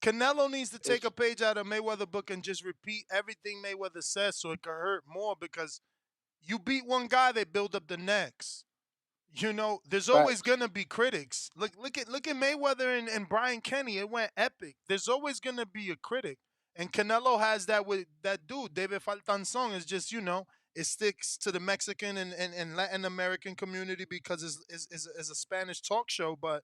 Canelo needs to take a page out of Mayweather book and just repeat everything Mayweather says, so it could hurt more, because you beat one guy, they build up the next. You know, there's always gonna be critics. Look at Mayweather and Brian Kenny. It went epic. There's always gonna be a critic, and Canelo has that with that dude. David Faltan song is just, you know, it sticks to the Mexican and Latin American community because it's a Spanish talk show. But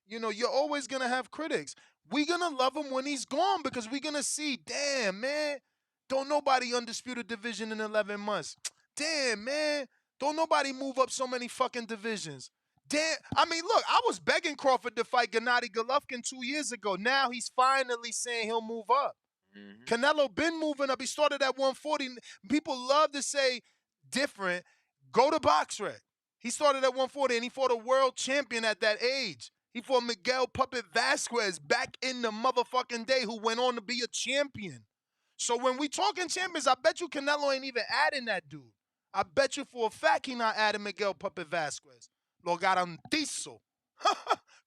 you know, you're always gonna have critics. We're gonna love him when he's gone because we're gonna see, damn man, don't nobody undisputed division in 11 months. Damn man. Don't nobody move up so many fucking divisions. Damn, I mean, look, I was begging Crawford to fight Gennady Golovkin 2 years ago. Now he's finally saying he'll move up. Canelo been moving up. He started at 140. People love to say different. Go to BoxRec. He started at 140, and he fought a world champion at that age. He fought Miguel Puppet Vasquez back in the motherfucking day, who went on to be a champion. So when we talking champions, I bet you Canelo ain't even adding that dude. I bet you for a fact he not adding Miguel Puppet Vasquez. Lo garantizo.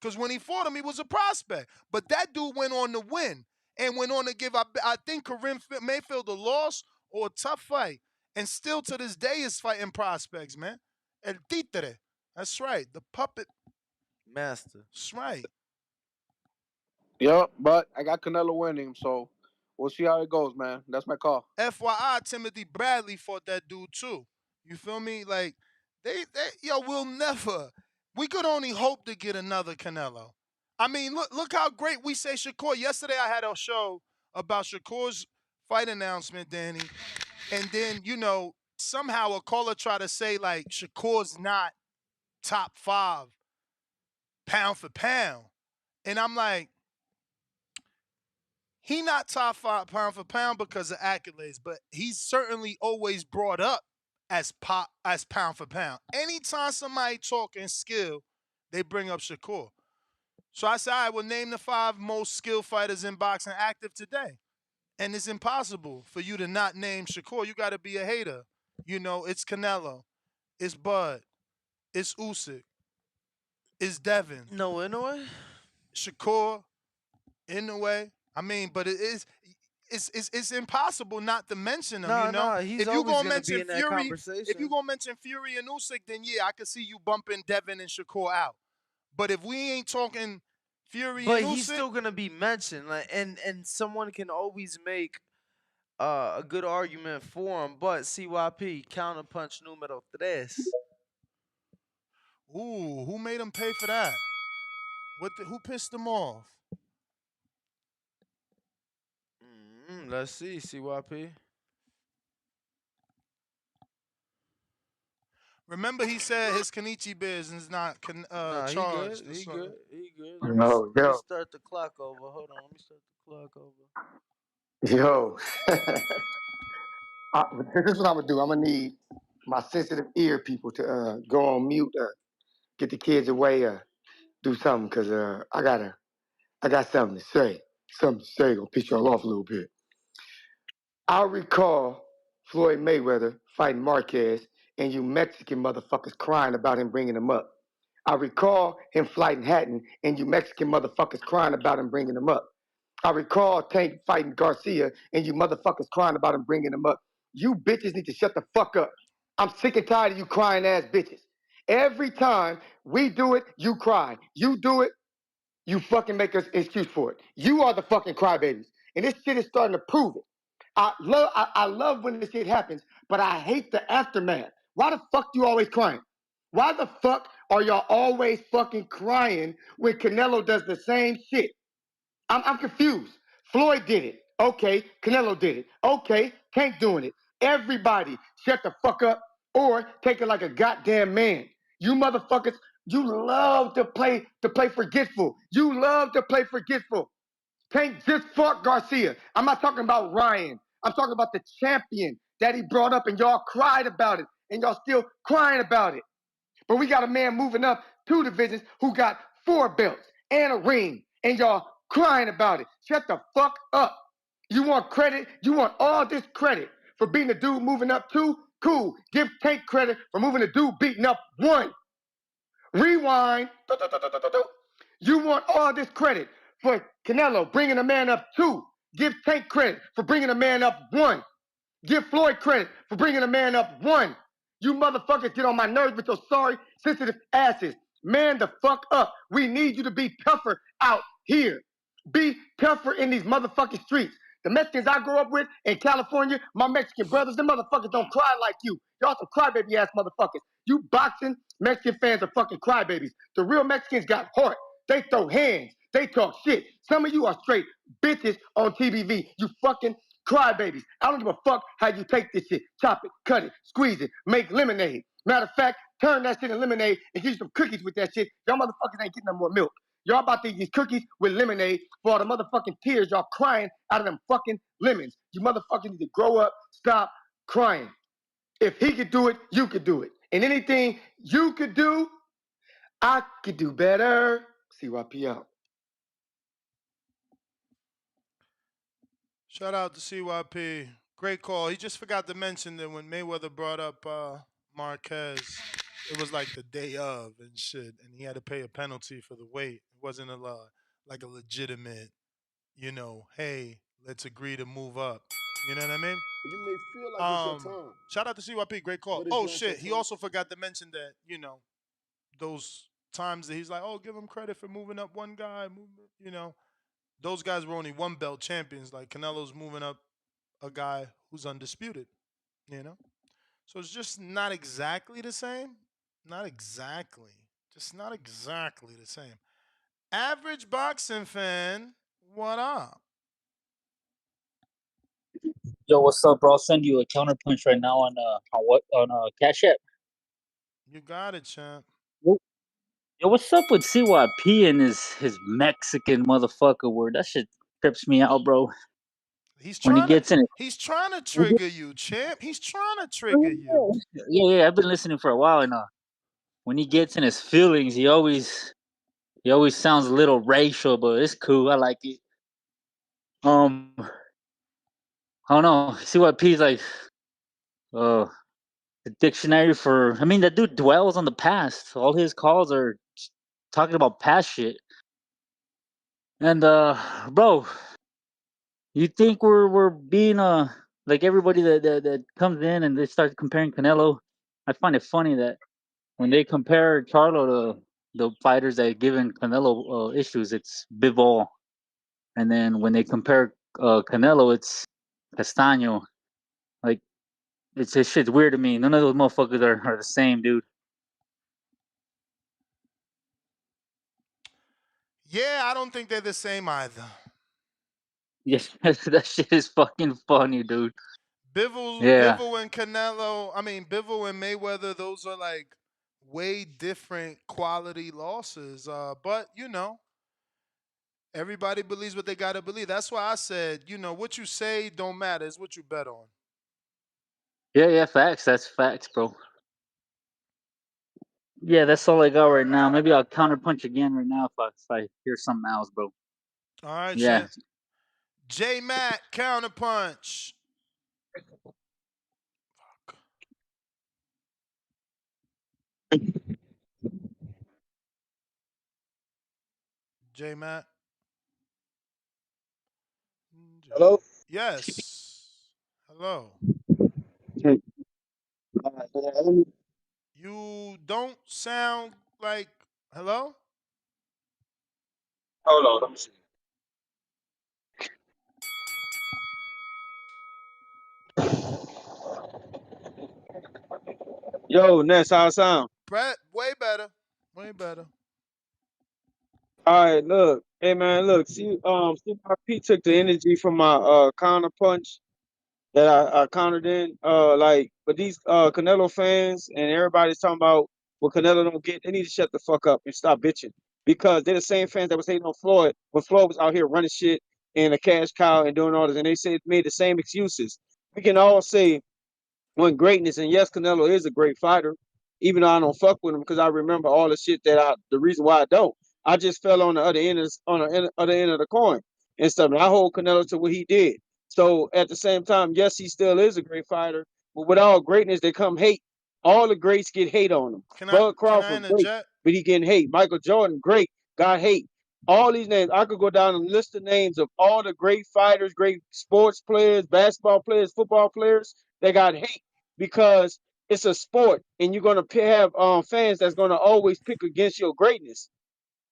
Because when he fought him, he was a prospect. But that dude went on to win and went on to give, I think, Karim Mayfield a loss or a tough fight. And still to this day is fighting prospects, man. El Títere. That's right. The puppet master. That's right. Yep, but I got Canelo winning, so we'll see how it goes, man. That's my call. FYI, Timothy Bradley fought that dude too. You feel me? Like, We'll never. We could only hope to get another Canelo. I mean, look how great we say Shakur. Yesterday I had a show about Shakur's fight announcement, Danny, and then somehow a caller tried to say like Shakur's not top 5 pound for pound, and I'm like, he not top 5 pound for pound because of accolades, but he's certainly always brought up as pound for pound. Anytime somebody talking skill, they bring up Shakur. So I said, I will name the 5 most skilled fighters in boxing active today. And it's impossible for you to not name Shakur. You got to be a hater. It's Canelo. It's Bud. It's Usyk. It's Devin. No, Inoue? Shakur. Inoue. I mean, but it's impossible not to mention them, No, he's If you always gonna gonna be mention in that Fury, conversation. if you gonna mention Fury and Usyk, then yeah, I could see you bumping Devin and Shakur out. But if we ain't talking Fury But and he's Usyk, still gonna be mentioned, like, and someone can always make a good argument for him. But CYP, counterpunch número 3. ooh, who made him pay for that? Who pissed him off? Let's see, CYP. Remember, he said his Kenichi business is not Nah, he good. charged. He So- good. He good. Let me Yo, start the clock over. Hold on. Let me start the clock over. Yo, this is what I'm gonna do. I'm gonna need my sensitive ear people to go on mute, get the kids away, do something, cause I got something to say. Something to say, gonna piss y'all off a little bit. I recall Floyd Mayweather fighting Marquez, and you Mexican motherfuckers crying about him bringing him up. I recall him fighting Hatton, and you Mexican motherfuckers crying about him bringing him up. I recall Tank fighting Garcia, and you motherfuckers crying about him bringing him up. You bitches need to shut the fuck up. I'm sick and tired of you crying ass bitches. Every time we do it, you cry. You do it, you fucking make us excuse for it. You are the fucking crybabies. And this shit is starting to prove it. I love when this shit happens, but I hate the aftermath. Why the fuck you always crying? Why the fuck are y'all always fucking crying when Canelo does the same shit? I'm confused. Floyd did it. Okay. Canelo did it. Okay. Tank doing it. Everybody shut the fuck up or take it like a goddamn man. You motherfuckers, you love to play forgetful. You love to play forgetful. Tank just fought Garcia. I'm not talking about Ryan. I'm talking about the champion that he brought up, and y'all cried about it, and y'all still crying about it. But we got a man moving up 2 divisions who got 4 belts and a ring, and y'all crying about it. Shut the fuck up. You want credit? You want all this credit for being the dude moving up 2? Cool. Give Tank credit for moving the dude beating up 1. Rewind. You want all this credit for Canelo bringing a man up 2. Give Tank credit for bringing a man up 1. Give Floyd credit for bringing a man up 1. You motherfuckers get on my nerves with your sorry, sensitive asses. Man the fuck up. We need you to be tougher out here. Be tougher in these motherfucking streets. The Mexicans I grew up with in California, my Mexican brothers, them motherfuckers don't cry like you. Y'all some crybaby ass motherfuckers. You boxing Mexican fans are fucking crybabies. The real Mexicans got heart. They throw hands. They talk shit. Some of you are straight bitches on TBV. You fucking crybabies. I don't give a fuck how you take this shit. Chop it, cut it, squeeze it, make lemonade. Matter of fact, turn that shit in lemonade and give you some cookies with that shit. Y'all motherfuckers ain't getting no more milk. Y'all about to eat these cookies with lemonade for all the motherfucking tears y'all crying out of them fucking lemons. You motherfuckers need to grow up, stop crying. If he could do it, you could do it. And anything you could do, I could do better. CYP out. Shout out to CYP. Great call. He just forgot to mention that when Mayweather brought up Marquez, it was like the day of and shit, and he had to pay a penalty for the weight. It wasn't like a legitimate, hey, let's agree to move up. You know what I mean? You may feel like it's your time, Shout out to CYP. Great call. but it's Oh not your shit. He time. also forgot to mention that, those times that he's like, oh, give him credit for moving up one guy, those guys were only 1 belt champions. Like Canelo's moving up a guy who's undisputed, you know? So it's just not exactly the same. Not exactly. Just not exactly the same. Average boxing fan, what up? Yo, what's up, bro? I'll send you a counterpunch right now on Cash App. You got it, champ. Yo, what's up with CYP and his Mexican motherfucker word? That shit trips me out, bro. He's When he trying to gets in it, he's trying to trigger you, champ. He's trying to trigger you. yeah, I've been listening for a while, and when he gets in his feelings, he always sounds a little racial, but it's cool. I like it. I don't know. CYP is like uh the dictionary for. I mean, that dude dwells on the past. All his calls are just talking about past shit. And bro, you think we're being like everybody that comes in and they start comparing Canelo? I find it funny that when they compare Charlo to the fighters that have given Canelo issues, it's Bivol, and then when they compare Canelo, it's Castaño. Like it's this shit's weird to me. None of those motherfuckers are the same, dude. Yeah, I don't think they're the same either. Yes, that shit is fucking funny, dude. Yeah, Bivol and Canelo, I mean Bivol and Mayweather, those are like way different quality losses. But everybody believes what they gotta believe. That's why I said, what you say don't matter. It's what you bet on. yeah, facts. That's facts, bro. Yeah, that's all I got right now. Maybe I'll counterpunch again right now if I hear something else, bro. All right, Yeah. champ. J Matt, counterpunch. J Matt. Hello? Yes. Hello. Hey, You don't sound like hello? hold on, let me see. Yo, Ness, how it sound? Brett, way better. Way better. All right, look. Hey man, look, CYP took the energy from my counter punch that I countered in. But these Canelo fans and everybody's talking about what Canelo don't get, they need to shut the fuck up and stop bitching. Because they're the same fans that was hating on Floyd when Floyd was out here running shit and a cash cow and doing all this, and they say made the same excuses. We can all say when greatness, and yes, Canelo is a great fighter, even though I don't fuck with him because I remember all the shit the reason why I don't. I just fell on the other end other end of the coin and stuff. And I hold Canelo to what he did. So at the same time, yes, he still is a great fighter, but with all greatness, they come hate. All the greats get hate on him. Can I Bud can I Crawford, great, interject? but he getting hate. Michael Jordan, great, got hate. All these names, I could go down and list the names of all the great fighters, great sports players, basketball players, football players. They got hate because it's a sport and you're going to have fans that's going to always pick against your greatness.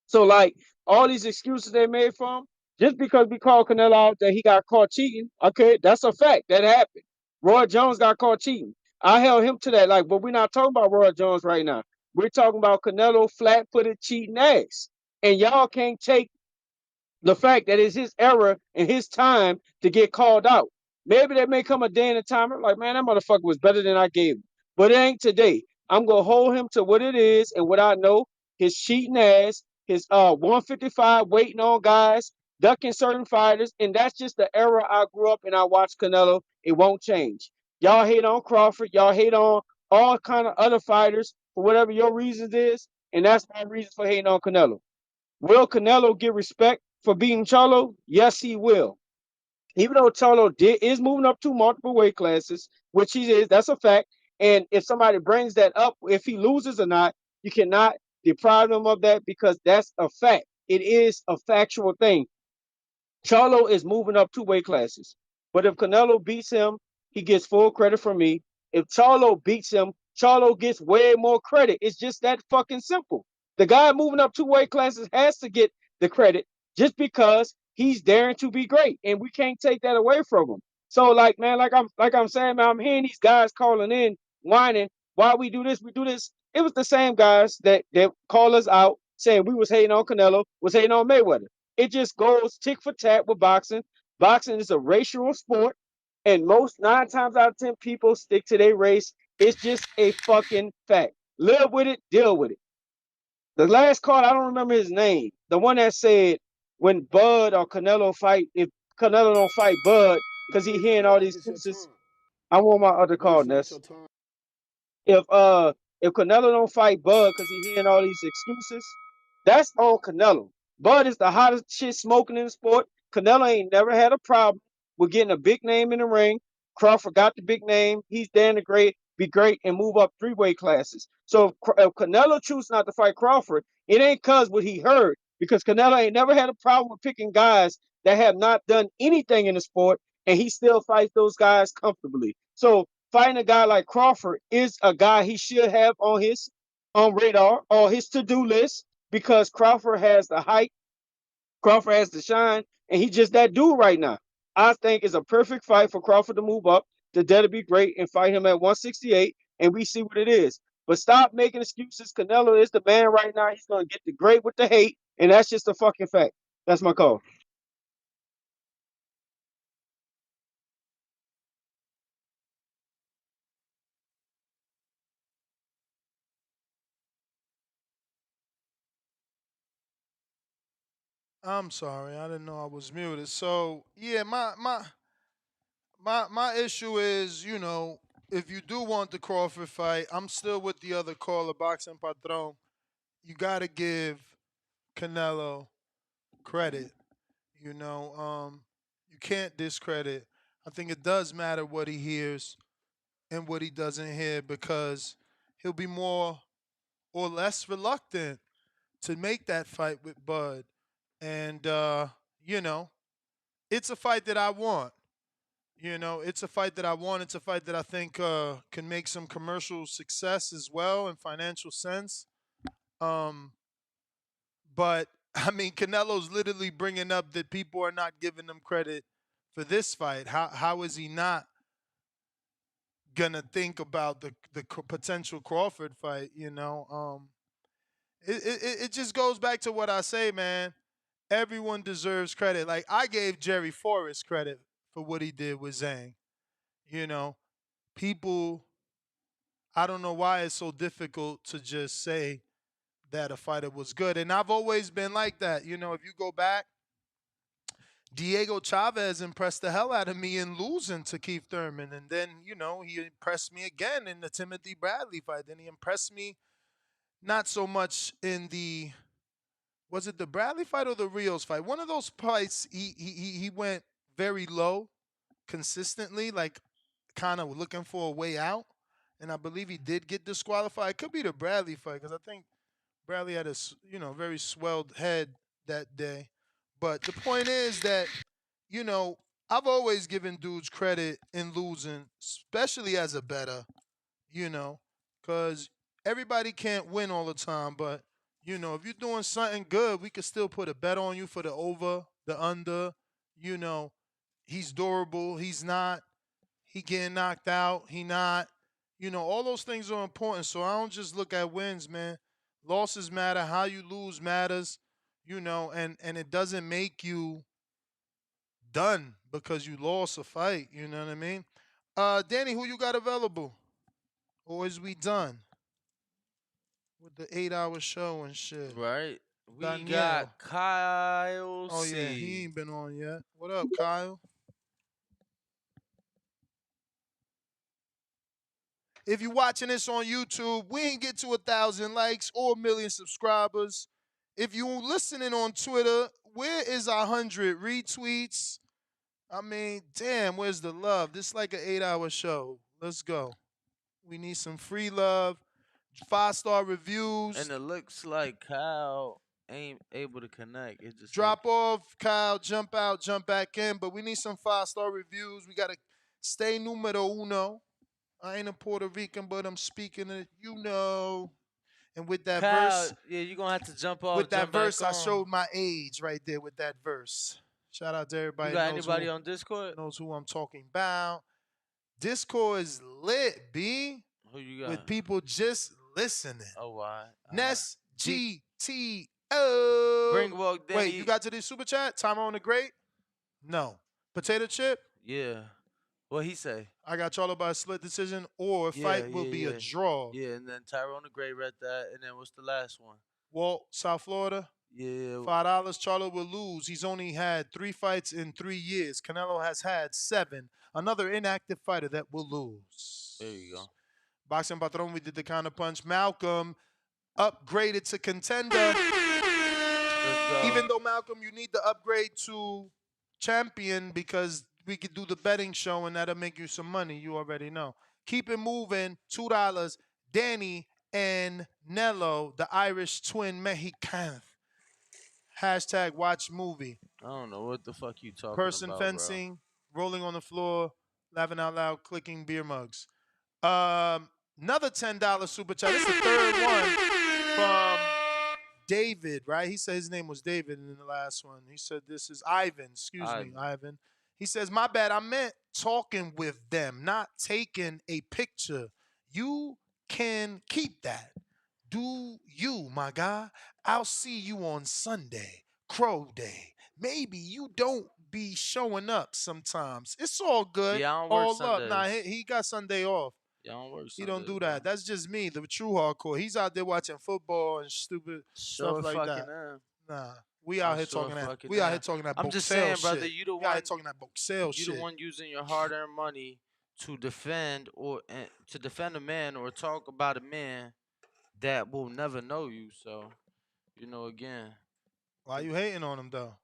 So like all these excuses they made from just because we call Canelo out that he got caught cheating, okay, that's a fact that happened. Roy Jones got caught cheating. I held him to that, but we're not talking about Roy Jones right now. We're talking about Canelo flat-footed cheating ass, and y'all can't take the fact that it's his era and his time to get called out. Maybe there may come a day and a time like, man, that motherfucker was better than I gave him. But it ain't today. I'm gonna hold him to what it is and what I know. His cheating ass, his 155 waiting on guys, ducking certain fighters, and that's just the era I grew up and I watched Canelo. It won't change. Y'all hate on Crawford, y'all hate on all kind of other fighters for whatever your reasons is, and that's my reason for hating on Canelo. Will Canelo get respect for beating Charlo? Yes, he will. Even though is moving up to multiple weight classes, which he is, that's a fact. And if somebody brings that up, if he loses or not, you cannot deprive him of that because that's a fact. It is a factual thing. Charlo is moving up 2 weight classes. But if Canelo beats him, he gets full credit from me. If Charlo beats him, Charlo gets way more credit. It's just that fucking simple. The guy moving up 2 weight classes has to get the credit just because he's daring to be great. And we can't take that away from him. So like, man, like I'm saying, man, I'm hearing these guys calling in, whining, Why we do this? We do this. It was the same guys that call us out saying we was hating on Canelo, was hating on Mayweather. It just goes tick for tat with boxing. Boxing is a racial sport, and most 9 times out of 10 people stick to their race. It's just a fucking fact. Live with it, deal with it. The last card, I don't remember his name. The one that said when Bud or Canelo fight, if Canelo don't fight Bud because he Where you hearing all feel these like it's your excuses. time. I want my other Where you card, feel it's Ness. your time. if uh if Canelo don't fight Bud because he hearing all these excuses, that's on Canelo. Bud is the hottest shit smoking in the sport. Canelo ain't never had a problem with getting a big name in the ring. Crawford got the big name. He's damn to be great and move up 3-weight classes. So if Canelo chooses not to fight Crawford, it ain't cause what he heard, because Canelo ain't never had a problem with picking guys that have not done anything in the sport, and he still fights those guys comfortably. So fighting a guy like Crawford is a guy he should have on his radar or his to-do list, because Crawford has the height, Crawford has the shine, and he's just that dude right now. I think it's a perfect fight for Crawford to move up to dare to be great and fight him at 168, and we see what it is. But stop making excuses. Canelo is the man right now. He's going to get the great with the hate, and that's just a fucking fact. That's my call. I'm sorry, I didn't know I was muted. So yeah, my issue is, if you do want the Crawford fight, I'm still with the other caller, Boxing Patron. You gotta give Canelo credit. You can't discredit. I think it does matter what he hears and what he doesn't hear, because he'll be more or less reluctant to make that fight with Bud. And you know, it's a fight that I want. It's a fight that I want. It's a fight that I think can make some commercial success as well and financial sense. Um, but I mean, Canelo's literally bringing up that people are not giving him credit for this fight. How is he not gonna think about the potential Crawford fight? It just goes back to what I say, man. Everyone deserves credit. Like, I gave Jerry Forrest credit for what he did with Zhang. You know, people, I don't know why it's so difficult to just say that a fighter was good. And I've always been like that. If you go back, Diego Chavez impressed the hell out of me in losing to Keith Thurman. And then, he impressed me again in the Timothy Bradley fight. Then he impressed me not so much in the, was it the Bradley fight or the Rios fight? One of those fights, he went very low consistently, like kind of looking for a way out. And I believe he did get disqualified. It could be the Bradley fight, because I think Bradley had a very swelled head that day. But the point is that, you know, I've always given dudes credit in losing, especially as a better, because everybody can't win all the time. But, if you're doing something good, we could still put a bet on you for the over, the under. You know, he's durable. He's not. He getting knocked out. He not. All those things are important. So I don't just look at wins, man. Losses matter. How you lose matters. And it doesn't make you done because you lost a fight. You know what I mean? Danny, who you got available? Or is we done with the 8-hour show and shit? Right. We Danielle. got Kyle Oh C. yeah, he ain't been on yet. What up, Kyle? If you're watching this on YouTube, we ain't get to 1,000 likes or 1,000,000 subscribers. If you listening on Twitter, where is our 100 retweets? I mean, damn, where's the love? This is like an 8-hour show. Let's go. We need some free love, 5-star reviews. And it looks like Kyle ain't able to connect. It just Drop off, Kyle, jump out, jump back in. But we need some 5-star reviews. We got to stay numero uno. I ain't a Puerto Rican, but I'm speaking it, And with that Kyle, verse, yeah, you're gonna have to jump off. with that jump verse, back I on. showed my age right there with that verse. Shout out to everybody. You got knows anybody who, on Discord? knows who I'm talking about. Discord is lit, B. Who you got? with people just listening. Oh, why? Ness GTO. Bring walk Danny. Wait, you got to the super chat? Tyrone the Great? No. Potato Chip? Yeah. What he say? I got Charlo by a split decision, or fight will be a draw. Yeah, and then Tyrone the Great read that, and then what's the last one? Walt, South Florida. Yeah. $5. Charlo will lose. He's only had 3 fights in 3 years. Canelo has had 7. Another inactive fighter that will lose. There you go. Boxing Patron, we did the counter punch. Malcolm upgraded to contender. Even though Malcolm, you need to upgrade to champion because we could do the betting show and that'll make you some money. You already know. Keep it moving. $2. Danny and Nello, the Irish twin Mexican. Hashtag watch movie. I don't know what the fuck you talking Person about, fencing, rolling on the floor, laughing out loud, clicking beer mugs. Another $10 super chat. This is the third one from David, right? He said his name was David in the last one. He said this is Ivan. Excuse me, Ivan. He says, my bad. I meant talking with them, not taking a picture. You can keep that. Do you, my guy? I'll see you on Sunday, Crow Day. Maybe you don't be showing up sometimes. It's all good. Yeah, I don't all work Sundays. Nah, he got Sunday off. Yeah, I don't work Sundays. He don't do that. That's just me, the true hardcore. He's out there watching football and stupid stuff like that. Nah, we out here talking that. We out here talking that. I'm just saying, brother. Shit. You the we one out here talking that book sale shit. You the one using your hard-earned money to defend a man or talk about a man that will never know you. So, again. Why you hating on him though?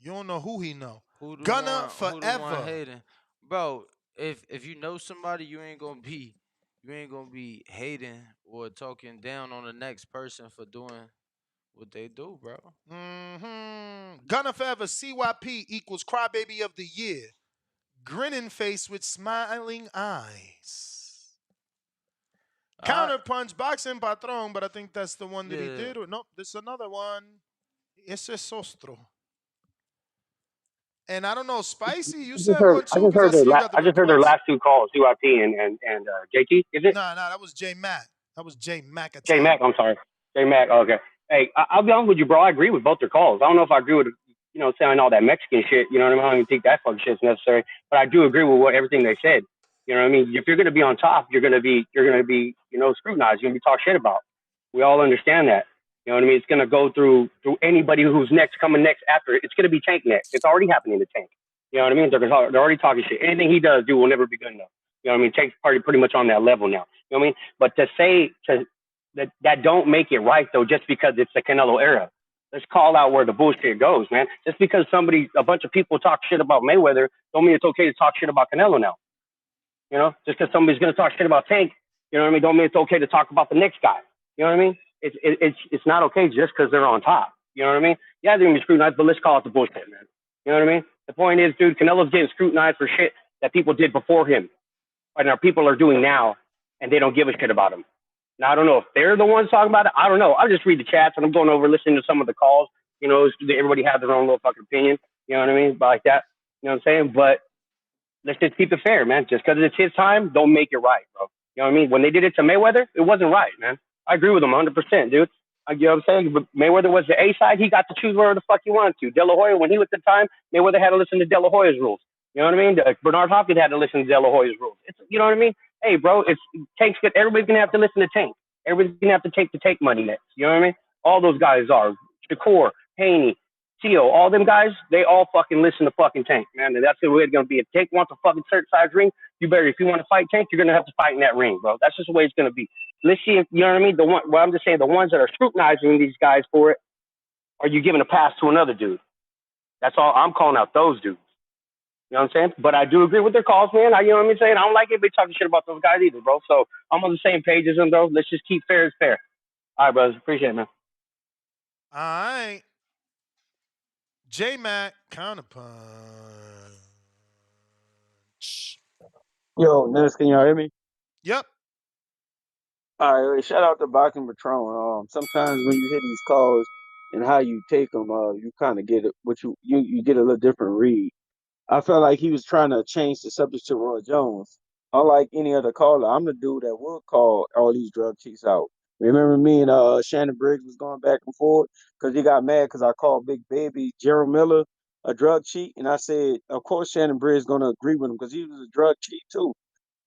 You don't know who he know. Gunna forever. Who the one hating? Bro, if you know somebody, you ain't gonna be hating or talking down on the next person for doing what they do, bro. Gunna forever. CYP equals crybaby of the year. Grinning face with smiling eyes. Counter punch, boxing patron, but I think that's the one that he did. Or nope, this is another one. Ese es ostro. And I don't know, Spicy, you said what too? I just heard their last 2 calls, UIP and JT, is it? No, that was J Mac. That was J Mac. J Mac, I'm sorry. J Mac, okay. Hey, I'll be honest with you, bro. I agree with both their calls. I don't know if I agree with, saying all that Mexican shit. You know what I mean? I don't even think that fucking shit's necessary. But I do agree with everything they said. You know what I mean? If you're gonna be on top, you're gonna be, scrutinized. You're gonna be talked shit about. We all understand that. You know what I mean? It's gonna go through anybody who's coming next after it. It's gonna be Tank next. It's already happening to Tank. You know what I mean? They're already talking shit. Anything he does will never be good enough. You know what I mean? Tank's pretty much on that level now. You know what I mean? But to say that don't make it right though, just because it's the Canelo era. Let's call out where the bullshit goes, man. Just because a bunch of people talk shit about Mayweather, don't mean it's okay to talk shit about Canelo now. Just because somebody's gonna talk shit about Tank, you know what I mean? Don't mean it's okay to talk about the next guy. You know what I mean? It's not okay just because they're on top. You know what I mean? Yeah, they're gonna be scrutinized, but let's call it the bullshit, man. You know what I mean? The point is, dude, Canelo's getting scrutinized for shit that people did before him, and our people are doing now, and they don't give a shit about him. Now, I don't know if they're the ones talking about it. I don't know. I just read the chats, and I'm going over listening to some of the calls. Everybody has their own little fucking opinion. You know what I mean? Like that. You know what I'm saying? But let's just keep it fair, man. Just because it's his time, don't make it right, bro. You know what I mean? When they did it to Mayweather, it wasn't right, man. I agree with him 100%, dude. You know what I'm saying? But Mayweather was the A side. He got to choose wherever the fuck he wanted to. De La Hoya, when he was at the time, Mayweather had to listen to De La Hoya's rules. You know what I mean? Bernard Hopkins had to listen to De La Hoya's rules. You know what I mean? Hey, bro, Tank's good. Everybody's going to have to listen to Tank. Everybody's going to have to take the Tank money next. You know what I mean? All those guys are. Shakur, Haney, Tio, all them guys, they all fucking listen to fucking Tank, man. And that's the way it's going to be. If Tank wants a fucking certain size ring, if you want to fight Tank, you're going to have to fight in that ring, bro. That's just the way it's going to be. Let's see if, you know what I mean? I'm just saying, the ones that are scrutinizing these guys for it, are you giving a pass to another dude? That's all. I'm calling out those dudes. You know what I'm saying? But I do agree with their calls, man. You know what I'm saying? I don't like anybody talking shit about those guys either, bro. So I'm on the same page as them, though. Let's just keep fair as fair. All right, brothers. Appreciate it, man. All right. J-Mac, counterpunch. Yo, Ness, can y'all hear me? Yep. All right, shout out to Boxing Patron. Sometimes when you hear these calls and how you take them, you kind of get it. What you get a little different read. I felt like he was trying to change the subject to Roy Jones. unlike any other caller, I'm the dude that will call all these drug cheats out. Remember me and Shannon Briggs was going back and forth because he got mad because I called Big Baby Jermell a drug cheat, and I said, of course Shannon Briggs going to agree with him because he was a drug cheat too.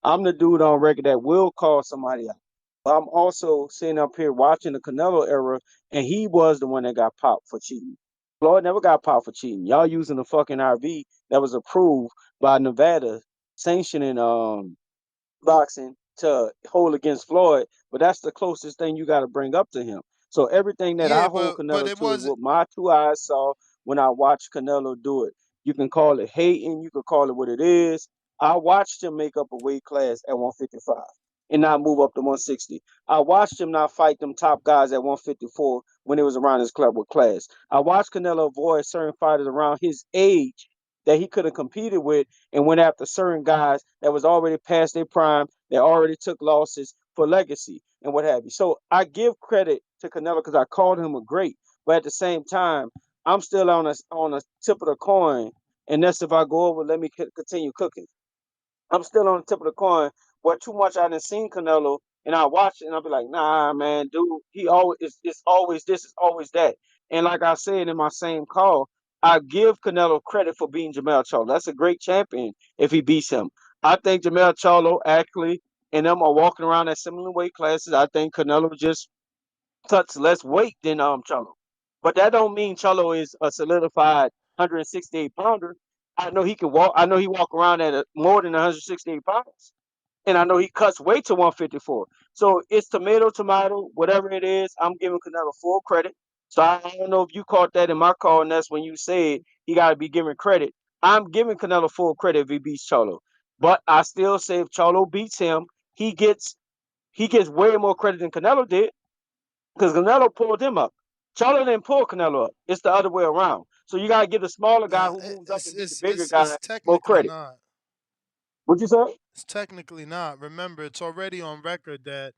I'm the dude on record that will call somebody out. But I'm also sitting up here watching the Canelo era, and he was the one that got popped for cheating. Floyd never got popped for cheating. Y'all using the fucking RV that was approved by Nevada, sanctioning boxing to hold against Floyd, but that's the closest thing you got to bring up to him. So everything that I Yeah, hold but Canelo it to is was what my two eyes saw when I watched Canelo do it. You can call it hating, you can call it what it is. I watched him make up a weight class at 155 and not move up to 160. I watched him not fight them top guys at 154 when it was around his club with class. I watched Canelo avoid certain fighters around his age that he could have competed with and went after certain guys that was already past their prime, that already took losses for legacy and what have you. So I give credit to Canelo because I called him a great, but at the same time, I'm still on a tip of the coin, and that's if I go over. Let me continue cooking. I'm still on the tip of the coin. But too much I didn't seen Canelo, and I watch it, and I'll be like, nah, man, dude, he always it's always this, it's always that. And like I said in my same call, I give Canelo credit for beating Jermell Charlo. That's a great champion if he beats him. I think Jermell Charlo actually and them are walking around at similar weight classes. I think Canelo just touch less weight than Charlo. But that don't mean Charlo is a solidified 168 pounder. I know he can walk. I know he walk around at more than 168 pounds, and I know he cuts weight to 154. So it's tomato, tomato, whatever it is. I'm giving Canelo full credit. So I don't know if you caught that in my call, and that's when you said he got to be given credit. I'm giving Canelo full credit if he beats Charlo, but I still say if Charlo beats him, he gets way more credit than Canelo did because Canelo pulled him up. Charlo didn't pull Canelo up. It's the other way around. So you gotta give the smaller guy nah, who moves up it's and beat the it's bigger it's guy it's more technically credit. not. What'd you say? It's technically not. Remember, it's already on record that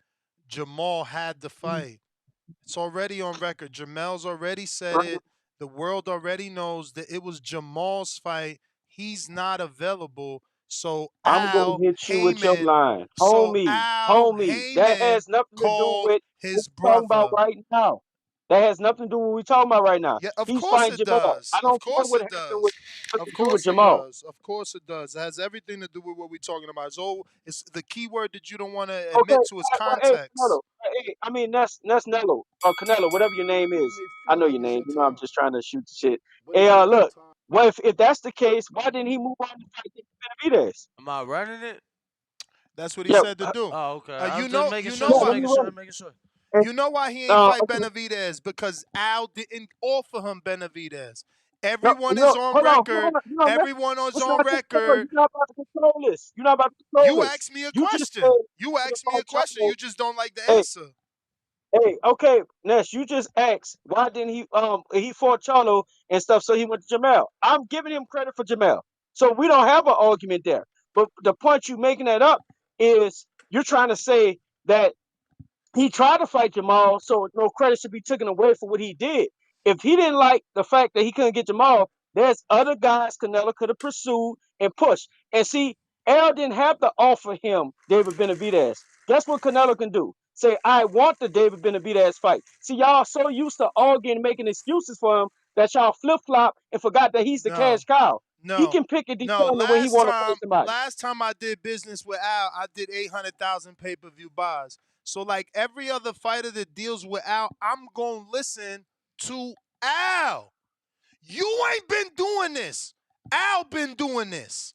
Jamal had the fight. It's already on record. Jamel's already said it. The world already knows that it was Jamal's fight. He's not available. So I'm gonna Al hit you with your Heyman, line, so homie, Al homie. That Heyman has nothing to do called with what his we're talking about brother. right now. That has nothing to do with what we're talking about right now. Yeah, of He's course fighting it Jamal. I does. Of don't care course what it happened with does. what Of to do with course it Jamal. does. Of course it does. It has everything to do with what we're talking about. So it's the key word that you don't want to Okay, admit to is well, hey, context. Canelo. Hey, I mean that's Nello or Canelo, whatever your name You is. may I feel know like your it's name. your You know I'm time, just trying to shoot the shit. but Hey, it's not your look. time. Well, if that's the case, why didn't he move on to fight Benavidez? Am I running it? That's what he Yeah, said to do. Oh, okay. You I'm just know, making you sure. know yeah, Just let why. me making run. sure. Making sure. And, You know why he ain't fight okay. Benavidez because Al didn't offer him Benavidez. No, Everyone is no, on hold on, record. Everyone is let's on not control. record. You're not about to control this. You're not about to control You this. asked me a You just said question. You to asked me a fight question. Charlo. You just don't like the Hey, answer. hey, okay, Ness, you just asked why didn't he fought Charlo and stuff, so he went to Jamel. I'm giving him credit for Jamel. So we don't have an argument there. But the point you making that up is you're trying to say that he tried to fight Jamal, so no credit should be taken away for what he did. If he didn't like the fact that he couldn't get Jamal, there's other guys Canelo could have pursued and pushed. And see, Errol didn't have to offer him David Benavidez. Guess what Canelo can do? Say, I want the David Benavidez fight. See, y'all so used to arguing and making excuses for him that y'all flip flop and forgot that he's the cash No, cow. He no, can pick and no. determine when he want to fight somebody. Last time I did business with Al, I did 800,000 pay-per-view buys. So like every other fighter that deals with Al, I'm gonna listen to Al. You ain't been doing this. Al been doing this.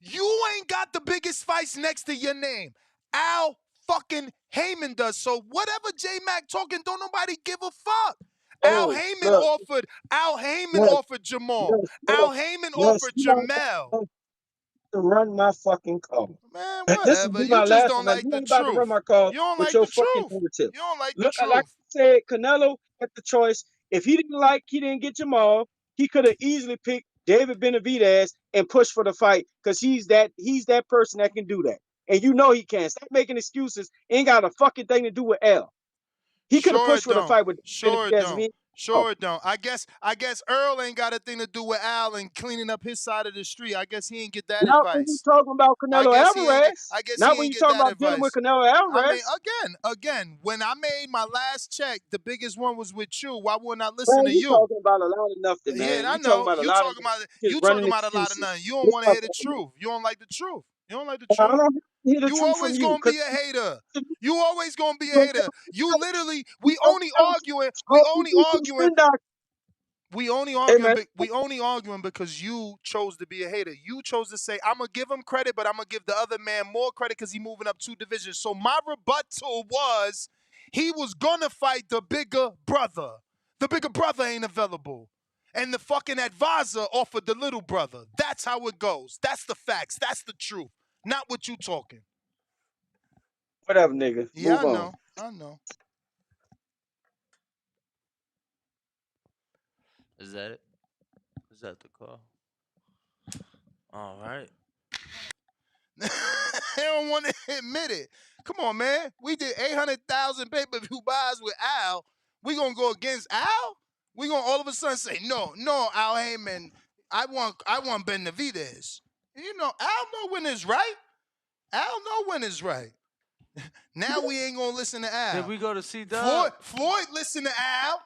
You ain't got the biggest fights next to your name. Al fucking Heyman does. So whatever J Mac talking, don't nobody give a fuck. Al Hey, Heyman look, offered. Al Heyman yes, offered Jamal. yes, Al yes, Heyman yes. offered Jamel. To run my fucking call. Man, This will whatever. be You my just last don't one. Now, like you the ain't about to run truth. my call You don't with like your the fucking truth. fingertips. You don't like the Look, like truth. I said, Canelo had the choice. If he didn't get Jamal, he could have easily picked David Benavidez and pushed for the fight because he's that person that can do that. And you know he can. Stop making excuses. Ain't got a fucking thing to do with L. He could have Sure pushed it for the don't. fight with Sure it Benavidez. don't. Sure it don't. I guess Earl ain't got a thing to do with Al and cleaning up his side of the street. I guess he ain't get that Not when you advice. talking about I Canelo guess he ain't get. Alvarez. I guess Not he when ain't you get talking that about dealing with advice. Canelo I mean, Alvarez. again, when I made my last check, the biggest one was with you. Why wouldn't I listen Man, to you you? talking about a lot of nothing, Yeah, man. I You talking know. about a You lot of talking nothing. about Just you running talking about a lot of excuses. nothing. You don't This want to hear the motherfucker. truth. You don't like the truth. You don't like the I truth. don't hear the You truth from always you. gonna be a hater. You always gonna be a You hater. You literally, don't we only arguing. We only arguing. We only arguing. We only arguing because you chose to be a hater. You chose to say, "I'm gonna give him credit, but I'm gonna give the other man more credit because he's moving up 2 divisions." So my rebuttal was, he was gonna fight the bigger brother. The bigger brother ain't available, and the fucking advisor offered the little brother. That's how it goes. That's the facts. That's the truth. Not what you talking. Whatever, nigga. Yeah, Move on. I know. Is that it? Is that the call? All right. They don't want to admit it. Come on, man. We did 800,000 pay-per-view buys with Al. We gonna go against Al? We gonna all of a sudden say, no, Al Heyman, I want Benavidez. You know, Al know when it's right. Al know when it's right. Now we ain't gonna listen to Al. Did we go to C-Dub? Floyd listen to Al.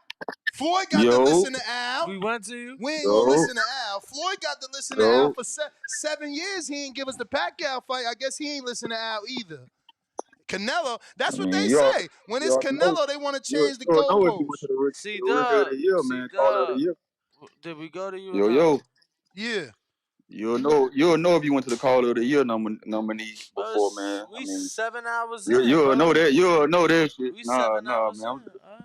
Floyd got to Yo, listen to Al. We went to you? We ain't yo, gonna listen to Al. Floyd got to listen to Al yo, for 7 years. He ain't give us the Pacquiao fight. I guess he ain't listen to Al either. Canelo, I that's what mean, they you ought, say. When you it's ought to know. Canelo, they want to You change the ought to know if you went goalposts. to the rookie of C-Dub. the year, man. Caller of the C-Dub. year. Did we go to you or Yo, no? yo. Yeah. You'll know if you went to the Caller of the Year nominee Bro, before, man. I we mean, 7 hours in, you'll know bro. that. You'll know that shit. We Nah, 7 man. hours in. All right.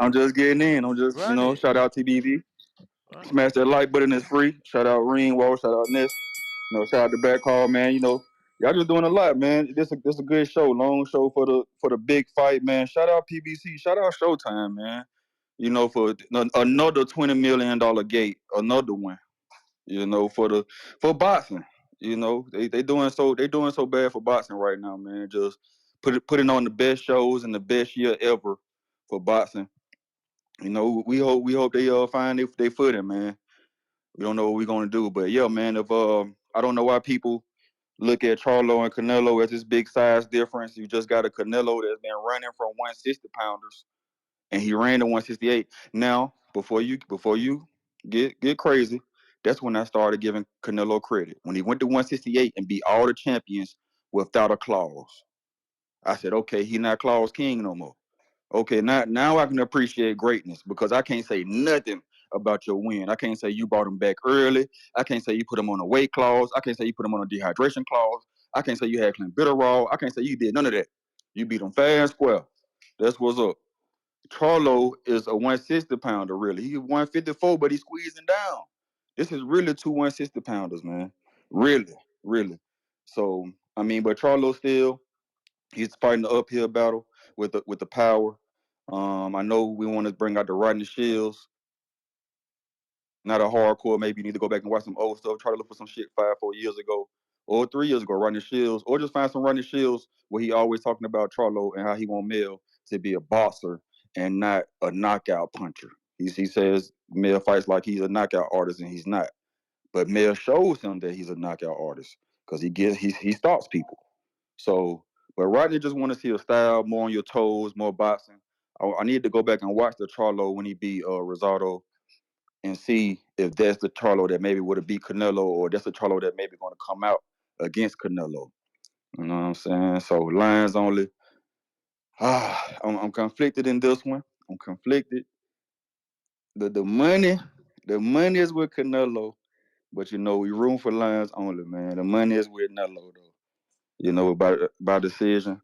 I'm just getting in. I'm just, Run it. shout out TBV. Run it. Smash that like button. It's free. Shout out Ringwall. Shout out Ness. Shout out the back call, man. Y'all just doing a lot, man. This a good show. Long show for the big fight, man. Shout out PBC. Shout out Showtime, man. For another $20 million gate. Another one. For boxing. They doing so bad for boxing right now, man. Just putting on the best shows and the best year ever for boxing. We hope they find their footing, man. We don't know what we're gonna do, but yeah, man. If I don't know why people look at Charlo and Canelo as this big size difference. You just got a Canelo that's been running from 160 pounders, and he ran to 168. Now, before you get crazy, that's when I started giving Canelo credit. When he went to 168 and beat all the champions without a clause, I said, okay, he not clause king no more. Okay, now I can appreciate greatness because I can't say nothing about your win. I can't say you brought him back early. I can't say you put him on a weight clause. I can't say you put him on a dehydration clause. I can't say you had clenbuterol. I can't say you did none of that. You beat him fair and square. That's what's up. Charlo is a 160 pounder, really. He's 154, but he's squeezing down. This is really 2 160 pounders, man. Really, really. So, but Charlo still, he's fighting the uphill battle with the power. I know we want to bring out the Rodney Shields. Not a hardcore. Maybe you need to go back and watch some old stuff. Try to look for some shit 5-4 years ago or 3 years ago. Rodney Shields, or just find some Rodney Shields where he always talking about Charlo and how he want Mel to be a boxer and not a knockout puncher. He says Mel fights like he's a knockout artist and he's not. But Mel shows him that he's a knockout artist because he stops people. So, but Rodney just want to see a style more on your toes, more boxing. I need to go back and watch the Charlo when he beat Rosado and see if that's the Charlo that maybe would have beat Canelo, or that's the Charlo that maybe going to come out against Canelo. You know what I'm saying? So lines only. I'm conflicted in this one. I'm conflicted. The money is with Canelo, but we room for lines only, man. The money is with Canelo though. By decision.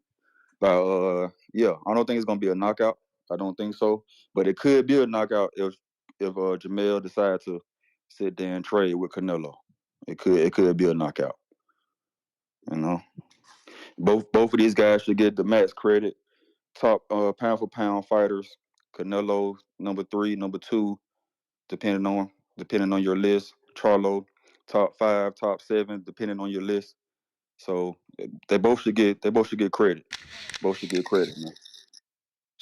Yeah, I don't think it's gonna be a knockout. I don't think so, but it could be a knockout if Jermell decides to sit there and trade with Canelo. It could be a knockout. Both of these guys should get the max credit. Top pound for pound fighters. Canelo number 3, number 2, depending on your list. Charlo top 5, top 7, depending on your list. So they both should get credit. Both should get credit, man.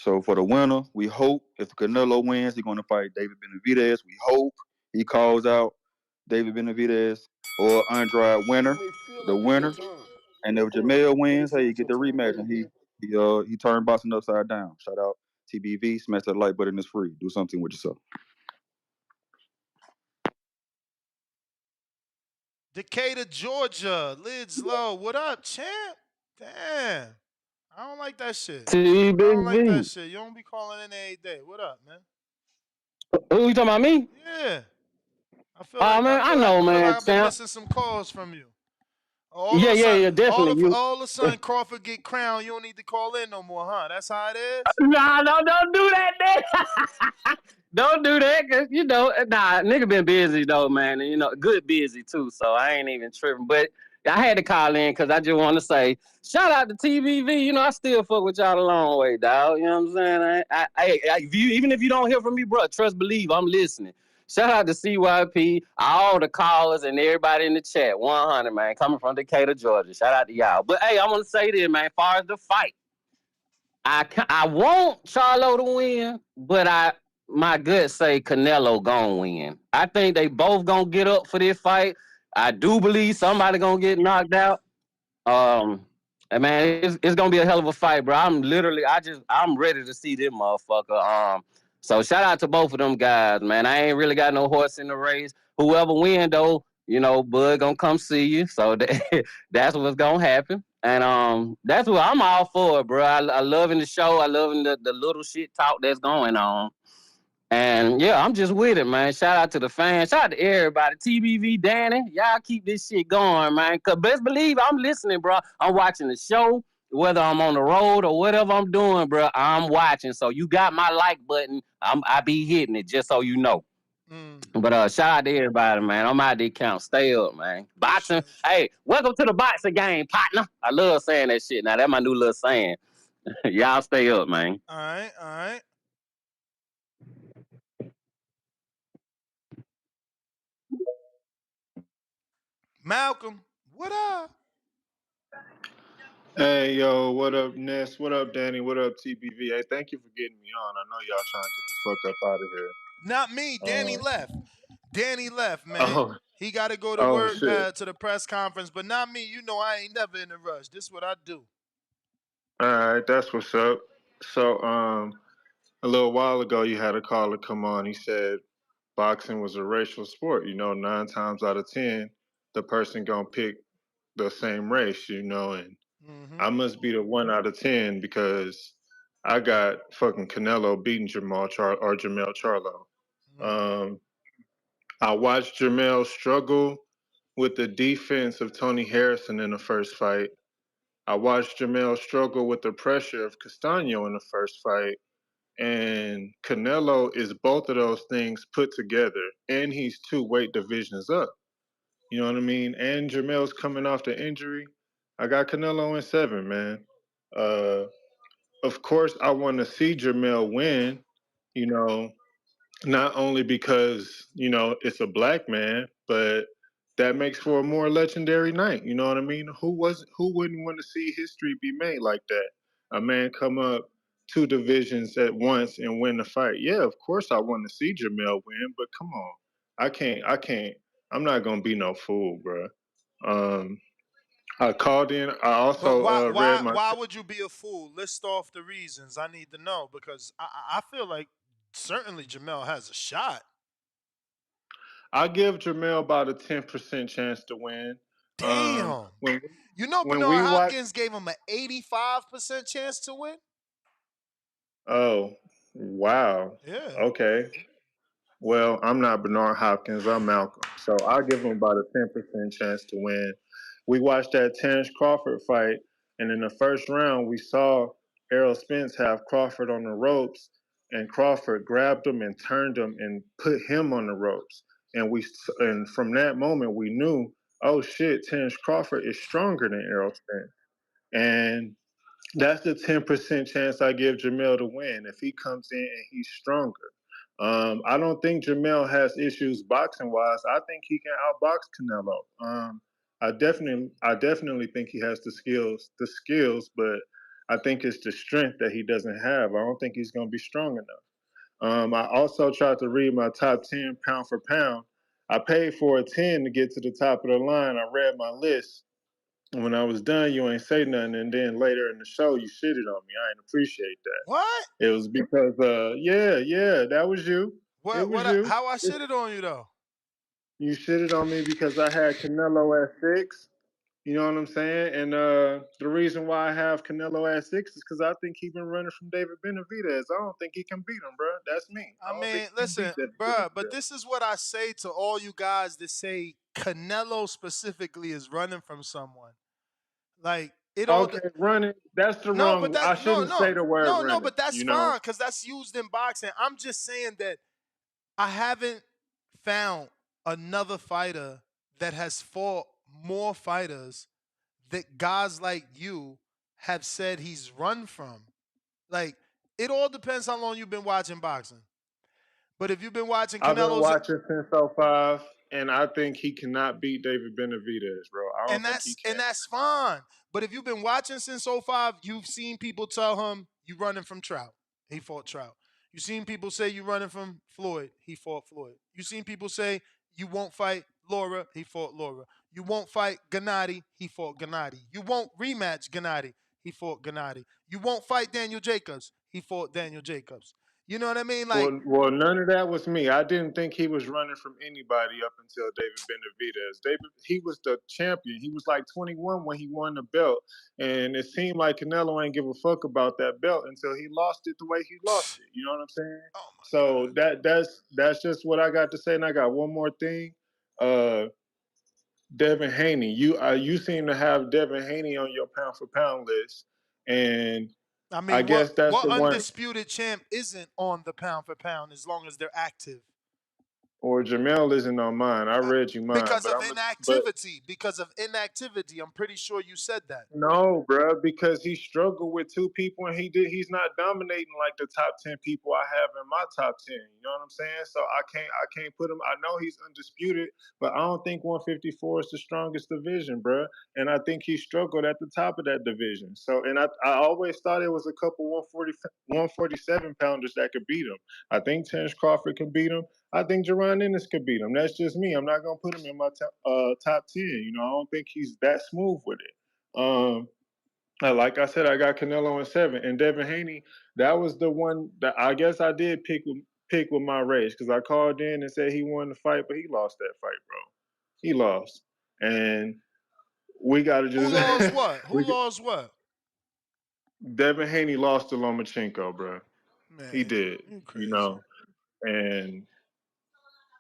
So for the winner, we hope if Canelo wins, he's going to fight David Benavidez. We hope he calls out David Benavidez or Andrade winner, the winner. And if Jermell wins, hey, you get the rematch, and he turned boxing upside down. Shout out TBV, smash that like button, it's free. Do something with yourself. Decatur, Georgia, lids low. What up, champ? Damn. I don't like that shit. I don't like that TBV. shit. You don't be calling in every day. What up, man? Who you talking about, me? Yeah. I feel Oh like man, I know, man, I've been champ. missing some calls from you. All of Yeah, a yeah, sudden, yeah, definitely. all of a sudden, Crawford get crowned. You don't need to call in no more, huh? That's how it is. Nah, no, don't do that, man. Don't do that, cause nigga been busy though, man, and good busy too. So I ain't even tripping. But I had to call in because I just want to say shout out to TBV. I still fuck with y'all a long way, dog. You know what I'm saying? Even if you don't hear from me, bro, trust believe I'm listening. Shout out to CYP, all the callers and everybody in the chat. 100, man, coming from Decatur, Georgia. Shout out to y'all. But hey, I want to say this, man. As far as the fight. I want Charlo to win, but my gut say Canelo gonna win. I think they both gonna get up for this fight. I do believe somebody gonna get knocked out. And man, it's gonna be a hell of a fight, bro. I'm ready to see this motherfucker. So shout out to both of them guys, man. I ain't really got no horse in the race. Whoever win though, Bud gonna come see you. So that's what's gonna happen. And that's what I'm all for, bro. I loving the show. I loving the little shit talk that's going on. And yeah, I'm just with it, man. Shout out to the fans. Shout out to everybody. TBV, Danny. Y'all keep this shit going, man. Cause best believe I'm listening, bro. I'm watching the show, whether I'm on the road or whatever I'm doing, bro. I'm watching. So you got my like button. I be hitting it, just so you know. But shout out to everybody, man. I'm out there count. Stay up, man. Boxing. Hey, welcome to the boxing game, partner. I love saying that shit. Now that's my new little saying. Y'all stay up, man. All right, all right. Malcolm, what up? Hey, yo, what up, Ness? What up, Danny? What up, TBV? Hey, thank you for getting me on. I know y'all trying to get the fuck up out of here. Not me. Danny left. Danny left, man. Oh, He got to go to oh, work shit. to the press conference, but not me. I ain't never in a rush. This is what I do. All right, that's what's up. So, a little while ago, you had a caller come on. He said boxing was a racial sport. 9 times out of 10, the person gonna pick the same race. And I must be the 1 out of 10 because I got fucking Canelo beating Jermell Charlo. I watched Jermell struggle with the defense of Tony Harrison in the first fight. I watched Jermell struggle with the pressure of Castano in the first fight. And Canelo is both of those things put together. And he's 2 weight divisions up. You know what I mean? And Jermell's coming off the injury. I got Canelo in 7, man. Of course, I want to see Jermell win, not only because, it's a black man, but that makes for a more legendary night. You know what I mean? Who wouldn't want to see history be made like that? A man come up 2 divisions at once and win the fight. Yeah, of course I want to see Jermell win, but come on. I'm not gonna be no fool, bro. I called in. I But also read my. why would you be a fool? List off the reasons. I need to know because I feel like certainly Jermell has a shot. I give Jermell about a 10% chance to win. Damn. When Bernard we watch. Hopkins gave him an 85% chance to win? Oh, wow. Yeah. Okay. Well, I'm not Bernard Hopkins. I'm Malcolm. So I'll give him about a 10% chance to win. We watched that Terrence Crawford fight, and in the first round, we saw Errol Spence have Crawford on the ropes, and Crawford grabbed him and turned him and put him on the ropes. And from that moment, we knew, oh shit, Terrence Crawford is stronger than Errol Spence. And that's the 10% chance I give Jermell to win if he comes in and he's stronger. I don't think Jermell has issues boxing wise. I think he can outbox Canelo. I definitely think he has the skills, but I think it's the strength that he doesn't have. I don't think he's going to be strong enough. I also tried to read my top 10 pound for pound. I paid for a 10 to get to the top of the line. I read my list. When I was done, you ain't say nothing, and then later in the show, you shitted on me. I didn't appreciate that. What? It was because, yeah, that was you. It was you. How I shitted on you though? You shitted on me because I had Canelo at 6. You know what I'm saying? And the reason why I have Canelo at 6 is because I think he's been running from David Benavidez. I don't think he can beat him, bro. That's me. I I don't think mean, he can beat listen, David bruh, but Benavidez. this is what I say to all you guys that say Canelo specifically is running from someone. Like it all. Okay, running. That's the No, but wrong. I that shouldn't say the word no, running. but that's You know. fine because that's used in boxing. I'm just saying that I haven't found another fighter that has fought more fighters that guys like you have said he's run from. Like it all depends how long you've been watching boxing. But if you've been watching I've been Canelo's, watching since '05, and I think he cannot beat David Benavidez, bro. I don't and think he can. that's fine. But if you've been watching since '05, you've seen people tell him you running from Trout. He fought Trout. You've seen people say you running from Floyd. He fought Floyd. You've seen people say you won't fight Laura. He fought Laura. You won't fight Gennady. He fought Gennady. You won't rematch Gennady. He fought Gennady. You won't fight Daniel Jacobs. He fought Daniel Jacobs. You know what I mean? Like, Well, none of that was me. I didn't think he was running from anybody up until David Benavidez. He was the champion. He was like 21 when he won the belt, and it seemed like Canelo ain't give a fuck about that belt until he lost it the way he lost it. You know what I'm saying? oh my So God. that's just what I got to say. And I got one more thing. Devin Haney, you seem to have Devin Haney on your pound for pound list, and I I mean, guess that's what the one. undisputed champ isn't on the pound for pound as long as they're active? Or Jermell isn't on mine. I read you mine, Because but of but inactivity. Because of inactivity. I'm pretty sure you said that. no, bruh, because he struggled with 2 people and he's not dominating like the top 10 people I have in my top 10. You know what I'm saying? So I can't put him. I know he's undisputed, but I don't think 154 is the strongest division, bruh. And I think he struggled at the top of that division. So and I always thought it was a couple 147 pounders that could beat him. I think Terence Crawford can beat him. I think Jerron Ennis could beat him. That's just me. I'm not gonna put him in my top 10. You know, I don't think he's that smooth with it. Like I said, I got Canelo in 7, and Devin Haney. That was the one that I guess I did pick with my rage because I called in and said he won the fight, but he lost that fight, bro. He lost, and we got to Who just lost what? Who we lost what? Devin Haney lost to Lomachenko, bro. He Man, did, you you crazy. know, and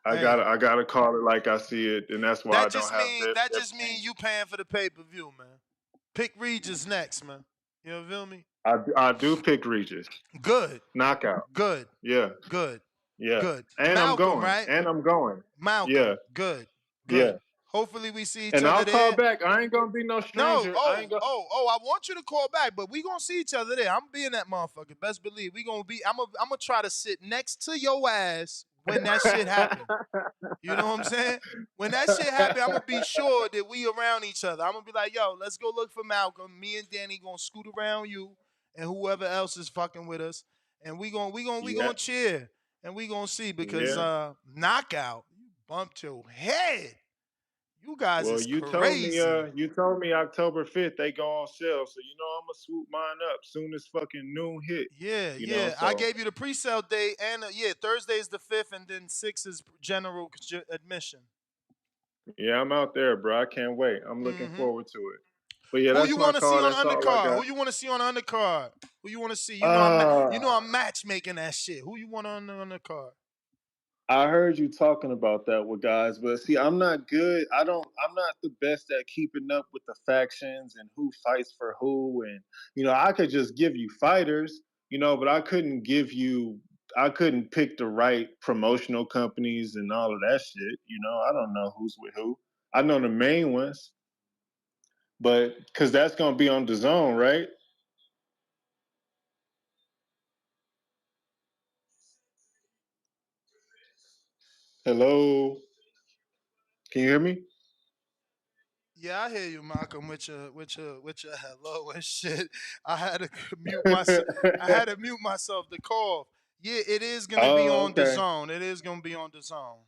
Hey, I gotta call it like I see it, and that's why I don't have that Devin just mean Haney. you paying for the pay-per-view, man. Pick Regis next, man. You feel me? I do pick Regis Good. knockout. Good. Yeah, Good. yeah, Good. and I'm Malcolm, going, right? and I'm going. Malcolm. Yeah, Good. yeah. Good. Hopefully we see each And other I'll call there. back. I ain't gonna be no No, stranger. I ain't gonna. I want you to call back, but we gonna see each other there. I'm being that motherfucker. Best believe we gonna be. I'm gonna try to sit next to your ass when that shit happen. You know what I'm saying? When that shit happen, I'm gonna be sure that we around each other. I'm gonna be like, yo, let's go look for Malcolm. Me and Danny gonna scoot around you and whoever else is fucking with us, and we Yeah, gonna cheer and we gonna see because yeah. knockout, you bumped your head. You guys Well, is crazy. you told me October 5th they go on sale, so you know I'm gonna swoop mine up soon as fucking noon hit. Yeah, You know, yeah. I so gave you the pre-sale date, and yeah, Thursday is the 5th, and then 6th is general admission. yeah, I'm out there, bro. I can't wait. I'm looking Mm-hmm. forward to it. But yeah, Who that's you my want to see call. on That's all I undercard? got. Who you want to see on undercard? Who you want to see? You know Uh I'm matchmaking that shit. Who you want on the undercard? I heard you talking about that with guys, but see, I'm not good. I'm not the best at keeping up with the factions and who fights for who. And, I could just give you fighters, but I couldn't pick the right promotional companies and all of that shit. I don't know who's with who. I know the main ones, but because that's going to be on the zone, right? Hello? Can you hear me? Yeah, I hear you, Malcolm, with your hello and shit. I had to mute myself. I had to mute myself to cough. Yeah, it is gonna be Oh, on the okay. zone. It is gonna be on the zone.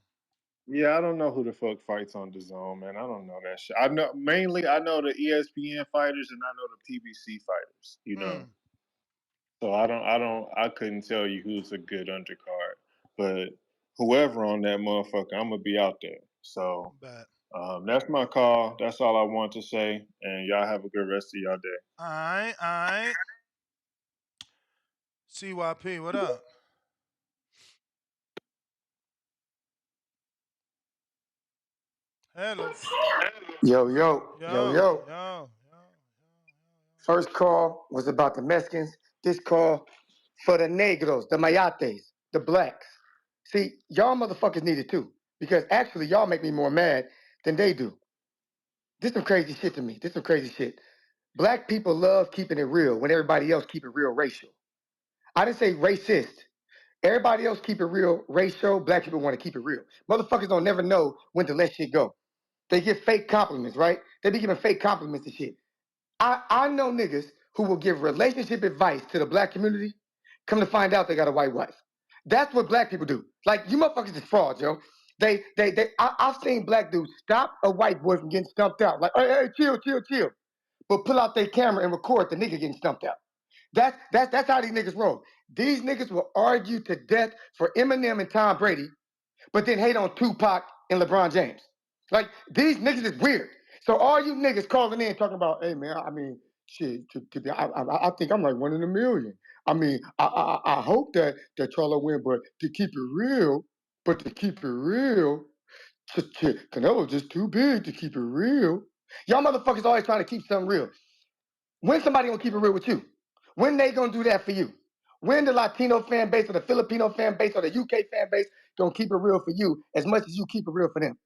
Yeah, I don't know who the fuck fights on the zone, man. I don't know that shit. I know mainly I know the ESPN fighters and I know the PBC fighters, you know. Hmm. So I couldn't tell you who's a good undercard. But whoever on that motherfucker, I'm gonna be out there. So Bet. that's my call. That's all I want to say. And y'all have a good rest of y'all day. All right, all right. CYP, what up? Hello. Yo, yo, yo, Yo, yo. yo. First call was about the Mexicans. This call for the negros, the mayates, the blacks. See, y'all motherfuckers need it too. Because actually, y'all make me more mad than they do. This some crazy shit to me. This some crazy shit. Black people love keeping it real when everybody else keep it real racial. I didn't say racist. Everybody else keep it real racial. Black people want to keep it real. Motherfuckers don't never know when to let shit go. They give fake compliments, right? They be giving fake compliments and shit. I know niggas who will give relationship advice to the black community. Come to find out they got a white wife. That's what black people do. Like you motherfuckers is frauds, yo. I've seen black dudes stop a white boy from getting stumped out. Like, hey, chill, chill, chill. But pull out their camera and record the nigga getting stumped out. That's how these niggas roll. These niggas will argue to death for Eminem and Tom Brady, but then hate on Tupac and LeBron James. Like these niggas is weird. So all you niggas calling in talking about, hey man, I mean, shit, I think I'm like 1 in a million. I mean, I hope that Charlo win, but to keep it real, Canelo just too big to keep it real. Y'all motherfuckers always trying to keep something real. When somebody gonna keep it real with you? When they gonna do that for you? When the Latino fan base or the Filipino fan base or the UK fan base gonna keep it real for you as much as you keep it real for them?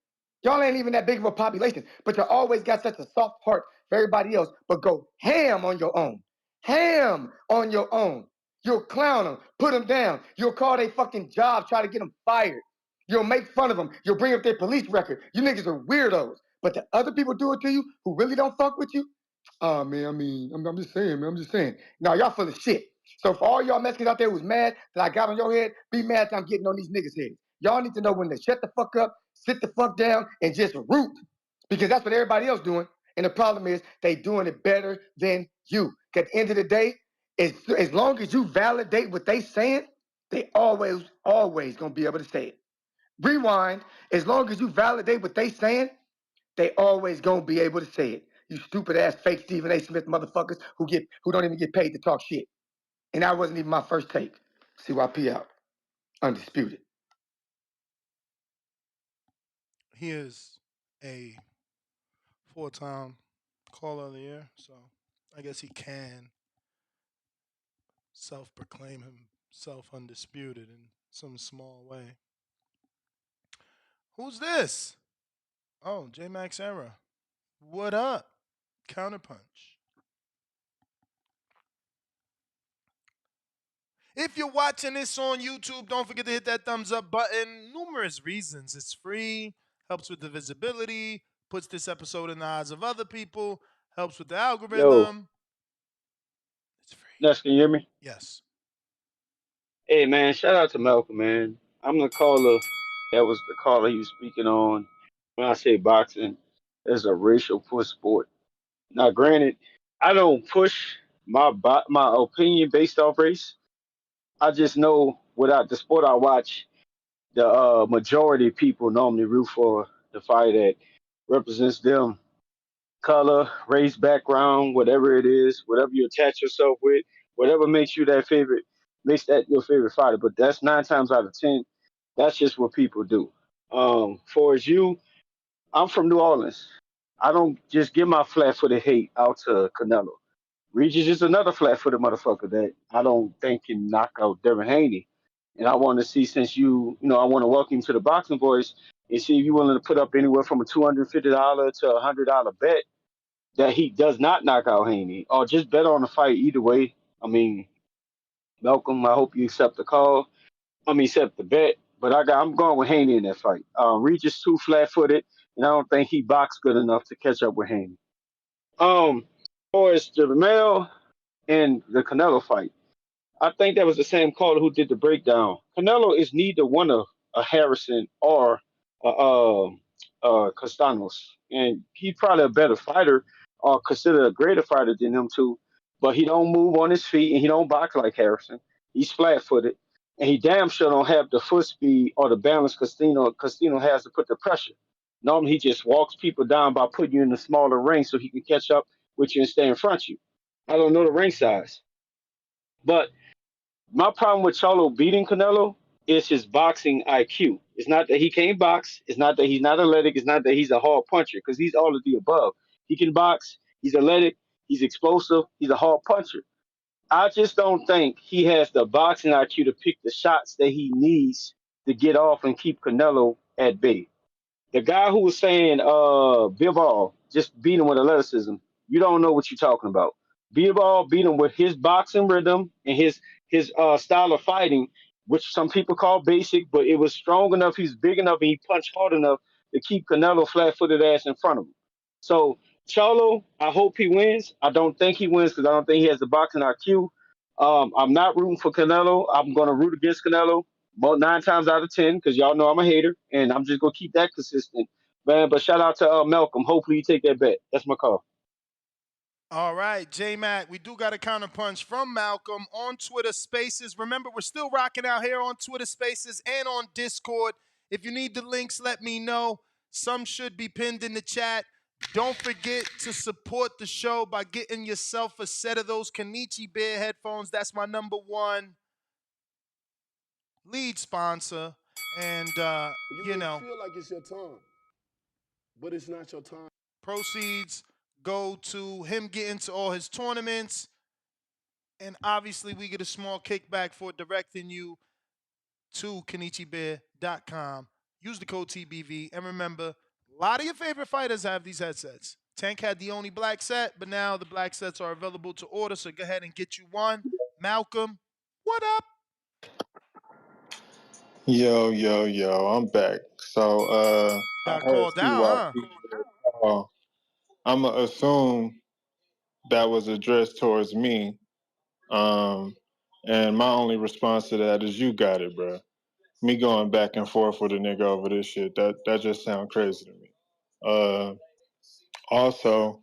Y'all ain't even that big of a population, but you always got such a soft heart for everybody else, but go ham on your own. Ham on your own. You'll clown them, put them down. You'll call their fucking job, try to get them fired. You'll make fun of them. You'll bring up their police record. You niggas are weirdos. But the other people do it to you who really don't fuck with you, man, I mean, I'm just saying, man, I'm just saying. Now, y'all full of shit. So for all y'all Mexicans out there who's mad that I got on your head, be mad that I'm getting on these niggas' heads. Y'all need to know when to shut the fuck up, sit the fuck down, and just root. Because that's what everybody else doing. And the problem is they doing it better than you. At the end of the day, as long as you validate what they saying, they always gonna be able to say it. Rewind, as long as you validate what they saying, they always gonna be able to say it. You stupid ass fake Stephen A. Smith motherfuckers who don't even get paid to talk shit. And that wasn't even my first take. CYP out. Undisputed. He is a 4-time caller of the year, so I guess he can self-proclaim himself undisputed in some small way. Who's this? Oh, J Max Era. What up? Counterpunch. If you're watching this on YouTube, don't forget to hit that thumbs up button. Numerous reasons. It's free, helps with the visibility, puts this episode in the eyes of other people, helps with the Yo, algorithm. Ness, can you hear me? Yes. Hey, man, shout out to Malcolm, man. I'm the caller. That was the caller he was speaking on. When I say boxing is a racial push sport. Now, granted, I don't push my opinion based off race. I just know without the sport I watch, the majority of people normally root for the fight that represents them color, race, background, whatever it is, whatever you attach yourself with, whatever makes you that favorite, makes that your favorite fighter. But that's 9 times out of 10, that's just what people do. For as you, I'm from New Orleans. I don't just give my flat footed hate out to Canelo. Regis is another flat footed motherfucker that I don't think can knock out Devin Haney. And I want to see, since I want to welcome you to the Boxing Boys and see if you're willing to put up anywhere from a $250 to $100 bet that he does not knock out Haney, or just bet on the fight either way. I mean, Malcolm, I hope you accept the call. I mean, accept the bet. But I'm going with Haney in that fight. Regis too flat footed. and I don't think he boxed good enough to catch up with Haney. For as Jermell and the Canelo fight, I think that was the same caller who did the breakdown. Canelo is neither one of a Harrison or a, Castanos, and he's probably a better fighter or considered a greater fighter than them two. But he don't move on his feet and he don't box like Harrison. He's flat-footed, and he damn sure don't have the foot speed or the balance Castino has to put the pressure. Normally, he just walks people down by putting you in a smaller ring so he can catch up with you and stay in front of you. I don't know the ring size, but my problem with Charlo beating Canelo is his boxing IQ. It's not that he can't box. It's not that he's not athletic. It's not that he's a hard puncher, because he's all of the above. He can box. He's athletic. He's explosive. He's a hard puncher. I just don't think he has the boxing IQ to pick the shots that he needs to get off and keep Canelo at bay. The guy who was saying Bivol just beat him with athleticism, you don't know what you're talking about. Bivol beat him with his boxing rhythm and his style of fighting, which some people call basic, but it was strong enough, he's big enough, and he punched hard enough to keep Canelo flat-footed ass in front of him. So Charlo, I hope he wins. I don't think he wins because I don't think he has the boxing IQ. I'm not rooting for Canelo. I'm going to root against Canelo about 9 times out of 10, because y'all know I'm a hater, and I'm just gonna keep that consistent, man. But shout out to Malcolm. Hopefully you take that bet. That's my call. All right, J Mac, we do got a counterpunch from Malcolm on Twitter Spaces. Remember, we're still rocking out here on Twitter Spaces and on Discord. If you need the links, let me know. Some should be pinned in the chat. Don't forget to support the show by getting yourself a set of those Kenichi Bear headphones. That's my #1 lead sponsor. And, You may feel like it's your time, but it's not your time. proceeds go to him getting to all his tournaments. And obviously, we get a small kickback for directing you to KenichiBear.com. Use the code TBV. And remember, a lot of your favorite fighters have these headsets. Tank had the only black set, but now the black sets are available to order, so go ahead and get you one. Malcolm, what up? Yo, yo, yo, I'm back. So I Got heard called down, huh? CYP said, I'ma assume that was addressed towards me. And my only response to that is you got it, bro. Me going back and forth with a nigga over this shit, that just sounds crazy to me. Also,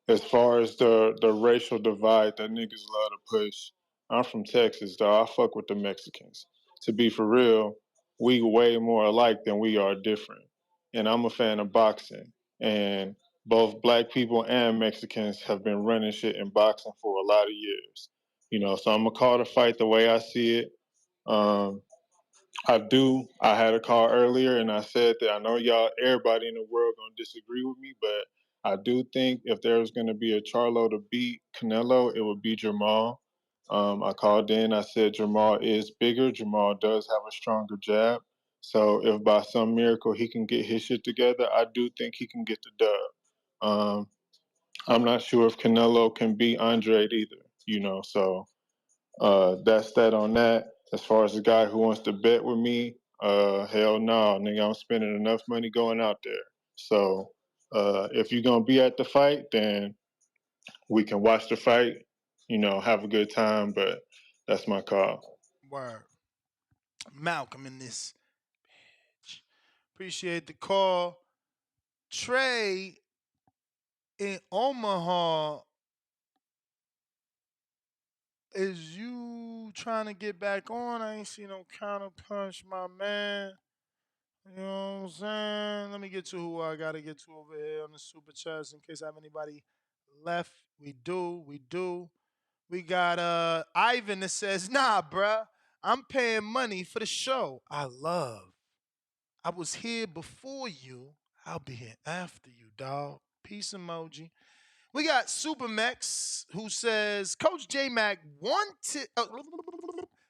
as far as the racial divide that niggas love to push, I'm from Texas, though. I fuck with the Mexicans. To be for real, we way more alike than we are different. And I'm a fan of boxing. And both black people and Mexicans have been running shit in boxing for a lot of years. So I'm gonna call the fight the way I see it. Um, I had a call earlier, and I said that I know everybody in the world gonna disagree with me, but I do think if there was gonna be a Charlo to beat Canelo, it would be Jermall. I called in. I said Jermall is bigger. Jermall does have a stronger jab. So if by some miracle he can get his shit together, I do think he can get the dub. I'm not sure if Canelo can beat Andre either. So that's that on that. As far as the guy who wants to bet with me, hell no, nigga, I'm spending enough money going out there. So if you're gonna be at the fight, then we can watch the fight, have a good time, but that's my call. Word. Malcolm in this. Appreciate the call. Trey in Omaha, is you trying to get back on? I ain't see no counter punch, my man. You know what I'm saying? Let me get to who I gotta get to over here on the super chats in case I have anybody left. We do. We got Ivan that says, nah, bruh, I'm paying money for the show I love. I was here before you. I'll be here after you, dog. Peace emoji. We got Supermex who says Coach J Mac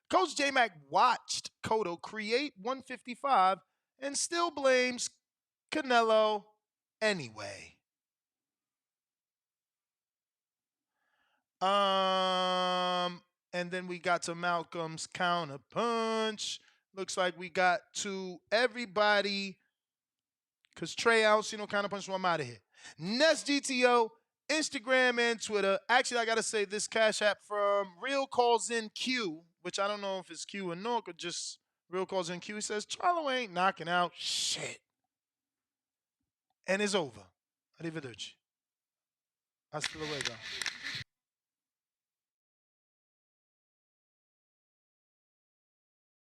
Coach J Mac watched Cotto create 155 and still blames Canelo anyway. And then we got to Malcolm's counter punch. Looks like we got to everybody Because Trey out, kind of punch, so I'm out of here. Nest GTO, Instagram and Twitter. Actually, I got to say this Cash App from Real Calls in Q, which I don't know if it's Q or Nork or just Real Calls in Q. He says, Charlo ain't knocking out shit. And it's over. Arrivederci. Hasta luego.